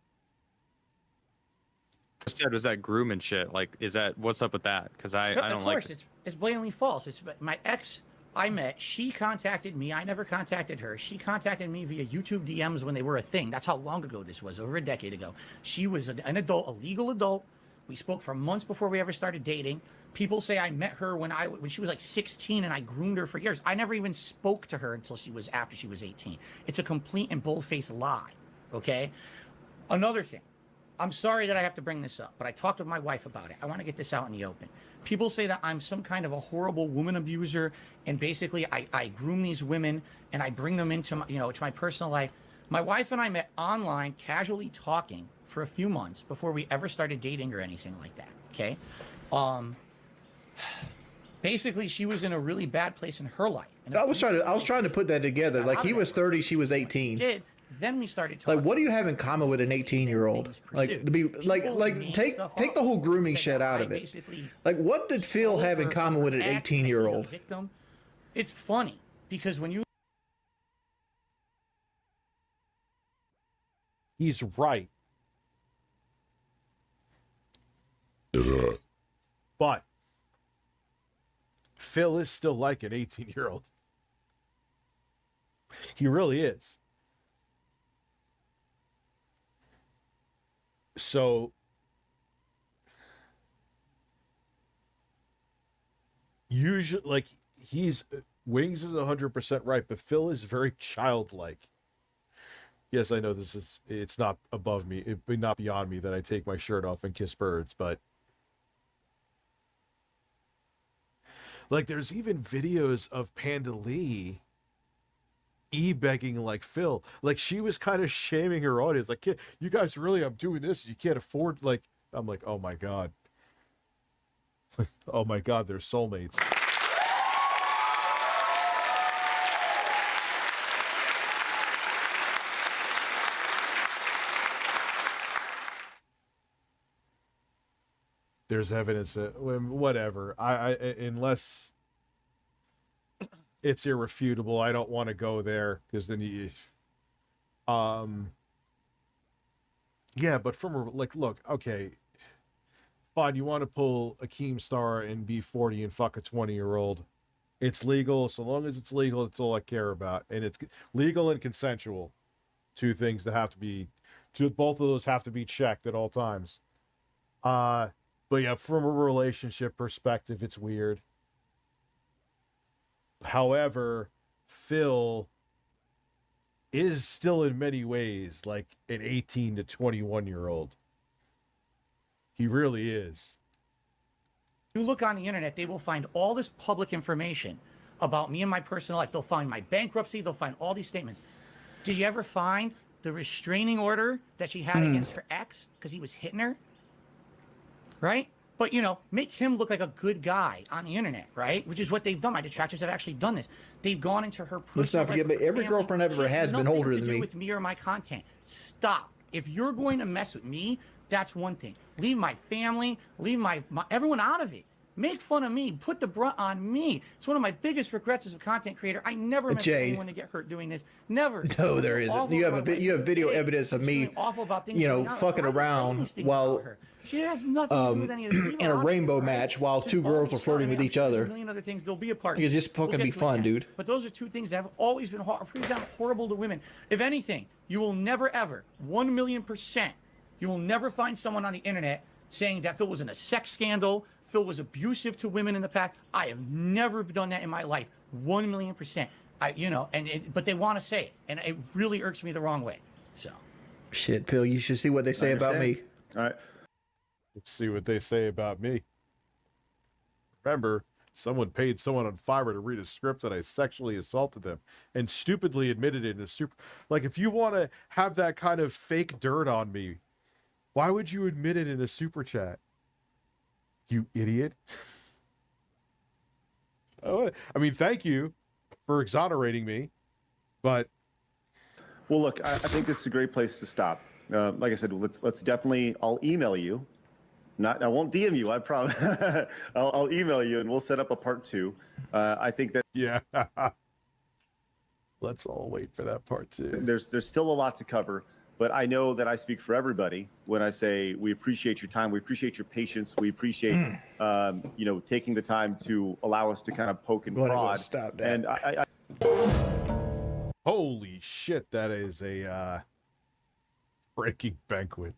Said was that grooming shit? Like, what's up with that? Because I don't like. Of course, it's blatantly false. It's my ex I met. She contacted me. I never contacted her. She contacted me via YouTube DMs when they were a thing. That's how long ago this was. Over a decade ago. She was an adult, a legal adult. We spoke for months before we ever started dating. People say I met her when she was like 16 and I groomed her for years. I never even spoke to her until after she was 18. It's a complete and bold-faced lie. Okay. Another thing. I'm sorry that I have to bring this up, but I talked with my wife about it. I want to get this out in the open. People say that I'm some kind of a horrible woman abuser, and basically I groom these women and I bring them into to my personal life. My wife and I met online, casually talking for a few months before we ever started dating or anything like that. Okay. Basically, she was in a really bad place in her life. I was trying to put that together. Like he was 30, she was 18. Then we started talking. Like, what do you have in common with an 18-year-old? Like, to be take the whole grooming shit out of it. Like, what did Phil have in common with an 18-year-old? It's funny because when you. He's right. But Phil is still like an 18-year-old. He really is. So usually, like, Wings is 100% right, but Phil is very childlike. Yes, I know it's not above me, not beyond me that I take my shirt off and kiss birds, but like there's even videos of Panda Lee begging like Phil. Like she was kind of shaming her audience. Like, you guys really, I'm doing this. You can't afford, like, I'm like, oh my God. Oh my God, they're soulmates. there's evidence that whatever. I unless it's irrefutable, I don't want to go there because then you. Yeah, but from look, okay, fine. You want to pull a Keemstar and be 40 and fuck a 20-year-old. It's legal. So long as it's legal, that's all I care about. And it's legal and consensual. Two things that have to be, both of those have to be checked at all times. But yeah, from a relationship perspective, it's weird. However, Phil is still in many ways like an 18 to 21-year-old. He really is. You look on the internet, they will find all this public information about me and my personal life. They'll find my bankruptcy. They'll find all these statements. Did you ever find the restraining order that she had against her ex because he was hitting her? Right? But, you know, make him look like a good guy on the internet, right? Which is what they've done. My detractors have actually done this. They've gone into her personal Let's not forget, but every girlfriend I've ever has been older than me. Nothing to do with me or my content. Stop. If you're going to mess with me, that's one thing. Leave my family, leave my everyone out of it. Make fun of me. Put the brunt on me. It's one of my biggest regrets as a content creator. I never meant for anyone to get hurt doing this. Never. No, there isn't. You have video evidence of me, fucking around while she has nothing to do with any of this. in a rainbow match while two girls were flirting with each other. A million other things. They'll be a part. It's just fucking be fun, dude. But those are two things that have always been horrible to women. If anything, you will never ever 1,000,000%. You will never find someone on the internet saying that Phil was in a sex scandal. Phil was abusive to women in the past. I have never done that in my life. 1,000,000%. But they want to say it, and it really irks me the wrong way. So, shit, Phil, you should see what they say about me. All right, let's see what they say about me. Remember, someone paid someone on Fiverr to read a script that I sexually assaulted them, and stupidly admitted it in a super. Like, if you want to have that kind of fake dirt on me, why would you admit it in a super chat? You idiot. I mean, thank you for exonerating me, but. Well, look, I think this is a great place to stop. Like I said, let's definitely, I'll email you. I won't DM you, I promise. I'll email you and we'll set up a part 2. I think that. Yeah. Let's all wait for that part 2. There's still a lot to cover. But I know that I speak for everybody when I say we appreciate your time, we appreciate your patience, we appreciate taking the time to allow us to kind of poke and prod. Stop that. And I holy shit, that is a breaking banquet.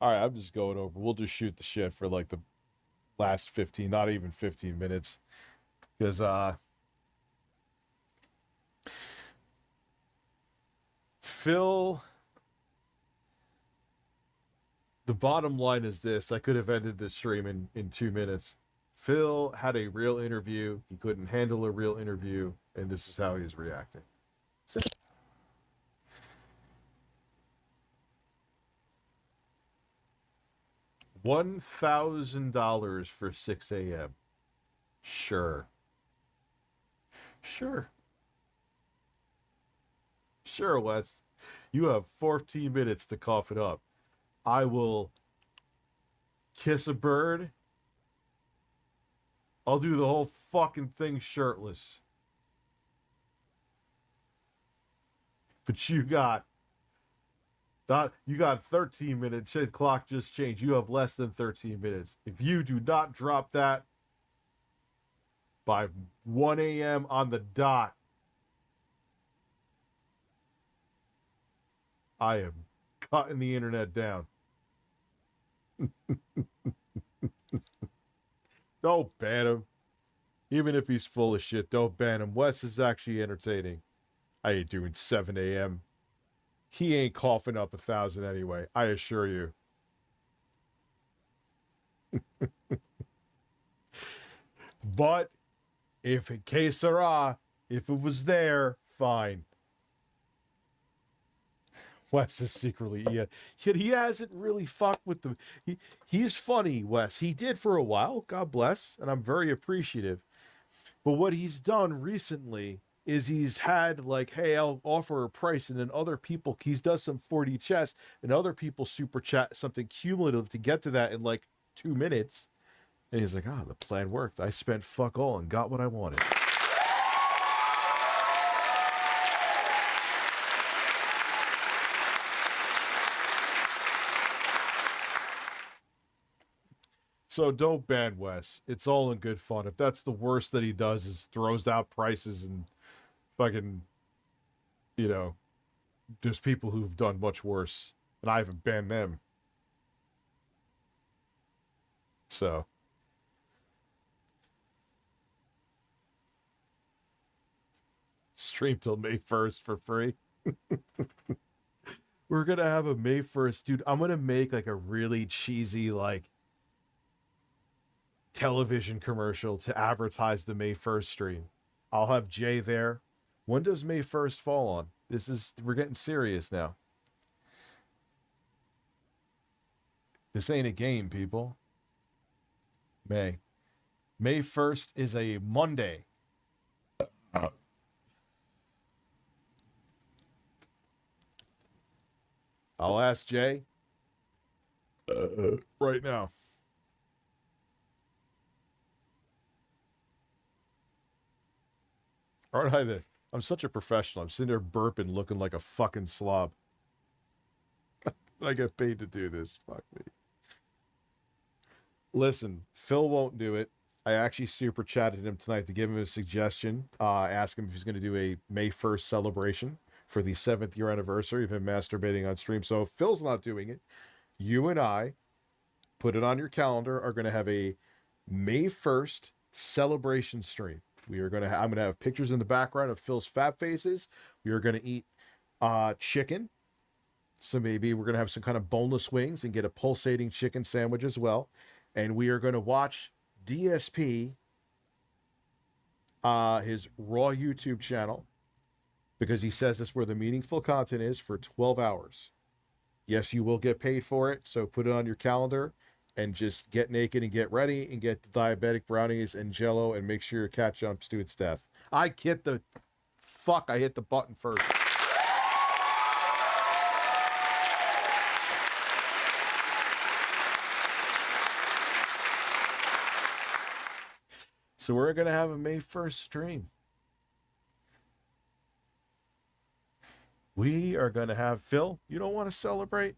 All right, I'm just going over. We'll just shoot the shit for like the last 15, not even 15 minutes, because Phil. The bottom line is this. I could have ended this stream in 2 minutes. Phil had a real interview. He couldn't handle a real interview, and this is how he is reacting. $1,000 for 6 a.m. Sure. Sure, Wes. You have 14 minutes to cough it up. I will kiss a bird. I'll do the whole fucking thing shirtless. But you got 13 minutes. The clock just changed. You have less than 13 minutes. If you do not drop that by 1 a.m. on the dot, I am cutting the internet down. Don't ban him. Even if he's full of shit, don't ban him. Wes is actually entertaining. I ain't doing 7 a.m. He ain't coughing up 1,000 anyway, I assure you. But if in case sera, if it was there, fine. Wes is secretly, he hasn't really fucked with the. He's funny, Wes. He did for a while, God bless, and I'm very appreciative. But what he's done recently is he's had like, hey, I'll offer a price, and then other people, he's does some 40 chess, and other people super chat something cumulative to get to that in like 2 minutes. And he's like, the plan worked. I spent fuck all and got what I wanted. So don't ban Wes. It's all in good fun. If that's the worst that he does is throws out prices and fucking, there's people who've done much worse, and I haven't banned them. So. Stream till May 1st for free. We're going to have a May 1st. Dude, I'm going to make like a really cheesy, like, television commercial to advertise the May 1st stream. I'll have Jay there. When does May 1st fall on? We're getting serious now. This ain't a game, people. May 1st is a Monday. I'll ask Jay right now. Aren't I I'm such a professional. I'm sitting there burping, looking like a fucking slob. I get paid to do this. Fuck me. Listen, Phil won't do it. I actually super chatted him tonight to give him a suggestion. Ask him if he's going to do a May 1st celebration for the 7th year anniversary of him masturbating on stream. So if Phil's not doing it, you and I, put it on your calendar, are going to have a May 1st celebration stream. I'm going to have pictures in the background of Phil's fat faces. We are going to eat chicken. So maybe we're going to have some kind of boneless wings and get a pulsating chicken sandwich as well. And we are going to watch DSP, his Raw YouTube channel, because he says that's where the meaningful content is, for 12 hours. Yes, you will get paid for it, so put it on your calendar and just get naked and get ready and get the diabetic brownies and Jell-O and make sure your cat jumps to its death. I hit the button first. So we're going to have a May 1st stream. We are going to have, Phil, you don't want to celebrate?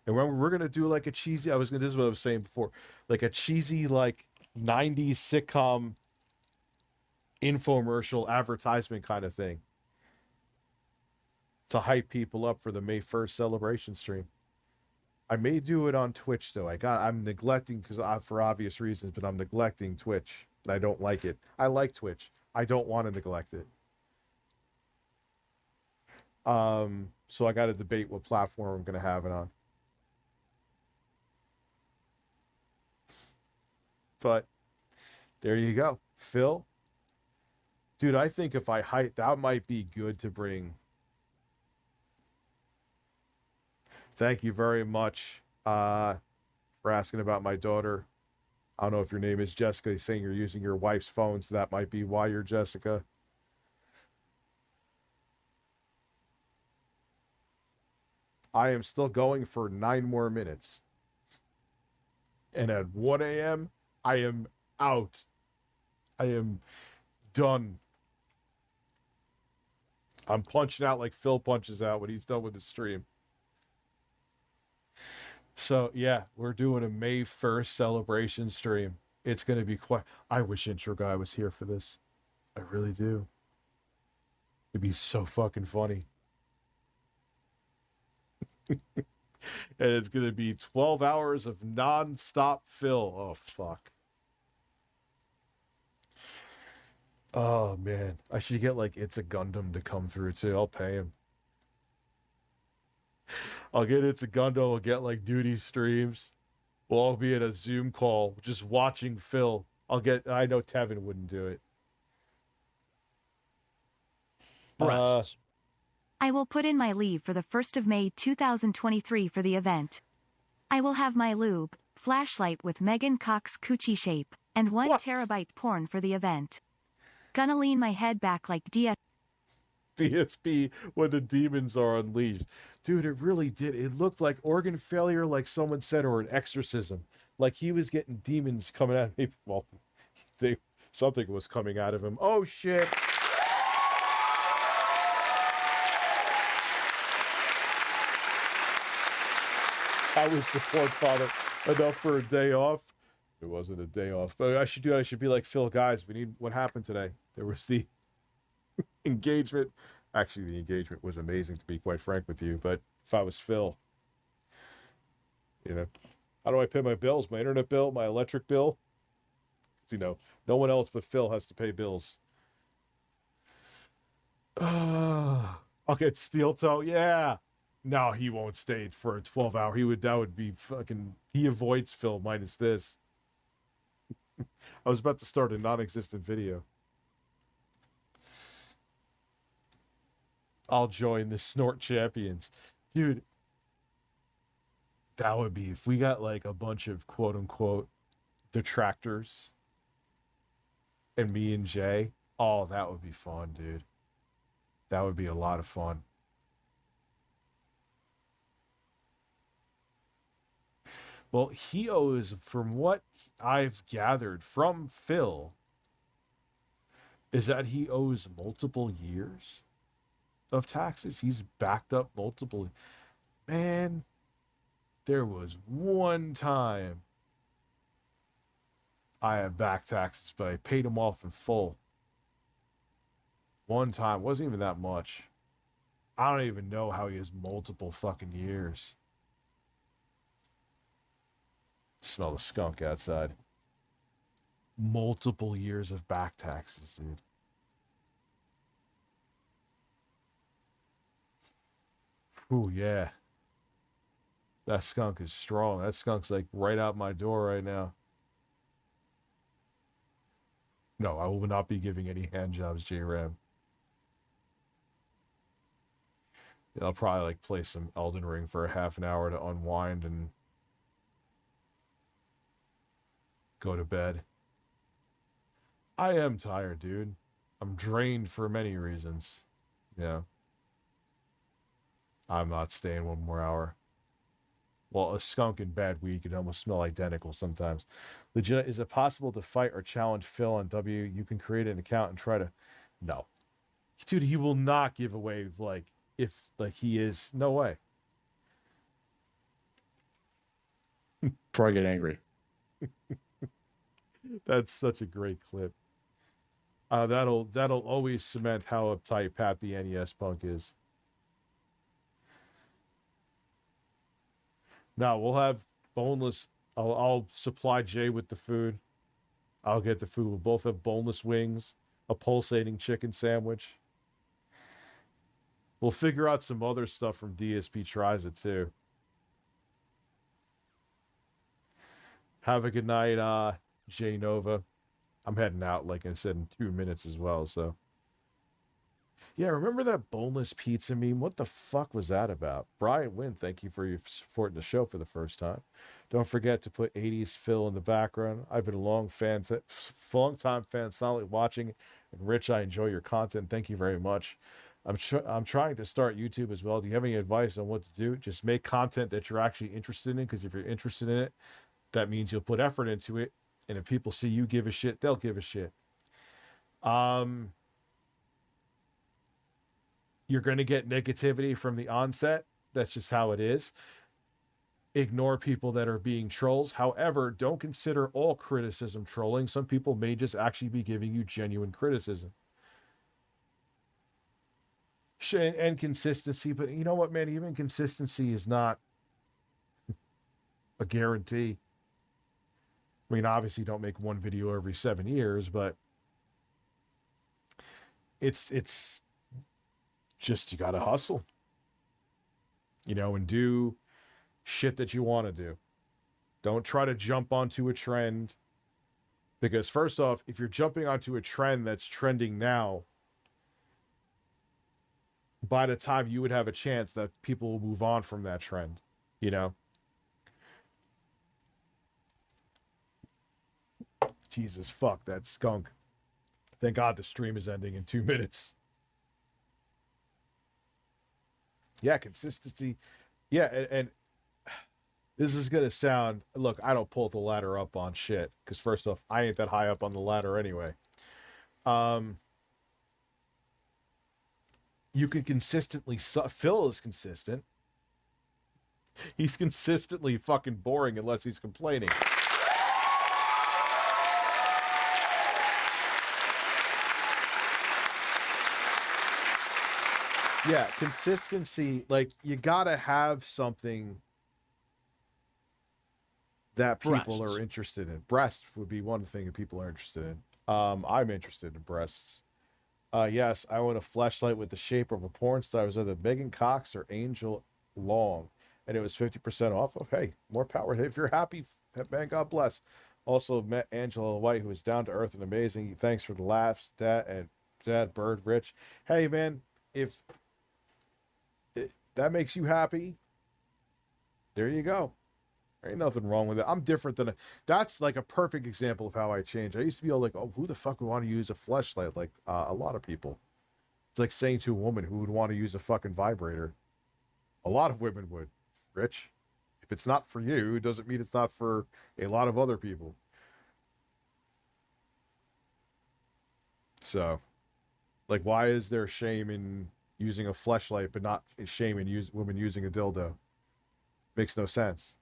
And we're going to do like a cheesy, this is what I was saying before, like a cheesy, like 90s sitcom infomercial advertisement kind of thing to hype people up for the May 1st celebration stream. I may do it on Twitch though. I'm neglecting, because for obvious reasons, but I'm neglecting Twitch. I don't like it. I like Twitch. I don't want to neglect it. So I got to debate what platform I'm going to have it on. But there you go. Phil, dude, I think if I hype, that might be good to bring. Thank you very much for asking about my daughter. I don't know if your name is Jessica. He's saying you're using your wife's phone, so that might be why you're Jessica. I am still going for 9 more minutes. And at 1 a.m., I am out. I am done. I'm punching out like Phil punches out when he's done with the stream. So, yeah, we're doing a May 1st celebration stream. It's going to be quite... I wish Intro Guy was here for this. I really do. It'd be so fucking funny. And it's going to be 12 hours of non-stop Phil. Oh, fuck. Oh, man. I should get, like, It's a Gundam to come through, too. I'll pay him. I'll get It's a Gundam. I'll get, like, duty streams. We'll all be at a Zoom call just watching Phil. I know Tevin wouldn't do it. I will put in my leave for the 1st of May 2023 for the event. I will have my lube, flashlight with Megan Cox coochie shape, and 1 terabyte porn for the event. Gonna lean my head back like DSP when the demons are unleashed. Dude, it really did. It looked like organ failure, like someone said, or an exorcism. Like he was getting demons coming at me. Well, something was coming out of him. Oh shit. I was support father enough for a day off. It wasn't a day off. But I should be like, Phil, guys, what happened today? There was the engagement. Actually, the engagement was amazing, to be quite frank with you. But if I was Phil, how do I pay my bills? My internet bill, my electric bill? No one else but Phil has to pay bills. I'll get steel toe. Yeah. No, he won't stay for a 12-hour. That would be fucking, he avoids Phil minus this. I was about to start a non-existent video. I'll join the Snort Champions. Dude, that would be, if we got like a bunch of quote unquote detractors and me and Jay, oh, that would be fun, dude. That would be a lot of fun. Well, he owes, from what I've gathered from Phil, is that he owes multiple years of taxes. He's backed up multiple. Man, there was one time I had back taxes, but I paid them off in full. One time, wasn't even that much. I don't even know how he has multiple fucking years. Smell the skunk outside. Multiple years of back taxes, dude. Ooh, yeah. That skunk is strong. That skunk's like right out my door right now. No, I will not be giving any hand jobs, J-Ram. I'll probably like play some Elden Ring for a half an hour to unwind and go to bed. I am tired, dude. I'm drained for many reasons. Yeah. I'm not staying one more hour. Well, a skunk in bad weed can almost smell identical sometimes. Legit, is it possible to fight or challenge Phil on W? You can create an account and try to... No. Dude, he will not give away, like, if, like, he is... No way. Before I get angry. That's such a great clip. That'll always cement how uptight Pat the NES punk is. Now we'll have boneless. I'll supply Jay with the food. I'll get the food. We'll both have boneless wings, a pulsating chicken sandwich. We'll figure out some other stuff from DSP Tries It too. Have a good night, Jay Nova. I'm heading out, like I said, in 2 minutes as well, so. Yeah, remember that boneless pizza meme? What the fuck was that about? Brian Wynn, thank you for your support in the show for the first time. Don't forget to put 80s Phil in the background. I've been a long time fan, solidly watching. And Rich, I enjoy your content. Thank you very much. I'm trying to start YouTube as well. Do you have any advice on what to do? Just make content that you're actually interested in, because if you're interested in it, that means you'll put effort into it. And if people see you give a shit, they'll give a shit. You're going to get negativity from the onset. That's just how it is. Ignore people that are being trolls. However, don't consider all criticism trolling. Some people may just actually be giving you genuine criticism. And consistency. But you know what, man? Even consistency is not a guarantee. I mean, obviously don't make one video every 7 years, but it's just, you got to hustle, and do shit that you want to do. Don't try to jump onto a trend, because first off, if you're jumping onto a trend that's trending now, by the time you would have a chance that people will move on from that trend, Jesus, fuck that skunk. Thank God the stream is ending in 2 minutes. Yeah, consistency. Yeah, and This is gonna sound. Look, I don't pull the ladder up on shit because first off, I ain't that high up on the ladder anyway. You can consistently. Phil is consistent. He's consistently fucking boring unless he's complaining. Yeah, consistency. Like, you gotta have something that people are interested in. Breasts would be one thing that people are interested in. I'm interested in breasts. Yes, I want a fleshlight with the shape of a porn star. It was either Megan Cox or Angel Long, and it was 50% off. Of hey, more power. If you're happy, man, God bless. Also met Angela White, who is down to earth and amazing. Thanks for the laughs, Dad, Bird, Rich. Hey, man, if that makes you happy, there you go. There ain't nothing wrong with it. I'm different than that's like a perfect example of how I changed. I used to be all like, oh, who the fuck would want to use a fleshlight? Like a lot of people. It's like saying to a woman who would want to use a fucking vibrator. A lot of women would. Rich, if it's not for you, it doesn't mean it's not for a lot of other people. So, like, why is there shame in using a fleshlight, but not shame in women using a dildo? Makes no sense.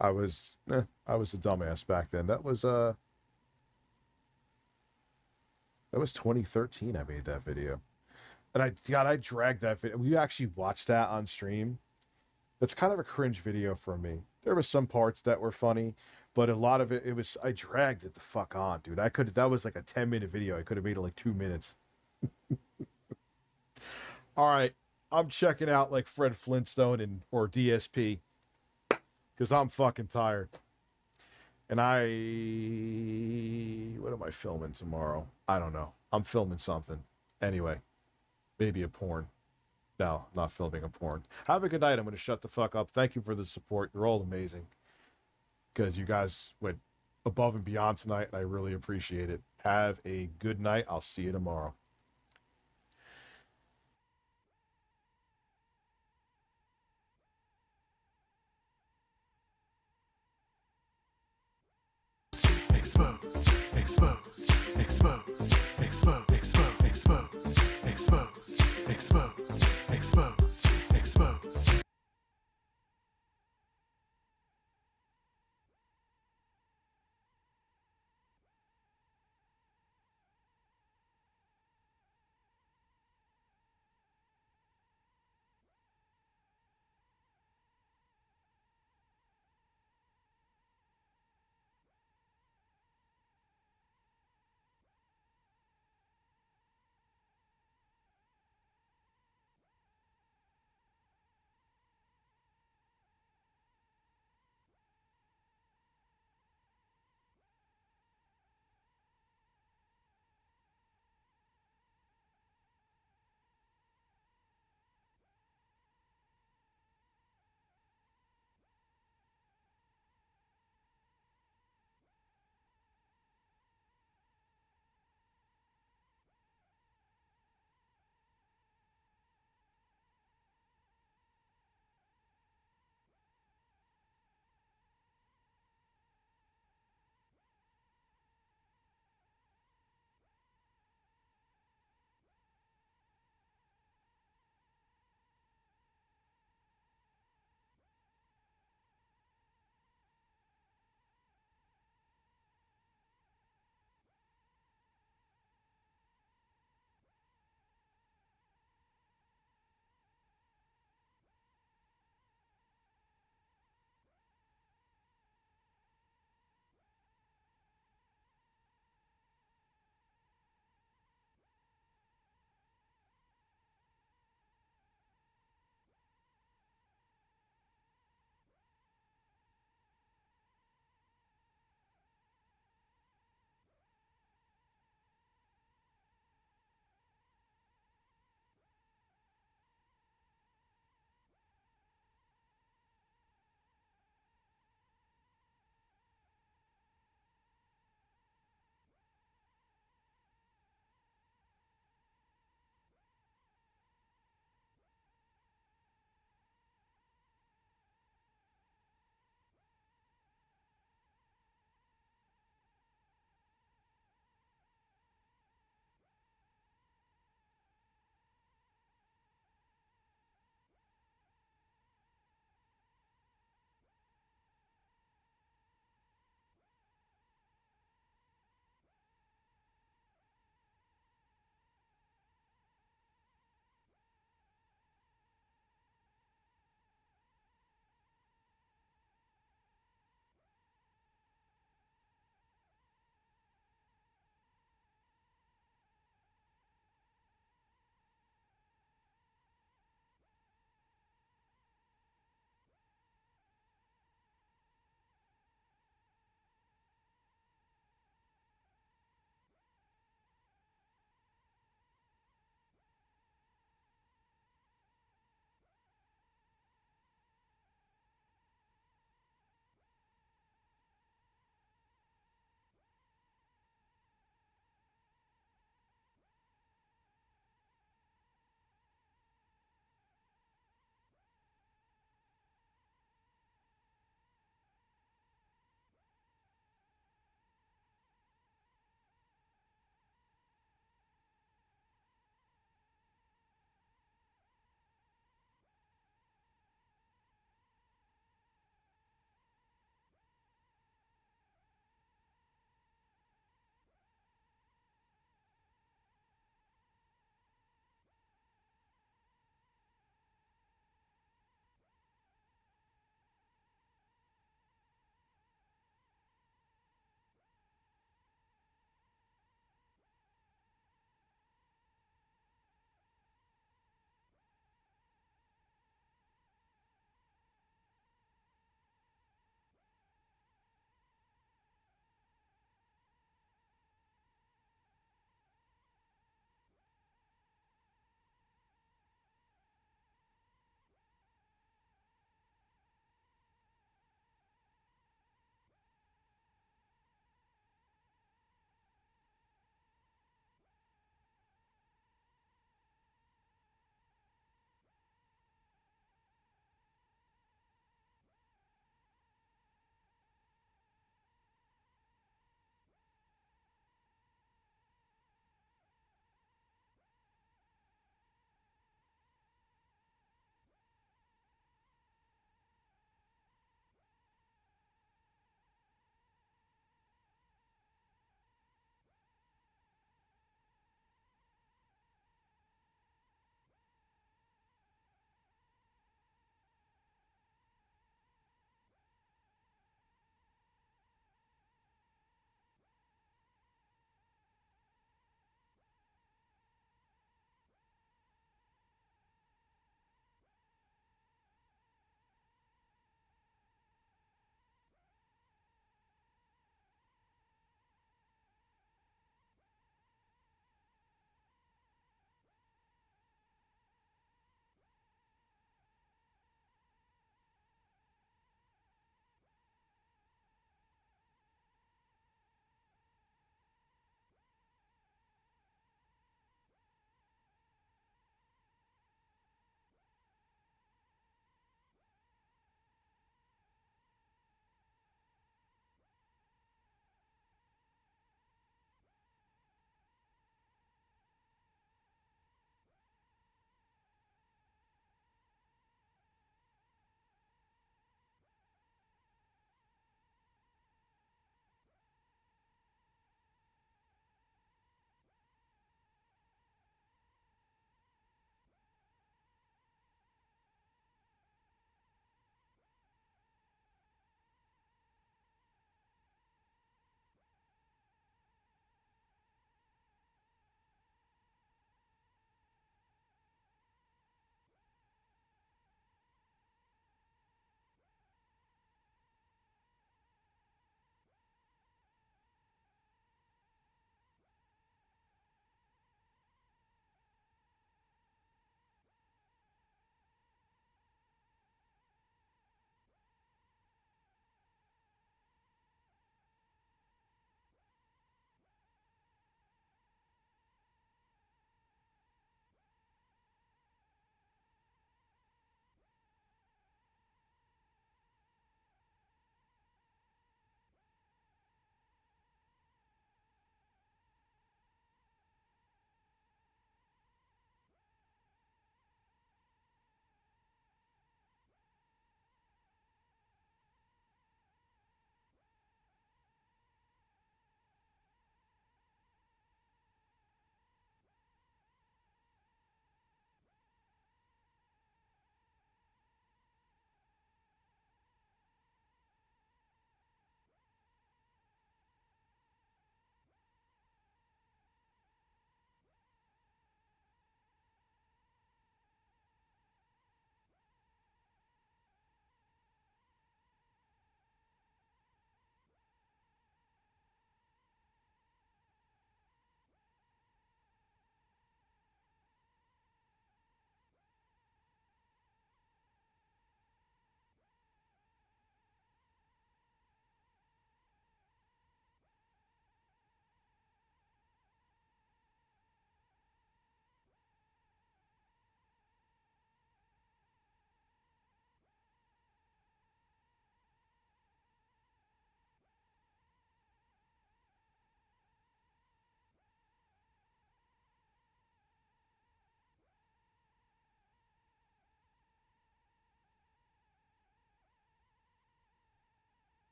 I was a dumbass back then. That was 2013. I made that video, and I dragged that video. We actually watched that on stream. That's kind of a cringe video for me. There were some parts that were funny, but a lot of it was I dragged it the fuck on, dude. That was like a 10-minute video. I could have made it like 2 minutes. All right, I'm checking out like Fred Flintstone or DSP. Because I'm fucking tired. And what am I filming tomorrow? I don't know. I'm filming something. Anyway, maybe a porn. No, I'm not filming a porn. Have a good night. I'm going to shut the fuck up. Thank you for the support. You're all amazing. Because you guys went above and beyond tonight, and I really appreciate it. Have a good night. I'll see you tomorrow.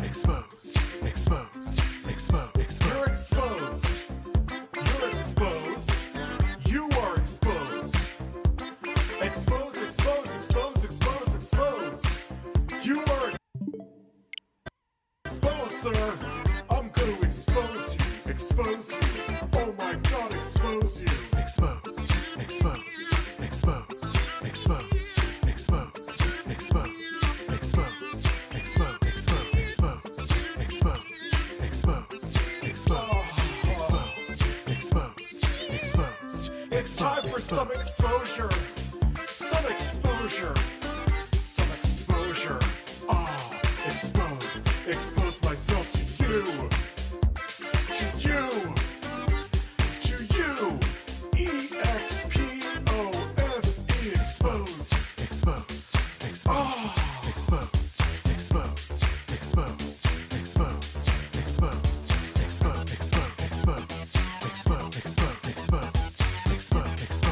Exposed. Exposed. Exposed. You're exposed. You're exposed. You are exposed. Exposed, exposed, exposed, exposed, exposed. You are exposed, sir. I'm going to expose you. Expose you. Oh my God, expose you. Exposed. Exposed. Exposed. Exposed. Exposed. Exposed. Exposed. Exposed. It's time for some exposure. Some exposure. Some exposure. Expose. Expose myself to you. To you. To you. E-X-P-O-S-E. Expose. Expose. Expose. Expose. Expose. Expose. Expose. Expose. Expose. Expose. Expose. Expose.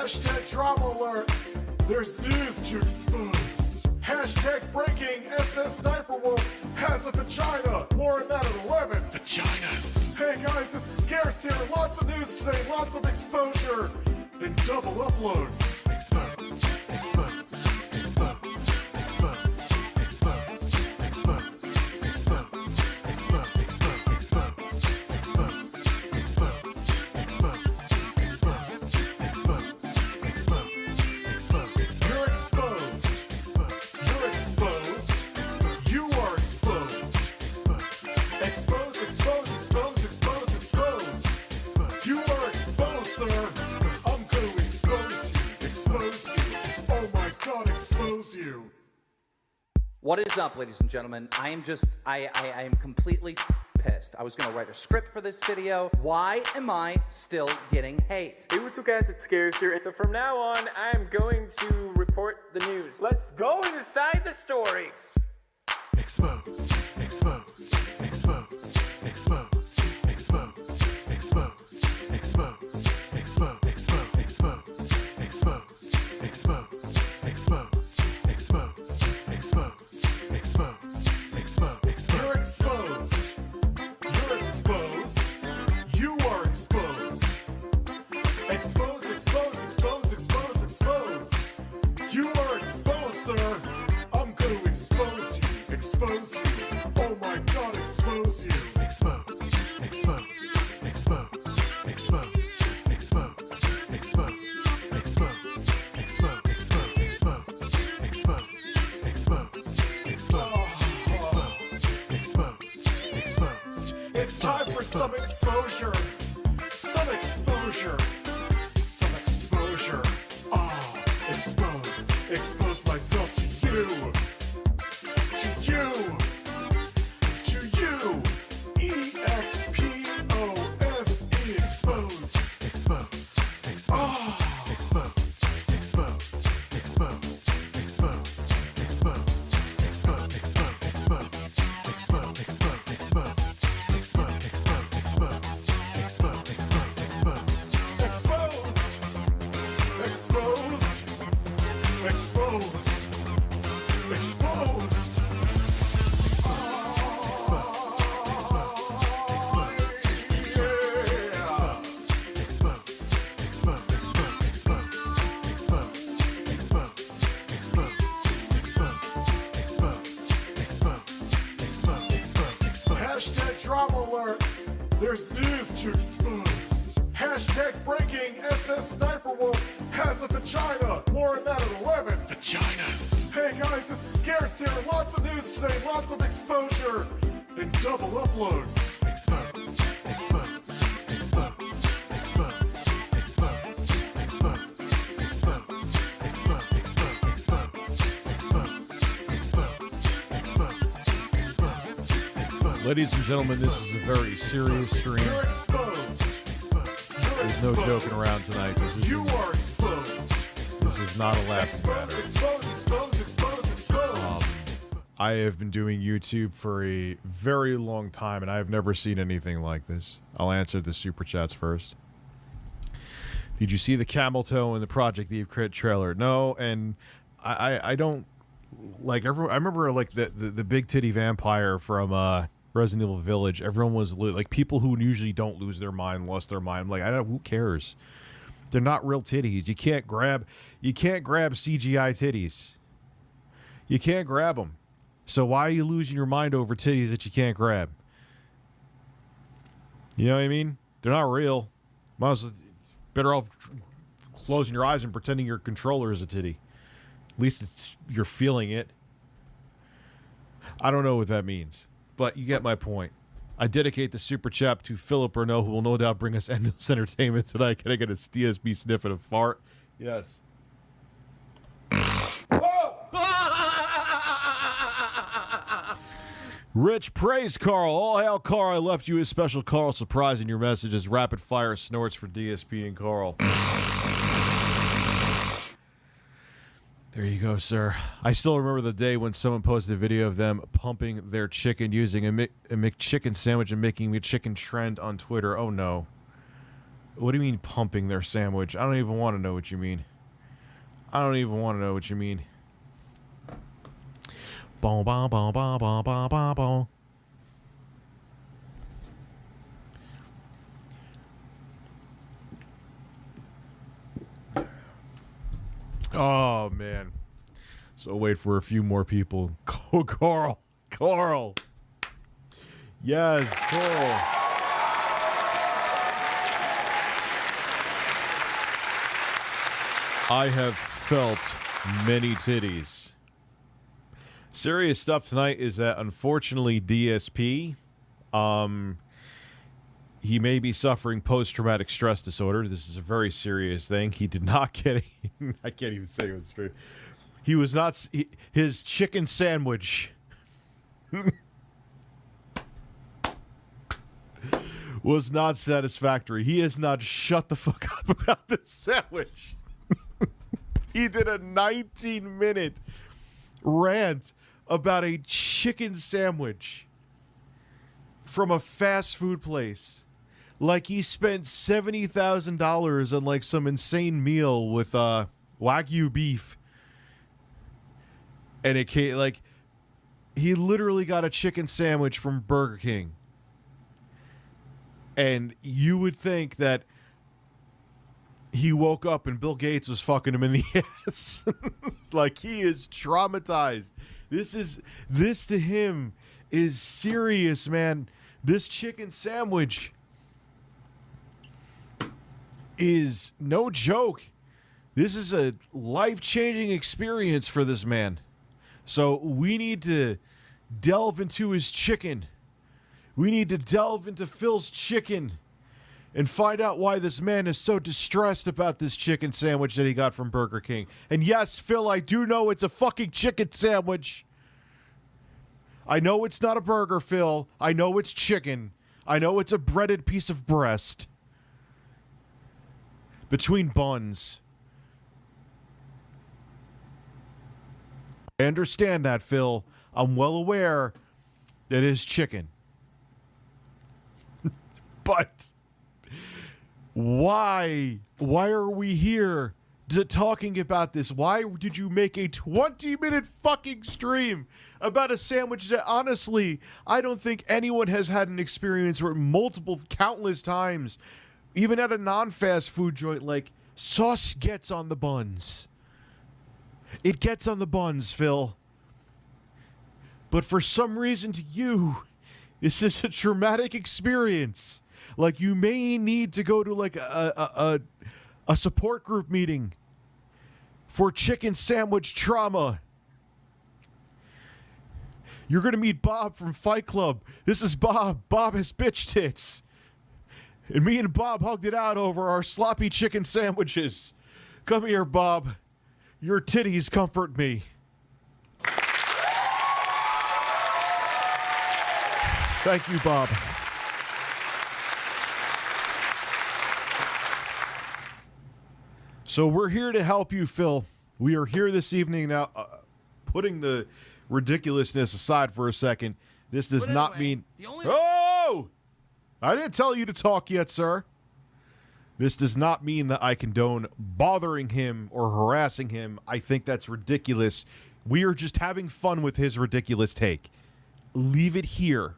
Hashtag drama alert. There's news to expose. Hashtag breaking. SS Sniper Wolf has a vagina. More on that at 11. Vagina. Hey guys, this is Scarce here. Lots of news today. Lots of exposure. And double upload. Expose. Expose. Expose. Expose. Expose. Expose. Expose. Expose. What is up, ladies and gentlemen? I am completely pissed. I was gonna write a script for this video. Why am I still getting hate? Hey, what's up guys, it's Scares here. So from now on, I am going to report the news. Let's go inside the stories. Expose. Expose. Expose. Expose. Expose. Expose. Expose. Expose. Expose. Expose. Expose. Expose. Expose. Expose. Expose. Expose. Expose. You're exposed. You're exposed. You are exposed. Expose, expose, expose, expose, expose. You are exposed, sir. I'm going to expose you. Expose you. Oh my God, expose you. Expose. Expose. Expose. Expose. Expose. Expose. Expose. Expose. Expose. Expose. It's time for some exposure. Some exposure. Some exposure. Expose. Expose myself to you. To you. To you. E-X-P-O-S-E. Expose. Expose. Expose. Expose. Expose. Expose. Expose. Expose. Expose. Hashtag drama alert. There's news to expose. Hashtag breaking. SS Sniper Wolf has a vagina. More on that at 11. Vagina. Hey guys, this is Scarce here. Lots of news today. Lots of exposure. And double upload. Expose. Expose. Expose. Expose. Expose. Expose. Expose. Expose. Expose. Expose. Expose. Expose. Ladies and gentlemen, this is a very serious stream. There's no joking around tonight. This is not a laughing matter. I have been doing YouTube for a very long time, and I have never seen anything like this. I'll answer the super chats first. Did you see the camel toe in the Project Eve crit trailer? No, and I don't like everyone. I remember like the big titty vampire from Resident Evil Village. Everyone was like, people who usually don't lose their mind lost their mind. I'm like, who cares? They're not real titties. You can't grab CGI titties. You can't grab them. So why are you losing your mind over titties that you can't grab? You know what I mean? They're not real. Might as well, better off closing your eyes and pretending your controller is a titty. At least you're feeling it. I don't know what that means, but you get my point. I dedicate the super chat to Philip Renault, who will no doubt bring us endless entertainment tonight. Can I get a DSB sniff and a fart? Yes. Rich, praise Carl. All hail Carl. I left you a special Carl surprise in your messages. Rapid fire snorts for DSP and Carl. There you go, sir. I still remember the day when someone posted a video of them pumping their chicken using a McChicken sandwich and making McChicken trend on Twitter. Oh, no. What do you mean pumping their sandwich? I don't even want to know what you mean. I don't even want to know what you mean. Bon, bon, bon, bon, bon, bon, bon, bon. Oh, man. So wait for a few more people. Go, Carl. Carl. Yes, Carl. I have felt many titties. Serious stuff tonight is that, unfortunately, DSP, he may be suffering post-traumatic stress disorder. This is a very serious thing. He did not get I can't even say it straight. He was not... his chicken sandwich was not satisfactory. He has not shut the fuck up about this sandwich. He did a 19-minute rant about a chicken sandwich from a fast food place. Like he spent $70,000 on like some insane meal with Wagyu beef. And it came, like, he literally got a chicken sandwich from Burger King. And you would think that he woke up and Bill Gates was fucking him in the ass. Like, he is traumatized. This to him is serious, man. This chicken sandwich is no joke. This is a life-changing experience for this man. So we need to delve into his chicken. We need to delve into Phil's chicken and find out why this man is so distressed about this chicken sandwich that he got from Burger King. And yes, Phil, I do know it's a fucking chicken sandwich. I know it's not a burger, Phil. I know it's chicken. I know it's a breaded piece of breast between buns. I understand that, Phil. I'm well aware that it's chicken. But why are we here talking about this? Why did you make a 20-minute fucking stream about a sandwich that, honestly, I don't think anyone has had an experience where countless times, even at a non-fast food joint, like, sauce gets on the buns. It gets on the buns, Phil. But for some reason to you, this is a traumatic experience. Like, you may need to go to like a support group meeting for chicken sandwich trauma. You're going to meet Bob from Fight Club. This is Bob. Bob has bitch tits. And me and Bob hugged it out over our sloppy chicken sandwiches. Come here, Bob. Your titties comfort me. Thank you, Bob. So we're here to help you, Phil. We are here this evening now, putting the ridiculousness aside for a second. This does not mean... Oh! I didn't tell you to talk yet, sir. This does not mean that I condone bothering him or harassing him. I think that's ridiculous. We are just having fun with his ridiculous take. Leave it here.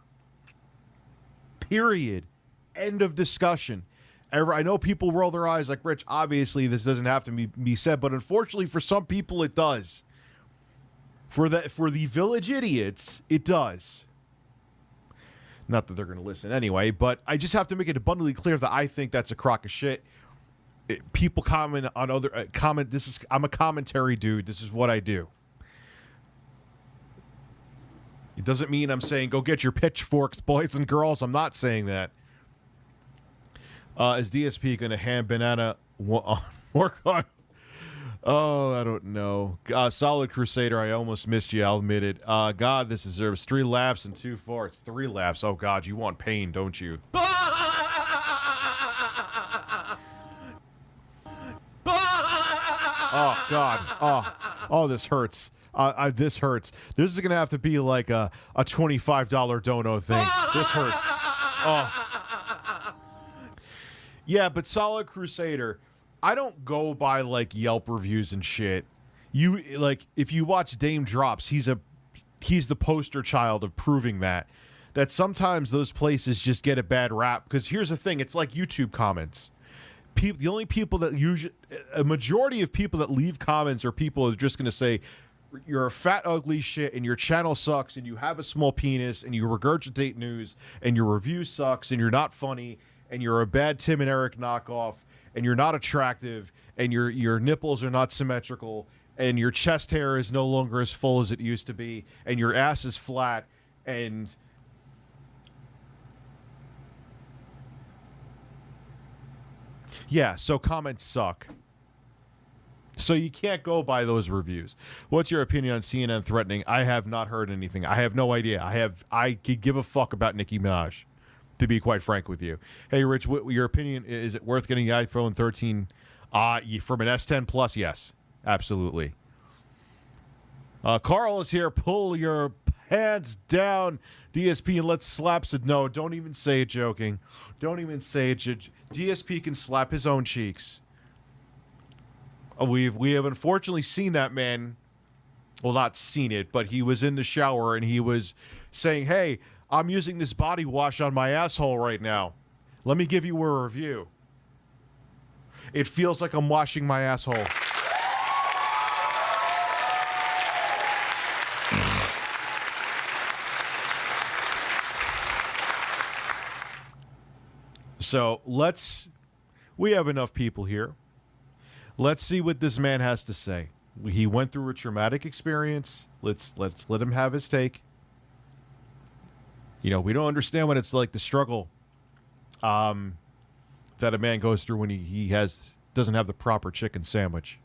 Period. End of discussion. I know people roll their eyes like, Rich, obviously this doesn't have to be said, but unfortunately for some people it does. For the village idiots, it does. Not that they're going to listen anyway, but I just have to make it abundantly clear that I think that's a crock of shit. People comment on other I'm a commentary dude. This is what I do. It doesn't mean I'm saying go get your pitchforks, boys and girls. I'm not saying that. Is DSP going to hand Banana work on? Oh, I don't know. Solid Crusader, I almost missed you. I'll admit it. God, this deserves 3 laughs and 2 farts. 3 laughs. Oh, God, you want pain, don't you? Oh, God. Oh, this hurts. This hurts. This is going to have to be like a $25 dono thing. This hurts. Oh. Yeah, but Solid Crusader, I don't go by like Yelp reviews and shit. You like if you watch Dame Drops, he's the poster child of proving that sometimes those places just get a bad rap. Because here's the thing, it's like YouTube comments. The only people that a majority of people that leave comments are people who are just going to say you're a fat ugly shit and your channel sucks and you have a small penis and you regurgitate news and your review sucks and you're not funny and you're a bad Tim and Eric knockoff and you're not attractive and your nipples are not symmetrical and your chest hair is no longer as full as it used to be and your ass is flat and yeah, so comments suck. So you can't go by those reviews. What's your opinion on CNN threatening? I have not heard anything. I have no idea. I could give a fuck about Nicki Minaj, to be quite frank with you. Hey, Rich, what your opinion, is it worth getting the iPhone 13 from an S10 Plus? Yes, absolutely. Carl is here. Pull your pants down, DSP, and let's slap it. No, don't even say it joking. Don't even say it. DSP can slap his own cheeks. We have unfortunately seen that man. Well, not seen it, but he was in the shower and he was saying, hey, I'm using this body wash on my asshole right now. Let me give you a review. It feels like I'm washing my asshole. So we have enough people here. Let's see what this man has to say. He went through a traumatic experience. Let's let him have his take. You know, we don't understand what it's like to struggle that a man goes through when he doesn't have the proper chicken sandwich.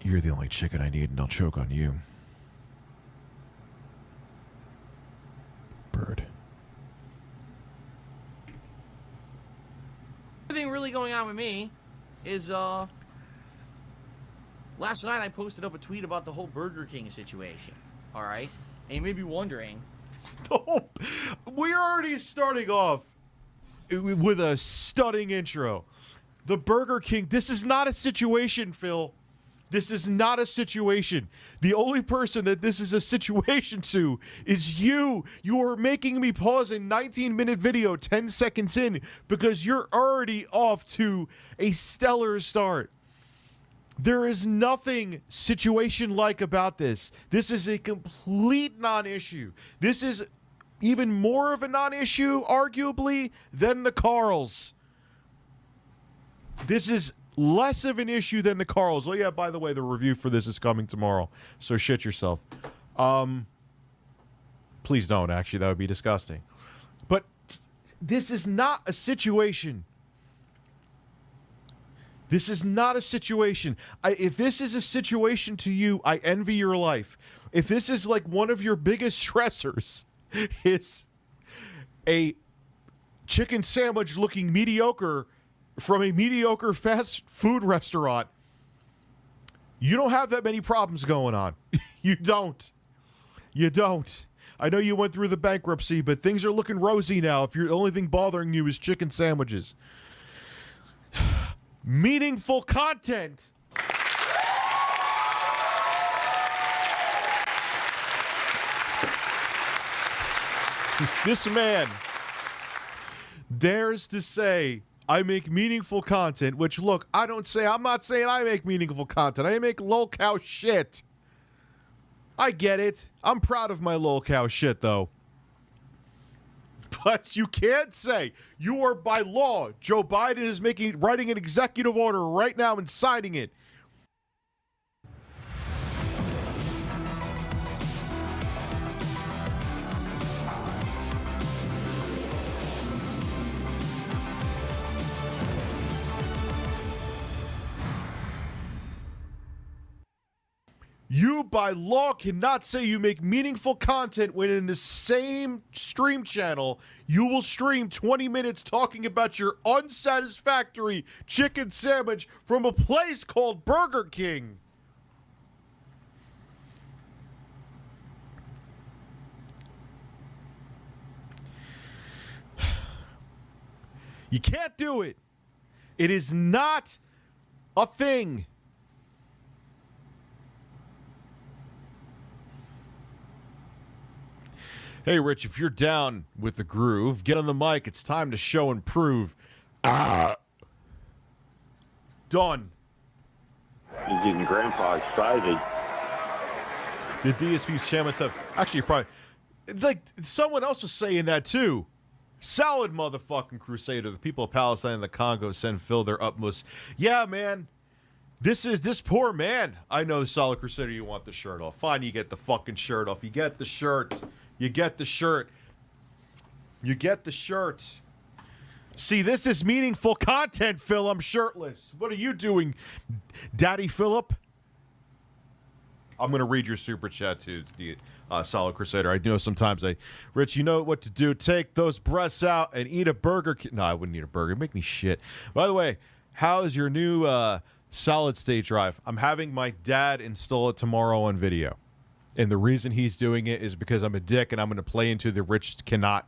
You're the only chicken I need, and I'll choke on you. Bird. The thing really going on with me is last night I posted up a tweet about the whole Burger King situation. All right, and you may be wondering. Oh, we're already starting off with a stunning intro. The Burger King. This is not a situation, Phil. This is not a situation. The only person that this is a situation to is you. You are making me pause a 19-minute video 10 seconds in because you're already off to a stellar start. There is nothing situation-like about this. This is a complete non-issue. This is even more of a non-issue, arguably, than the Carls. This is less of an issue than the Carls. Oh, yeah, by the way, the review for this is coming tomorrow, so shit yourself. Please don't, actually. That would be disgusting. But this is not a situation. This is not a situation. If this is a situation to you, I envy your life. If this is like one of your biggest stressors, is a chicken sandwich looking mediocre from a mediocre fast food restaurant, you don't have that many problems going on. You don't. You don't. I know you went through the bankruptcy, but things are looking rosy now if the only thing bothering you is chicken sandwiches. Meaningful content. This man dares to say, I make meaningful content, which, look, I'm not saying I make meaningful content. I make lol cow shit. I get it. I'm proud of my lol cow shit, though. But you can't say you are, by law, Joe Biden is writing an executive order right now and signing it. You, by law, cannot say you make meaningful content when in the same stream channel, you will stream 20 minutes talking about your unsatisfactory chicken sandwich from a place called Burger King. You can't do it. It is not a thing. Hey, Rich, if you're down with the groove, get on the mic. It's time to show and prove. Done. He's getting Grandpa excited. The DSP's chairman stuff. Actually, probably. Like, someone else was saying that, too. Solid motherfucking crusader. The people of Palestine and the Congo send Phil their utmost. Yeah, man. This poor man. I know, solid crusader, you want the shirt off. Fine, you get the fucking shirt off. You get the shirt. You get the shirt. You get the shirt. See, this is meaningful content, Phil. I'm shirtless. What are you doing, Daddy Philip? I'm going to read your super chat to the Solid Crusader. I know sometimes Rich, you know what to do. Take those breasts out and eat a burger. No, I wouldn't eat a burger. Make me shit. By the way, how's your new solid state drive? I'm having my dad install it tomorrow on video. And the reason he's doing it is because I'm a dick and I'm going to play into the Rich cannot